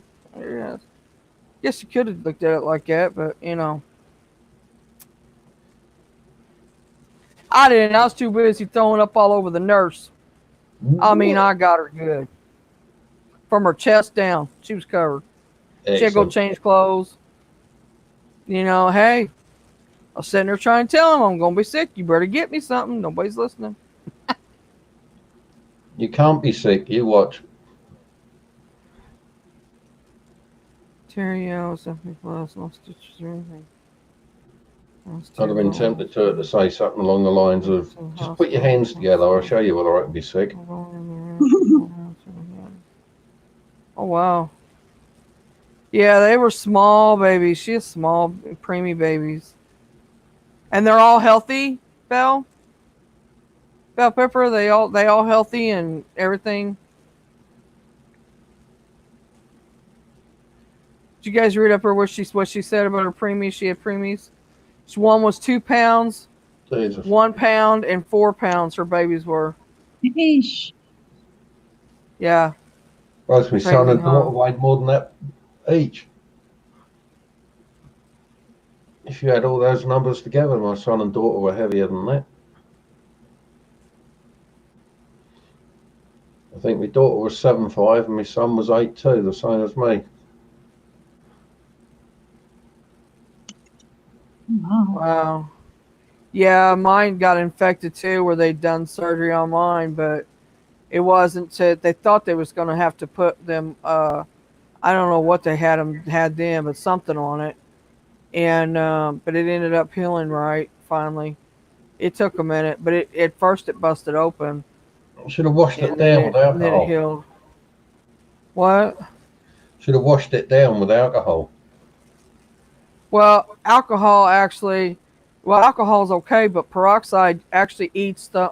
Guess you could have looked at it like that, but I didn't. I was too busy throwing up all over the nurse. I mean, I got her good. From her chest down, she was covered. She had to go Excellent. change clothes. Hey, I was sitting there trying to tell him I'm going to be sick. You better get me something. Nobody's listening. You can't be sick. You watch. Terrio, something plus, no stitches or anything. I'd have been tempted to say something along the lines of, just put your hands together, I'll show you whether I can be sick. Oh, wow. Yeah, they were small babies. She has small, preemie babies. And they're all healthy, Belle Pepper, they all healthy and everything. Did you guys read up her what she said about her preemies? She had preemies. One was 2 pounds, Jesus. 1 pound, and 4 pounds. Her babies were. Yeesh. Yeah. Both my son and Crazy, daughter huh? weighed more than that each. If you had all those numbers together, my son and daughter were heavier than that. I think my daughter was 7'5" and my son was 8'2", the same as me. Wow. Wow. Yeah, mine got infected too, where they'd done surgery on mine, but it wasn't. They thought they was going to have to put them. I don't know what they had them, but something on it, and but it ended up healing right finally. It took a minute, but at first it busted open. Should have washed it And down with then it alcohol. healed. What? Should have washed it down with alcohol. Well, alcohol is okay, but peroxide actually eats the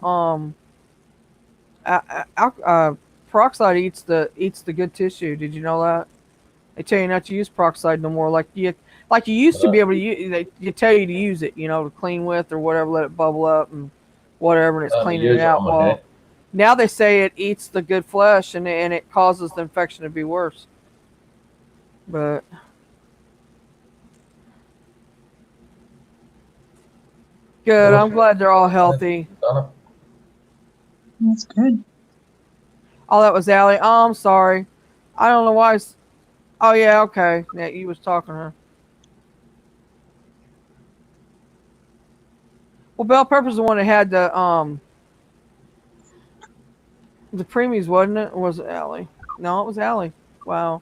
peroxide eats the good tissue. Did you know that? They tell you not to use peroxide no more, like you used to be able to use. They tell you to use it, to clean with or whatever, let it bubble up and whatever, and it's cleaning it out. Well, now they say it eats the good flesh and it causes the infection to be worse. But good. I'm glad they're all healthy. That's good. Oh, that was Allie. Oh, I'm sorry. I don't know why. Oh, yeah, okay. Yeah, you was talking to her. Well, Bell Pepper's the one that had the preemies, wasn't it? Or was it Allie? No, it was Allie. Wow.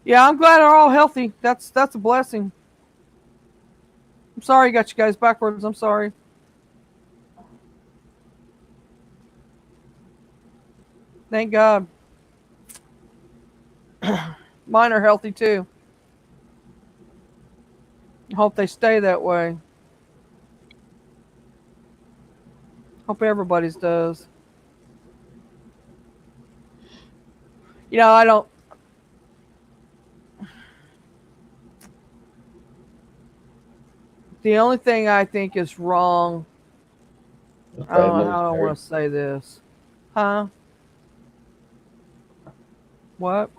Yeah, I'm glad they're all healthy. That's a blessing. I'm sorry I got you guys backwards. I'm sorry. Thank God. Mine are healthy too. Hope they stay that way. Hope everybody's does. I don't. The only thing I think is wrong. That's I bad don't know news, how I Terry. want to say this. Huh? What?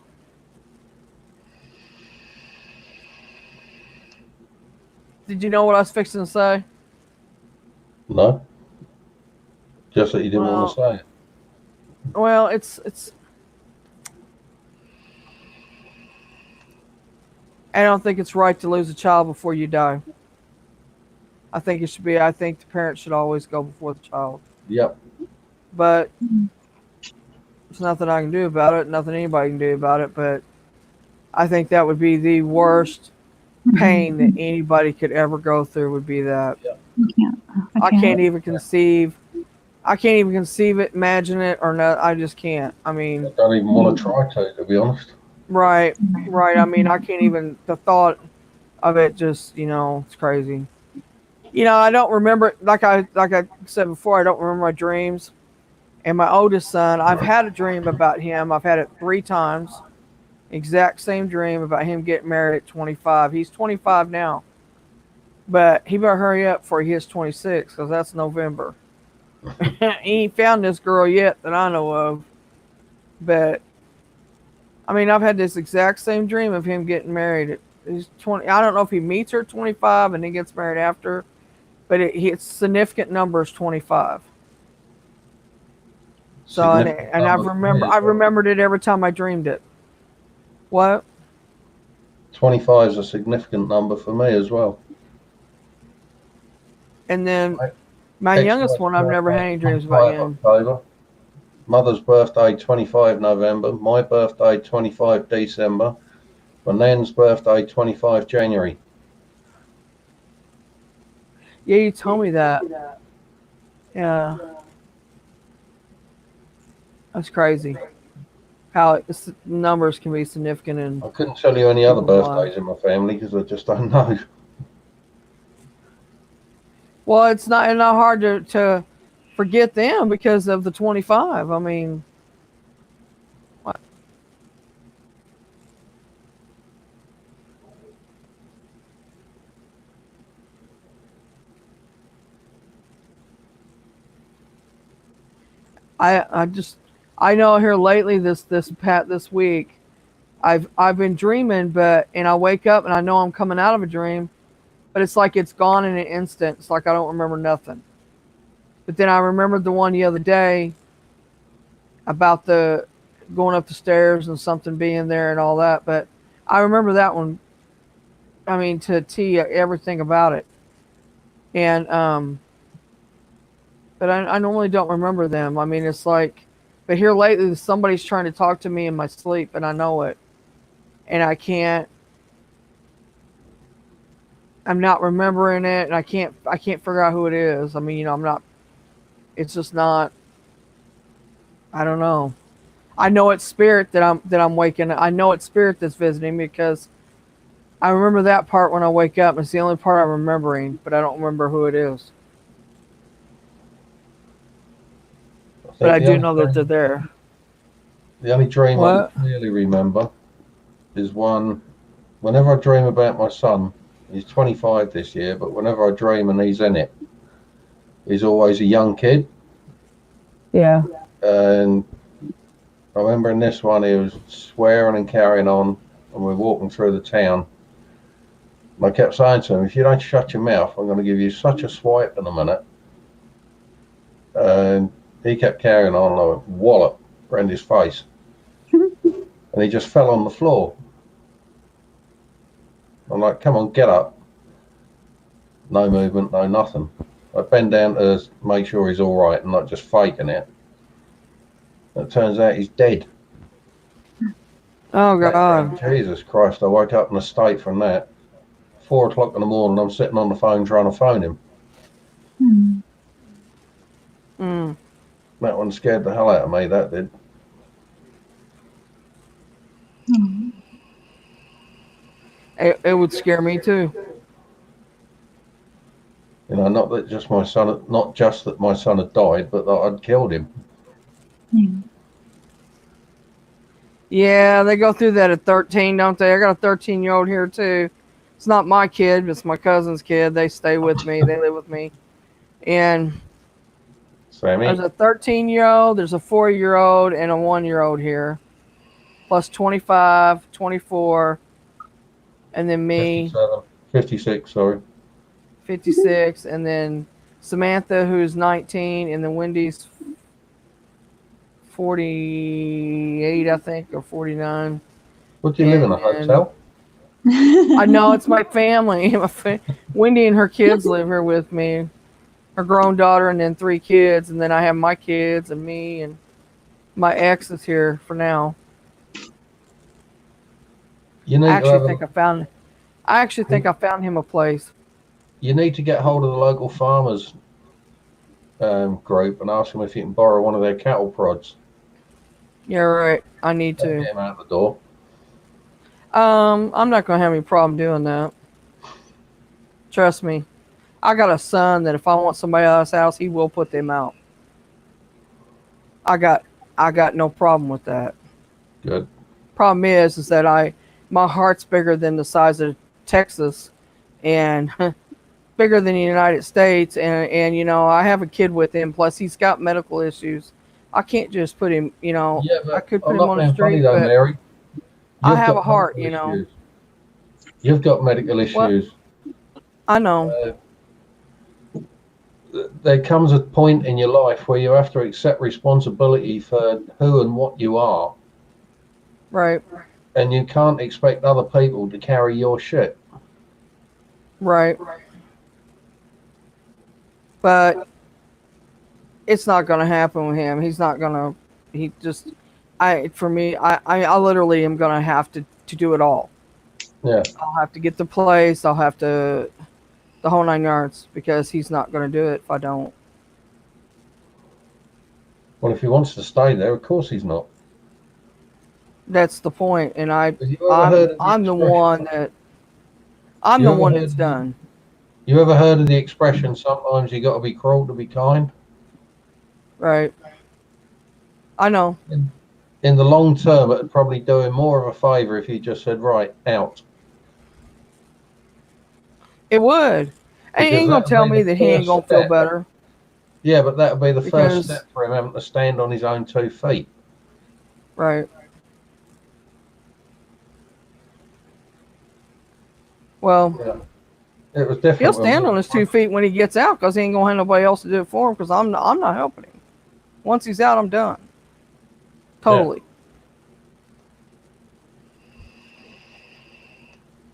Did you know what I was fixing to say? No, just that you didn't want to Well, say it. well, it's. I don't think it's right to lose a child before you die. I think it should be. I think the parents should always go before the child. Yep. But there's nothing I can do about it. Nothing anybody can do about it. But I think that would be the worst pain that anybody could ever go through. Would be that. Yep. I can't even conceive. I can't even conceive it, imagine it, or no. I just can't. I I mean, don't even want to try to be honest. right, right. I mean, I can't even. The thought of it just, it's crazy. I don't remember. Like I said before, I don't remember my dreams. And my oldest son, I've had a dream about him. I've had it 3 times. Exact same dream about him getting married at 25. He's 25 now, but he better hurry up before he hits 26 because that's November. He ain't found this girl yet that I know of. But I mean, I've had this exact same dream of him getting married. He's 20. I don't know if he meets her at 25 and then gets married after, but it's significant numbers 25. So and I remembered it every time I dreamed it. What? 25 is a significant number for me as well. And then my youngest one, I've never had any dreams about him. October. Mother's birthday 25 November. My birthday 25 December. My nan's birthday 25 January. Yeah, you told me that. Yeah. That's crazy. How numbers can be significant in. I couldn't tell you any other people's birthdays in my family because I just don't know. Well, it's not hard to forget them because of the 25. I mean, what? I know here lately this week I've been dreaming, and I wake up and I know I'm coming out of a dream, but it's like it's gone in an instant. It's like I don't remember nothing. But then I remembered the one the other day about the going up the stairs and something being there and all that. But I remember that one. I mean, to T everything about it. And but I normally don't remember them. I mean, it's like, but here lately somebody's trying to talk to me in my sleep, and I know it, and I can't. I'm not remembering it, and I can't figure out who it is. I mean, I'm not. It's just not. I don't know. I know it's spirit that I'm waking. I know it's spirit that's visiting me because I remember that part when I wake up. It's the only part I'm remembering, but I don't remember who it is. But I do know that they're there. The only dream What? I really remember is whenever I dream about my son. He's 25 this year, but whenever I dream and he's in it, he's always a young kid. Yeah. And I remember in this one, he was swearing and carrying on, and we're walking through the town. And I kept saying to him, if you don't shut your mouth, I'm going to give you such a swipe in a minute. And he kept carrying on, and I went wallop around his face. And he just fell on the floor. I'm like, come on, get up. No movement, no nothing. I bend down to make sure he's all right and not just faking it. It turns out he's dead. Oh God. Jesus Christ! I woke up in a state from that. 4 o'clock in the morning, I'm sitting on the phone trying to phone him. Hmm. Mm. That one scared the hell out of me. That did. Hmm. It would scare me too. You know, not that just my son, not just that my son had died, but that I'd killed him. Hmm. Yeah, they go through that at 13, don't they? I got a 13-year-old here too. It's not my kid, but it's my cousin's kid. They stay with me. They live with me. And Sammy, there's a 13-year-old, there's a 4-year-old, and a 1-year-old here. Plus 25, 24, and then me, 57, 56, sorry. 56, and then Samantha, who's 19, and then Wendy's 48, I think, or 49. Would you live in a And hotel? I know it's my family. Wendy and her kids live here with me. Her grown daughter and then 3 kids, and then I have my kids and me, and my ex is here for now. You need I to have actually think I found him a place. you need to get hold of the local farmers group and ask them if you can borrow one of their cattle prods. Yeah, right. I need Get to. him out the door. I'm not gonna have any problem doing that. Trust me. I got a son that if I want somebody else's house, he will put them out. I got no problem with that. Good. Problem is that my heart's bigger than the size of Texas, and bigger than the United States, and you know, I have a kid with him. Plus, he's got medical issues. I can't just put him. You know, Yeah, I but could put I'm him not on the being funny street, though, but Mary. I You've have got a heart. medical You know issues. You've got medical what? issues. I know. There comes a point in your life where you have to accept responsibility for who and what you are, Right. and you can't expect other people to carry your shit. Right. But it's not going to happen with him. He's not going to. He just. For me, I literally am going to have to do it all. Yeah. I'll have to get the place. I'll have to the whole 9 yards because he's not going to do it if I don't. Well, if he wants to stay there, of course he's not. That's the point, and Have you ever heard of I'm the expression? one that I'm You the ever one heard that's of done. You ever heard of the expression, sometimes you got to be cruel to be kind? Right. I know. In the long term, it'd probably do him more of a favour if he just said, right, out. It would. And he Because ain't gonna that would tell be me the that he ain't first gonna feel step. better Yeah, but that would be the first because step for him having to stand on his own 2 feet. right. Well, Yeah. It was different. he'll when stand we- on his 2 feet when he gets out because he ain't gonna have nobody else to do it for him because I'm not helping him. Once he's out, I'm done. Totally.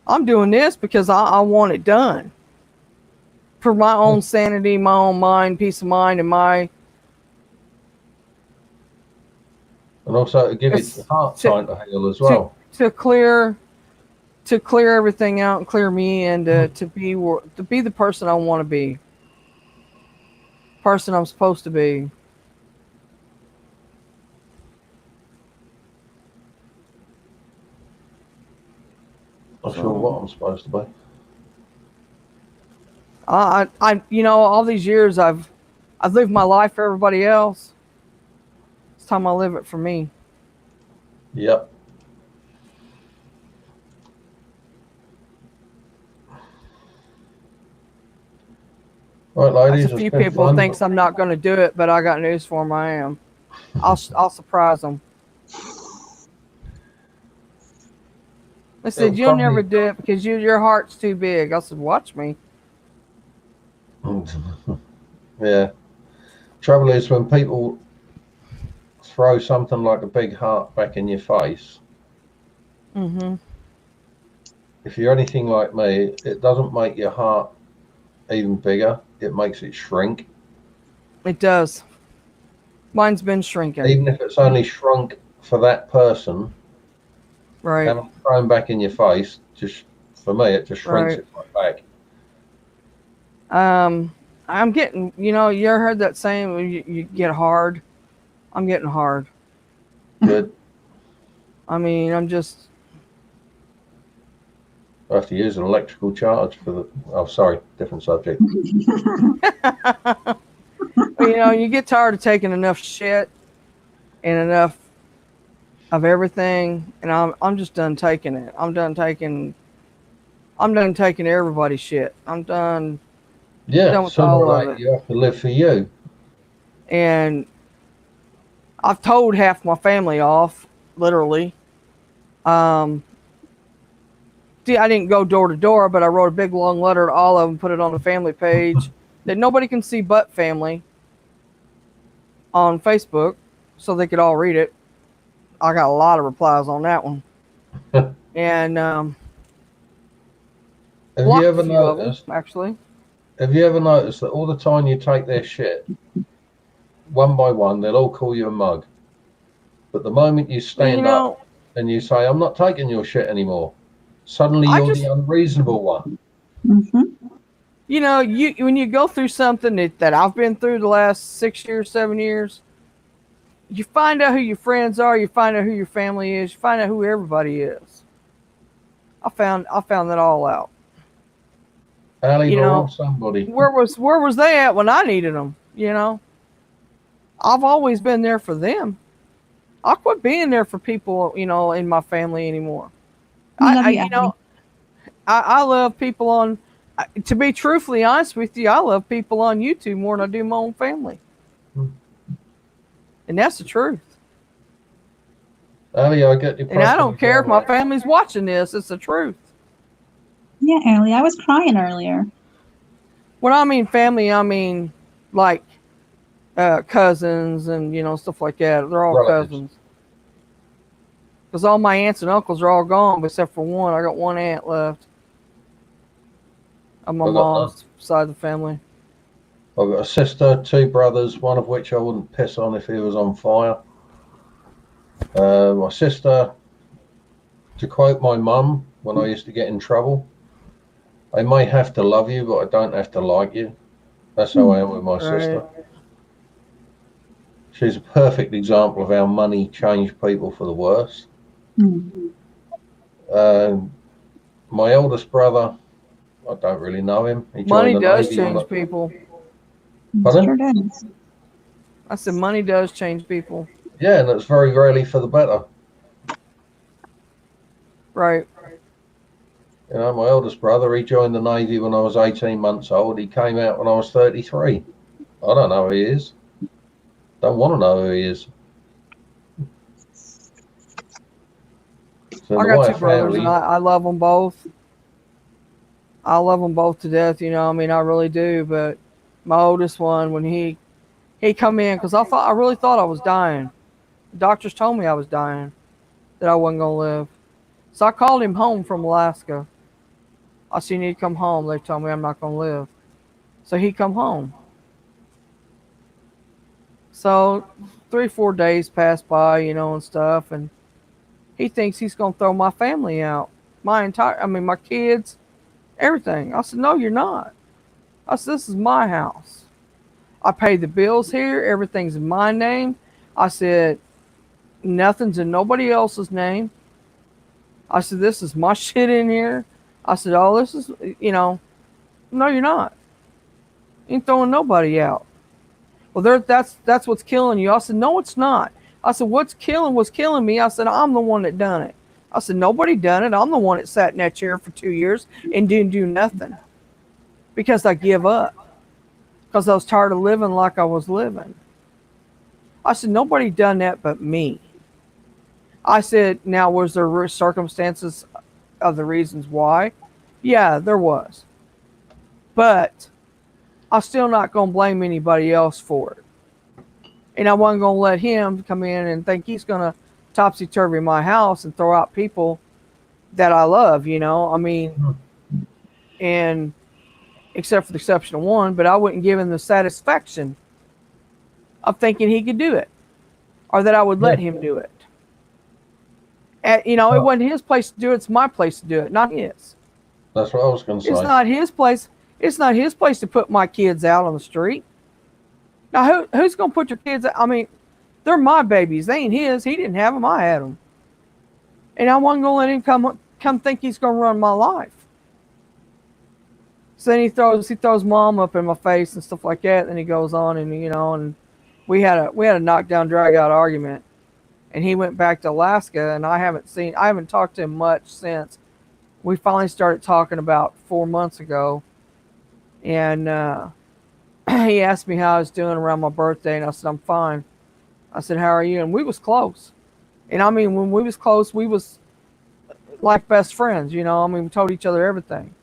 I'm doing this because I want it done. For my own sanity, my own mind, peace of mind, and my And also to give It's it heart to- time to heal as well. to clear everything out and clear me and to be the person I want to be, person I'm supposed to be. Not sure what I'm supposed to be. You know, all these years I've lived my life for everybody else. It's time I live it for me. Yep. Right, ladies. There's a it's few been people fun. thinks I'm not going to do it, but I got news for them. I am. I'll surprise them. I said, you'll never do it because your heart's too big. I said, watch me. Yeah. Trouble is when people throw something like a big heart back in your face, Mm-hmm. if you're anything like me, it doesn't make your heart even bigger. It makes it shrink. It does. Mine's been shrinking. Even if it's only shrunk for that person, Right. Having it thrown back in your face, just for me, it just shrinks Right. it right back. I'm getting, you ever heard that saying when you get hard? I'm getting hard. Good. I mean, I'm just, I have to use an electrical charge for the. Oh, sorry, different subject. you get tired of taking enough shit and enough of everything, and I'm just done taking it. I'm done taking everybody's shit. I'm done Yeah, with sooner all or of later it. you have to live for you. And I've told half my family off, literally. I didn't go door to door, but I wrote a big long letter to all of them, put it on the family page that nobody can see but family on Facebook, so they could all read it. I got a lot of replies on that one, and Have you blocked a ever few of them noticed? actually. Have you ever noticed that all the time you take their shit, one by one, they'll all call you a mug. But the moment you Well, stand up and you say, "I'm not taking your shit anymore," suddenly I you're just, the unreasonable one. when you go through something that I've been through the last 6 years, 7 years, you find out who your friends are, you find out who your family is, you find out who everybody is. I found that all out. Allie, You we're all know, somebody. where was they at when I needed them? I've always been there for them. I quit being there for people, in my family anymore. We love I you, Abby. I love people on. To be truthfully honest with you, I love people on YouTube more than I do my own family, and that's the truth. Allie, I get your And I preference. don't care if my family's watching this; it's the truth. Yeah, Ellie, I was crying earlier. When I mean family, I mean like cousins and stuff like that. They're all Relatives. cousins. Because all my aunts and uncles are all gone except for one. I got one aunt left on my I've got mom's side of the family. I've got a sister, 2 brothers, one of which I wouldn't piss on if he was on fire. My sister, to quote my mum when I used to get in trouble, "I may have to love you, but I don't have to like you." That's how I am with my sister. She's a perfect example of how money changed people for the worse. My eldest brother, I don't really know him. He joined Money the does Navy. change people. Pardon? Sure does. I said money does change people. Yeah, and it's very rarely for the better. Right. My eldest brother, he joined the Navy when I was 18 months old. He came out when I was 33. I don't know who he is. Don't want to know who he is. So I got 2 brothers, and I love them both. I love them both to death. I really do. But my oldest one, when he come in, because I really thought I was dying. The doctors told me I was dying, that I wasn't gonna live. So I called him home from Alaska. I said, "You need to come home." They told me I'm not gonna live. So he come home. So 3-4 days passed by, and stuff, and he thinks he's gonna throw my family out. My kids, everything. I said, "No, you're not." I said, "This is my house. I pay the bills here. Everything's in my name." I said, "Nothing's in nobody else's name." I said, "This is my shit in here." I said, "Oh, this is, no, you're not. You ain't throwing nobody out." "Well, that's what's killing you." I said, "No, it's not." I said, what's killing me." I said, "I'm the one that done it." I said, "Nobody done it. I'm the one that sat in that chair for 2 years and didn't do nothing because I give up. Because I was tired of living like I was living." I said, "Nobody done that but me." I said, "Now, was there circumstances of the reasons why?" Yeah, there was. But I'm still not going to blame anybody else for it. And I wasn't going to let him come in and think he's going to topsy-turvy my house and throw out people that I love, and except for the exception of one, but I wouldn't give him the satisfaction of thinking he could do it or that I would let him do it. You know, it wasn't his place to do it. It's my place to do it, not his. That's what I was going to say. It's not his place. It's not his place to put my kids out on the street. Now, who's going to put your kids out? I mean, they're my babies. They ain't his. He didn't have them. I had them. And I wasn't going to let him come think he's going to run my life. So then he throws mom up in my face and stuff like that. And then he goes on and, you know, and we had a knockdown, drag out argument. And he went back to Alaska, and I haven't talked to him much since. We finally started talking about 4 months ago. And he asked me how I was doing around my birthday, and I said, I'm fine. I said, how are you? And we was close. And I mean, when we was close, we was like best friends, you know. I mean, we told each other everything.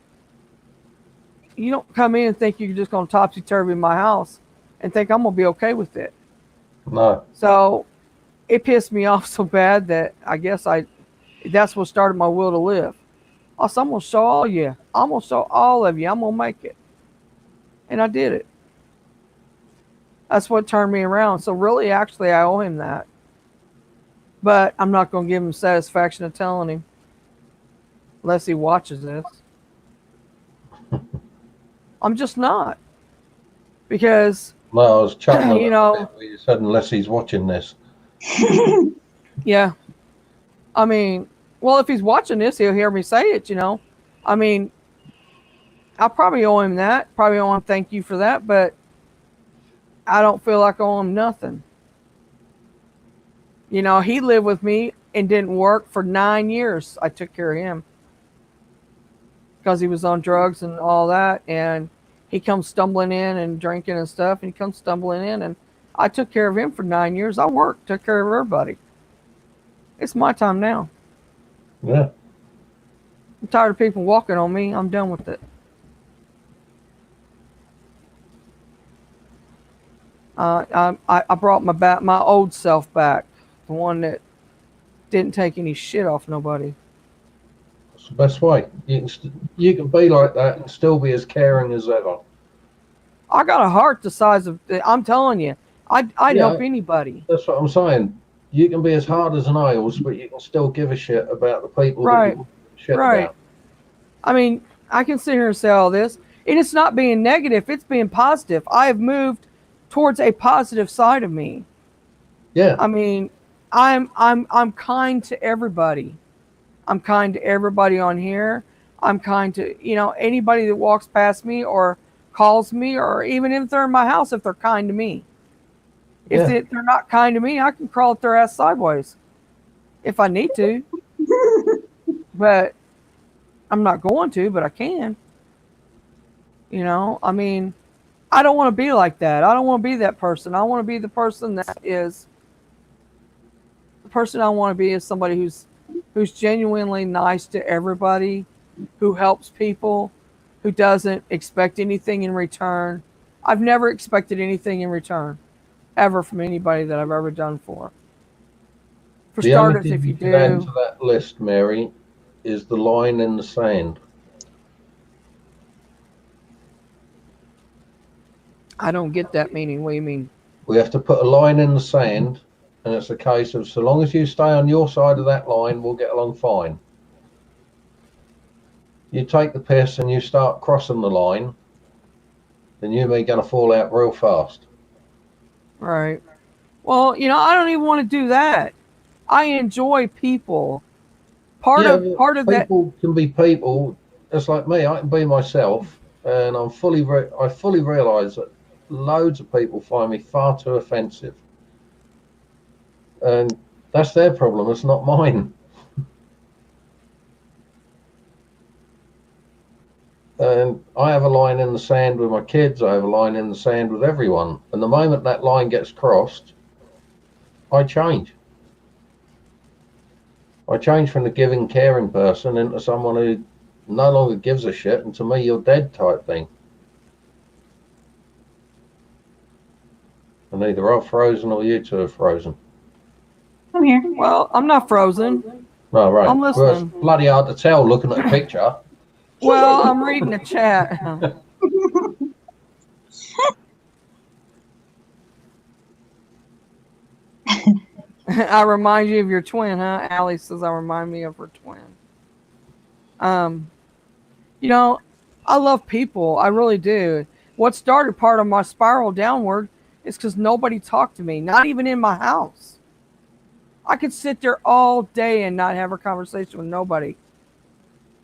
You don't come in and think you're just going to topsy-turvy my house and think I'm going to be okay with it. No. So it pissed me off so bad that I guess that's what started my will to live. I said, I'm going to show all you. I'm going to show all of you. I'm going to make it. And I did it. That's what turned me around. So really, actually, I owe him that. But I'm not going to give him satisfaction of telling him. Unless he watches this. I'm just not. Because, No, I was chuckling. you know, You said unless he's watching this. Yeah. I mean, well, if he's watching this, he'll hear me say it, you know. I mean, I probably owe him that. Probably owe him thank you for that, but I don't feel like I owe him nothing. You know, he lived with me and didn't work for 9 years. I took care of him because he was on drugs and all that. And he comes stumbling in and drinking and stuff. And he comes stumbling in, and I took care of him for 9 years. I worked, took care of everybody. It's my time now. Yeah. I'm tired of people walking on me. I'm done with it. I brought my old self back, the one that didn't take any shit off nobody. That's the best way. You can be like that and still be as caring as ever. I got a heart the size of. I'm telling you, I'd help anybody. That's what I'm saying. You can be as hard as nails, but you can still give a shit about the people Right. that you give a shit Right. about. I mean, I can sit here and say all this, and it's not being negative. It's being positive. I have moved towards a positive side of me. Yeah. I mean, I'm kind to everybody. I'm kind to everybody on here. I'm kind to, you know, anybody that walks past me or calls me, or even if they're in my house, if they're kind to me. If they're not kind to me, I can crawl up their ass sideways if I need to. But I'm not going to, but I can. You know, I mean, I don't want to be like that. I don't want to be that person. I want to be the person that is. The person I want to be is somebody who's genuinely nice to everybody, who helps people, who doesn't expect anything in return. I've never expected anything in return, ever, from anybody that I've ever done for. For The only starters, thing if you could add do, to that list, Mary, is the line in the sand. I don't get that meaning. What do you mean? We have to put a line in the sand, and it's a case of so long as you stay on your side of that line, we'll get along fine. You take the piss and you start crossing the line, then you and me going to fall out real fast. Right. Well, you know, I don't even want to do that. I enjoy people. Part of that. People can be people. Just like me, I can be myself, and I fully realise that loads of people find me far too offensive, and that's their problem. It's not mine. And I have a line in the sand with my kids. I have a line in the sand with everyone. And the moment that line gets crossed, I change. I change from the giving, caring person into someone who no longer gives a shit, and to me, you're dead type thing. And either I've frozen or you two have frozen. I'm here. Well, I'm not frozen. Oh, right. I'm Well, it's listening. bloody hard to tell looking at a picture. Well, I'm reading the chat. I remind you of your twin, huh? Allie says I remind me of her twin. You know, I love people. I really do. What started part of my spiral downward is because nobody talked to me, not even in my house. I could sit there all day and not have a conversation with nobody.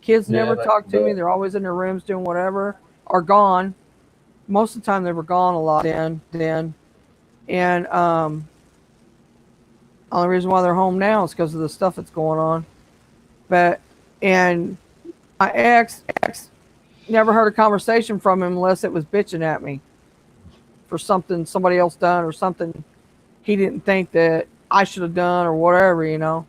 Kids Yeah, never that talk can to do me. it. They're always in their rooms doing whatever or gone. Most of the time they were gone a lot then. And only reason why they're home now is because of the stuff that's going on. But and my ex never heard a conversation from him unless it was bitching at me for something somebody else done or something he didn't think that I should have done or whatever, you know.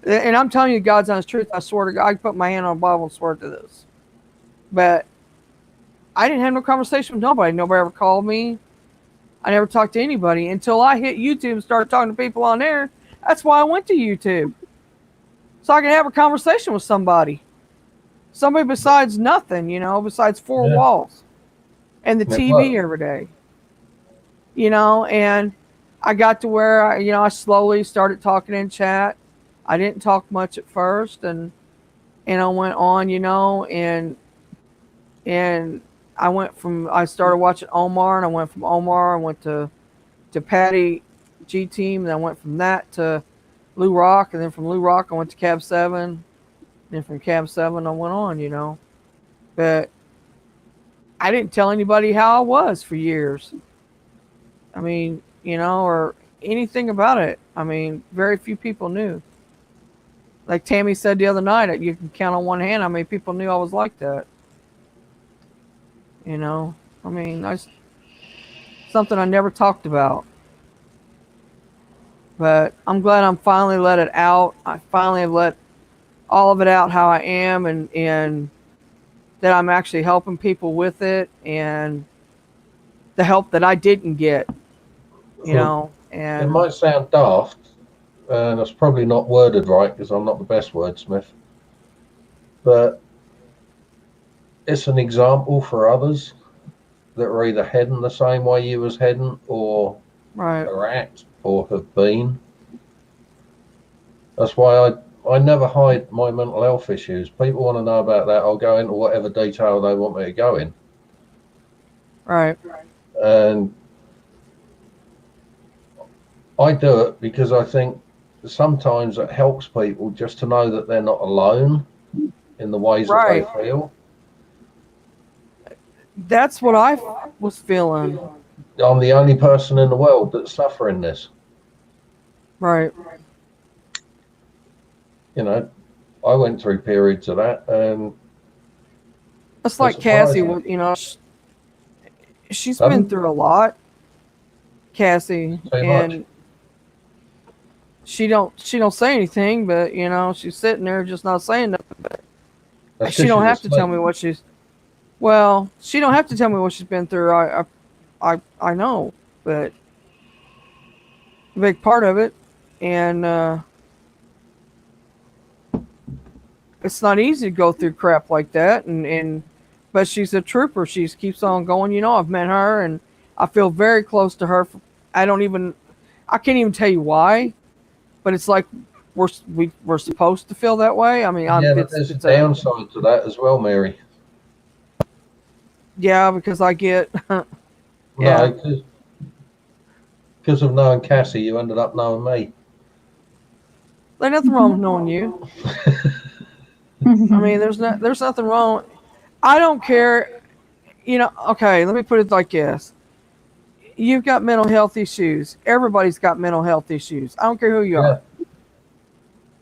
And I'm telling you God's honest truth. I swear to God, I can put my hand on the Bible and swear to this. But I didn't have no conversation with nobody. Nobody ever called me. I never talked to anybody until I hit YouTube and started talking to people on there. That's why I went to YouTube. So I can have a conversation with somebody. Somebody besides nothing, you know, besides four Yeah. walls and the It TV worked. every day. You know, and I got to where I slowly started talking in chat. I didn't talk much at first and I went on, and I started watching Omar, and I went from Omar, I went to Patty G Team, and I went from that to Lou Rock, and then from Lou Rock I went to Cab 7, and from Cab 7 I went on. But I didn't tell anybody how I was for years. I mean, or anything about it. I mean, very few people knew. Like Tammy said the other night, you can count on one hand how many people knew I was like that. I mean, that's something I never talked about. But I'm glad I'm finally let it out. I finally have let all of it out how I am, and that I'm actually helping people with it, and the help that I didn't get, It and might sound daft, and it's probably not worded right because I'm not the best wordsmith, but it's an example for others that are either heading the same way you was heading or right. are at or have been. That's why I never hide my mental health issues. People want to know about that, I'll go into whatever detail they want me to go in. Right. And I do it because I think sometimes it helps people just to know that they're not alone in the ways that they feel. That's what I was feeling. I'm the only person in the world that's suffering this. Right. I went through periods of that, and it's like Cassie. She's been through a lot, Cassie, and she don't say anything, but she's sitting there just not saying nothing. But she don't have to tell me what she's. Well, she don't have to tell me what she's been through. I know, but a big part of it, and it's not easy to go through crap like that. But she's a trooper. She keeps on going. I've met her, and I feel very close to her. I can't even tell you why, but it's like we're supposed to feel that way. I mean, there's a downside to that as well, Mary. Yeah, because I get. Yeah. No, because of knowing Cassie, you ended up knowing me. There's nothing wrong with knowing you. I mean, there's nothing wrong. I don't care. Okay, let me put it like this. You've got mental health issues. Everybody's got mental health issues. I don't care who you are.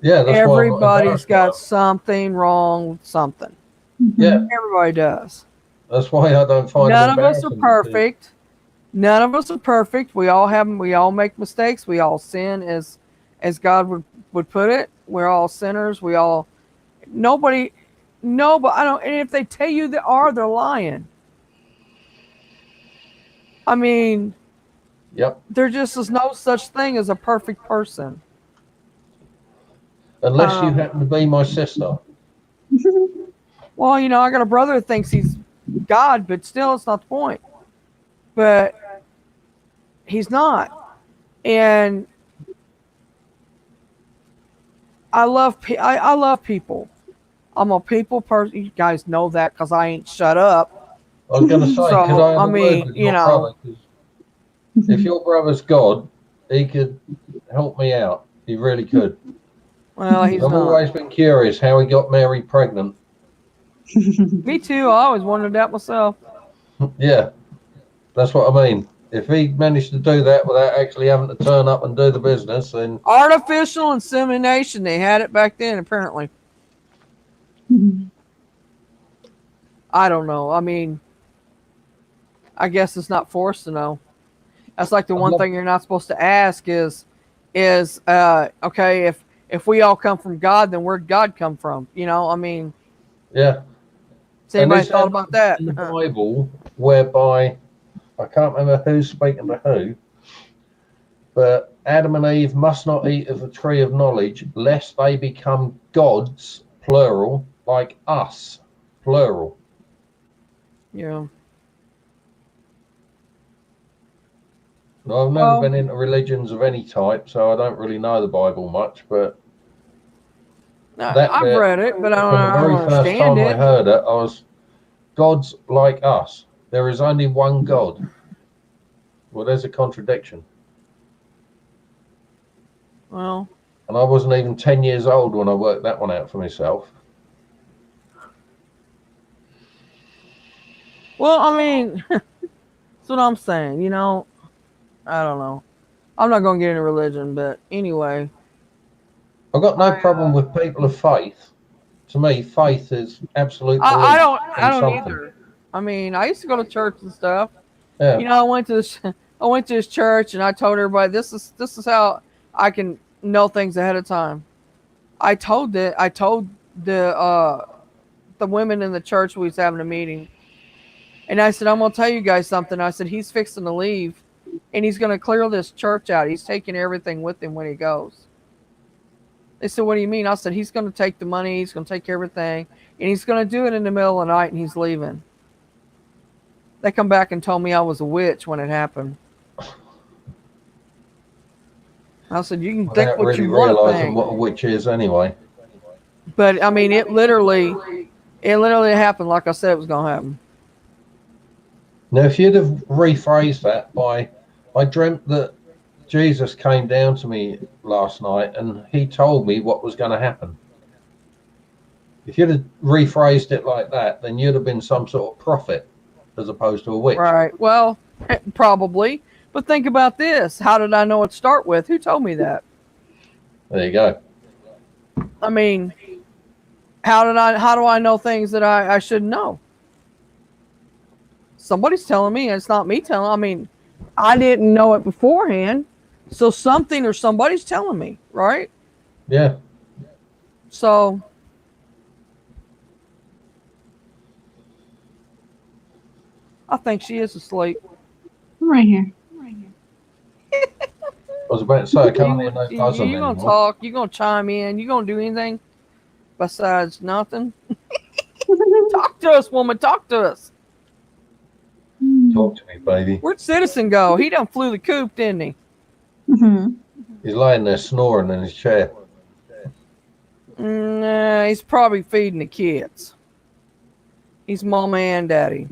Yeah, that's everybody's got something wrong with something. Yeah. Everybody does. That's why I don't find none of us are perfect. None of us are perfect. We all have them. We all make mistakes. We all sin as God would put it. We're all sinners. Nobody, I don't, and if they tell you they are, they're lying. I mean, yep. There just is no such thing as a perfect person. Unless you happen to be my sister. Well, I got a brother that thinks he's God, but still, it's not the point. But he's not. And I love people. I'm a people person. You guys know that because I ain't shut up. I was going to say, could I So have I a word mean, with you your know, brother? 'Cause if your brother's God, he could help me out. He really could. well, he's I've not. always been curious how he got Mary pregnant. Me too. I always wondered that myself. Yeah, that's what I mean. If he managed to do that without actually having to turn up and do the business, then Artificial insemination. They had it back then, apparently. I don't know. I mean, I guess it's not forced to know. That's like the I'd one love, thing you're not supposed to ask is okay, if we all come from God, then where'd God come from? You know, I mean, yeah. has And anybody this thought ends about up that? in the Bible, whereby I can't remember who's speaking to who, but Adam and Eve must not eat of the tree of knowledge, lest they become gods, plural, like us, plural. Yeah. Now, I've never Well, been into religions of any type, so I don't really know the Bible much, but that I've bit, read it, but from the I don't very first understand time I it. heard it, I was, gods like us. There is only one God. Well, there's a contradiction. Well, And I wasn't even 10 years old when I worked that one out for myself. I mean, that's what I'm saying. You know, I don't know. I'm not gonna get into religion, but anyway, I've got no problem with people of faith. To me, faith is absolute I belief don't I in don't something. either. I mean, I used to go to church and stuff. Yeah, You know, I went to this church and I told everybody this is how I can know things ahead of time. I told the women in the church we was having a meeting, and I said I'm gonna tell you guys something. I said he's fixing to leave, and he's gonna clear this church out. He's taking everything with him when he goes. They said, "What do you mean?" I said, "He's gonna take the money. He's gonna take everything, and he's gonna do it in the middle of the night, and he's leaving." They come back and told me I was a witch when it happened. I said, "You can think without what really you want to realizing think." what a witch is anyway. But I mean, it literally happened like I said it was gonna happen. Now, if you'd have rephrased that by, I dreamt that Jesus came down to me last night and he told me what was going to happen. If you'd have rephrased it like that, then you'd have been some sort of prophet as opposed to a witch. Right. Well, probably. But think about this. How did I know what to start with? Who told me that? There you go. I mean, how do I know things that I shouldn't know? Somebody's telling me, and it's not me telling. I mean, I didn't know it beforehand. So something or somebody's telling me, right? Yeah. So I think she is asleep. I'm right here. I was about to say, I can't hear no You buzzing gonna anymore. talk? You gonna chime in? You gonna do anything besides nothing? Talk to us, woman. Talk to us. Talk to me, baby. Where'd Citizen go? He done flew the coop, didn't he? Mm-hmm. He's laying there snoring in his chair. Nah, he's probably feeding the kids. He's mama and daddy.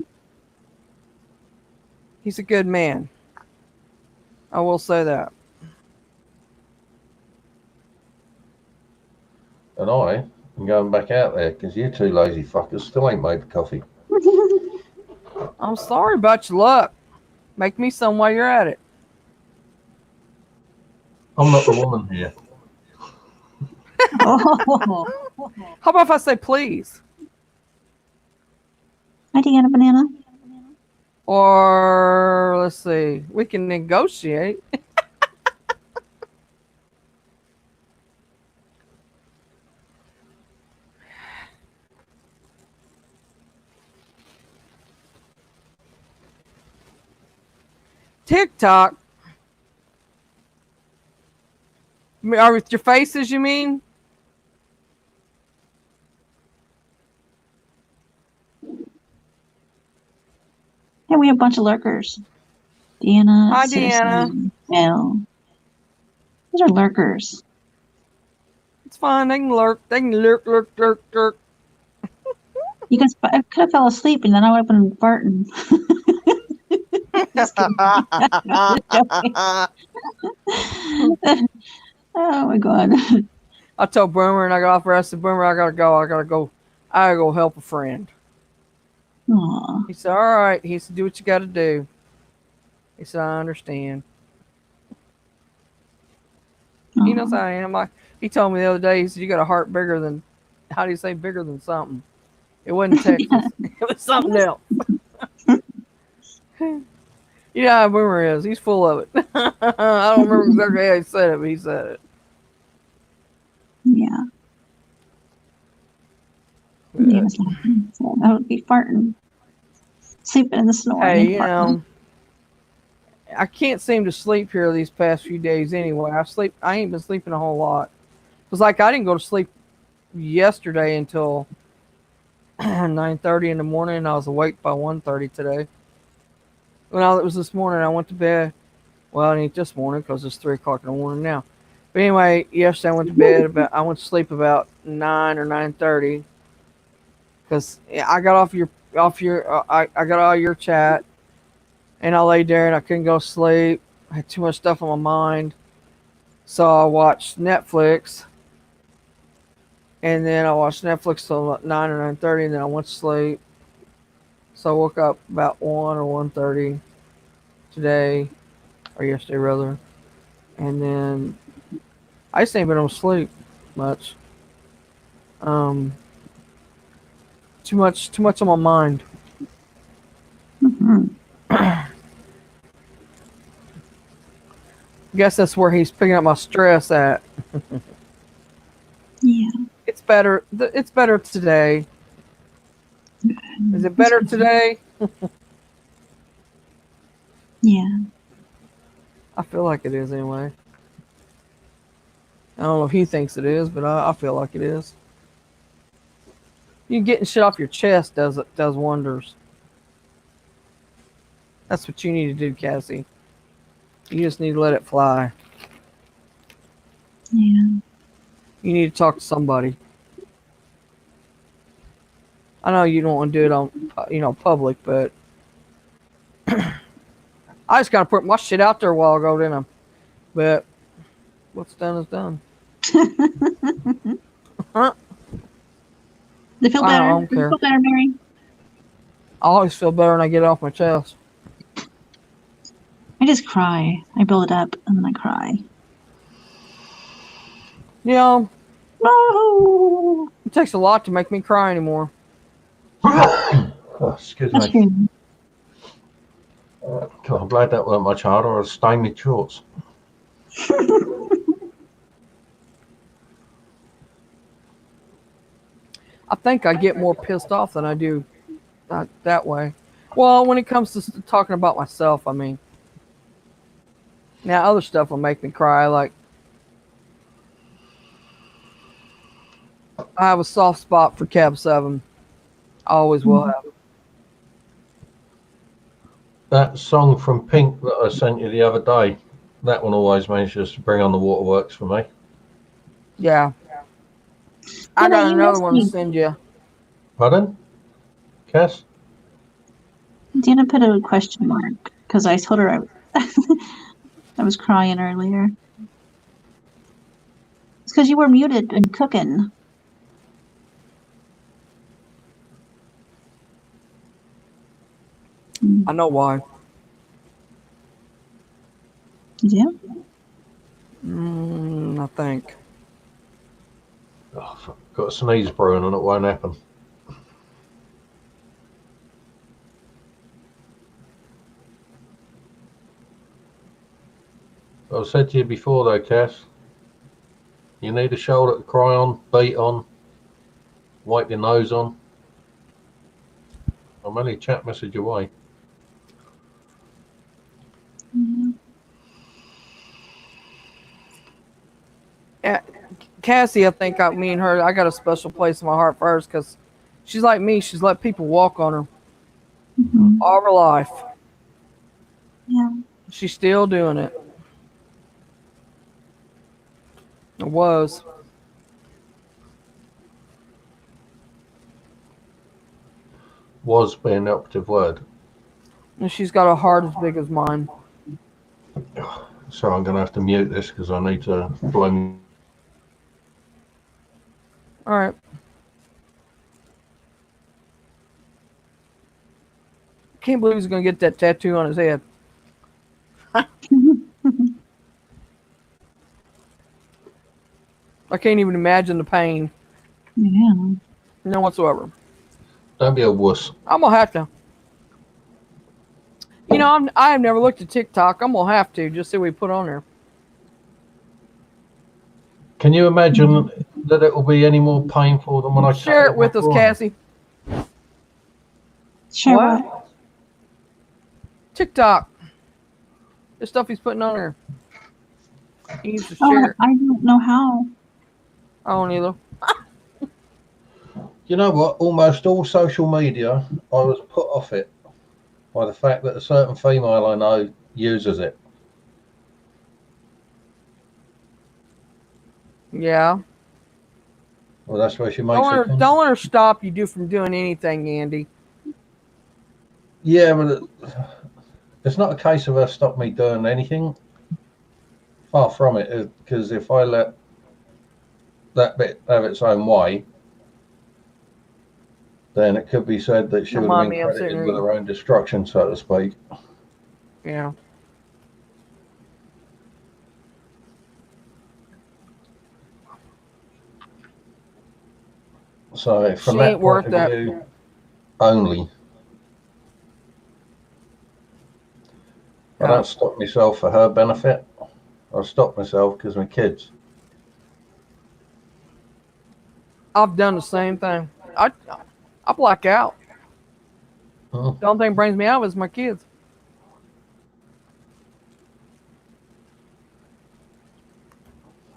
He's a good man. I will say that. And I am going back out there because you two lazy fuckers still ain't made the coffee. I'm sorry about your luck. Make me some while you're at it. I'm not the woman here. Oh. How about if I say please? Hi, Deanna Banana. Or let's see, we can negotiate. TikTok. Or with your faces, you mean? Hey, we have a bunch of lurkers. Deanna, Hi, Citizen, Deanna. L. These are lurkers. It's fine. They can lurk. They can lurk, lurk, lurk, lurk. You guys, I could have fell asleep and then I would have been farting. Just kidding. Oh my god. I told Boomer and I got off the rest of Boomer, I gotta go. I gotta go help a friend. Aw. He said, all right. He said, do what you gotta do. He said, I understand. He knows how I am. He told me the other day, he said, you got a heart bigger than, how do you say bigger than something? It wasn't Texas. It was something else. You know how Boomer is. He's full of it. I don't remember exactly how he said it, but he said it. Yeah. He was laughing. So I would be farting. Sleeping in the snoring. Hey, and you farting. know, I can't seem to sleep here these past few days anyway. I ain't been sleeping a whole lot. It was like I didn't go to sleep yesterday until 9:30 in the morning, and I was awake by 1:30 today. Well, it was this morning. I went to bed. Well, it ain't this morning because it's 3 o'clock in the morning now. But anyway, yesterday I went to bed I went to sleep about 9 or 9:30 because I got I got all your chat, and I laid there and I couldn't go to sleep. I had too much stuff on my mind, so I watched Netflix, and then I watched Netflix till 9 or 9:30, and then I went to sleep. So I woke up about 1 or 1:30 today, or yesterday rather, and then I just ain't been able to sleep much. Too much on my mind. Mhm. Guess that's where he's picking up my stress at. Yeah. It's better. It's better today. Is it better today? Yeah. I feel like it is anyway. I don't know if he thinks it is, but I feel like it is. You getting shit off your chest does wonders. That's what you need to do, Cassie. You just need to let it fly. Yeah. You need to talk to somebody. I know you don't want to do it on, public, but I just gotta put my shit out there a while ago, didn't I? But what's done is done. Huh? They feel I better. don't You care. feel better, Mary? I always feel better when I get it off my chest. I just cry. I build it up and then I cry. You know, Oh, it takes a lot to make me cry anymore. Oh, excuse that's me. true. God, I'm glad that weren't much harder. I'd stain my shorts. I think I get more pissed off than I do that way. Well, when it comes to talking about myself, I mean. Now, other stuff will make me cry. Like, I have a soft spot for Cab 7. I always will have. That song from Pink that I sent you the other day, that one always manages to bring on the waterworks for me. Yeah. I Yeah, got you another missed one to me. send you. Pardon? Cass? Deanna put a question mark because I told her I was crying earlier. It's because you were muted and cooking. I know why. You I think. Oh, fuck, got a sneeze brewing and it won't happen. I've said to you before though, Cass, you need a shoulder to cry on, beat on, wipe your nose on. I'm only a chat message away. do? Cassie, I think me and her, I got a special place in my heart for hers because she's like me. She's let people walk on her Mhm. all of her life. Yeah. She's still doing it. It was. Was being the operative word. And she's got a heart as big as mine. So I'm going to have to mute this because I need to blow me. All right. Can't believe he's going to get that tattoo on his head. I can't even imagine the pain. Yeah. None whatsoever. Don't be a wuss. I'm going to have to. You know, I have never looked at TikTok. I'm going to have to just see what we put on there. Can you imagine that it will be any more painful than when I Share it with us, Cassie. Sure. What? TikTok. The stuff he's putting on there. He needs to share it. I don't know how. I don't either. You know what? Almost all social media, I was put off it by the fact that a certain female I know uses it. Yeah. Well, that's where she makes it. Don't let her stop you from doing anything, Andy. Yeah, but it's not a case of her stop me doing anything. Far from it, because if I let that bit have its own way, then it could be said that she would have been credited with her own destruction, so to speak. Yeah. So from that point of view only, I don't stop myself for her benefit. I stop myself because my kids. I've done the same thing. I black out. The only thing that brings me out is my kids.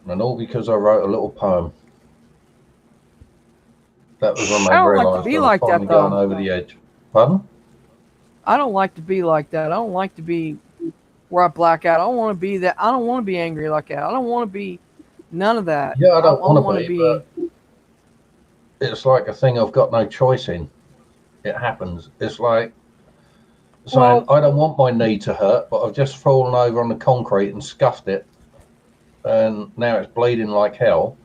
And all because I wrote a little poem. That was when they realised I was finally going over the edge. Pardon? I don't like to be like that. I don't like to be where I black out. I don't want to be that. I don't want to be angry like that. I don't want to be none of that. Yeah, I don't want to be. But it's like a thing I've got no choice in. It happens. It's like saying, I don't want my knee to hurt, but I've just fallen over on the concrete and scuffed it, and now it's bleeding like hell.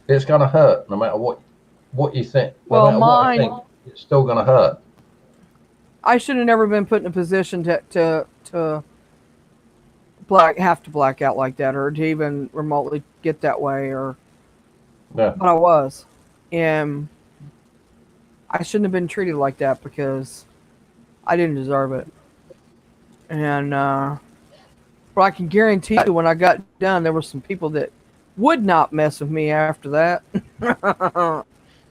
It's going to hurt no matter what you think. No matter what I think, it's still going to hurt. I should have never been put in a position to have to black out like that, or to even remotely get that way, but I was, and I shouldn't have been treated like that because I didn't deserve it. And but I can guarantee you, when I got done, there were some people that would not mess with me after that.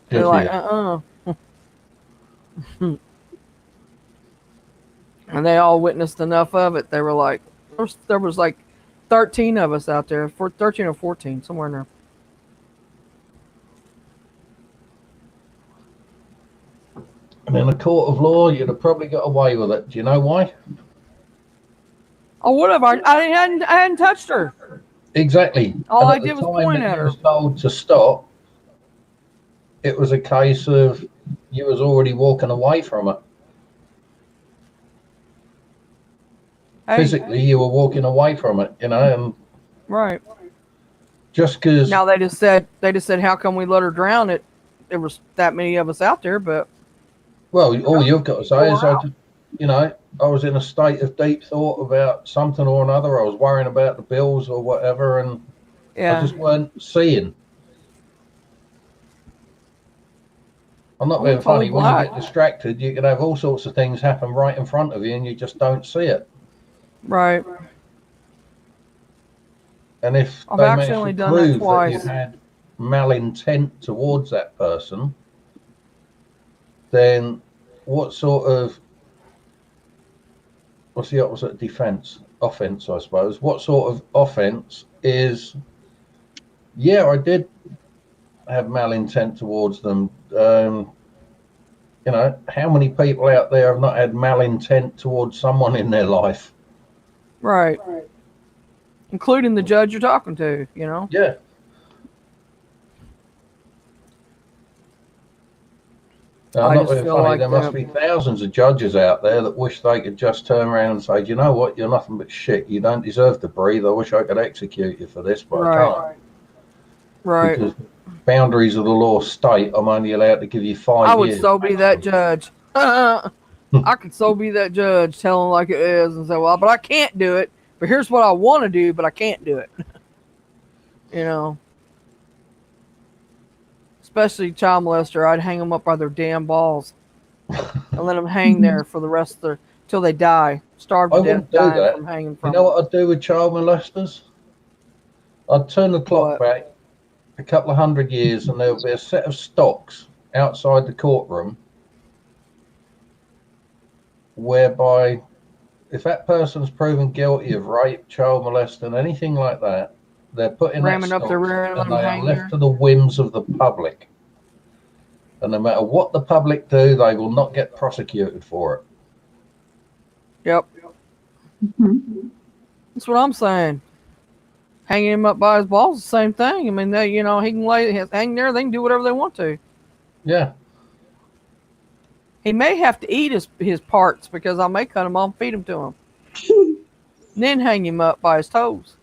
They're like, and they all witnessed enough of it. They were like, there was like 13 of us out there, 13 or 14, somewhere in there. And in a court of law, you'd have probably got away with it. Do you know why? Oh, what have I hadn't touched her. Exactly. All I did was point at her. Was told to stop. It was a case of you was already walking away from it. Physically, you were walking away from it, and right. Just because now they just said, how come we let her drown? There was that many of us out there, but all you've got to say is I was in a state of deep thought about something or another. I was worrying about the bills or whatever, and I just weren't seeing. I'm not being funny. When you get distracted, you can have all sorts of things happen right in front of you, and you just don't see it. Right. And if I've they actually managed to done that prove twice. that you had malintent towards that person, then what's the opposite of defense? Offense, I suppose. What sort of offense is, I did have malintent towards them. How many people out there have not had malintent towards someone in their life? Right. Including the judge you're talking to, Yeah. I'm I not just being feel funny. like There must that. be thousands of judges out there that wish they could just turn around and say, "Do you know what? You're nothing but shit. You don't deserve to breathe. I wish I could execute you for this, but I Right. can't Right. because boundaries of the law state. I'm only allowed to give you I 5 would years." so be that judge. I could so be that judge, telling like it is, and say, "Well, but I can't do it. But here's what I want to do, but I can't do it." You know, especially child molester, I'd hang them up by their damn balls and let them hang there for the rest of their till they die, starve I to death, wouldn't do dying that. from hanging You from know them. what I'd do with child molesters? I'd turn the clock What? back a couple of 100 years, and there would be a set of stocks outside the courtroom whereby if that person's proven guilty of rape, child molesting, anything like that, they're put in that Ramming up their stocks rear end, let and them they are hang left there. to the whims of the public. And no matter what the public do, they will not get prosecuted for it. Yep, Mhm. that's what I'm saying. Hanging him up by his balls, the same thing. I mean, they, he can hang there. They can do whatever they want to. Yeah. He may have to eat his parts because I may cut them off and feed them to him. And then hang him up by his toes.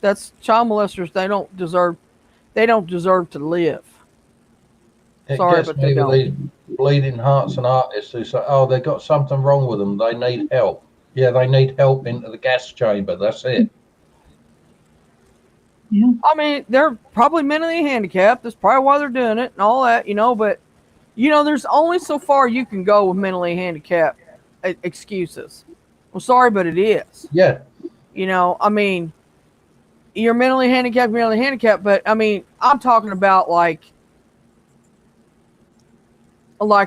That's child molesters. They don't deserve to live. It Sorry, gets but they me with these don't. bleeding hearts and artists who say, "Oh, they got something wrong with them. They need help." Yeah, they need help into the gas chamber. That's it. Yeah. I mean, they're probably mentally handicapped. That's probably why they're doing it and all that, but there's only so far you can go with mentally handicapped excuses. I'm sorry, but it is. Yeah. I mean, you're mentally handicapped, but I mean, I'm talking about like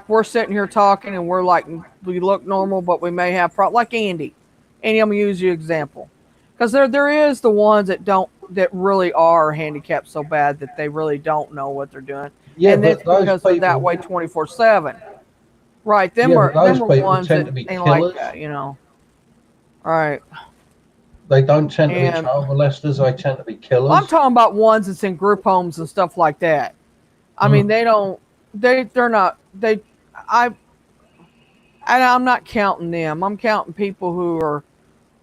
we're sitting here talking and we're like, we look normal, but we may have problems. Like Andy. Andy, I'm gonna use you example. Because there is the ones that really are handicapped so bad that they really don't know what they're doing. Yeah, And that's but those because they're that people, way 24/7. Right. Them yeah, but are those them are people ones tend that to be ain't like killers. that. Right. They don't tend to be And child molesters. They tend to be I'm killers. talking about ones that's in group homes and stuff like that. I mean, they don't. They're not. And I'm not counting them. I'm counting people who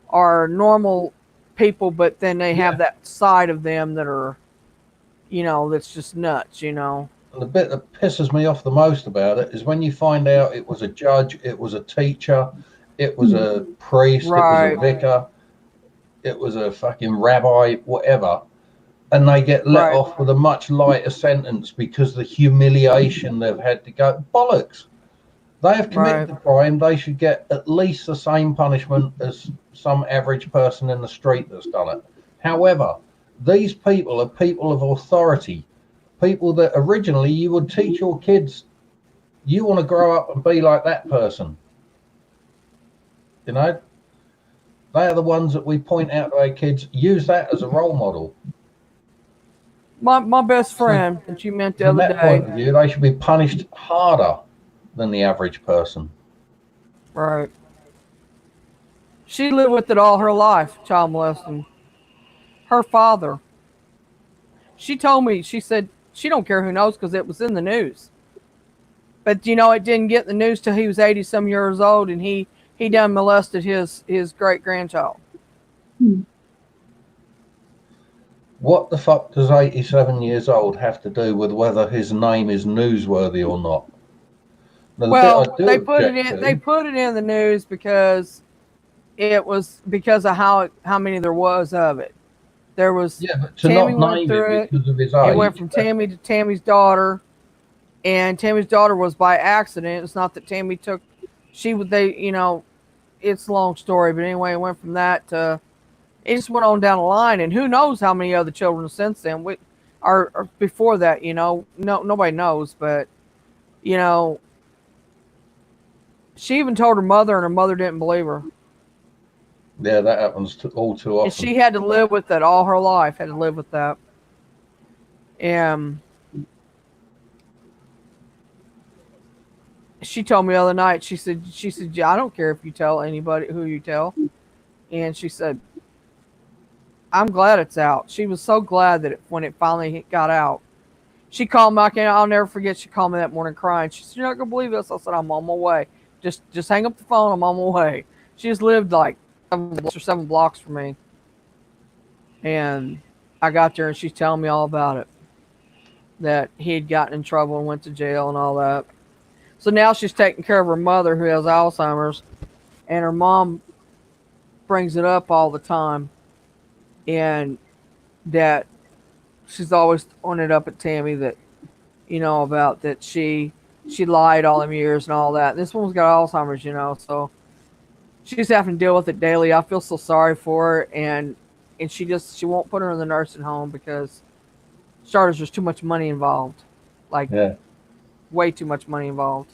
are normal people, but then they have Yeah. that side of them that are, that's just nuts. And the bit that pisses me off the most about it is when you find out it was a judge, it was a teacher, it was a priest, it was a Right. vicar, it was a fucking rabbi, whatever, and they get let Right. off with a much lighter sentence because the humiliation they've had to go. Bollocks. They have committed the crime. They should get at least the same punishment as some average person in the street that's done it. However, these people are people of authority, people that originally you would teach your kids, you want to grow up and be like that person. They are the ones that we point out to our kids, use that as a role model. My best friend that you met the From other that point day. of view, they should be punished harder than the average person. Right. She lived with it all her life, child molesting. Her father. She told me, she said she don't care who knows because it was in the news. But it didn't get the news till he was 80 some years old, and he done molested his great grandchild. What the fuck does 87 years old have to do with whether his name is newsworthy or not? Now, Well, they put it to, in the news because it was because of how many there was of it. There was yeah, but to Tammy not went name through it it. because of his It age. went from Tammy to Tammy's daughter, and Tammy's daughter was by accident. It's not that Tammy took. It's a long story, but anyway, it went from that to. It just went on down the line, and who knows how many other children since then are before that. Nobody knows, but she even told her mother, and her mother didn't believe her. Yeah, that happens all too often. And she had to live with that all her life. Had to live with that. And she told me the other night. She said, "Yeah, I don't care if you tell anybody who you tell." And she said, I'm glad it's out. She was so glad that when it finally got out, she called me. I'll never forget. She called me that morning crying. She said, "You're not gonna believe this." I said, "I'm on my way. Just hang up the phone. I'm on my way." She just lived like 7 blocks from me, and I got there and she's telling me all about it. That he had gotten in trouble and went to jail and all that. So now she's taking care of her mother who has Alzheimer's, and her mom brings it up all the time, and that she's always throwing it up at Tammy that about that she lied all them years and all that. This one's got Alzheimer's, so she's having to deal with it daily. I feel so sorry for her, and she won't put her in the nursing home because starters there's too much money involved, like Yeah. way too much money involved,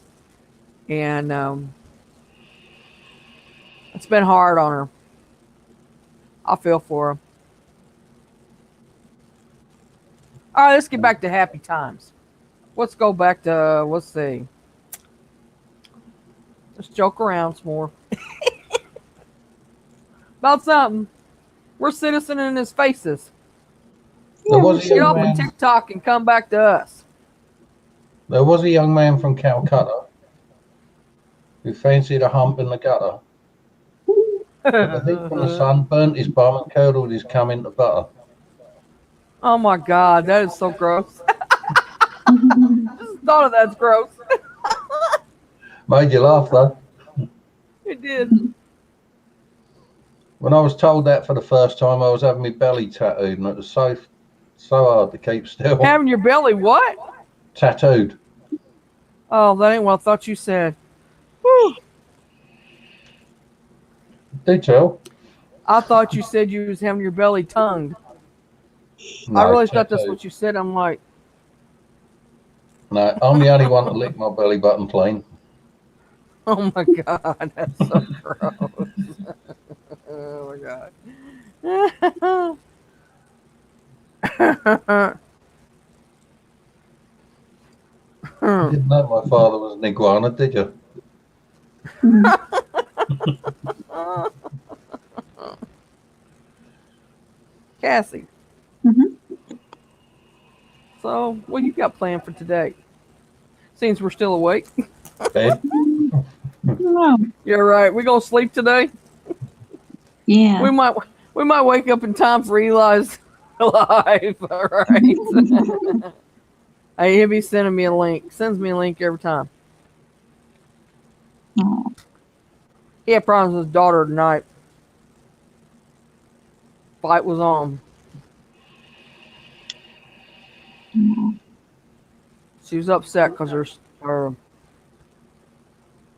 and it's been hard on her. I feel for her. All right, let's get back to happy times. Let's go back to, let's see. Let's joke around some more. About something. We're citizen in his faces. There was a Get young off of man. TikTok and come back to us. There was a young man from Calcutta who fancied a hump in the gutter. But the heat from the sun burnt his bum and curdled his cum into butter. Oh my God, that is so gross. Just thought of that's gross. Made you laugh though. It did. When I was told that for the first time, I was having my belly tattooed, and it was so hard to keep still. Having your belly what? Tattooed. Oh, that ain't what I thought you said. Whew. Did you? I thought you said you was having your belly tongued. No, I really thought that's tattooed. what you said. I'm like, No, I'm the only one to lick my belly button clean. oh my God, that's so gross. Oh my God. You didn't know my father was an iguana, did you? Cassie. Mhm. So, what you got planned for today? Since we're still awake. Bed? No. You're right. We gonna sleep today. Yeah. We might wake up in time for Eli's live. All right. Hey, he'll be sending me a link. Sends me a link every time. Oh. He had problems with his daughter tonight. Fight was on. She was upset because her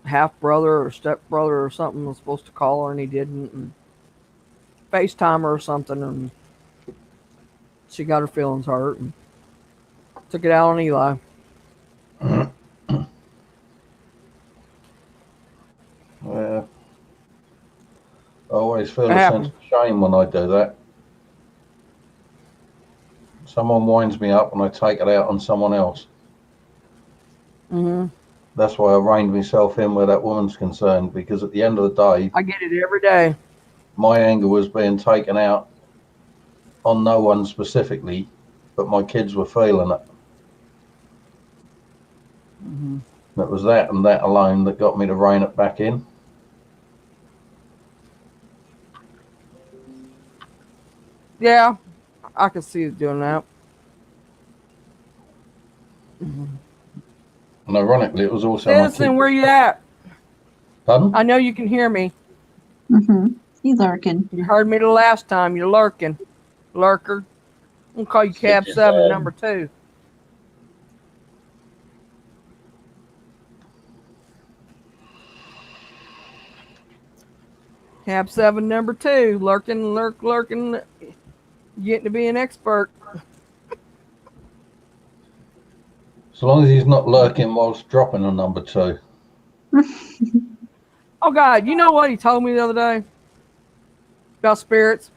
half brother or step brother or something was supposed to call her and he didn't, and FaceTime her or something, and she got her feelings hurt and took it out on Eli. Yeah. I always feel What a happened? sense of shame when I do that. Someone winds me up and I take it out on someone else. Mm-hmm. That's why I reined myself in where that woman's concerned, because at the end of the day, I get it every day. my anger was being taken out on no one specifically, but my kids were feeling it. Mm-hmm. It was that and that alone that got me to rein it back in. Yeah, I can see it doing that. Mm-hmm. And ironically, it was also my Citizen, kid. where you at? Pardon? I know you can hear me. He's lurking. You heard me the last time. You're lurking. Lurker. I'm going to call you Cab Stick 7, your number 2. Cab 7, number 2. Lurking, lurking. Getting to be an expert. As long as he's not lurking whilst dropping a number 2. Oh, God. You know what he told me the other day? About spirits?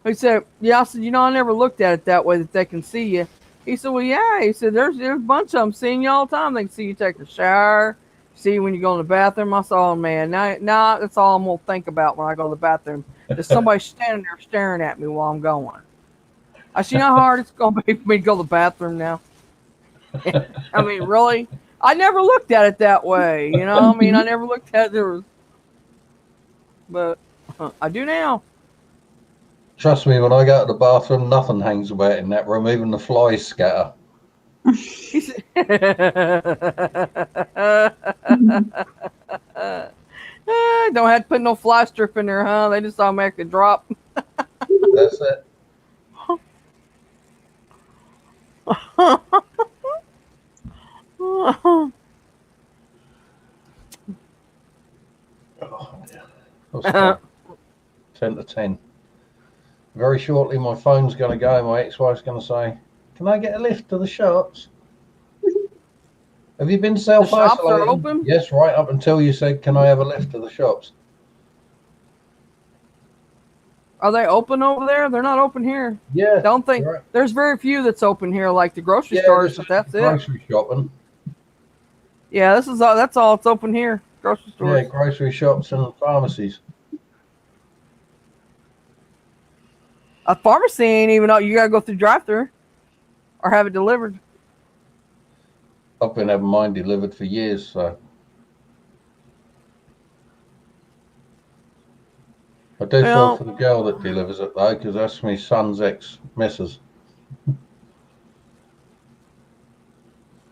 He said, yeah, I said, I never looked at it that way, that they can see you. He said, well, yeah. He said, there's a bunch of them seeing you all the time. They can see you take a shower, see you when you go in the bathroom. I said, oh, man, now that's all I'm going to think about when I go to the bathroom. There's somebody standing there staring at me while I'm going. I see how hard it's going to be for me to go to the bathroom now. I mean, really? I never looked at it that way, you know? I mean, I never looked at it, but I do now. Trust me, when I go to the bathroom, nothing hangs about in that room, even the flies scatter. He said, don't have to put no fly strip in there, huh? They just automatically drop. That's it. Oh, yeah. What's time? 10 to 10. Very shortly, my phone's going to go. My ex-wife's going to say, "Can I get a lift to the shops?" Have you been shops are self-isolating? open? Yes, right up until you said, "Can I have a lift to the shops?" Are they open over there? They're not open here. Yeah. Don't think Right. there's very few that's open here, like the grocery Yeah, stores, this but is that's it. grocery shopping. Yeah, this is all. That's all it's open here. Grocery stores. Yeah, grocery shops and pharmacies. A pharmacy ain't even. You gotta go through drive-through, or have it delivered. I've been having mine delivered for years, so I do feel for the girl that delivers it though, because that's my son's ex-missus.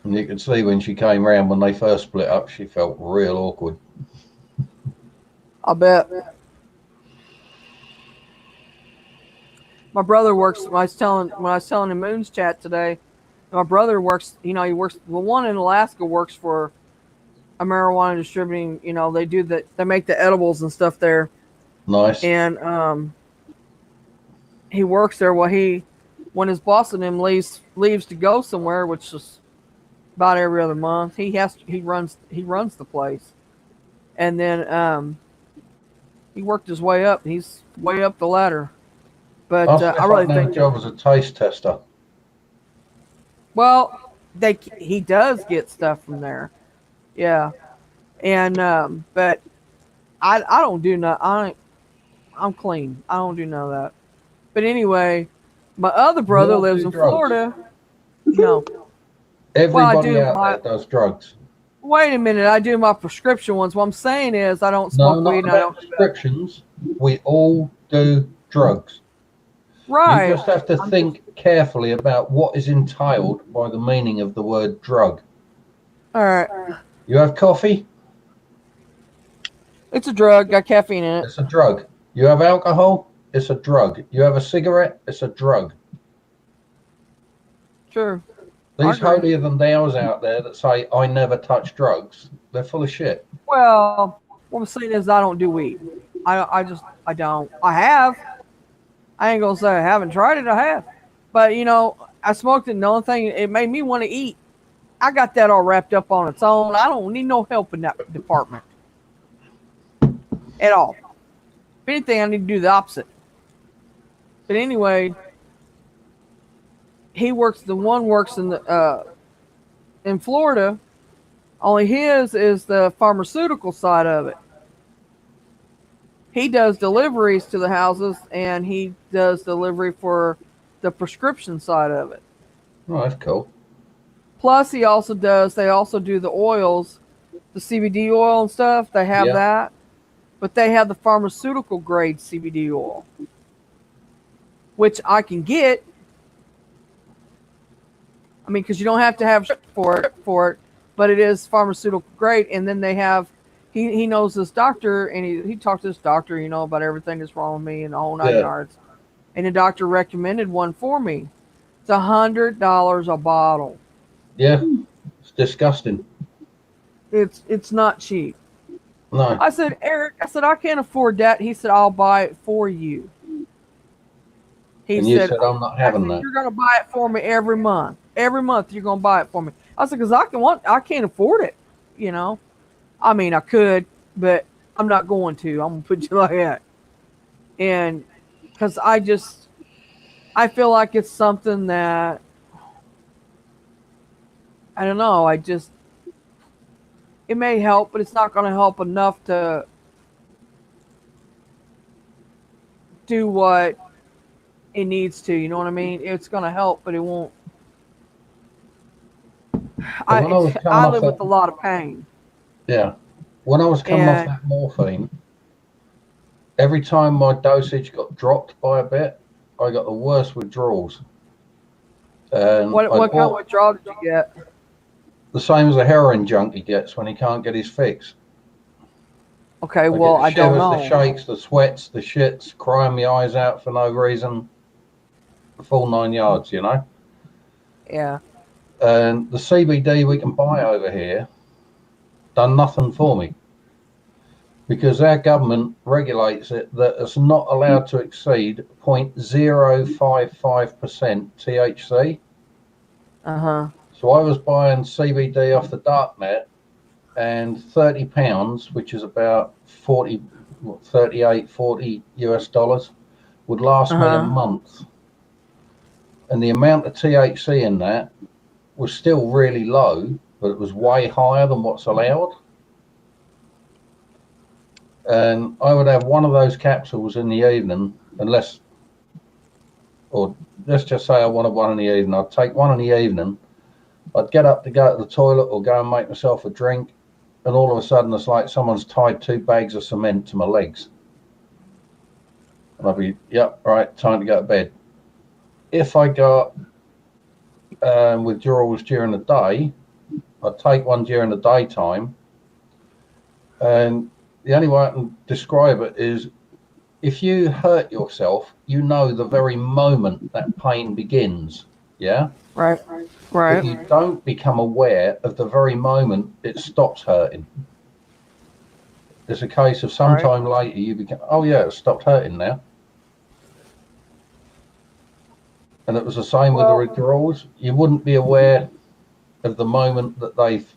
And you could see when she came round when they first split up, she felt real awkward. I bet. My brother works. When I was telling him Moon's chat today, my brother works. You know, he works. The one in Alaska works for a marijuana distributing. You know, they do that. They make the edibles and stuff there. Nice. And he works there. When his boss and him leaves to go somewhere, which is about every other month, he runs the place. And then he worked his way up. He's way up the ladder. But I really think job as a taste tester. Well, he does get stuff from there, yeah, and but I don't do none. I'm clean. I don't do none of that. But anyway, my other brother don't lives do in drugs. Florida. No, Everybody do out there does drugs. wait a minute. I do my prescription ones. What I'm saying is I don't No, smoke not weed. And I about don't prescriptions. We all do drugs. right. You just have to think carefully about what is entailed by the meaning of the word drug. All right, You have coffee, it's a drug. Got caffeine in it. it's a drug. You have alcohol, it's a drug. You have a cigarette, it's a drug. True. These holier than thous out there that say, "I never touch drugs," they're full of shit. Well, what I'm saying is I don't do weed. I don't. I have. I ain't gonna say I haven't tried it. I have, but you know, I smoked it. And the only thing it made me want to eat. I got that all wrapped up on its own. I don't need no help in that department at all. If anything, I need to do the opposite. But anyway, he works. The one works in Florida. Only his is the pharmaceutical side of it. He does deliveries to the houses, and he does delivery for the prescription side of it. Oh, that's cool. Plus, they also do the oils, the CBD oil and stuff. They have that, but they have the pharmaceutical grade CBD oil, which I can get. I mean, because you don't have to have for it, but it is pharmaceutical grade. And then they have, he knows this doctor, and he talked to this doctor, you know, about everything that's wrong with me and the whole 9 yards. And the doctor recommended one for me. It's $100 a bottle. Yeah, it's disgusting. It's not cheap. No. I said, Eric, I can't afford that. He said, I'll buy it for you. And you said, I'm not having that. You're going to buy it for me every month. Every month you're going to buy it for me. I said, because I can't afford it. You know, I mean, I could, but I'm not going to. I'm going to put you like that. And because I feel like it's something that, I don't know. It may help, but it's not going to help enough to do what it needs to. You know what I mean? It's gonna help, but it won't. But when I was coming I off live that, with a lot of pain, yeah, when I was coming off and that morphine, every time my dosage got dropped by a bit, I got the worst withdrawals. And what kind of withdrawal did you get? the same as a heroin junkie gets when he can't get his fix. Okay, I well, get the I don't shivers, the know. shakes, the sweats, the shits, crying my eyes out for no reason, the full 9 yards, you know. Yeah. And the CBD we can buy over here done nothing for me because our government regulates it that it's not allowed to exceed 0.055% THC. Uh-huh. So I was buying CBD off the darknet, and £30, which is about 40, 38, 40 US dollars, would last me a Uh-huh. month. And the amount of THC in that was still really low, but it was way higher than what's allowed. And I would have one of those capsules in the evening, unless, or let's just say I wanted one in the evening. I'd take one in the evening. I'd get up to go to the toilet or go and make myself a drink, and all of a sudden it's like someone's tied 2 bags of cement to my legs. And I'd be, yep, right, time to go to bed. If I got withdrawals during the day, I'd take one during the daytime. And the only way I can describe it is if you hurt yourself, you know the very moment that pain begins. Yeah. Right. But Right. you don't become aware of the very moment it stops hurting. It's a case of Right. sometime later you become, oh yeah, it stopped hurting now. And it was the same with the Well, withdrawals. You wouldn't be aware of the moment that they've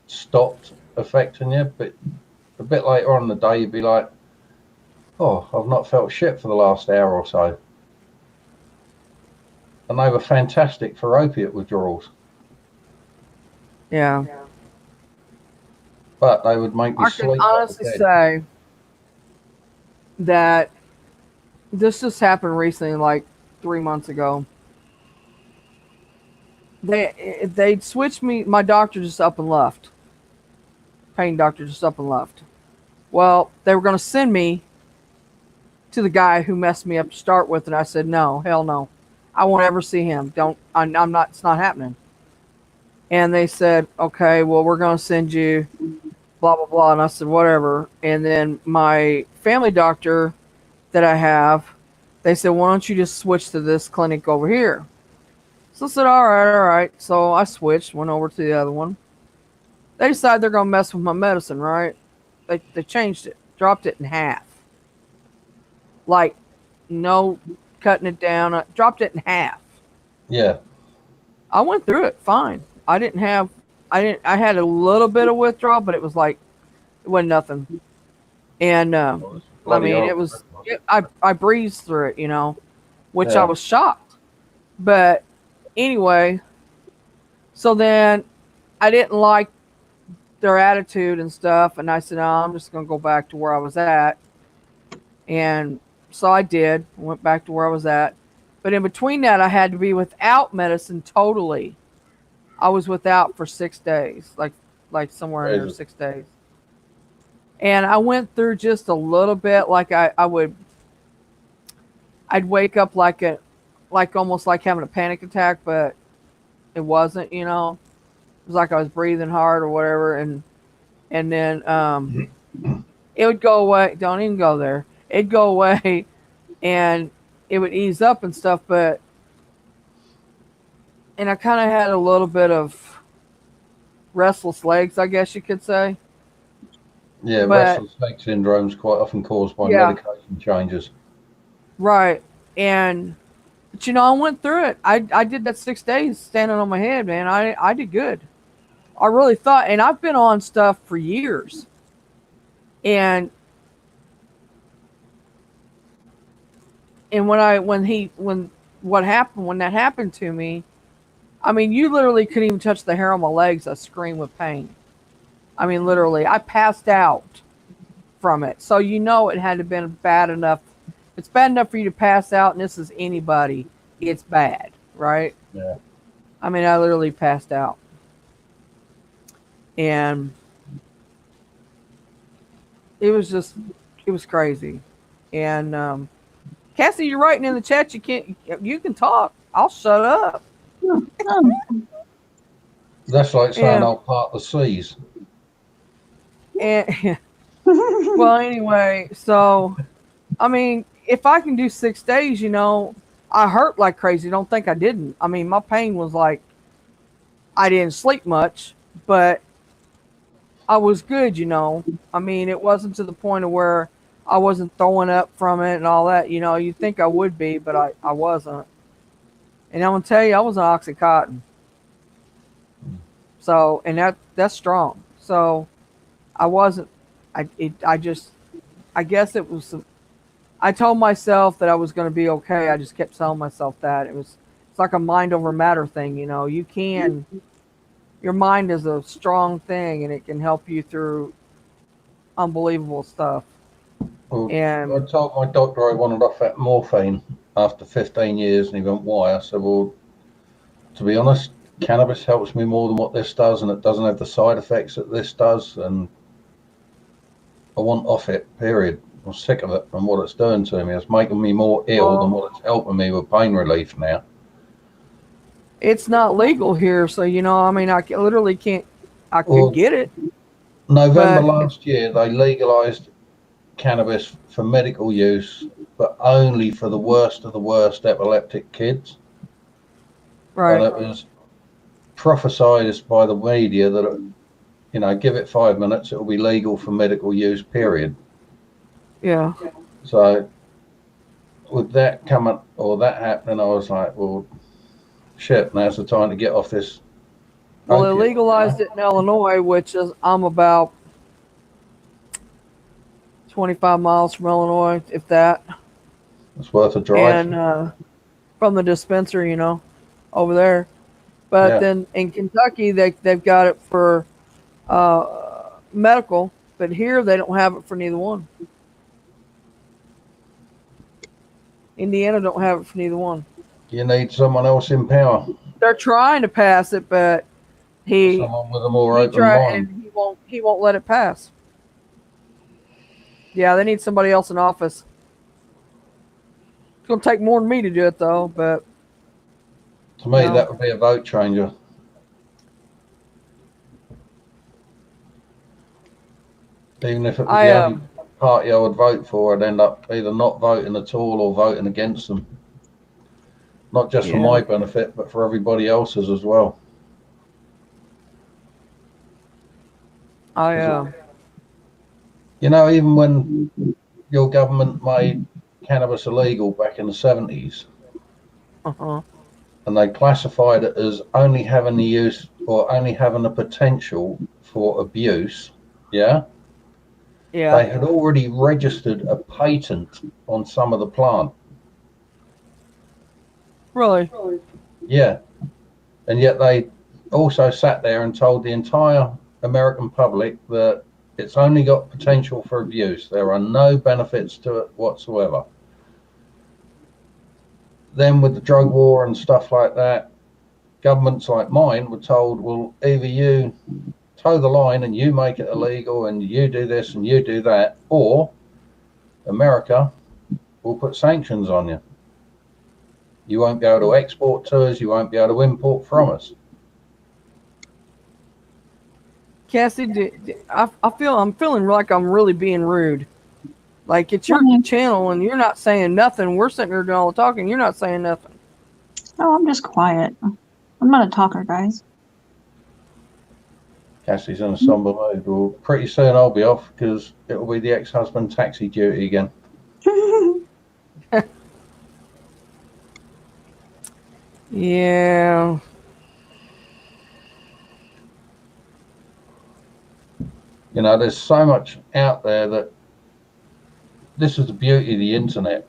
stopped affecting you, but a bit later on in the day you'd be like, oh, I've not felt shit for the last hour or so. And they were fantastic for opiate withdrawals, yeah. but they would make me I can sleep like honestly a dead. say that this just happened recently, like 3 months ago. They switched me. My doctor just up and left. Pain doctor just up and left. Well, they were going to send me to the guy who messed me up to start with, and I said no, hell no, I won't ever see him. Don't. I'm not. It's not happening. And they said, okay, well, we're going to send you blah blah blah, and I said whatever. And then my family doctor that I have, they said, why don't you just switch to this clinic over here? So I said, all right. So I switched, went over to the other one. They decided they're going to mess with my medicine, right? They changed it, dropped it in half. Like, no cutting it down, dropped it in half. Yeah. I went through it fine. I had a little bit of withdrawal, but it was like, it wasn't nothing. And, I mean, it was, I breezed through it, you know, which I Yeah. was shocked. But anyway, so then I didn't like their attitude and stuff. And I said, no, I'm just going to go back to where I was at. And so I did, went back to where I was at. But in between that, I had to be without medicine totally. I was without for 6 days, like somewhere in there, Crazy. 6 days. And I went through just a little bit, like I'd wake up like almost like having a panic attack, but it wasn't, you know. It was like I was breathing hard or whatever, and then it would go away. Don't even go there. It'd go away, and it would ease up and stuff, and I kind of had a little bit of restless legs, I guess you could say. Yeah, But restless leg syndrome is quite often caused by yeah, medication changes. right. But you know, I went through it. I did that 6 days standing on my head, man. I did good. I really thought, and I've been on stuff for years. And when that happened to me, I mean, you literally couldn't even touch the hair on my legs. I screamed with pain. I mean, literally, I passed out from it. So you know it had to have been bad enough it's bad enough for you to pass out, and this is anybody. It's bad, right? Yeah. I mean, I literally passed out, and it was crazy. And Cassie, you're writing in the chat. You can talk. I'll shut up. That's like saying And I'll part the seas. and well, anyway, so I mean, if I can do 6 days, I hurt like crazy. Don't think I didn't. I mean, my pain was like I didn't sleep much, but I was good. I mean, it wasn't to the point of where I wasn't throwing up from it and all that. You'd think I would be, but I wasn't. And I'm gonna tell you, I was on Oxycontin. So, and that's strong. So, I wasn't. I guess it was. I told myself that I was going to be okay. I just kept telling myself that it's like a mind over matter thing. Your mind is a strong thing, and it can help you through unbelievable stuff. Well, And I told my doctor I wanted off that morphine after 15 years, and he went, "Why?" I said, "Well, to be honest, cannabis helps me more than what this does, and it doesn't have the side effects that this does, and I want off it, period. I'm sick of it from what it's doing to me. It's making me more ill than what it's helping me with pain relief now." it's not legal here, so I mean, I literally can't. I Well, could get it. November But last year, they legalized cannabis for medical use, but only for the worst of the worst epileptic kids. And right, it was prophesied by the media that, give it 5 minutes, it will be legal for medical use, period. yeah. So with that coming or that happening, I was like, well, shit, now's the time to get off this. Well, they opiate. legalized it in Illinois, which is I'm about 25 miles from Illinois, if that. It's worth a drive. And from the dispensary, over there. But Yeah. then in Kentucky, they've got it for medical, but here they don't have it for neither one. Indiana don't have it for neither one. You need someone else in power, They're trying to pass it, but someone with a more he open tried mind. and he won't let it pass. Yeah, they need somebody else in office. It's gonna take more than me to do it though, but To me, No. that would be a vote changer. Even if it was the only party I would vote for, I'd end up either not voting at all or voting against them. Not just for Yeah. my benefit, but for everybody else's as well. Even when your government made cannabis illegal back in the 70s, and they classified it as only having the use or only having the potential for abuse, yeah, they had already registered a patent on some of the plant. really. Yeah. And yet they also sat there and told the entire American public that it's only got potential for abuse. There are no benefits to it whatsoever. Then with the drug war and stuff like that, governments like mine were told, well, either you toe the line and you make it illegal and you do this and you do that, or America will put sanctions on you. You won't be able to export to us. You won't be able to import from us. Cassie, I'm feeling like I'm really being rude. Like it's your channel and you're not saying nothing. We're sitting here doing all the talking. You're not saying nothing. No, I'm just quiet. I'm not a talker, guys. Cassie's in a somber mood. Well, pretty soon I'll be off because it'll be the ex-husband taxi duty again. Yeah. There's so much out there that this is the beauty of the internet.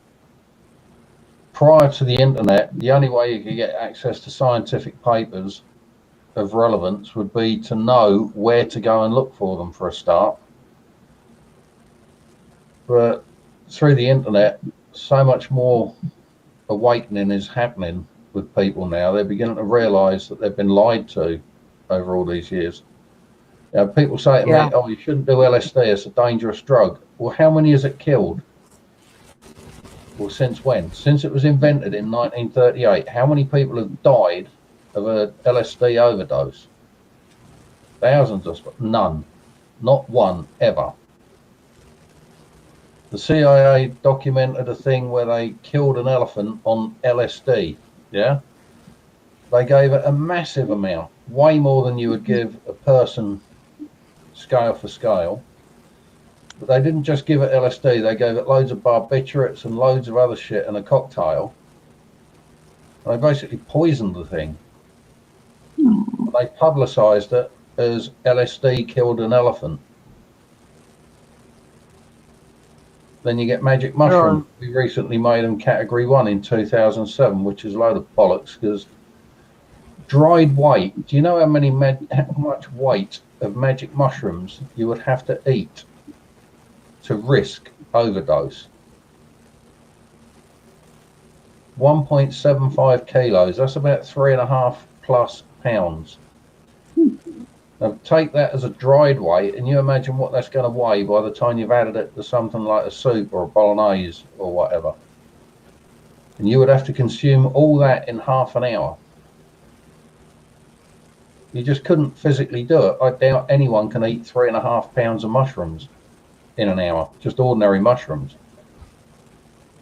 Prior to the internet, the only way you could get access to scientific papers of relevance would be to know where to go and look for them for a start. But through the internet, so much more awakening is happening with people now. They're beginning to realise that they've been lied to over all these years. You know, people say to Yeah. me, "Oh, you shouldn't do LSD. It's a dangerous drug." Well, how many has it killed? Well, since when? Since it was invented in 1938, how many people have died of a LSD overdose? Thousands of none, not one ever. The CIA documented a thing where they killed an elephant on LSD. Yeah, they gave it a massive amount, way more than you would give a person, scale for scale. But they didn't just give it LSD, they gave it loads of barbiturates and loads of other shit in a cocktail. They basically poisoned the thing. They publicised it as LSD killed an elephant. Then you get magic mushrooms. We recently made them category 1 in 2007, which is a load of bollocks, because dried weight, do you know how much weight of magic mushrooms you would have to eat to risk overdose? 1.75 kilos, that's about 3.5+ pounds. Now take that as a dried weight, and you imagine what that's going to weigh by the time you've added it to something like a soup or a bolognese or whatever. And you would have to consume all that in half an hour. You just couldn't physically do it. I doubt anyone can eat 3.5 pounds of mushrooms in an hour, just ordinary mushrooms.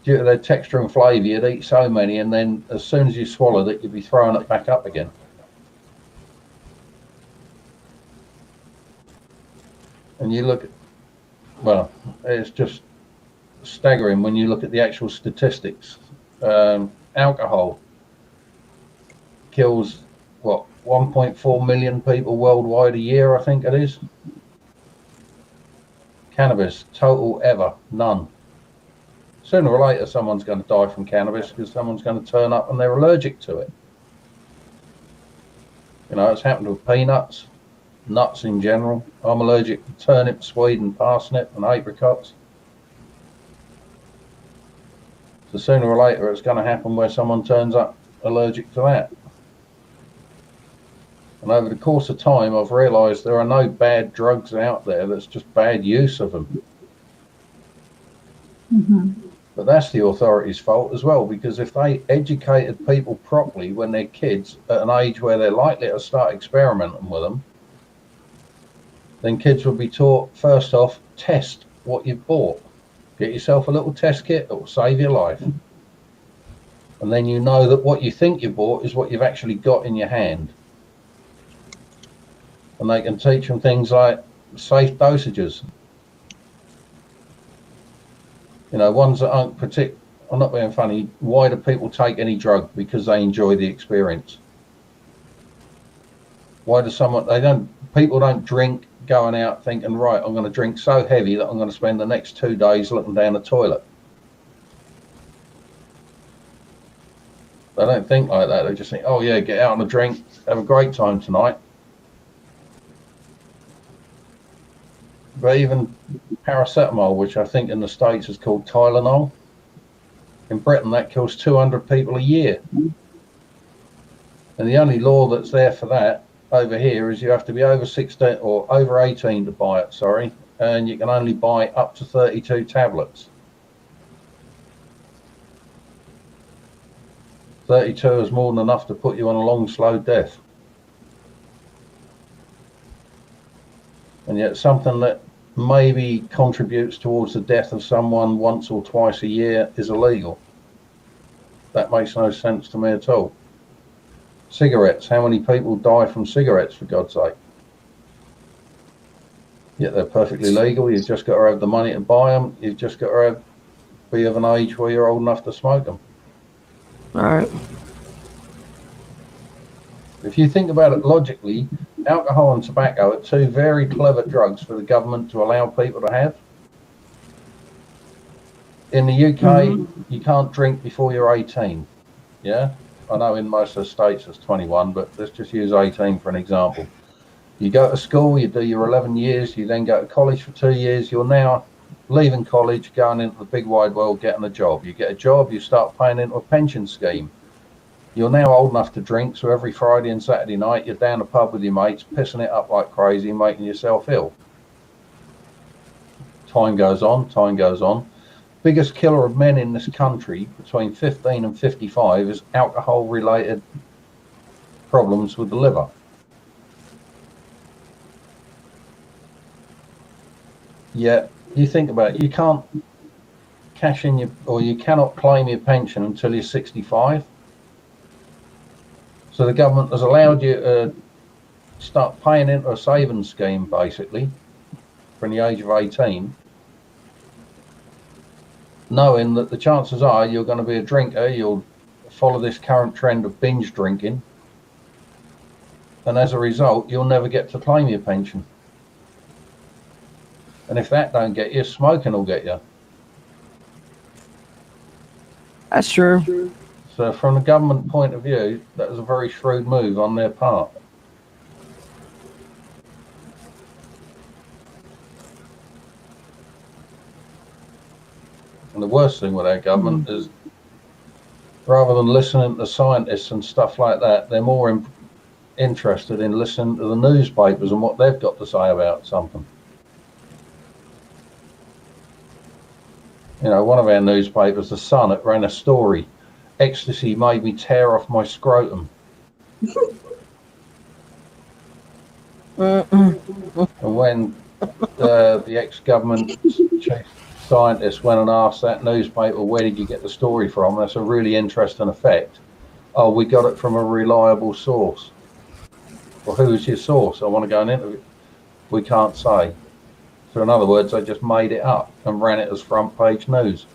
Due to their texture and flavour, you'd eat so many, and then as soon as you swallowed it, you'd be throwing it back up again. And you look at, well, it's just staggering when you look at the actual statistics. Alcohol kills, what, 1.4 million people worldwide a year, I think it is. Cannabis, total ever, none. Sooner or later, someone's going to die from cannabis because someone's going to turn up and they're allergic to it. You know, it's happened with peanuts, nuts in general. I'm allergic to turnip, swede and parsnip and apricots. So sooner or later it's going to happen where someone turns up allergic to that. And over the course of time, I've realised there are no bad drugs out there. That's just bad use of them. But that's the authorities' fault as well, because if they educated people properly when they're kids at an age where they're likely to start experimenting with them, then kids will be taught, first off, test what you've bought. Get yourself a little test kit that will save your life. And then you know that what you think you bought is what you've actually got in your hand. And they can teach them things like safe dosages. You know, ones that aren't I'm not being funny. Why do people take any drug? Because they enjoy the experience. Why does people don't drink going out thinking, right, I'm going to drink so heavy that I'm going to spend the next 2 days looking down the toilet. They don't think like that. They just think, oh yeah, get out on a drink, have a great time tonight. But even paracetamol, which I think in the States is called Tylenol, in Britain that kills 200 people a year. And the only law that's there for that over here is you have to be over 16 or over 18 to buy it, sorry, and you can only buy up to 32 tablets. 32 is more than enough to put you on a long, slow death. And yet something that maybe contributes towards the death of someone once or twice a year is illegal. That makes no sense to me at all. Cigarettes, how many people die from cigarettes, for God's sake? Yet they're perfectly legal. You've just got to have the money to buy them. You've just got to be of an age where you're old enough to smoke them. All right. If you think about it logically, alcohol and tobacco are two very clever drugs for the government to allow people to have. In the UK, you can't drink before you're 18. Yeah? I know in most of the states it's 21, but let's just use 18 for an example. You go to school, you do your 11 years, you then go to college for 2 years, you're now leaving college, going into the big wide world, getting a job. You get a job, you start paying into a pension scheme. You're now old enough to drink, so every Friday and Saturday night you're down the pub with your mates, pissing it up like crazy, making yourself ill. Time goes on, time goes on. Biggest killer of men in this country between 15 and 55 is alcohol-related problems with the liver. Yet, you think about it, you can't cash in you cannot claim your pension until you're 65. So the government has allowed you to start paying into a savings scheme, basically, from the age of 18, knowing that the chances are you're going to be a drinker, you'll follow this current trend of binge drinking, and as a result, you'll never get to claim your pension. And if that don't get you, smoking will get you. That's true. So from the government point of view, that was a very shrewd move on their part. And the worst thing with our government is, rather than listening to scientists and stuff like that, they're more interested in listening to the newspapers and what they've got to say about something. You know, one of our newspapers, The Sun, it ran a story. Ecstasy made me tear off my scrotum. And when the ex-government chief scientist went and asked that newspaper, where did you get the story from? That's a really interesting effect. Oh, we got it from a reliable source. Well, who's your source? I want to go and interview. We can't say. So in other words, they just made it up and ran it as front page news.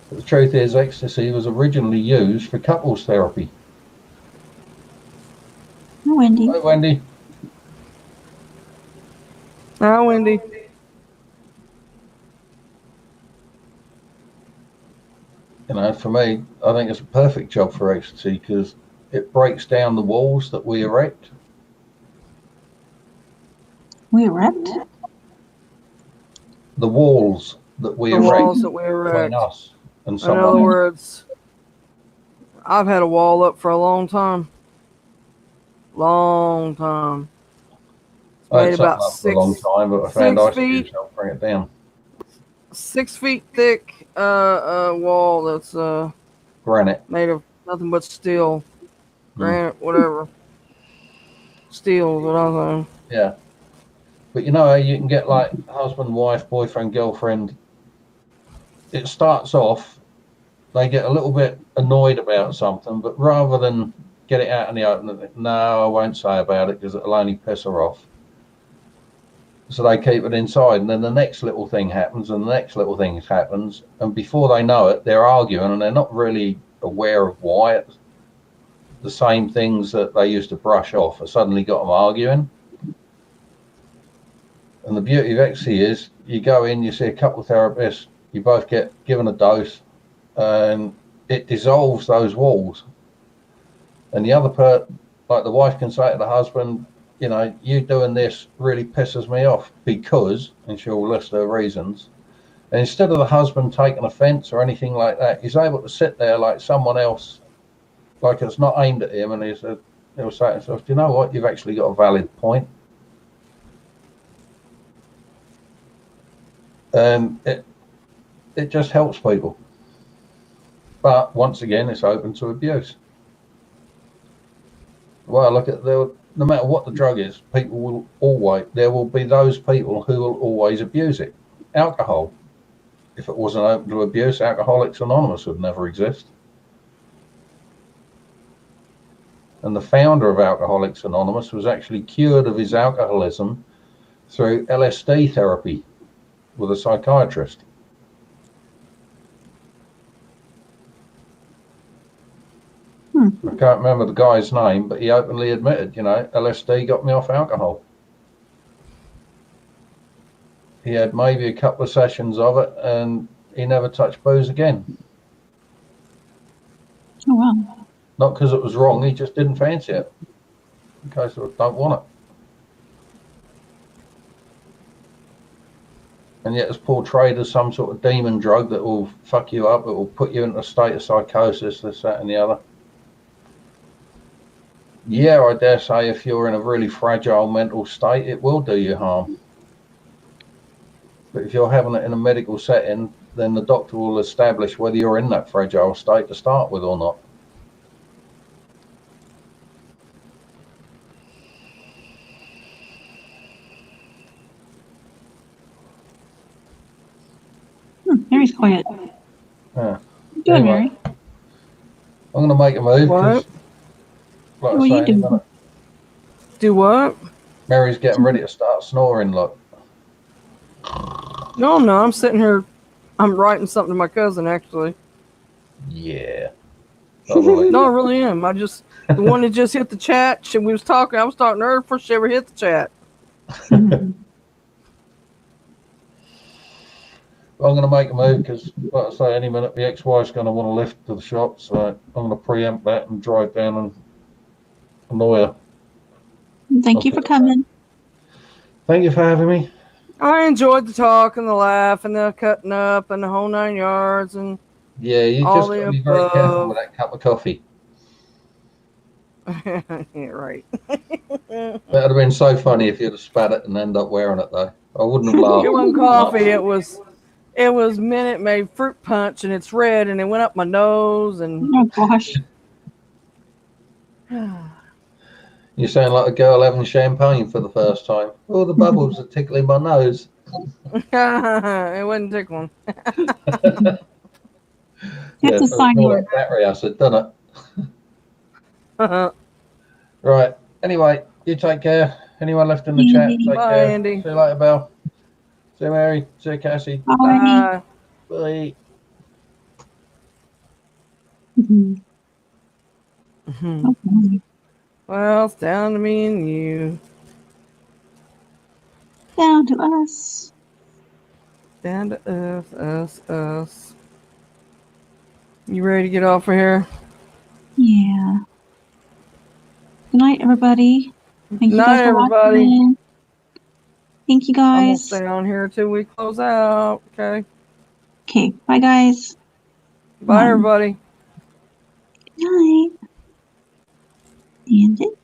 But the truth is, ecstasy was originally used for couples therapy. Oh, Wendy. Hi, Wendy. Hi, Wendy. You know, for me, I think it's a perfect job for ecstasy because it breaks down the walls that we erect. We erect? The walls that we The erect walls that we erect. between us and In someone other else. words, I've had a wall up for a long time. Long time. I had Made something about up for a long time, but I found 6 ice feet. cubes help bring it down. 6 feet thick wall that's Granite. made of nothing but steel, granite, whatever. Steel is what I'm saying. Yeah. But you know how you can get like husband, wife, boyfriend, girlfriend. It starts off, they get a little bit annoyed about something, but rather than get it out in the open, no, I won't say about it because it'll only piss her off. So they keep it inside, and then the next little thing happens, and the next little thing happens, and before they know it, they're arguing, and they're not really aware of why. It's the same things that they used to brush off have suddenly got them arguing. And the beauty of ecstasy is, you go in, you see a couple of therapists, you both get given a dose, and it dissolves those walls. And the other part, like the wife can say to the husband, you know, you doing this really pisses me off because, and she'll list her reasons. And instead of the husband taking offense or anything like that, he's able to sit there like someone else, like it's not aimed at him, and he'll say to himself, do you know what, you've actually got a valid point. And it just helps people. But once again, it's open to abuse. Well, look at no matter what the drug is, there will be those people who will always abuse it. Alcohol, if it wasn't open to abuse, Alcoholics Anonymous would never exist. And the founder of Alcoholics Anonymous was actually cured of his alcoholism through LSD therapy with a psychiatrist. I can't remember the guy's name, but he openly admitted, you know, LSD got me off alcohol. He had maybe a couple of sessions of it and he never touched booze again. Oh, wow. Not because it was wrong, he just didn't fancy it. Okay, so I don't want it. And yet it's portrayed as some sort of demon drug that will fuck you up, it will put you into a state of psychosis, this, that, and the other. Yeah, I dare say if you're in a really fragile mental state, it will do you harm. But if you're having it in a medical setting, then the doctor will establish whether you're in that fragile state to start with or not. Mary's quiet. Yeah. What are you doing, Anyway, Mary? I'm going to make a move because, What? like What are I you say, in a doing? minute, Do what? Mary's getting ready to start snoring. Look. No, I'm not. I'm sitting here. I'm writing something to my cousin, actually. Yeah. Totally. No, I really am. I just, the one that just hit the chat, we was talking, I was talking to her before she ever hit the chat. I'm going to make a move because, like I say, any minute the ex-wife's going to want to lift to the shop, so I'm going to preempt that and drive down and annoy her. Thank you for coming. Thank you for having me. I enjoyed the talk and the laugh and the cutting up and the whole 9 yards and Yeah, you all just the got to be very careful above. with that cup of coffee. Yeah, right. That would have been so funny if you'd have spat it and end up wearing it, though. I wouldn't have laughed. It wasn't coffee. It was Minute Maid fruit punch, and it's red, and it went up my nose. And Oh gosh. You sound like a girl having champagne for the first time. Oh, the bubbles are tickling my nose. it wasn't tickling. That's a So sign ignore you're that battery acid, doesn't it? Right. Anyway, you take care. Anyone left in the chat, take Bye, care. Andy. See you later, Belle. See you, Mary. See you, Cassie. Bye. Bye. Bye. Mhm. Mhm. Okay. Well, it's down to me and you. Down to us. Down to us. You ready to get off of here? Yeah. Good night, everybody. Thank you Night, guys for everybody. watching. Thank you I'm gonna guys. stay on here till we close out. Okay. Okay. Bye, guys. Bye, everybody. Good night. And it.